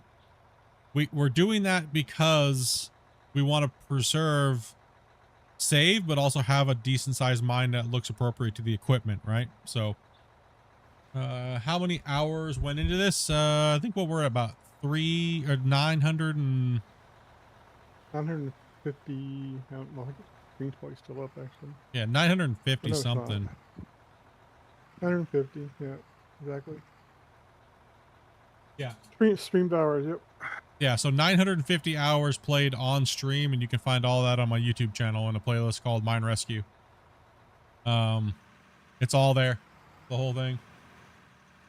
we're doing that because we want to preserve save, but also have a decent sized mine that looks appropriate to the equipment, right? So how many hours went into this? I think we're at about 900 and 950. I don't know. I think Green's probably still up actually. Yeah, 950 no, something. 950. Yeah, exactly. Yeah. Streamed hours. Yep. Yeah, so 950 hours played on stream, and you can find all that on my YouTube channel in a playlist called Mine Rescue. It's all there, the whole thing.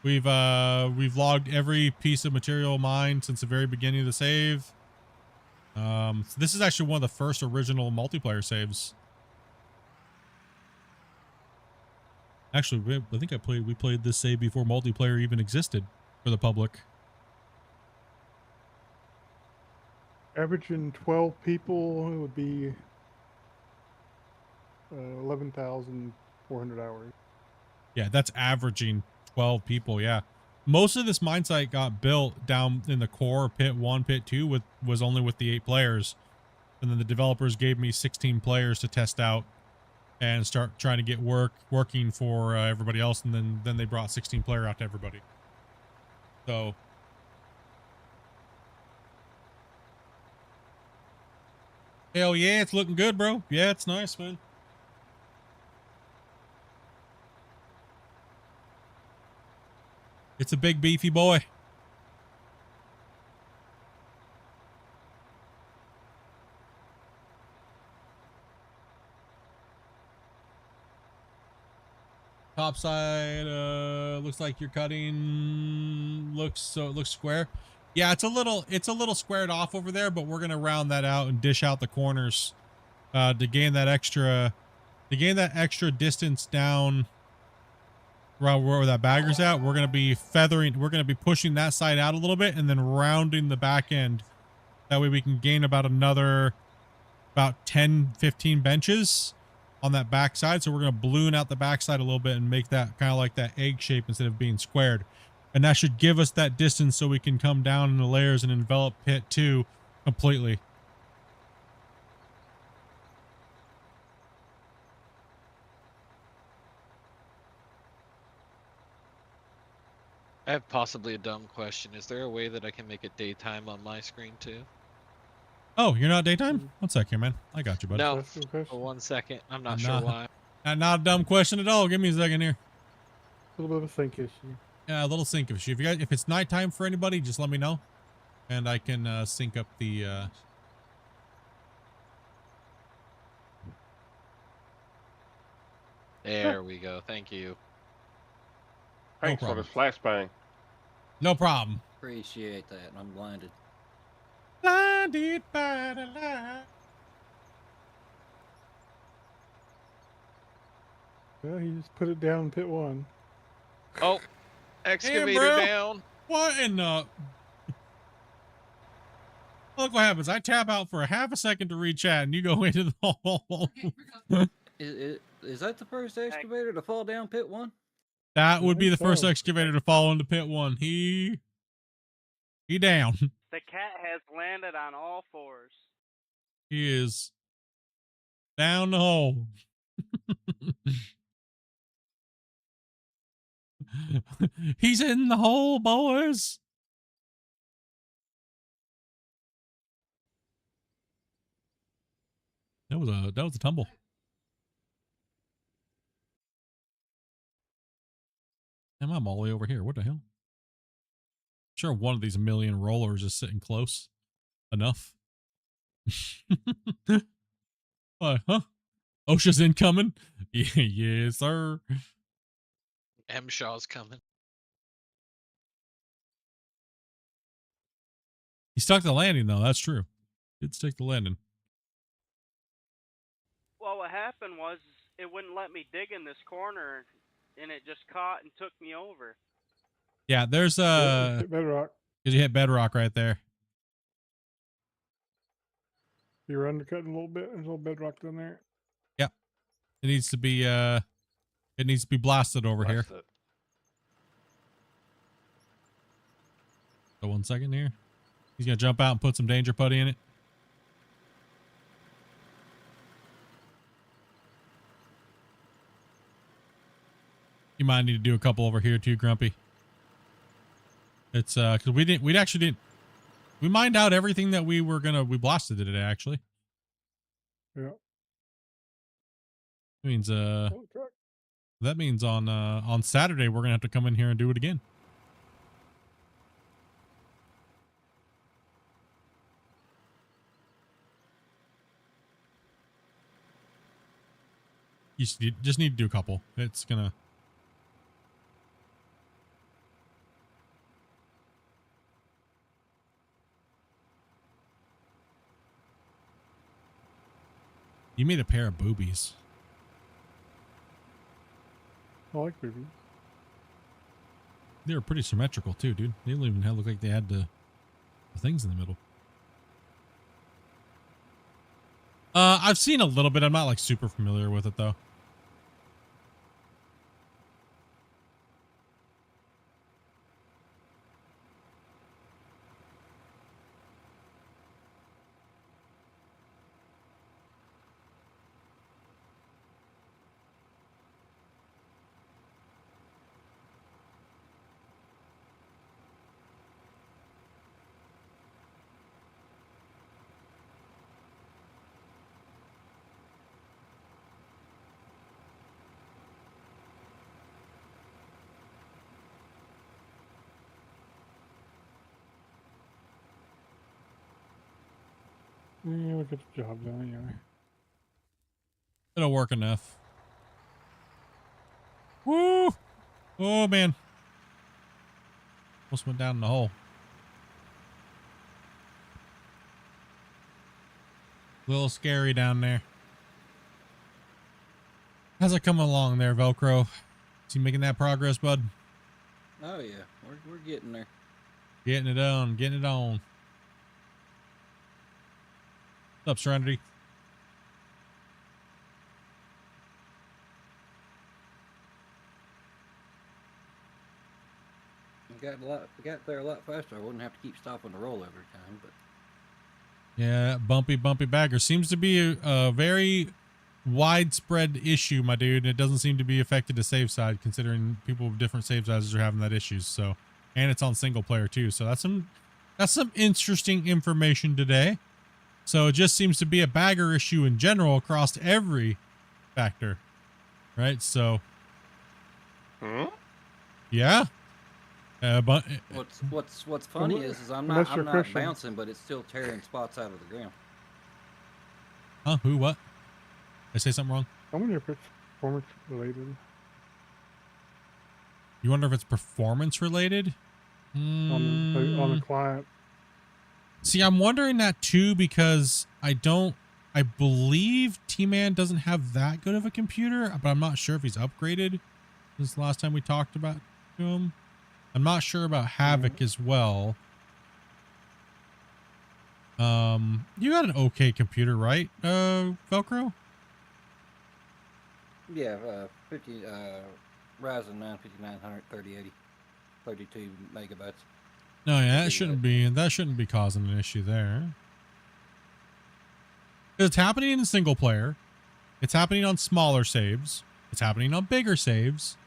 We've logged every piece of material mined since the very beginning of the save. So this is actually one of the first original multiplayer saves. Actually, I think we played this save before multiplayer even existed for the public. Averaging 12 people, it would be 11,400 hours. Yeah, that's averaging 12 people. Yeah. Most of this mine site got built down in the core pit 1, pit 2 was only with the 8 players. And then the developers gave me 16 players to test out and start trying to get working for everybody else. And then they brought 16 player out to everybody. So hell yeah, it's looking good, bro. Yeah, it's nice, man. It's a big beefy boy. Top side looks like you're cutting, looks square. Yeah, it's a little squared off over there, but we're gonna round that out and dish out the corners to gain that extra distance down around where that bagger's at. We're gonna be pushing that side out a little bit and then rounding the back end. That way we can gain about 10-15 benches on that back side. So we're going to balloon out the back side a little bit and make that kind of like that egg shape instead of being squared. And that should give us that distance so we can come down in the layers and envelop pit 2 completely. I have possibly a dumb question. Is there a way that I can make it daytime on my screen too? Oh, you're not daytime? 1 sec here, man. I got you, bud. No, for 1 second. I'm not sure why. Not a dumb question at all. Give me a second here. A little bit of a sync issue. Yeah, a little sync issue. If it's nighttime for anybody, just let me know, and I can sync up the. There we go. Thank you. Thanks for the flashbang. No problem. Appreciate that. I'm blinded. Blinded by the light. Well, he just put it down in pit 1. Oh, excavator down. What in the? Look what happens. I tap out for a half a second to read chat, and you go into the hole. Is that the first excavator to fall down pit 1? That would be the first excavator to fall into pit 1. He down. The cat has landed on all fours. He is down the hole. He's in the hole, boys. That was a tumble. Am I all the way over here? What the hell? Sure, one of these million rollers is sitting close enough. What, huh? OSHA's incoming? Yes, sir. M. Shaw's coming. He stuck the landing, though. That's true. Did stick the landing. Well, what happened was it wouldn't let me dig in this corner, and it just caught and took me over. Yeah, there's hit bedrock. Because you hit bedrock right there. You're undercutting a little bit. There's a little bedrock down there. Yep. It needs to be blasted over here. So 1 second here. He's gonna jump out and put some danger putty in it. You might need to do a couple over here too, Grumpy. It's because we mined out everything that we blasted today actually. Yeah. Means that means on Saturday we're gonna have to come in here and do it again. You just need to do a couple. It's gonna. made a pair of boobies. I like boobies. They were pretty symmetrical too, dude. They didn't even look like they had the things in the middle. I've seen a little bit. I'm not like super familiar with it though. Yeah, we'll get the job done anyway. It'll work enough. Woo! Oh man. Almost went down in the hole. A little scary down there. How's it coming along there, Velcro? Is he making that progress, bud? Oh yeah, we're getting there. Getting it on, getting it on. What's up, Serenity? We got there a lot faster. I wouldn't have to keep stopping to roll every time, but Yeah, bumpy bagger seems to be a very widespread issue, my dude. It doesn't seem to be affected the save side, considering people with different save sizes are having that issue. So, and it's on single player too. So that's some interesting information today. So it just seems to be a bagger issue in general across every factor, right? So, yeah. But what's funny is I'm not bouncing, but it's still tearing spots out of the ground. Huh? Who? What? Did I say something wrong? I wonder if it's performance related. You wonder if it's performance related? On the client. See, I'm wondering that too, because I believe T-Man doesn't have that good of a computer, but I'm not sure if he's upgraded since the last time we talked about him. I'm not sure about Havoc as well. You got an okay computer, right, Velcro? Yeah, 50 Ryzen 9 5900 3080, 32 megabytes. No, yeah, that shouldn't be causing an issue there. It's happening in single player. It's happening on smaller saves. It's happening on bigger saves.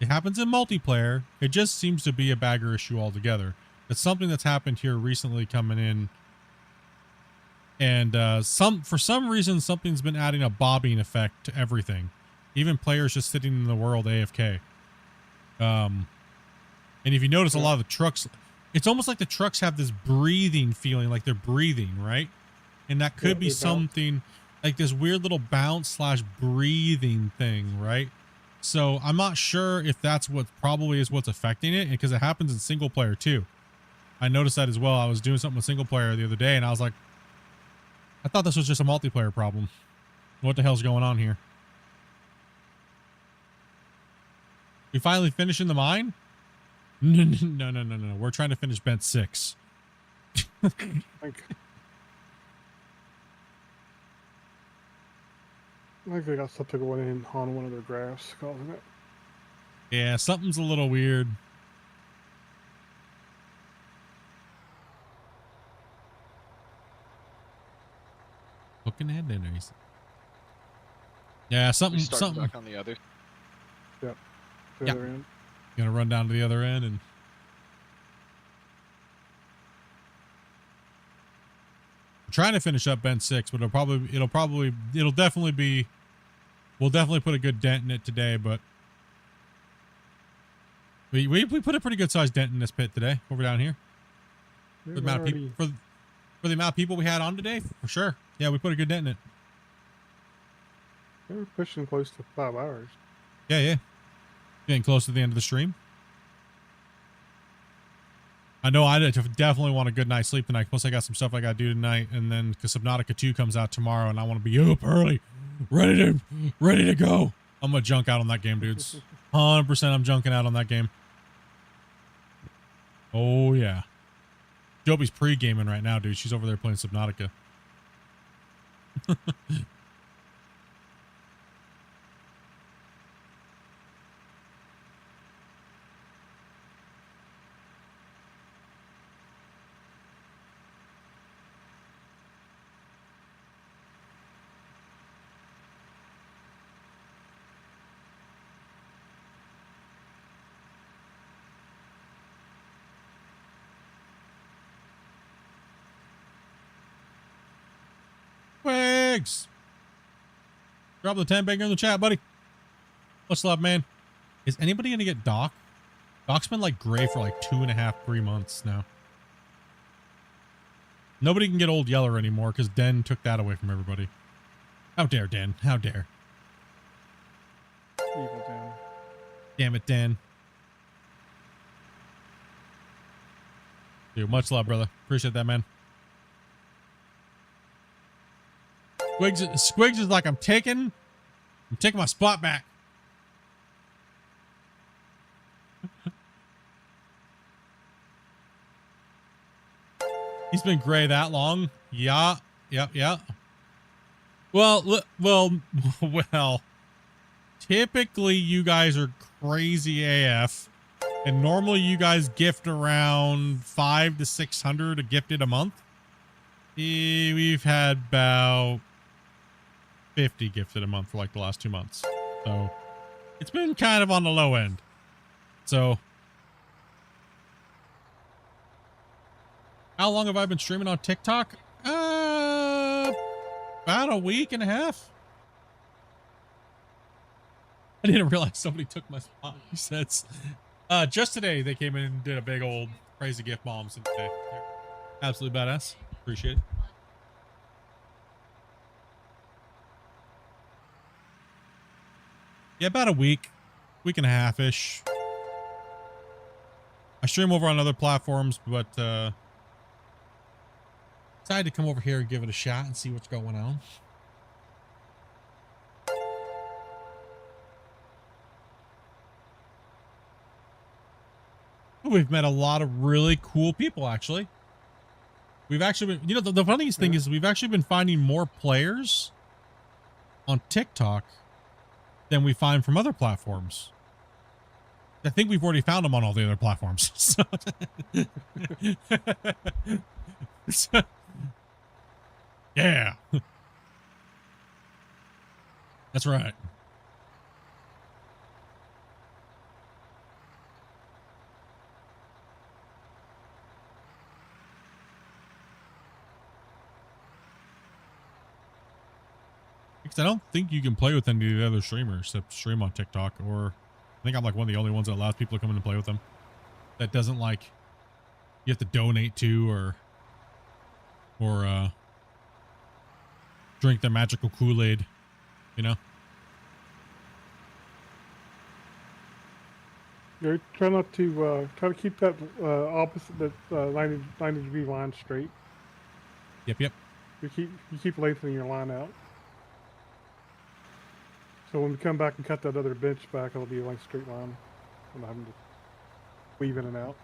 It happens in multiplayer. It just seems to be a bagger issue altogether. It's something that's happened here recently coming in. And for some reason, something's been adding a bobbing effect to everything. Even players just sitting in the world AFK. And if you notice, a lot of the trucks, it's almost like the trucks have this breathing feeling, like they're breathing, right? And that could be something like this weird little bounce / breathing thing, right? So I'm not sure if that's what probably is what's affecting it, because it happens in single player too. I noticed that as well. I was doing something with single player the other day, and I was like, I thought this was just a multiplayer problem. What the hell's going on here? We finally finishing the mine? No. We're trying to finish bench 6. I think they got something going in on one of their graphs causing it. Yeah, something's a little weird. Hooking head in there. Yeah, something. Back on the other. Yep. Yeah. Other end. Gonna run down to the other end and. I'm trying to finish up bench 6, but it'll definitely be. We'll definitely put a good dent in it today, but we put a pretty good sized dent in this pit today over down here. For the amount of people, for the amount of people we had on today, for sure. Yeah, we put a good dent in it. They were pushing close to 5 hours. Yeah. Getting close to the end of the stream. I know I definitely want a good night's sleep tonight. Plus, I got some stuff I got to do tonight, and then because Subnautica 2 comes out tomorrow, and I want to be up early, ready to go. I'm gonna junk out on that game, dudes. 100%, I'm junking out on that game. Oh yeah, Joby's pre-gaming right now, dude. She's over there playing Subnautica. Twigs! Drop the 10 banger in the chat, buddy. What's up, man? Is anybody gonna get Doc? Doc's been like gray for like 2.5, 3 months now. Nobody can get Old Yeller anymore because Den took that away from everybody. How dare, Den? How dare? Evil Dan. Damn it, Dan. Dude, much love, brother. Appreciate that, man. Squigs is like, I'm taking my spot back. He's been gray that long. Yeah. Well, typically you guys are crazy AF, and normally you guys gift around 500 to 600 a gifted a month. We've had about 50 gifted a month for like the last 2 months. So it's been kind of on the low end. So how long have I been streaming on TikTok? About a week and a half. I didn't realize somebody took my spot. He says, just today they came in and did a big old crazy gift bombs today. Absolutely badass. Appreciate it. Yeah, about a week and a half-ish. I stream over on other platforms, but decided to come over here and give it a shot and see what's going on. We've met a lot of really cool people, actually. We've actually been, you know, the funniest thing is we've actually been finding more players on TikTok than we find from other platforms. I think we've already found them on all the other platforms. So, yeah. That's right. Because I don't think you can play with any of the other streamers except stream on TikTok, or I think I'm like one of the only ones that allows people to come in and play with them. That doesn't like you have to donate to or drink their magical Kool-Aid, you know? Yeah, try not to try to keep that opposite that 90 degree line straight. Yep. You keep lengthening your line out. So when we come back and cut that other bench back, it'll be a like straight line. I'm having to weave in and out.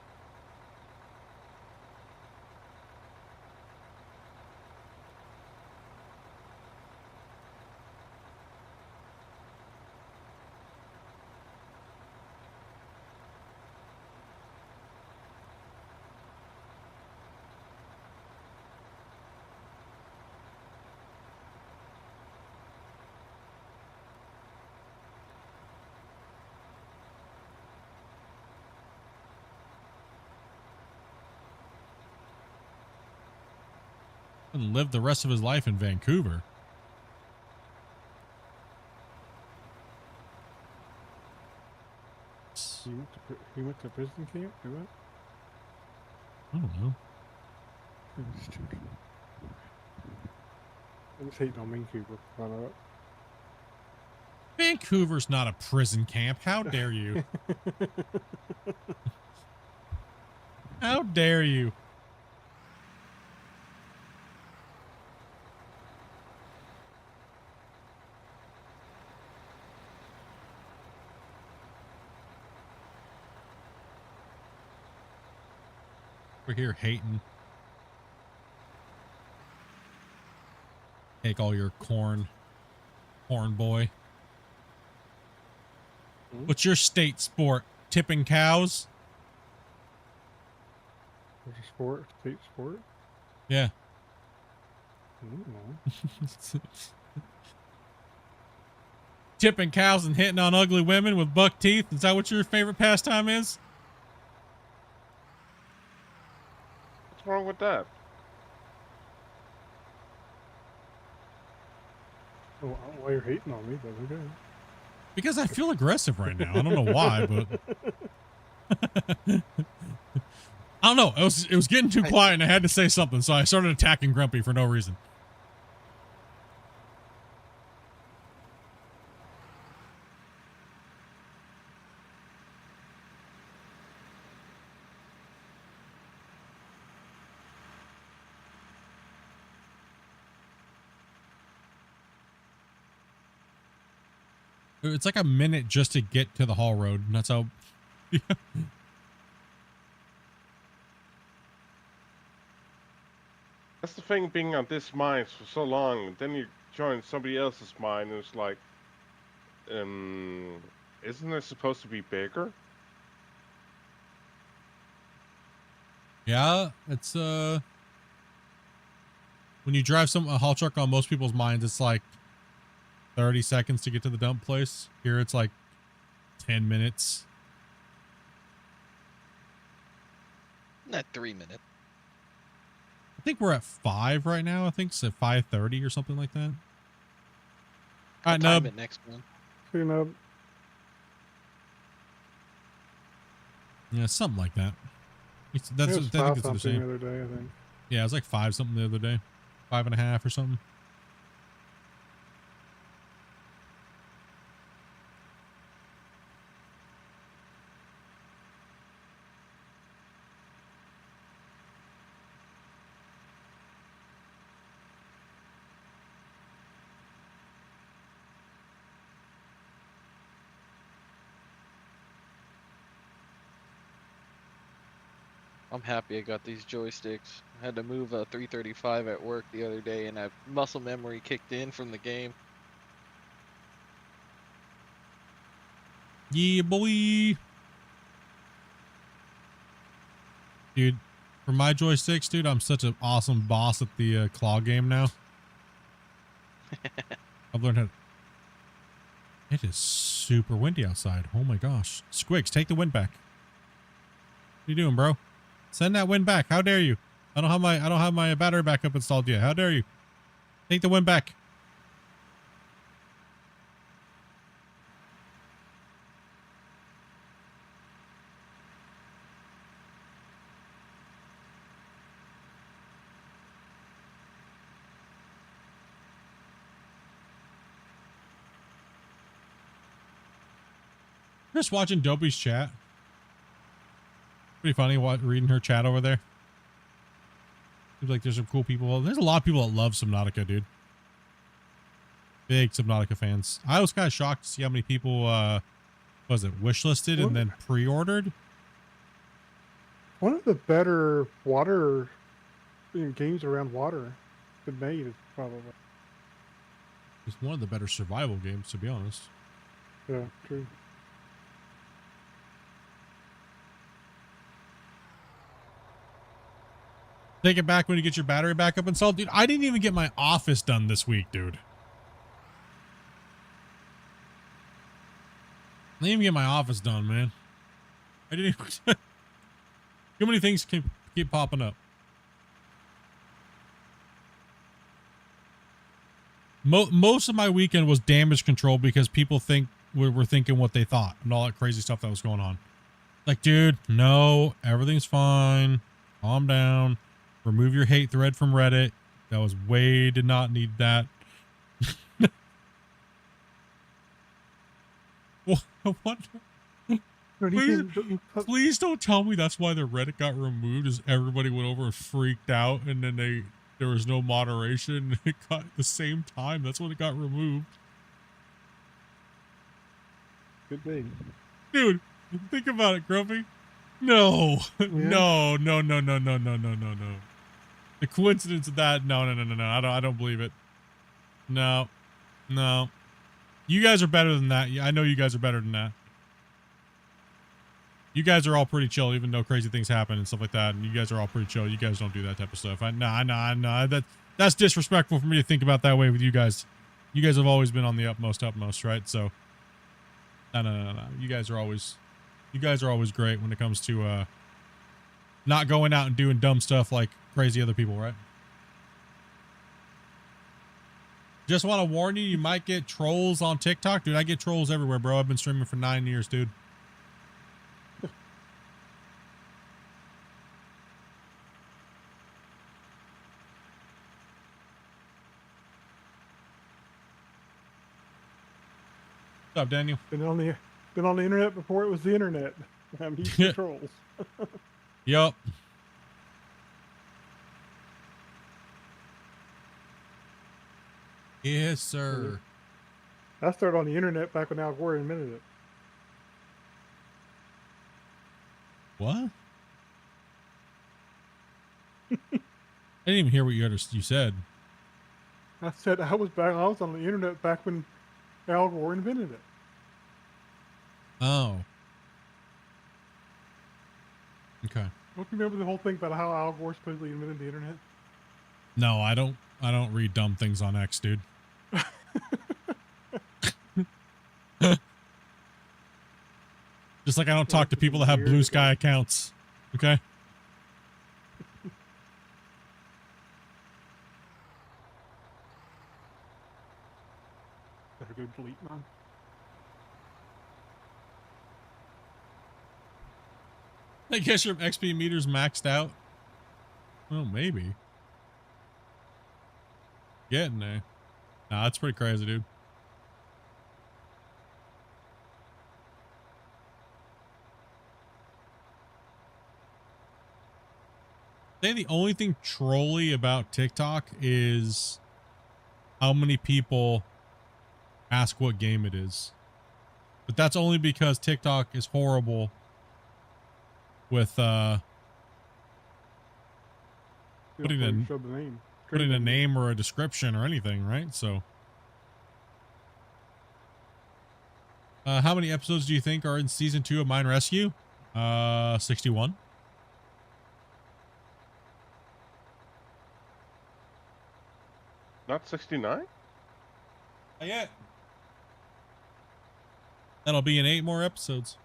And live the rest of his life in Vancouver. He went to prison camp? Do what? I don't know. I'm just hating on Vancouver. Vancouver's not a prison camp. How dare you? How dare you? We're here hating. Take all your corn boy. What's your state sport? Tipping cows? There's a sport, state sport. Yeah. I don't know. Tipping cows and hitting on ugly women with buck teeth. Is that what your favorite pastime is? What's wrong with that? Oh, I don't know why you're hating on me, but okay. Because I feel aggressive right now. I don't know why, but I don't know. It was getting too quiet and I had to say something, so I started attacking Grumpy for no reason. It's like a minute just to get to the Hall Road, and that's how. Yeah. That's the thing, being on this mines for so long, then you join somebody else's mine, and it's like, isn't it supposed to be bigger? Yeah, it's when you drive a haul truck on most people's mines, it's like 30 seconds to get to the dump place. Here it's like 10 minutes. Not 3 minutes. I think we're at 5 right now. I think it's at 5:30 or something like that. All right, Time Nub. it next one. See, Nub. Yeah, something like that. That's It was I think five it's the something same. the other day, I think. Yeah, it was like 5 something the other day. 5.5 or something. I'm happy I got these joysticks. I had to move a 335 at work the other day, and muscle memory kicked in from the game. Yeah, boy. Dude, for my joysticks, dude, I'm such an awesome boss at the claw game now. I've learned how to... It is super windy outside. Oh my gosh. Squigs, take the wind back. What are you doing, bro? Send that wind back. How dare you? I don't have my battery backup installed yet. How dare you? Take the wind back. Just watching Dopey's chat. Pretty funny reading her chat over there. Seems like there's some cool people. There's a lot of people that love Subnautica, dude. Big Subnautica fans. I was kind of shocked to see how many people wishlisted and then pre-ordered. One of the better water games around water been made, is probably. It's one of the better survival games, to be honest. Yeah, true. Take it back when you get your battery backup installed. Dude, I didn't even get my office done this week, dude. I didn't even get my office done, man. I didn't even... Too many things keep popping up. Most of my weekend was damage control because people were thinking what they thought and all that crazy stuff that was going on. Like, dude, no, everything's fine. Calm down. Remove your hate thread from Reddit. That was did not need that. What? Please don't tell me that's why the Reddit got removed. Is everybody went over and freaked out, and then there was no moderation. And it got at the same time. That's when it got removed. Good thing. Dude, think about it, Grumpy. No, Yeah. no. The coincidence of that, no. I don't believe it. No. You guys are better than that. I know you guys are better than that. You guys are all pretty chill, even though crazy things happen and stuff like that. And you guys are all pretty chill. You guys don't do that type of stuff. I know. That's disrespectful for me to think about that way with you guys. You guys have always been on the utmost, right? So, no. You guys are always great when it comes to not going out and doing dumb stuff like crazy other people, right? Just want to warn you, you might get trolls on TikTok. Dude, I get trolls everywhere, bro. I've been streaming for 9 years, dude. What's up, Daniel? Been on the internet before it was the internet. I'm used to trolls. Yup. Yes, sir. I started on the internet back when Al Gore invented it. What? I didn't even hear what you said. I said I was on the internet back when Al Gore invented it. Oh. Okay. Don't you remember the whole thing about how Al Gore supposedly invented the internet? No, I don't read dumb things on X, dude. Just like I don't talk to people that have Blue Sky accounts. Okay? Better go delete mine. I guess your XP meter's maxed out. Well, maybe. Getting there. Nah, that's pretty crazy, dude. I think the only thing trolly about TikTok is how many people ask what game it is. But that's only because TikTok is horrible with putting a name or a description or anything, right? So how many episodes do you think are in season 2 of Mine Rescue? 61. Not 69? Not yet. That'll be in 8 more episodes.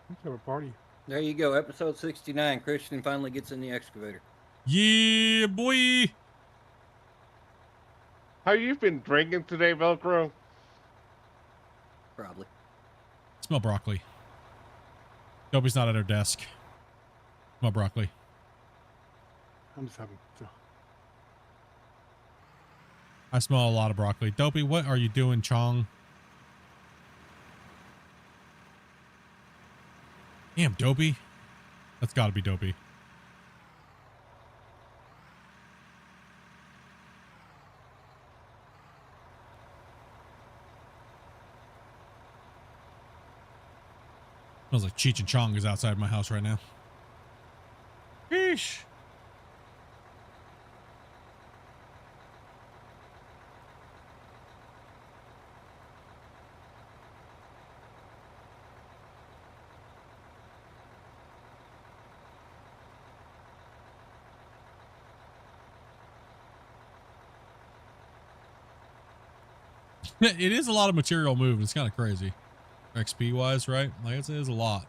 Let's have a party. There you go, episode 69. Christian finally gets in the excavator. Yeah, boy. How you been drinking today, Velcro? Probably. Smell broccoli. Dobby's not at her desk. Smell broccoli. I'm just having. I smell a lot of broccoli. Dopey, what are you doing, Chong? Damn, Dopey. That's gotta be Dopey. Smells like Cheech and Chong is outside my house right now. Eesh. It is a lot of material moved. It's kind of crazy. XP wise, right? Like it is a lot.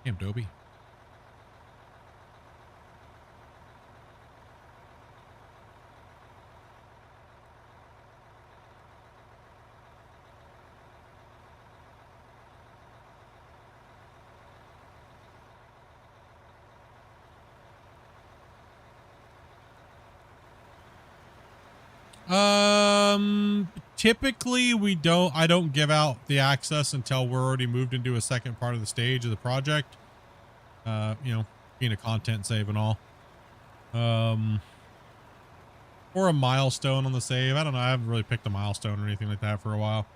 Damn, Dobie. Typically I don't give out the access until we're already moved into a second part of the stage of the project. You know, being a content save and all. Or a milestone on the save. I don't know. I haven't really picked a milestone or anything like that for a while.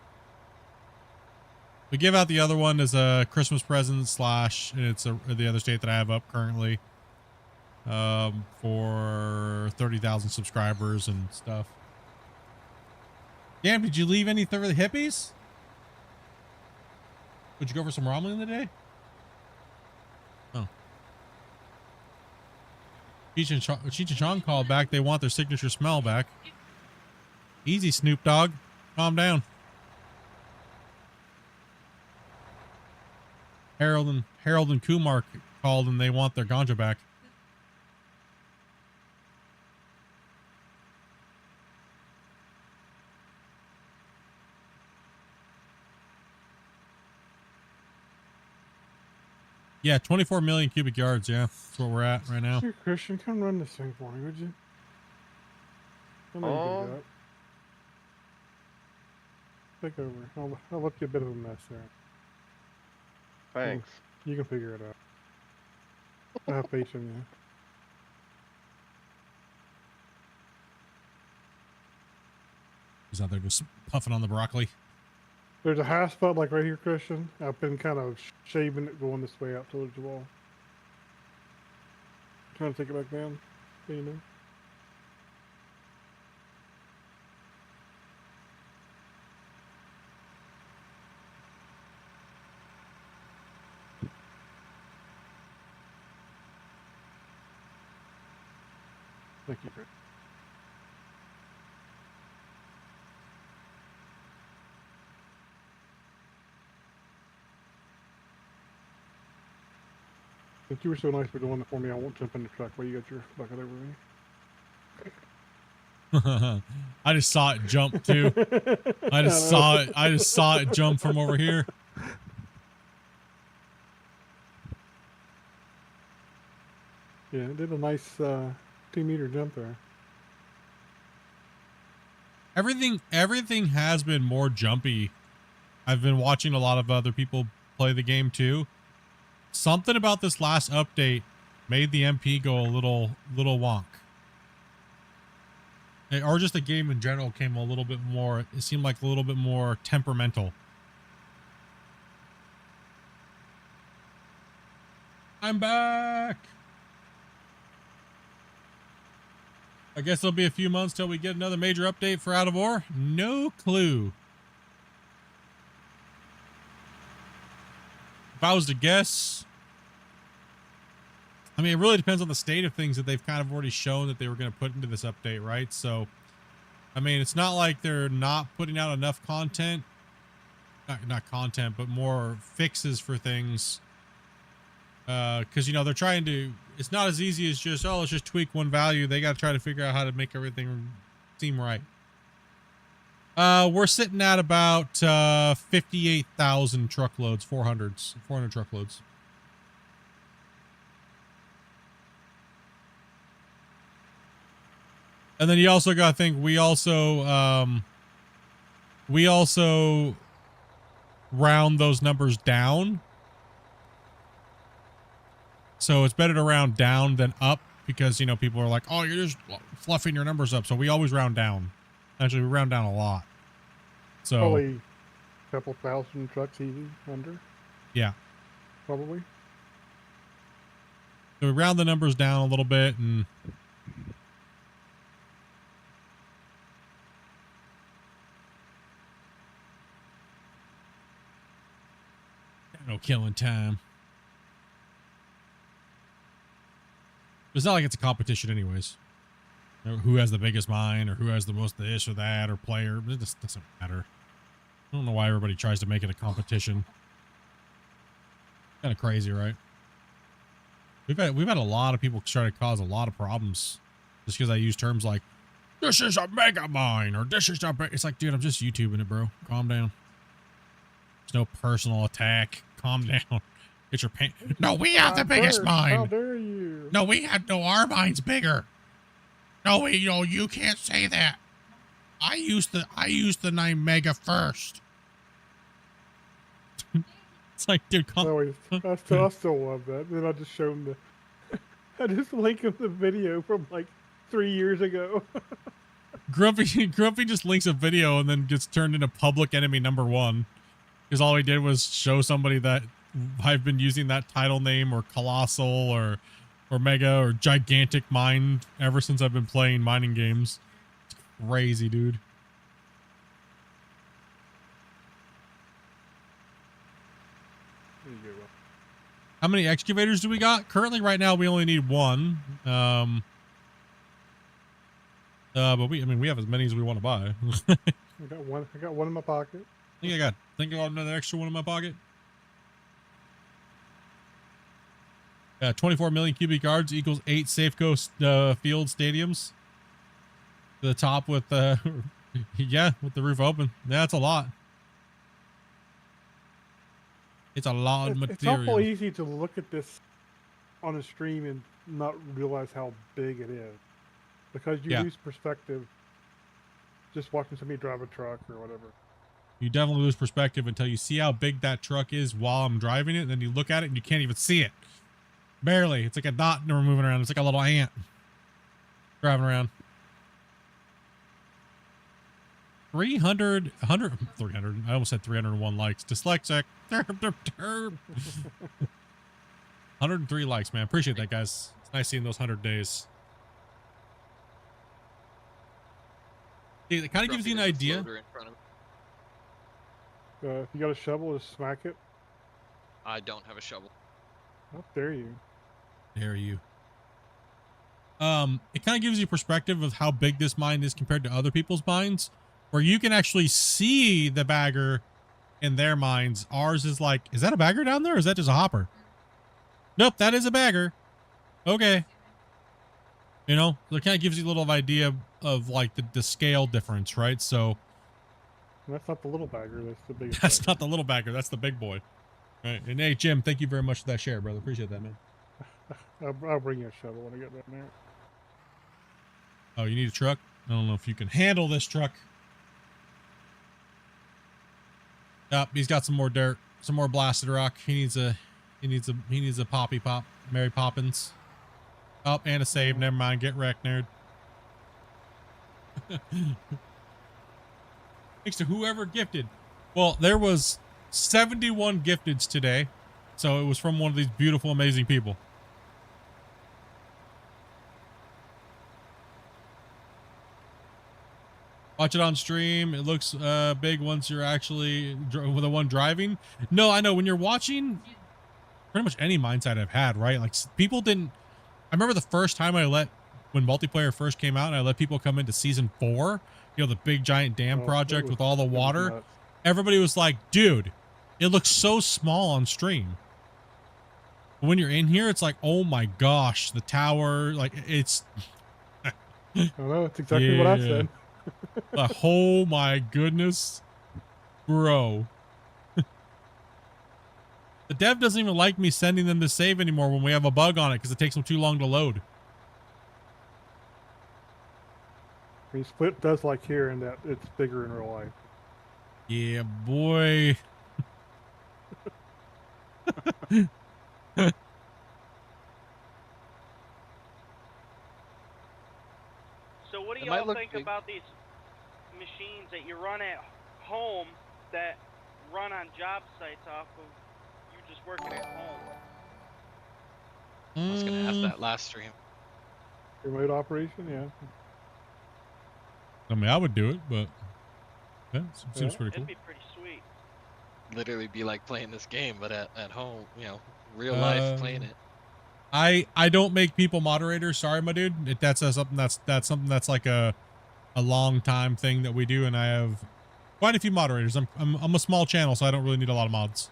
We give out the other one as a Christmas present / and it's the other state that I have up currently. For 30,000 subscribers and stuff. Damn, did you leave any for the hippies? Would you go for some ramen today? Oh. Cheech and Chong called back. They want their signature smell back. Easy, Snoop Dogg. Calm down. Harold and Kumar called and they want their ganja back. Yeah, 24 million cubic yards. Yeah, that's where we're at right now. Here, Christian, come run this thing for me, would you? I know you can do that. Take over. I'll let you a bit of a mess there. Thanks. You can figure it out. I have faith in you. He's out there just puffing on the broccoli. There's a high spot like right here, Christian. I've been kind of shaving it going this way out towards the wall. Trying to take it back down, so you know. Thank you, Chris. Since you were so nice for doing it for me, I won't jump in the truck while you got your bucket over me. I just saw it jump too. I just saw it jump from over here. Yeah, it did a nice 2-meter jump there. Everything has been more jumpy. I've been watching a lot of other people play the game too. Something about this last update made the MP go a little wonk. Or just the game in general came a little bit more, it seemed like a little bit more temperamental. I'm back. I guess it'll be a few months till we get another major update for Out of Ore. No clue. If I was to guess, I mean, it really depends on the state of things that they've kind of already shown that they were going to put into this update, right? So, I mean, it's not like they're not putting out enough content, not content, but more fixes for things. Because, you know, they're trying to, it's not as easy as just, oh, let's just tweak one value. They got to try to figure out how to make everything seem right. We're sitting at about 58,000 truckloads, 400 truckloads. And then you also got to think we also round those numbers down. So it's better to round down than up because, you know, people are like, oh, you're just fluffing your numbers up. So we always round down. Actually, we round down a lot. So probably a couple thousand trucks easy under. Yeah. Probably. So we round the numbers down a little bit and no killing time. It's not like it's a competition anyways. Who has the biggest mine or who has the most this or that or player. It just doesn't matter. I don't know why everybody tries to make it a competition. Kind of crazy, right? We've had a lot of people try to cause a lot of problems just because I use terms like, this is a mega mine or this is a big. It's like, dude, I'm just YouTubing it, bro. Calm down. There's no personal attack. Calm down. Get your paint. No, we have the biggest mine. How dare you? No, our mine's bigger. No, you can't say that. I used the name Mega first. It's like, dude, Anyways, I still love that. Then I just show him the. I just link him the video from like 3 years ago. Grumpy just links a video and then gets turned into public enemy #1 because all he did was show somebody that I've been using that title name or colossal or mega or gigantic mine ever since I've been playing mining games. It's crazy, dude. How many excavators do we got? Currently, right now, we only need 1. But we have as many as we want to buy. I got one in my pocket. I got another extra one in my pocket. 24 million cubic yards equals 8 Safeco field stadiums. To the top with yeah, with the roof open. Yeah, that's a lot. It's a lot of material. It's awful easy to look at this on a stream and not realize how big it is, because you lose perspective just watching somebody drive a truck or whatever. You definitely lose perspective until you see how big that truck is while I'm driving it, and then you look at it and you can't even see it. Barely. It's like a dot and we're moving around. It's like a little ant driving around. 300. I almost said 301 likes. Dyslexic. 103 likes, man. Appreciate that, guys. It's nice seeing those 100 days. It kind of gives you an idea. If you got a shovel, just smack it. I don't have a shovel. Oh, dare you. Dare you. It kind of gives you perspective of how big this mine is compared to other people's mines, where you can actually see the bagger in their mines. Ours is like, is that a bagger down there or is that just a hopper? Nope, that is a bagger. Okay. You know, so it kind of gives you a little idea of like the scale difference, right? So that's not the little bagger, that's the biggest. That's bagger. not the little bagger, that's the big boy. Right. And hey, Jim, thank you very much for that share, brother. Appreciate that, man. I'll bring you a shovel when I get down there. Oh, you need a truck? I don't know if you can handle this truck. Yep, he's got some more dirt, some more blasted rock. He needs a poppy pop, Mary Poppins. Oh, and a save. Never mind. Get wrecked, nerd. Thanks to whoever gifted. Well, there was 71 gifteds today, so it was from one of these beautiful, amazing people. Watch it on stream. It looks big once you're actually with the one driving. No, I know when you're watching pretty much any mine site I've had, right? Like people didn't. I remember the first time when multiplayer first came out and I let people come into season 4, you know, the big giant dam project with all the water. Everybody was like, dude, it looks so small on stream. But when you're in here, it's like, oh my gosh, the tower, like it's. I know, it's exactly what I said. Oh my goodness, bro. The dev doesn't even like me sending them to save anymore when we have a bug on it because it takes them too long to load. I mean, Split does like here in that it's bigger in real life. Yeah, boy. So what do y'all think about these machines that you run at home that run on job sites off of you just working at home? I was going to ask that last stream. Remote operation, yeah. I mean, I would do it, but yeah, seems pretty cool. It'd be pretty sweet. Literally be like playing this game, but at home, you know, real life playing it. I don't make people moderators. Sorry, my dude. That's something that's like a long time thing that we do, and I have quite a few moderators. I'm a small channel, so I don't really need a lot of mods.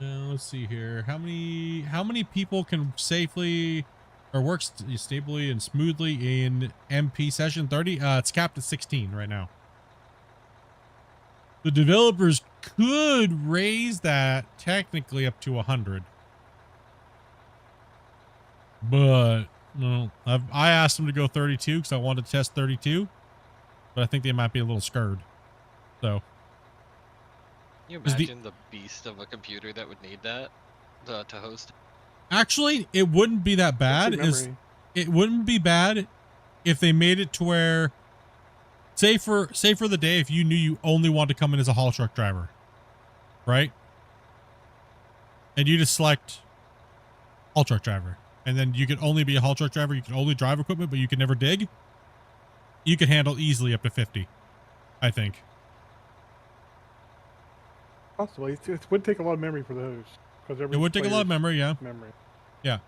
Let's see here. How many people can safely or work stably and smoothly in MP session 30? It's capped at 16 right now. The developers could raise that technically up to 100. But No, I asked them to go 32 because I wanted to test 32, but I think they might be a little scared. So. Can you imagine the beast of a computer that would need that to host? Actually, it wouldn't be that bad. It wouldn't be bad if they made it to where, say for the day, if you knew you only wanted to come in as a haul truck driver, right? And you just select haul truck driver, and then you could only be a haul truck driver. You could only drive equipment, but you could never dig. You could handle easily up to 50, I think. Possibly, it would take a lot of memory for those. Because it would take a lot of memory, yeah. Yeah.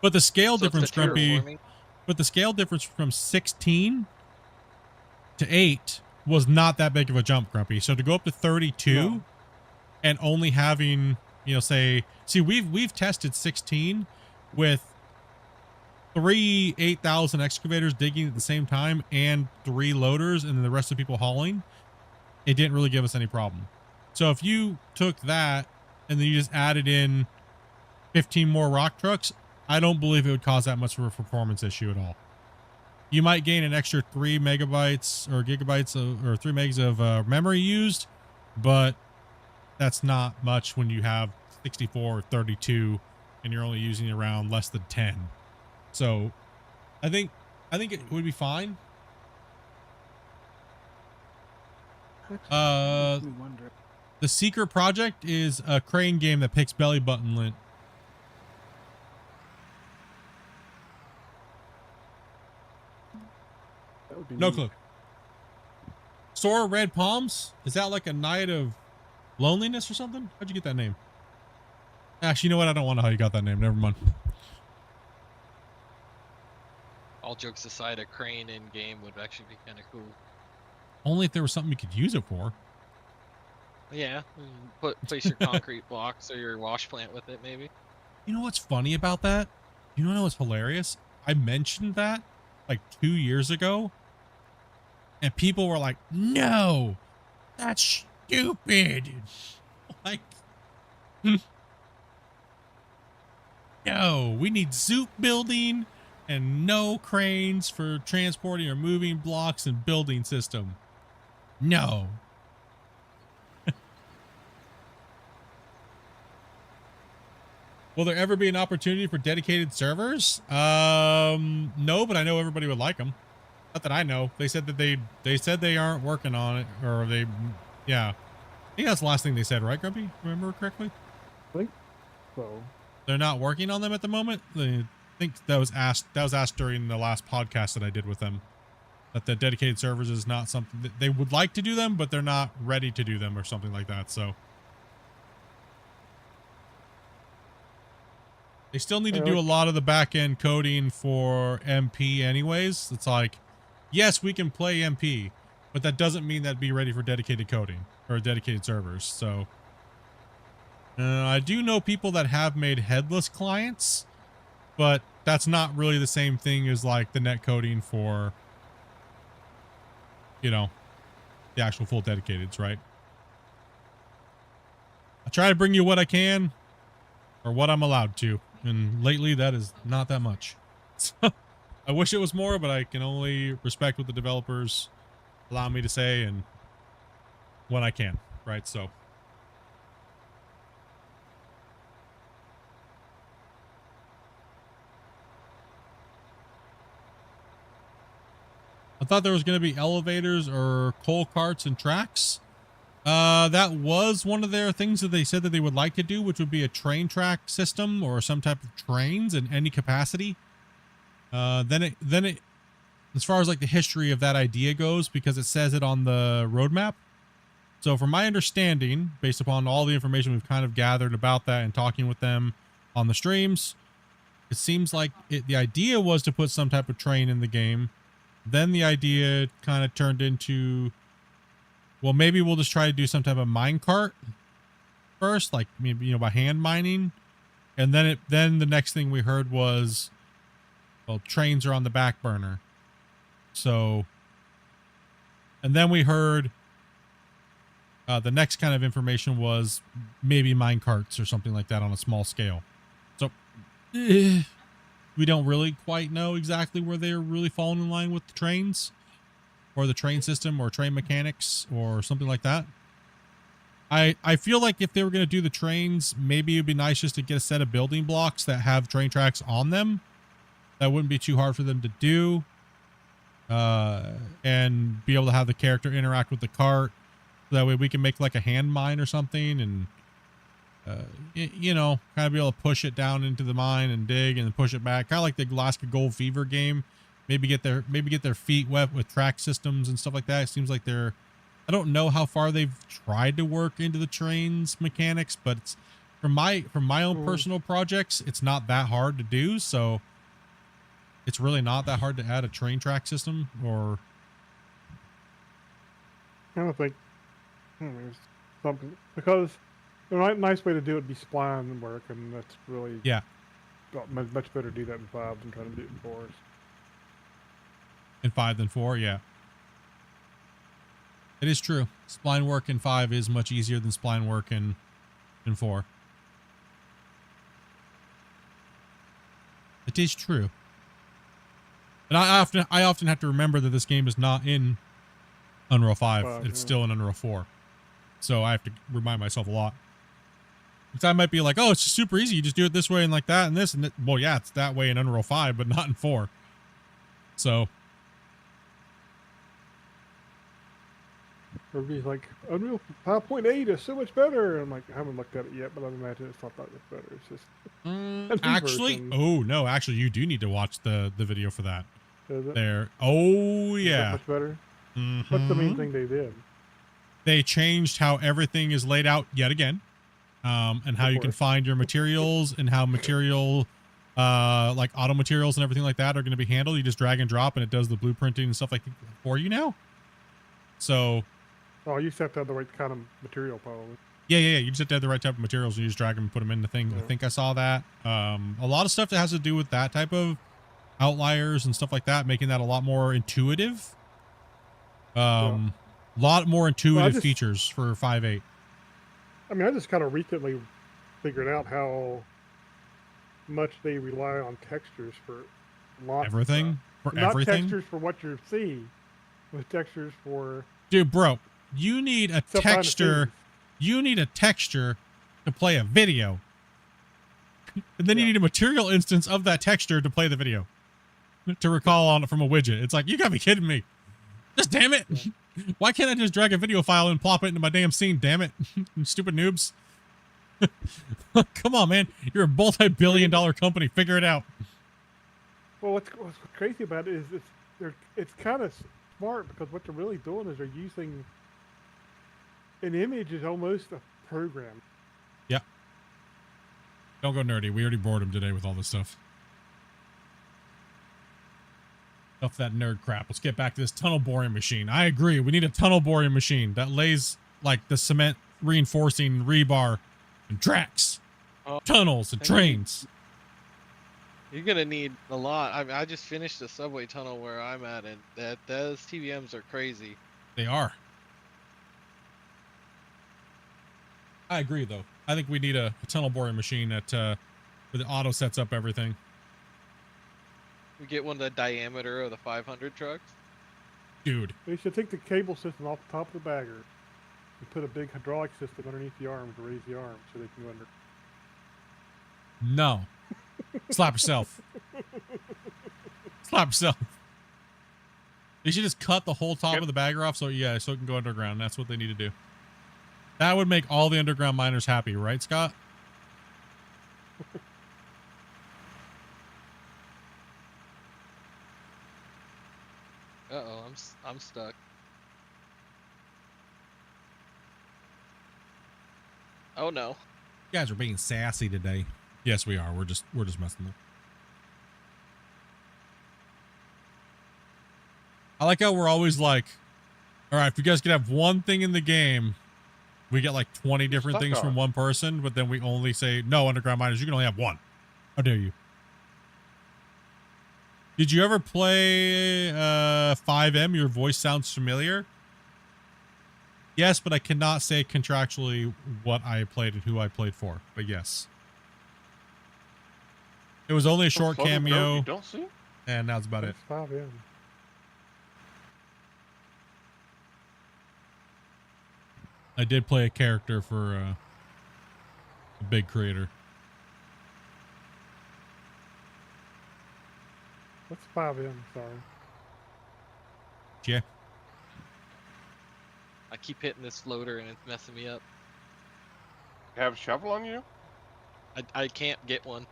But the scale difference, Grumpy. But the scale difference from 16 to 8 was not that big of a jump, Grumpy. So to go up to 32 and only having, you know, see, we've tested 16 with 3 8,000 excavators digging at the same time and 3 loaders and then the rest of the people hauling. It didn't really give us any problem. So if you took that and then you just added in 15 more rock trucks, I don't believe it would cause that much of a performance issue at all. You might gain an extra 3 megabytes or gigabytes or 3 megs of memory used, but that's not much when you have 64 or 32 and you're only using around less than 10. So I think it would be fine. The Secret Project is a crane game that picks belly button lint. No clue. Sora Red Palms? Is that like a night of loneliness or something? How'd you get that name? Actually, you know what? I don't want to know how you got that name. Never mind. All jokes aside, a crane in game would actually be kind of cool. Only if there was something you could use it for. Yeah, place your concrete blocks or your wash plant with it, maybe. You know what's funny about that? You know what's hilarious? I mentioned that like 2 years ago, and people were like, "No, that's stupid." Like, no, we need zoop building and no cranes for transporting or moving blocks and building system. No. Will there ever be an opportunity for dedicated servers? No, but I know everybody would like them. Not that I know. They said that they said they aren't working on it, or yeah. I think that's the last thing they said, right, Grumpy? Remember correctly? I think so. They're not working on them at the moment. I think that was asked during the last podcast that I did with them. That the dedicated servers is not something that they would like to do them, but they're not ready to do them or something like that. So. They still need to do a lot of the back-end coding for MP anyways. It's like, yes, we can play MP, but that doesn't mean that'd be ready for dedicated coding or dedicated servers. So I do know people that have made headless clients, but that's not really the same thing as like the net coding for, you know, the actual full dedicateds, right? I try to bring you what I can or what I'm allowed to. And lately, that is not that much. So, I wish it was more, but I can only respect what the developers allow me to say and when I can, right? So. I thought there was going to be elevators or coal carts and tracks. That was one of their things that they said that they would like to do, which would be a train track system or some type of trains in any capacity. Then it, as far as like the history of that idea goes, because it says it on the roadmap. So from my understanding, based upon all the information we've kind of gathered about that and talking with them on the streams, it seems like the idea was to put some type of train in the game. Then the idea kind of turned into, well, maybe we'll just try to do some type of minecart first, like maybe, you know, by hand mining. And then the next thing we heard was, well, trains are on the back burner. So, and then we heard the next kind of information was maybe minecarts or something like that on a small scale. So, we don't really quite know exactly where they're really falling in line with the trains or the train system or train mechanics or something like that. I feel like if they were going to do the trains, maybe it'd be nice just to get a set of building blocks that have train tracks on them. That wouldn't be too hard for them to do. And be able to have the character interact with the cart. So that way we can make like a hand mine or something and, you know, kind of be able to push it down into the mine and dig and then push it back. Kind of like the Alaska Gold Fever game. Maybe get their feet wet with track systems and stuff like that. It seems like they're, I don't know how far they've tried to work into the trains mechanics, but it's from my own personal projects, it's not that hard to do. So it's really not that hard to add a train track system or. I don't think there's something, because a nice way to do it would be spline work, and that's really much better to do that in 5 than trying to do it in 4. In 5 than 4, yeah. It is true. Spline work in 5 is much easier than spline work in 4. It is true. And I often have to remember that this game is not in Unreal 5. It's still in Unreal 4. So I have to remind myself a lot. Because I might be like, oh, it's just super easy. You just do it this way and like that and this. And well, yeah, it's that way in Unreal 5, but not in 4. So. Everybody's like, Unreal 5.8 is so much better. I'm like, I haven't looked at it yet, but I imagine it's not that much better. It's just actually, oh no, actually, you do need to watch the video for that. Is it? There. Oh Is yeah. that much better? What's the main thing they did? They changed how everything is laid out yet again, and how you can find your materials and how material, like auto materials and everything like that are going to be handled. You just drag and drop, and it does the blueprinting and stuff like that for you now. So. Oh, you just have to have the right kind of material, probably. Yeah. You just have to have the right type of materials, and you just drag them and put them in the thing. Yeah. I think I saw that. A lot of stuff that has to do with that type of outliers and stuff like that, making that a lot more intuitive. A lot more intuitive features for 5.8. I mean, I just kind of recently figured out how much they rely on textures for lots everything. Of stuff. For Not everything. Textures for what you see, but textures for. Dude, bro, you need a texture. You need a texture to play a video, and then you need a material instance of that texture to play the video. To recall on it from a widget. It's like, you gotta be kidding me. Just damn it. Why can't I just drag a video file and plop it into my damn scene? Damn it. Stupid noobs. Come on, man. You're a multi-billion-dollar company. Figure it out. Well, what's crazy about it is it's kind of smart, because what they're really doing is they're using an image is almost a program. Yeah. Don't go nerdy. We already bored him today with all this stuff. Enough that nerd crap. Let's get back to this tunnel boring machine. I agree. We need a tunnel boring machine that lays like the cement reinforcing rebar and tracks, tunnels and trains. You're gonna need a lot. I mean, I just finished the subway tunnel where I'm at, and those TBMs are crazy. They are. I agree, though. I think we need a tunnel boring machine that where the auto sets up everything. We get one the diameter of the 500 trucks. Dude. They should take the cable system off the top of the bagger and put a big hydraulic system underneath the arm to raise the arm so they can go under. No. Slap yourself. Slap yourself. They should just cut the whole top of the bagger off so it can go underground. That's what they need to do. That would make all the underground miners happy, right, Scott? Uh-oh, I'm stuck. Oh no. You guys are being sassy today. Yes, we are. We're just messing up. I like how we're always like, all right, if you guys could have one thing in the game, we get like 20 different things from one person, but then we only say, no, underground miners, you can only have one. How dare you? Did you ever play 5M? Your voice sounds familiar. Yes, but I cannot say contractually what I played and who I played for. But yes. It was only a short floating note cameo, you don't see? and that's about it. That's 5 in. I did play a character for a big creator. What's 5 in? Sorry. Yeah. I keep hitting this floater and it's messing me up. You have a shovel on you? I can't get one.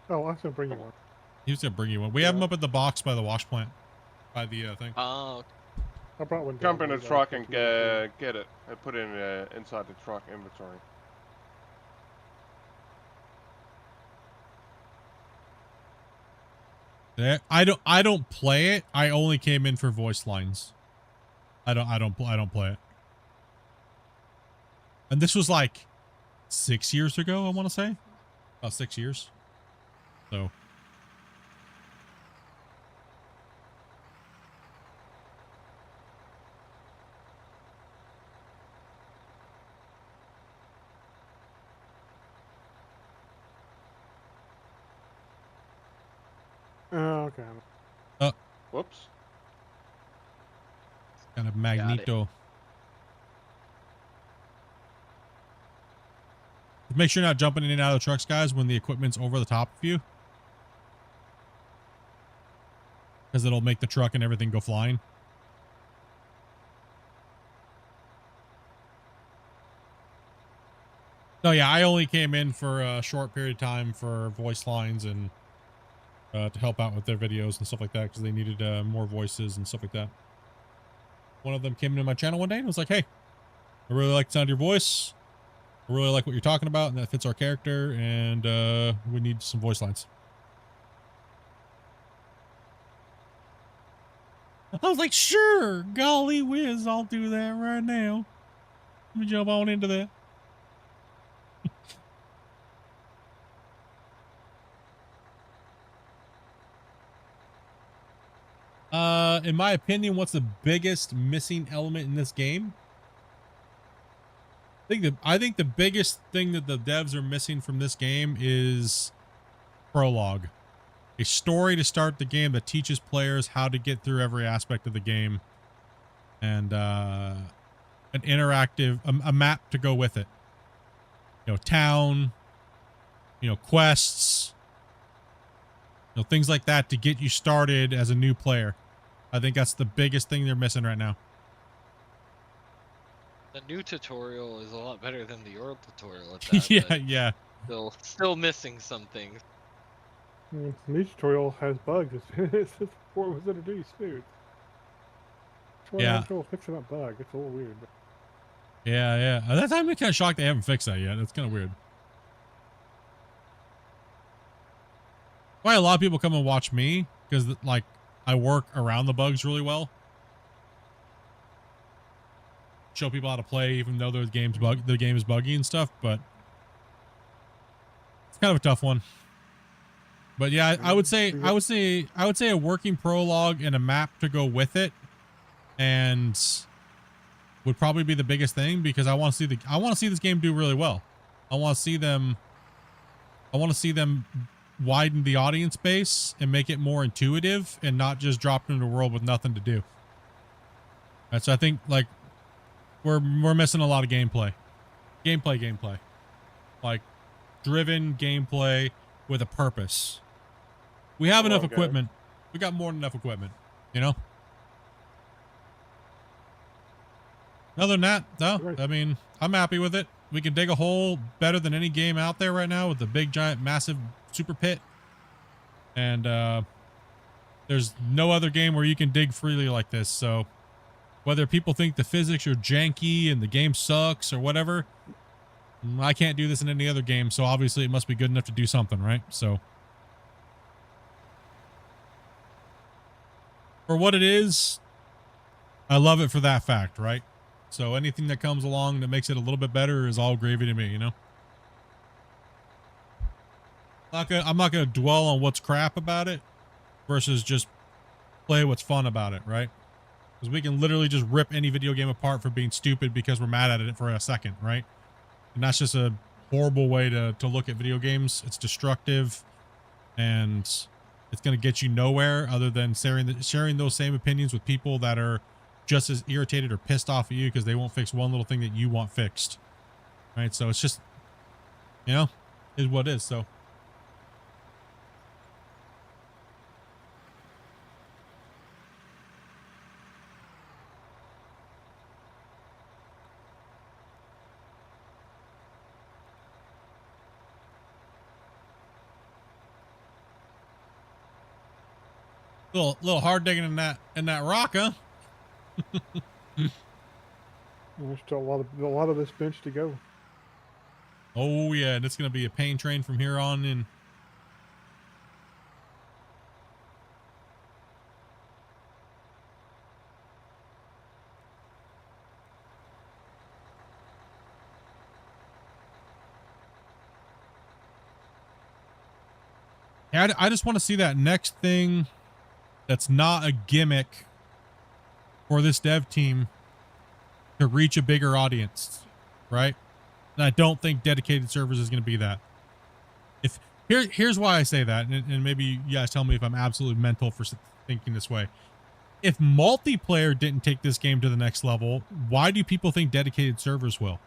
Oh, I was gonna bring you one. He was gonna bring you one. We have him up at the box by the wash plant, by the thing. Oh. I brought one. Jump in the down, truck and get it. And put it in inside the truck inventory. There, I don't play it. I only came in for voice lines. I don't play it. And this was like 6 years ago, I want to say. About 6 years. So. Oh, okay. Whoops. Kind of Magneto. Make sure you're not jumping in and out of the trucks, guys, when the equipment's over the top of you. Because it'll make the truck and everything go flying. No, yeah, I only came in for a short period of time for voice lines and to help out with their videos and stuff like that because they needed more voices and stuff like that. One of them came into my channel one day and was like, hey, I really like the sound of your voice. I really like what you're talking about, and that fits our character, and we need some voice lines. I was like, sure, golly whiz, I'll do that right now. Let me jump on into that. In my opinion, what's the biggest missing element in this game? I think the biggest thing that the devs are missing from this game is prologue. A story to start the game that teaches players how to get through every aspect of the game. And an interactive, a map to go with it. You know, town, you know, quests, you know, things like that to get you started as a new player. I think that's the biggest thing they're missing right now. The new tutorial is a lot better than the old tutorial at that. Yeah, yeah. Still missing some things. The new tutorial has bugs. It's before it was introduced, too. Yeah. Fixing that bug. It's a little weird. But... Yeah, yeah. At that time, I'm kind of shocked they haven't fixed that yet. That's kind of weird. Why a lot of people come and watch me because, like, I work around the bugs really well. Show people how to play, even though the game is buggy and stuff. But it's kind of a tough one. But yeah, I would say a working prologue and a map to go with it, and would probably be the biggest thing because I want to see this game do really well. I want to see them widen the audience base and make it more intuitive and not just drop into a world with nothing to do. And so I think like we're missing a lot of gameplay, like driven gameplay with a purpose. We have enough equipment. We got more than enough equipment, you know? Other than that, no, I mean, I'm happy with it. We can dig a hole better than any game out there right now with the big, giant, massive super pit. And there's no other game where you can dig freely like this. So whether people think the physics are janky and the game sucks or whatever, I can't do this in any other game. So obviously it must be good enough to do something, right? So for what it is, I love it for that fact, right? So anything that comes along that makes it a little bit better is all gravy to me, you know? I'm not gonna dwell on what's crap about it versus just play what's fun about it, right? Because we can literally just rip any video game apart for being stupid because we're mad at it for a second, right? And that's just a horrible way to look at video games. It's destructive. and it's going to get you nowhere other than sharing those same opinions with people that are just as irritated or pissed off at you because they won't fix one little thing that you want fixed. Right? So it's just, you know, is what it is. So. Little hard digging in that rock, huh? There's still a lot of this bench to go. Oh yeah, and it's gonna be a pain train from here on in. Yeah, I just want to see that next thing that's not a gimmick for this dev team to reach a bigger audience, right? And I don't think dedicated servers is going to be that. Here's why I say that, and maybe you guys tell me if I'm absolutely mental for thinking this way. If multiplayer didn't take this game to the next level, why do people think dedicated servers will?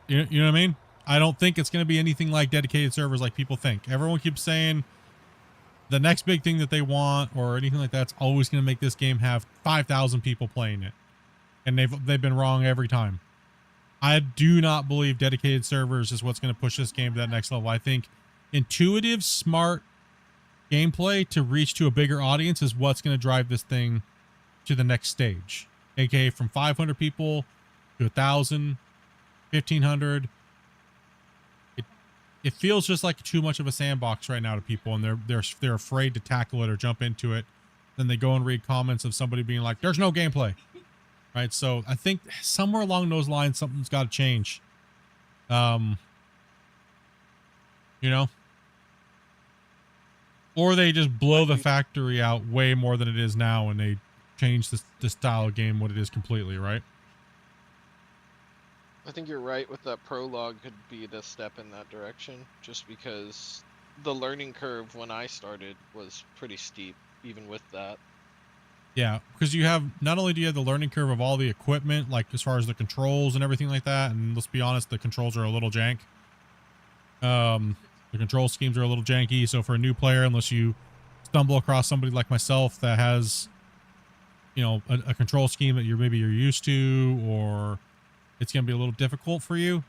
You know what I mean? I don't think it's going to be anything like dedicated servers like people think. Everyone keeps saying the next big thing that they want or anything like that's always going to make this game have 5,000 people playing it. And they've been wrong every time. I do not believe dedicated servers is what's going to push this game to that next level. I think intuitive, smart gameplay to reach to a bigger audience is what's going to drive this thing to the next stage. AKA from 500 people to 1,000. 1,500. It feels just like too much of a sandbox right now to people, and they're afraid to tackle it or jump into it. Then they go and read comments of somebody being like, "There's no gameplay," right? So I think somewhere along those lines, something's got to change. You know, or they just blow the factory out way more than it is now, and they change the style of game what it is completely, right? I think you're right with that prologue could be the step in that direction, just because the learning curve when I started was pretty steep, even with that. Yeah, because you have, not only do you have the learning curve of all the equipment, like as far as the controls and everything like that, and let's be honest, the controls are a little jank. The control schemes are a little janky, so for a new player, unless you stumble across somebody like myself that has, you know, a control scheme that you're used to, or it's going to be a little difficult for you.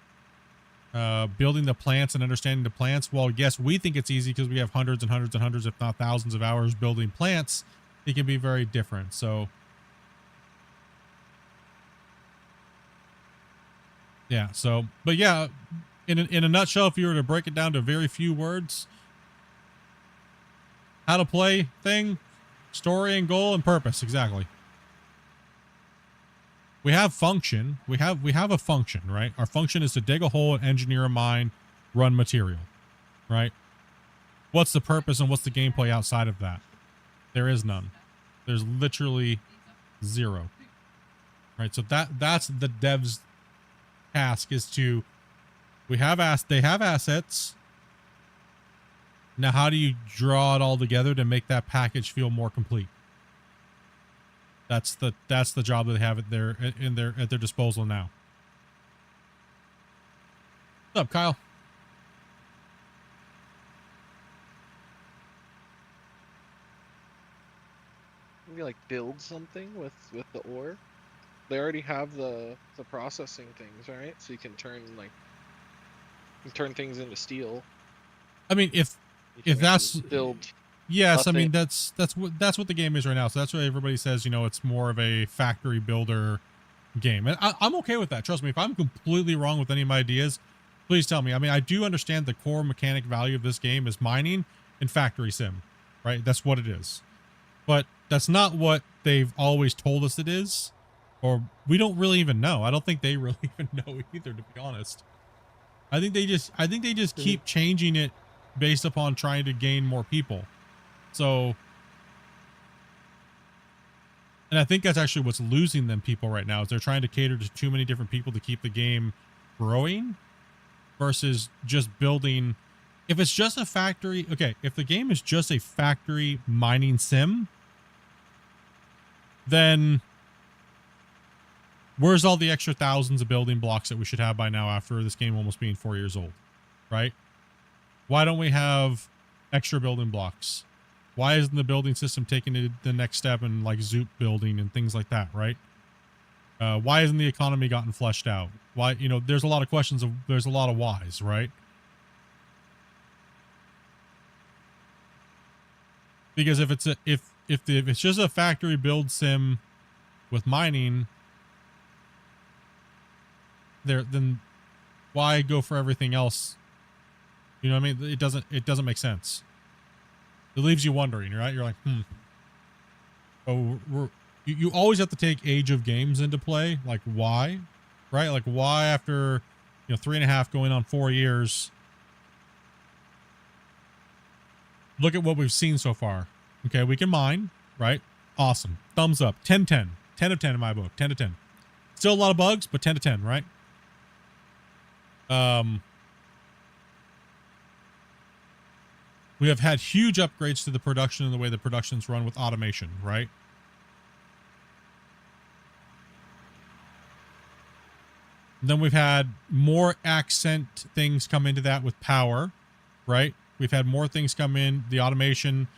Building the plants and understanding the plants. While yes, we think it's easy because we have hundreds and hundreds and hundreds, if not thousands of hours building plants, it can be very different. So yeah, but yeah, in a nutshell, if you were to break it down to very few words, how to play thing, story and goal and purpose. Exactly. We have function. We have a function, right? Our function is to dig a hole and engineer a mine, run material, right? What's the purpose and what's the gameplay outside of that? There is none. There's literally zero, right? So that's the dev's task, is to, they have assets. Now, how do you draw it all together to make that package feel more complete? That's the job that they have at their disposal now. What's up, Kyle? Maybe like build something with the ore. They already have the processing things, right? So you can turn things into steel. I mean, if that's build. Yes, I mean that's what the game is right now. So that's why everybody says, you know, it's more of a factory builder game, and I'm okay with that. Trust me, if I'm completely wrong with any of my ideas, please tell me. I mean, I do understand the core mechanic value of this game is mining and factory sim, right? That's what it is, but that's not what they've always told us it is, or we don't really even know. I don't think they really even know either, to be honest. I think they just keep changing it based upon trying to gain more people. So And I think that's actually what's losing them people right now is they're trying to cater to too many different people to keep the game growing versus just building. If it's just a factory, okay, if the game is just a factory mining sim, then where's all the extra thousands of building blocks that we should have by now after this game almost being 4 years old, right? Why don't we have extra building blocks? Why isn't the building system taking it the next step in like Zoop building and things like that, right? Why hasn't the economy gotten fleshed out? Why, you know, there's a lot of questions of, there's a lot of whys, right? Because if it's a, if it's just a factory build sim with mining, then why go for everything else? You know what I mean? It doesn't make sense. It leaves you wondering, right? You're like, oh, you always have to take age of games into play. Like why, right? Like why after, 3.5 going on 4 years, look at what we've seen so far. Okay. We can mine, right? Awesome. Thumbs up. 10-10 of 10 in my book. 10 to 10. Still a lot of bugs, but 10 to 10, right? We have had huge upgrades to the production and the way the production's run with automation, right? Then we've had more accent things come into that with power, right? We've had more things come in, the automation,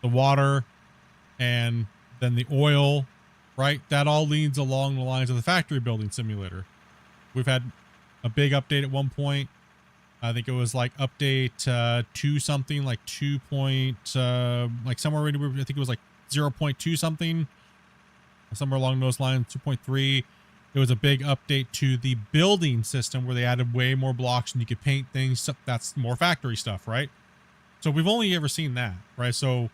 the water, and then the oil, right? That all leads along the lines of the factory building simulator. We've had a big update at one point. I think it was like update 2 something, like 2 point, like somewhere, I think it was like 0.2 something, somewhere along those lines, 2.3. It was a big update to the building system where they added way more blocks and you could paint things. That's more factory stuff, right? So we've only ever seen that, right? So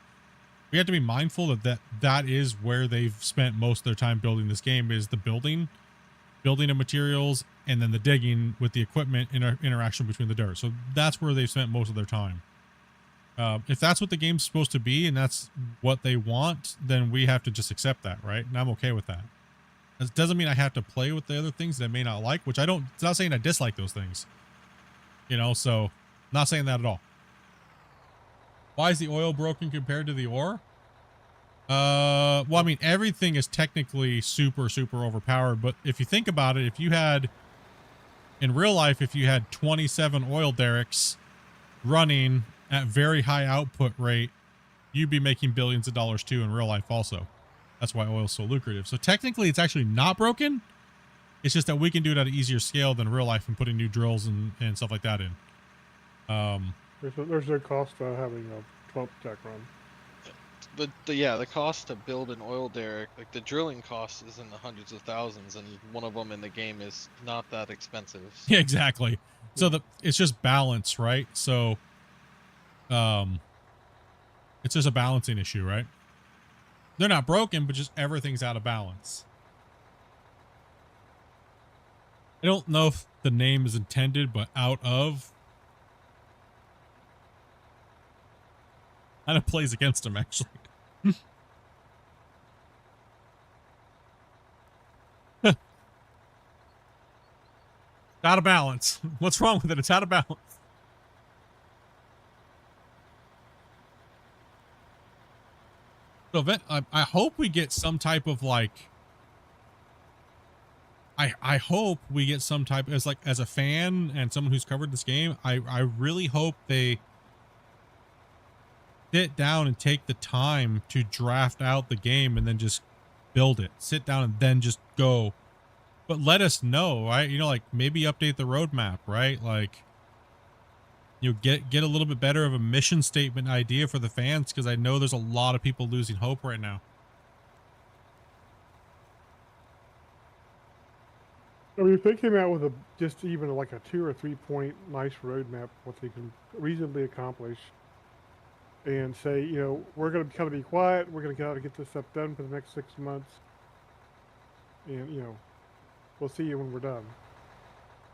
we have to be mindful that is where they've spent most of their time building this game, is the building of materials, and then the digging with the equipment interaction between the dirt. So that's where they've spent most of their time. If that's what the game's supposed to be and that's what they want, then we have to just accept that, right? And I'm okay with that. It doesn't mean I have to play with the other things that I may not like, which it's not saying I dislike those things. So not saying that at all. Why is the oil broken compared to the ore? Well, I mean, everything is technically super, super overpowered, but if you think about it, in real life, if you had 27 oil derricks running at very high output rate, you'd be making billions of dollars too in real life also. That's why oil is so lucrative. So technically it's actually not broken. It's just that we can do it at an easier scale than real life and putting new drills and stuff like that in. There's no cost to having a 12 tech run. The cost to build an oil derrick, like the drilling cost is in the hundreds of thousands, and one of them in the game is not that expensive. So. Yeah, exactly. So it's just balance, right? So, it's just a balancing issue, right? They're not broken, but just everything's out of balance. I don't know if the name is intended, but out of kind of plays against them, actually. Out of balance. What's wrong with it? It's out of balance. So I hope we get some type of like, I hope we get some type, as a fan and someone who's covered this game, I really hope they sit down and take the time to draft out the game and then just build it. Sit down and then just go. But let us know, right? Like maybe update the roadmap, right? Like, get a little bit better of a mission statement idea for the fans, because I know there's a lot of people losing hope right now. I mean, if they came out with just even like a 2 or 3 point nice roadmap, what they can reasonably accomplish, and say, we're going to kind of be quiet, we're going to kind of get this stuff done for the next 6 months, and we'll see you when we're done.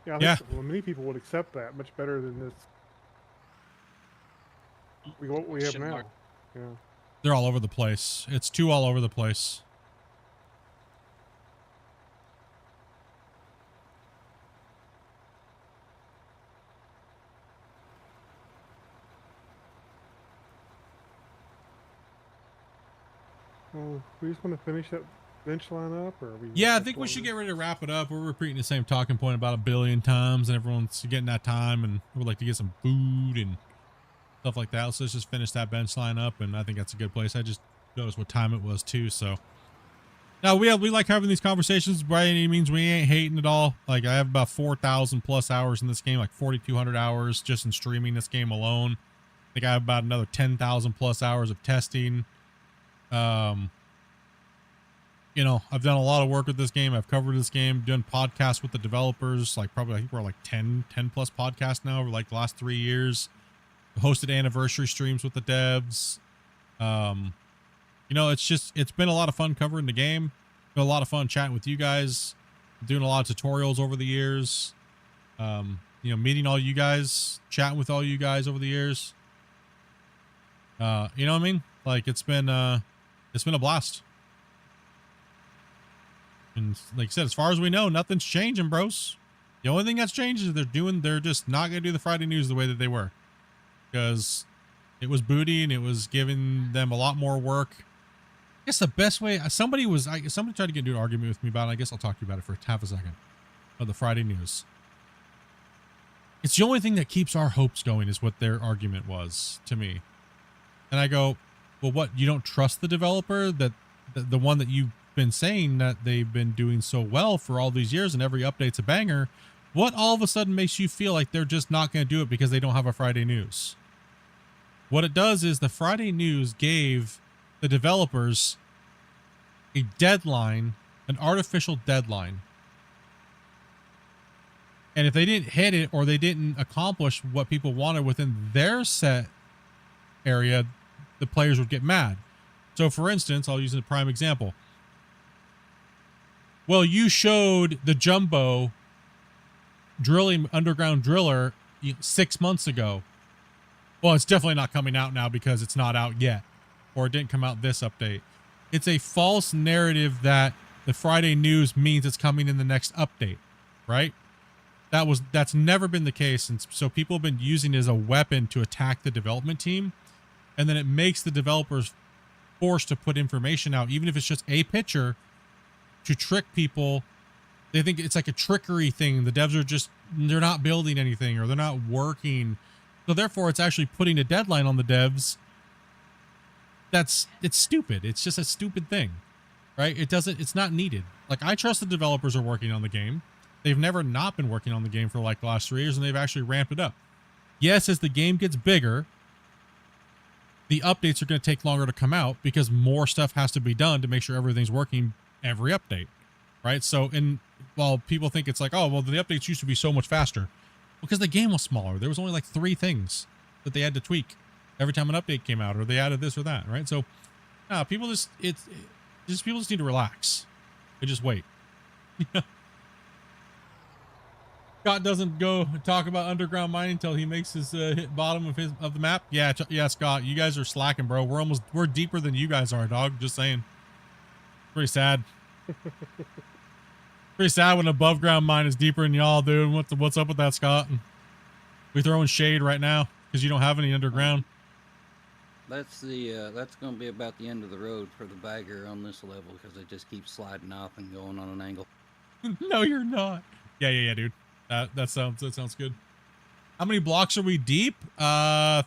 Yeah, I think many people would accept that much better than this. What we have now. Yeah. They're all over the place. It's too all over the place. Well, we just want to finish that bench line up, or are we? Yeah, I think we should get ready to wrap it up. We're repeating the same talking point about 1 billion times, and everyone's getting that time, and we'd like to get some food and stuff like that. So let's just finish that bench line up, and I think that's a good place. I just noticed what time it was too. So now we like having these conversations. By any means, we ain't hating at all. Like, I have about 4,000 plus hours in this game, like 4,200 hours just in streaming this game alone. I think I have about another 10,000 plus hours of testing. You know, I've done a lot of work with this game. I've covered this game, done podcasts with the developers, like probably, I think we're like 10 plus podcasts now over like the last 3 years. Hosted anniversary streams with the devs. You know, it's been a lot of fun covering the game. Been a lot of fun chatting with you guys, doing a lot of tutorials over the years. You know, meeting all you guys, chatting with all you guys over the years. You know what I mean? Like, it's been a blast. And like I said, as far as we know, nothing's changing, bros. The only thing that's changed is they're just not going to do the Friday news the way that they were. Because it was booty and it was giving them a lot more work. I guess the best way, somebody tried to get into an argument with me about it. I guess I'll talk to you about it for half a second. Of the Friday news. It's the only thing that keeps our hopes going, is what their argument was to me. And I go, well, what, you don't trust the developer, that the one that you've been saying that they've been doing so well for all these years and every update's a banger? What all of a sudden makes you feel like they're just not going to do it because they don't have a Friday news? What it does is the Friday news gave the developers a deadline, an artificial deadline. And if they didn't hit it, or they didn't accomplish what people wanted within their set area, the players would get mad. So for instance, I'll use a prime example. Well, you showed the jumbo drilling underground driller 6 months ago. Well, it's definitely not coming out now because it's not out yet, or it didn't come out this update. It's a false narrative that the Friday news means it's coming in the next update, right? That's never been the case. And so people have been using it as a weapon to attack the development team. And then it makes the developers forced to put information out, even if it's just a picture, to trick people. They think it's like a trickery thing. The devs are they're not building anything, or they're not working. So therefore it's actually putting a deadline on the devs. It's stupid. It's just a stupid thing, right? It's not needed. Like, I trust the developers are working on the game. They've never not been working on the game for like the last 3 years, and they've actually ramped it up. Yes, as the game gets bigger, the updates are going to take longer to come out because more stuff has to be done to make sure everything's working every update, right? So, while people think it's like, oh, well, the updates used to be so much faster, because the game was smaller. There was only like 3 things that they had to tweak every time an update came out, or they added this or that, right? So, people people just need to relax and just wait. Scott doesn't go talk about underground mining until he makes his hit bottom of the map. Yeah, Scott, you guys are slacking, bro. We're deeper than you guys are, dog. Just saying. Pretty sad. Pretty sad when above ground mine is deeper than y'all, dude. What's up with that, Scott? We throwing shade right now because you don't have any underground. That's going to be about the end of the road for the bagger on this level, because they just keep sliding off and going on an angle. No, you're not. Yeah, dude. That sounds good. How many blocks are we deep? 300?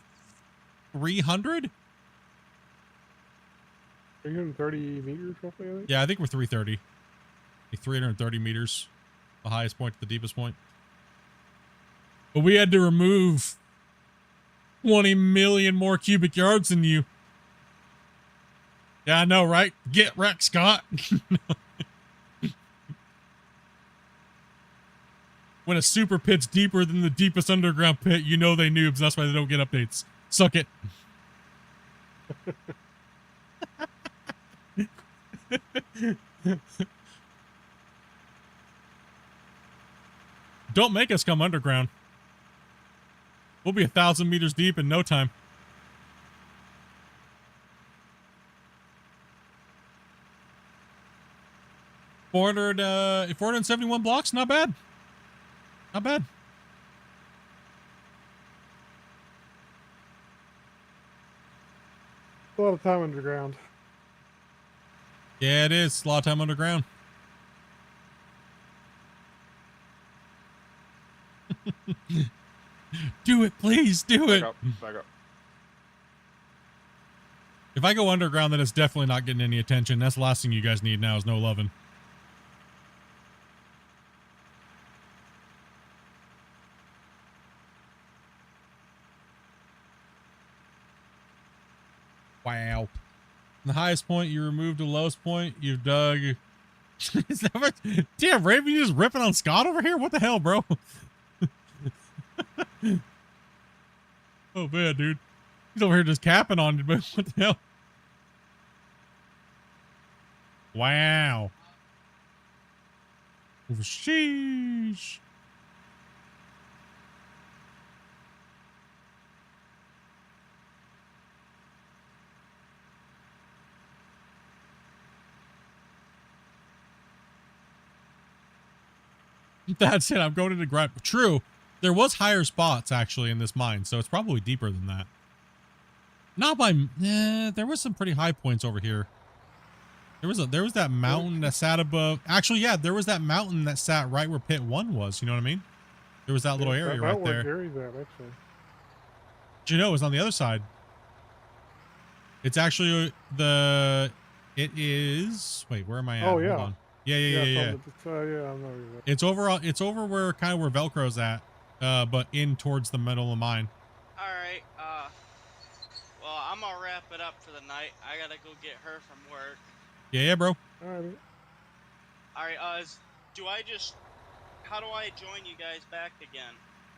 330 meters roughly, I think. Yeah, I think we're 330. Like 330 meters, the highest point to the deepest point. But we had to remove 20 million more cubic yards than you. Yeah, I know, right? Get wrecked, Scott. When a super pit's deeper than the deepest underground pit, you know they noobs. That's why they don't get updates. Suck it. Don't make us come underground. We'll be 1,000 meters deep in no time. $471 blocks, not bad. Not bad. A lot of time underground. Yeah, it is. A lot of time underground. Do it, please. Do it. Back up. If I go underground, then it's definitely not getting any attention. That's the last thing you guys need now is no loving. Wow. From the highest point, you removed the lowest point. You've dug. Is that what? Damn, Raven, you just ripping on Scott over here? What the hell, bro? Oh, man, dude. He's over here just capping on you, but what the hell? Wow. Sheesh. That's it. I'm going into grind. True. There was higher spots actually in this mine, so it's probably deeper than that. Not by there was some pretty high points over here. There was that mountain that sat above. Actually, yeah, there was that mountain that sat right where pit 1 was. You know what I mean? There was that little area right there. Gary's at, actually. Did you know it was on the other side? It's actually it is. Wait, where am I at? Oh yeah. Hold on. Yeah. Yeah, I know. It's over where kind of where Velcro's at, but in towards the middle of the mine. All right. Well, I'm gonna wrap it up for the night. I gotta go get her from work. Yeah, bro. All right. All right. How do I join you guys back again?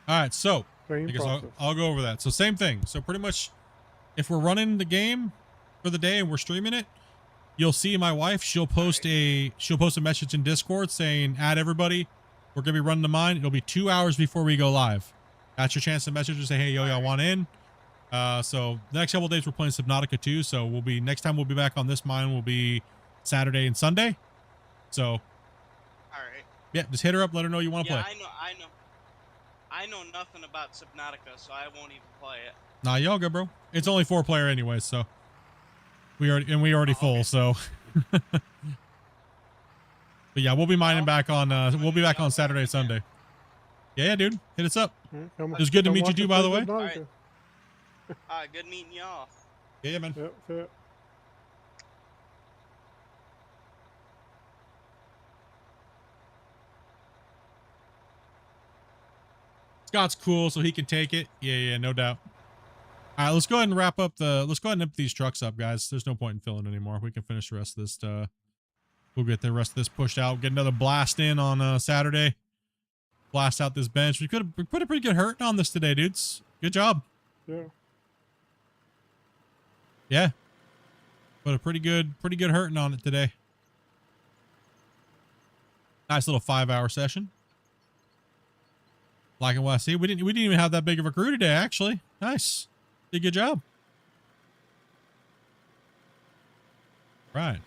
All right. So Same I guess process. I'll go over that. So same thing. So pretty much, if we're running the game for the day and we're streaming it, you'll see my wife. She'll post a message in Discord saying, "Add everybody. We're gonna be running the mine." It'll be 2 hours before we go live. That's your chance to message and say, "Hey, yo, y'all want in?" So the next couple of days we're playing Subnautica 2. So next time we'll be back on this mine will be Saturday and Sunday. So, all right. Yeah, just hit her up. Let her know you want to play. I know nothing about Subnautica, so I won't even play it. Nah, y'all good, bro. It's only 4-player anyway, so we already full. Okay. So, but yeah, we'll be mining back on. We'll be back on Saturday, Sunday. Yeah, dude, hit us up. It was good to meet you too, by the way. All right. Good meeting y'all. Yeah, man. Yep. Scott's cool, so he can take it. Yeah, no doubt. All right, let's go ahead and wrap up let's go ahead and empty these trucks up, guys. There's no point in filling anymore. We can finish the rest of this. We'll get the rest of this pushed out. Get another blast in on Saturday. Blast out this bench. We put a pretty good hurt on this today, dudes. Good job. Yeah. Put a pretty good hurting on it today. Nice little 5-hour session. Black and white. See, we didn't even have that big of a crew today, actually. Nice. Did a good job. Right.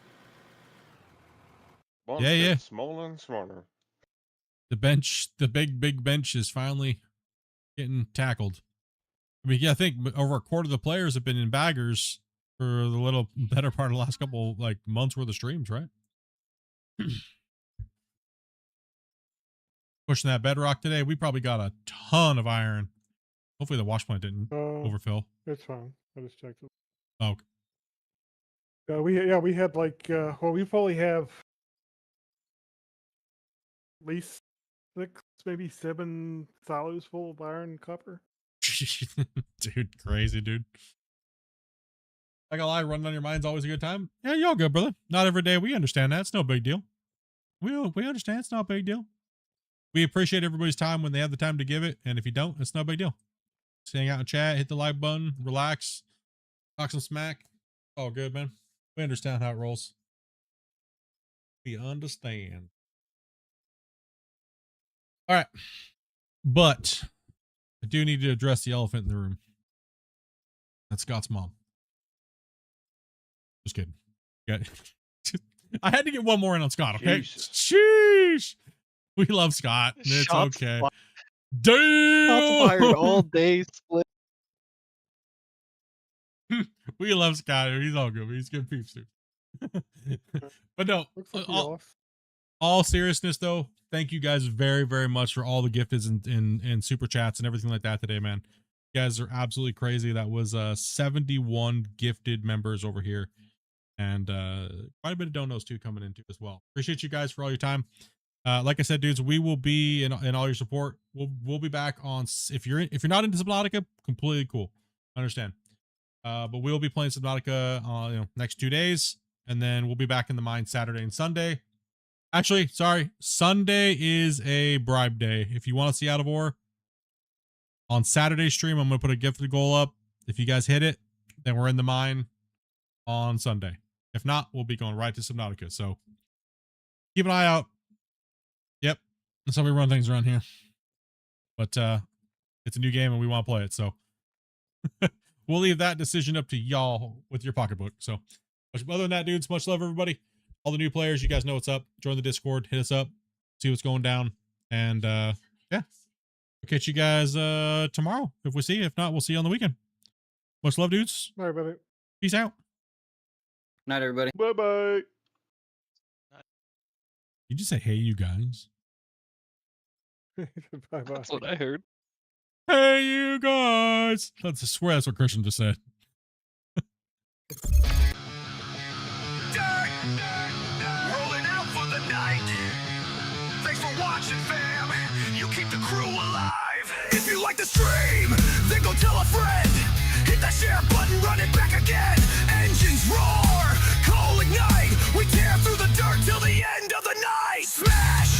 Yeah. Smaller and smaller. The bench, the big bench is finally getting tackled. I mean, yeah, I think over a quarter of the players have been in baggers for the little better part of the last couple months worth of streams, right? Pushing that bedrock today. We probably got a ton of iron. Hopefully the wash plant didn't overfill. It's fine. I just checked it. Oh. We had we probably have at least 6, maybe 7 silos full of iron and copper. Dude, crazy, dude. I gotta lie, running on your mind's always a good time. Yeah, y'all good, brother. Not every day. We understand that. It's no big deal. We understand it's not a big deal. We appreciate everybody's time when they have the time to give it. And if you don't, it's no big deal. Just hang out and chat, hit the like button, relax, talk some smack. All good, man. We understand how it rolls. We understand. All right. But I do need to address the elephant in the room. That's Scott's mom. Just kidding. Yeah. I had to get one more in on Scott, okay? Jesus. Sheesh. We love Scott. It's Shots okay. fired. Damn. Shots fired all day, Split. We love Scott. He's all good. He's good peeps, dude. But no, Looks like we lost. all seriousness though, thank you guys very, very much for all the gifteds and super chats and everything like that today, man. You guys are absolutely crazy. That was 71 gifted members over here, and quite a bit of donos too coming into as well. Appreciate you guys for all your time. Like I said, dudes, we will be in all your support. We'll be back on. If you're not into Subnautica, completely cool. I understand. But we'll be playing Subnautica next 2 days, and then we'll be back in the mine Saturday and Sunday. Actually, sorry, Sunday is a bribe day. If you want to see Out of Ore on Saturday stream, I'm gonna put a gifted goal up. If you guys hit it, then we're in the mine on Sunday. If not, we'll be going right to Subnautica. So keep an eye out. Yep, that's how we run things around here. But it's a new game and we want to play it, so we'll leave that decision up to y'all with your pocketbook. So, other than that, dudes, much love, everybody. All the new players, you guys know what's up. Join the Discord, hit us up, see what's going down, and yeah, we'll catch you guys tomorrow if we see you. If not, we'll see you on the weekend. Much love, dudes. All right, buddy. Peace out. Night, everybody. Bye bye. You just say, "Hey, you guys." Bye-bye. That's what I heard. Hey, you guys. I swear that's what Christian just said. Rolling out for the night. Thanks for watching, fam. You keep the crew alive. If you like the stream, then go tell a friend. Hit that share button, run it back again. Engines roar, coal ignite. We tear through the dirt till the end of the night. Smash!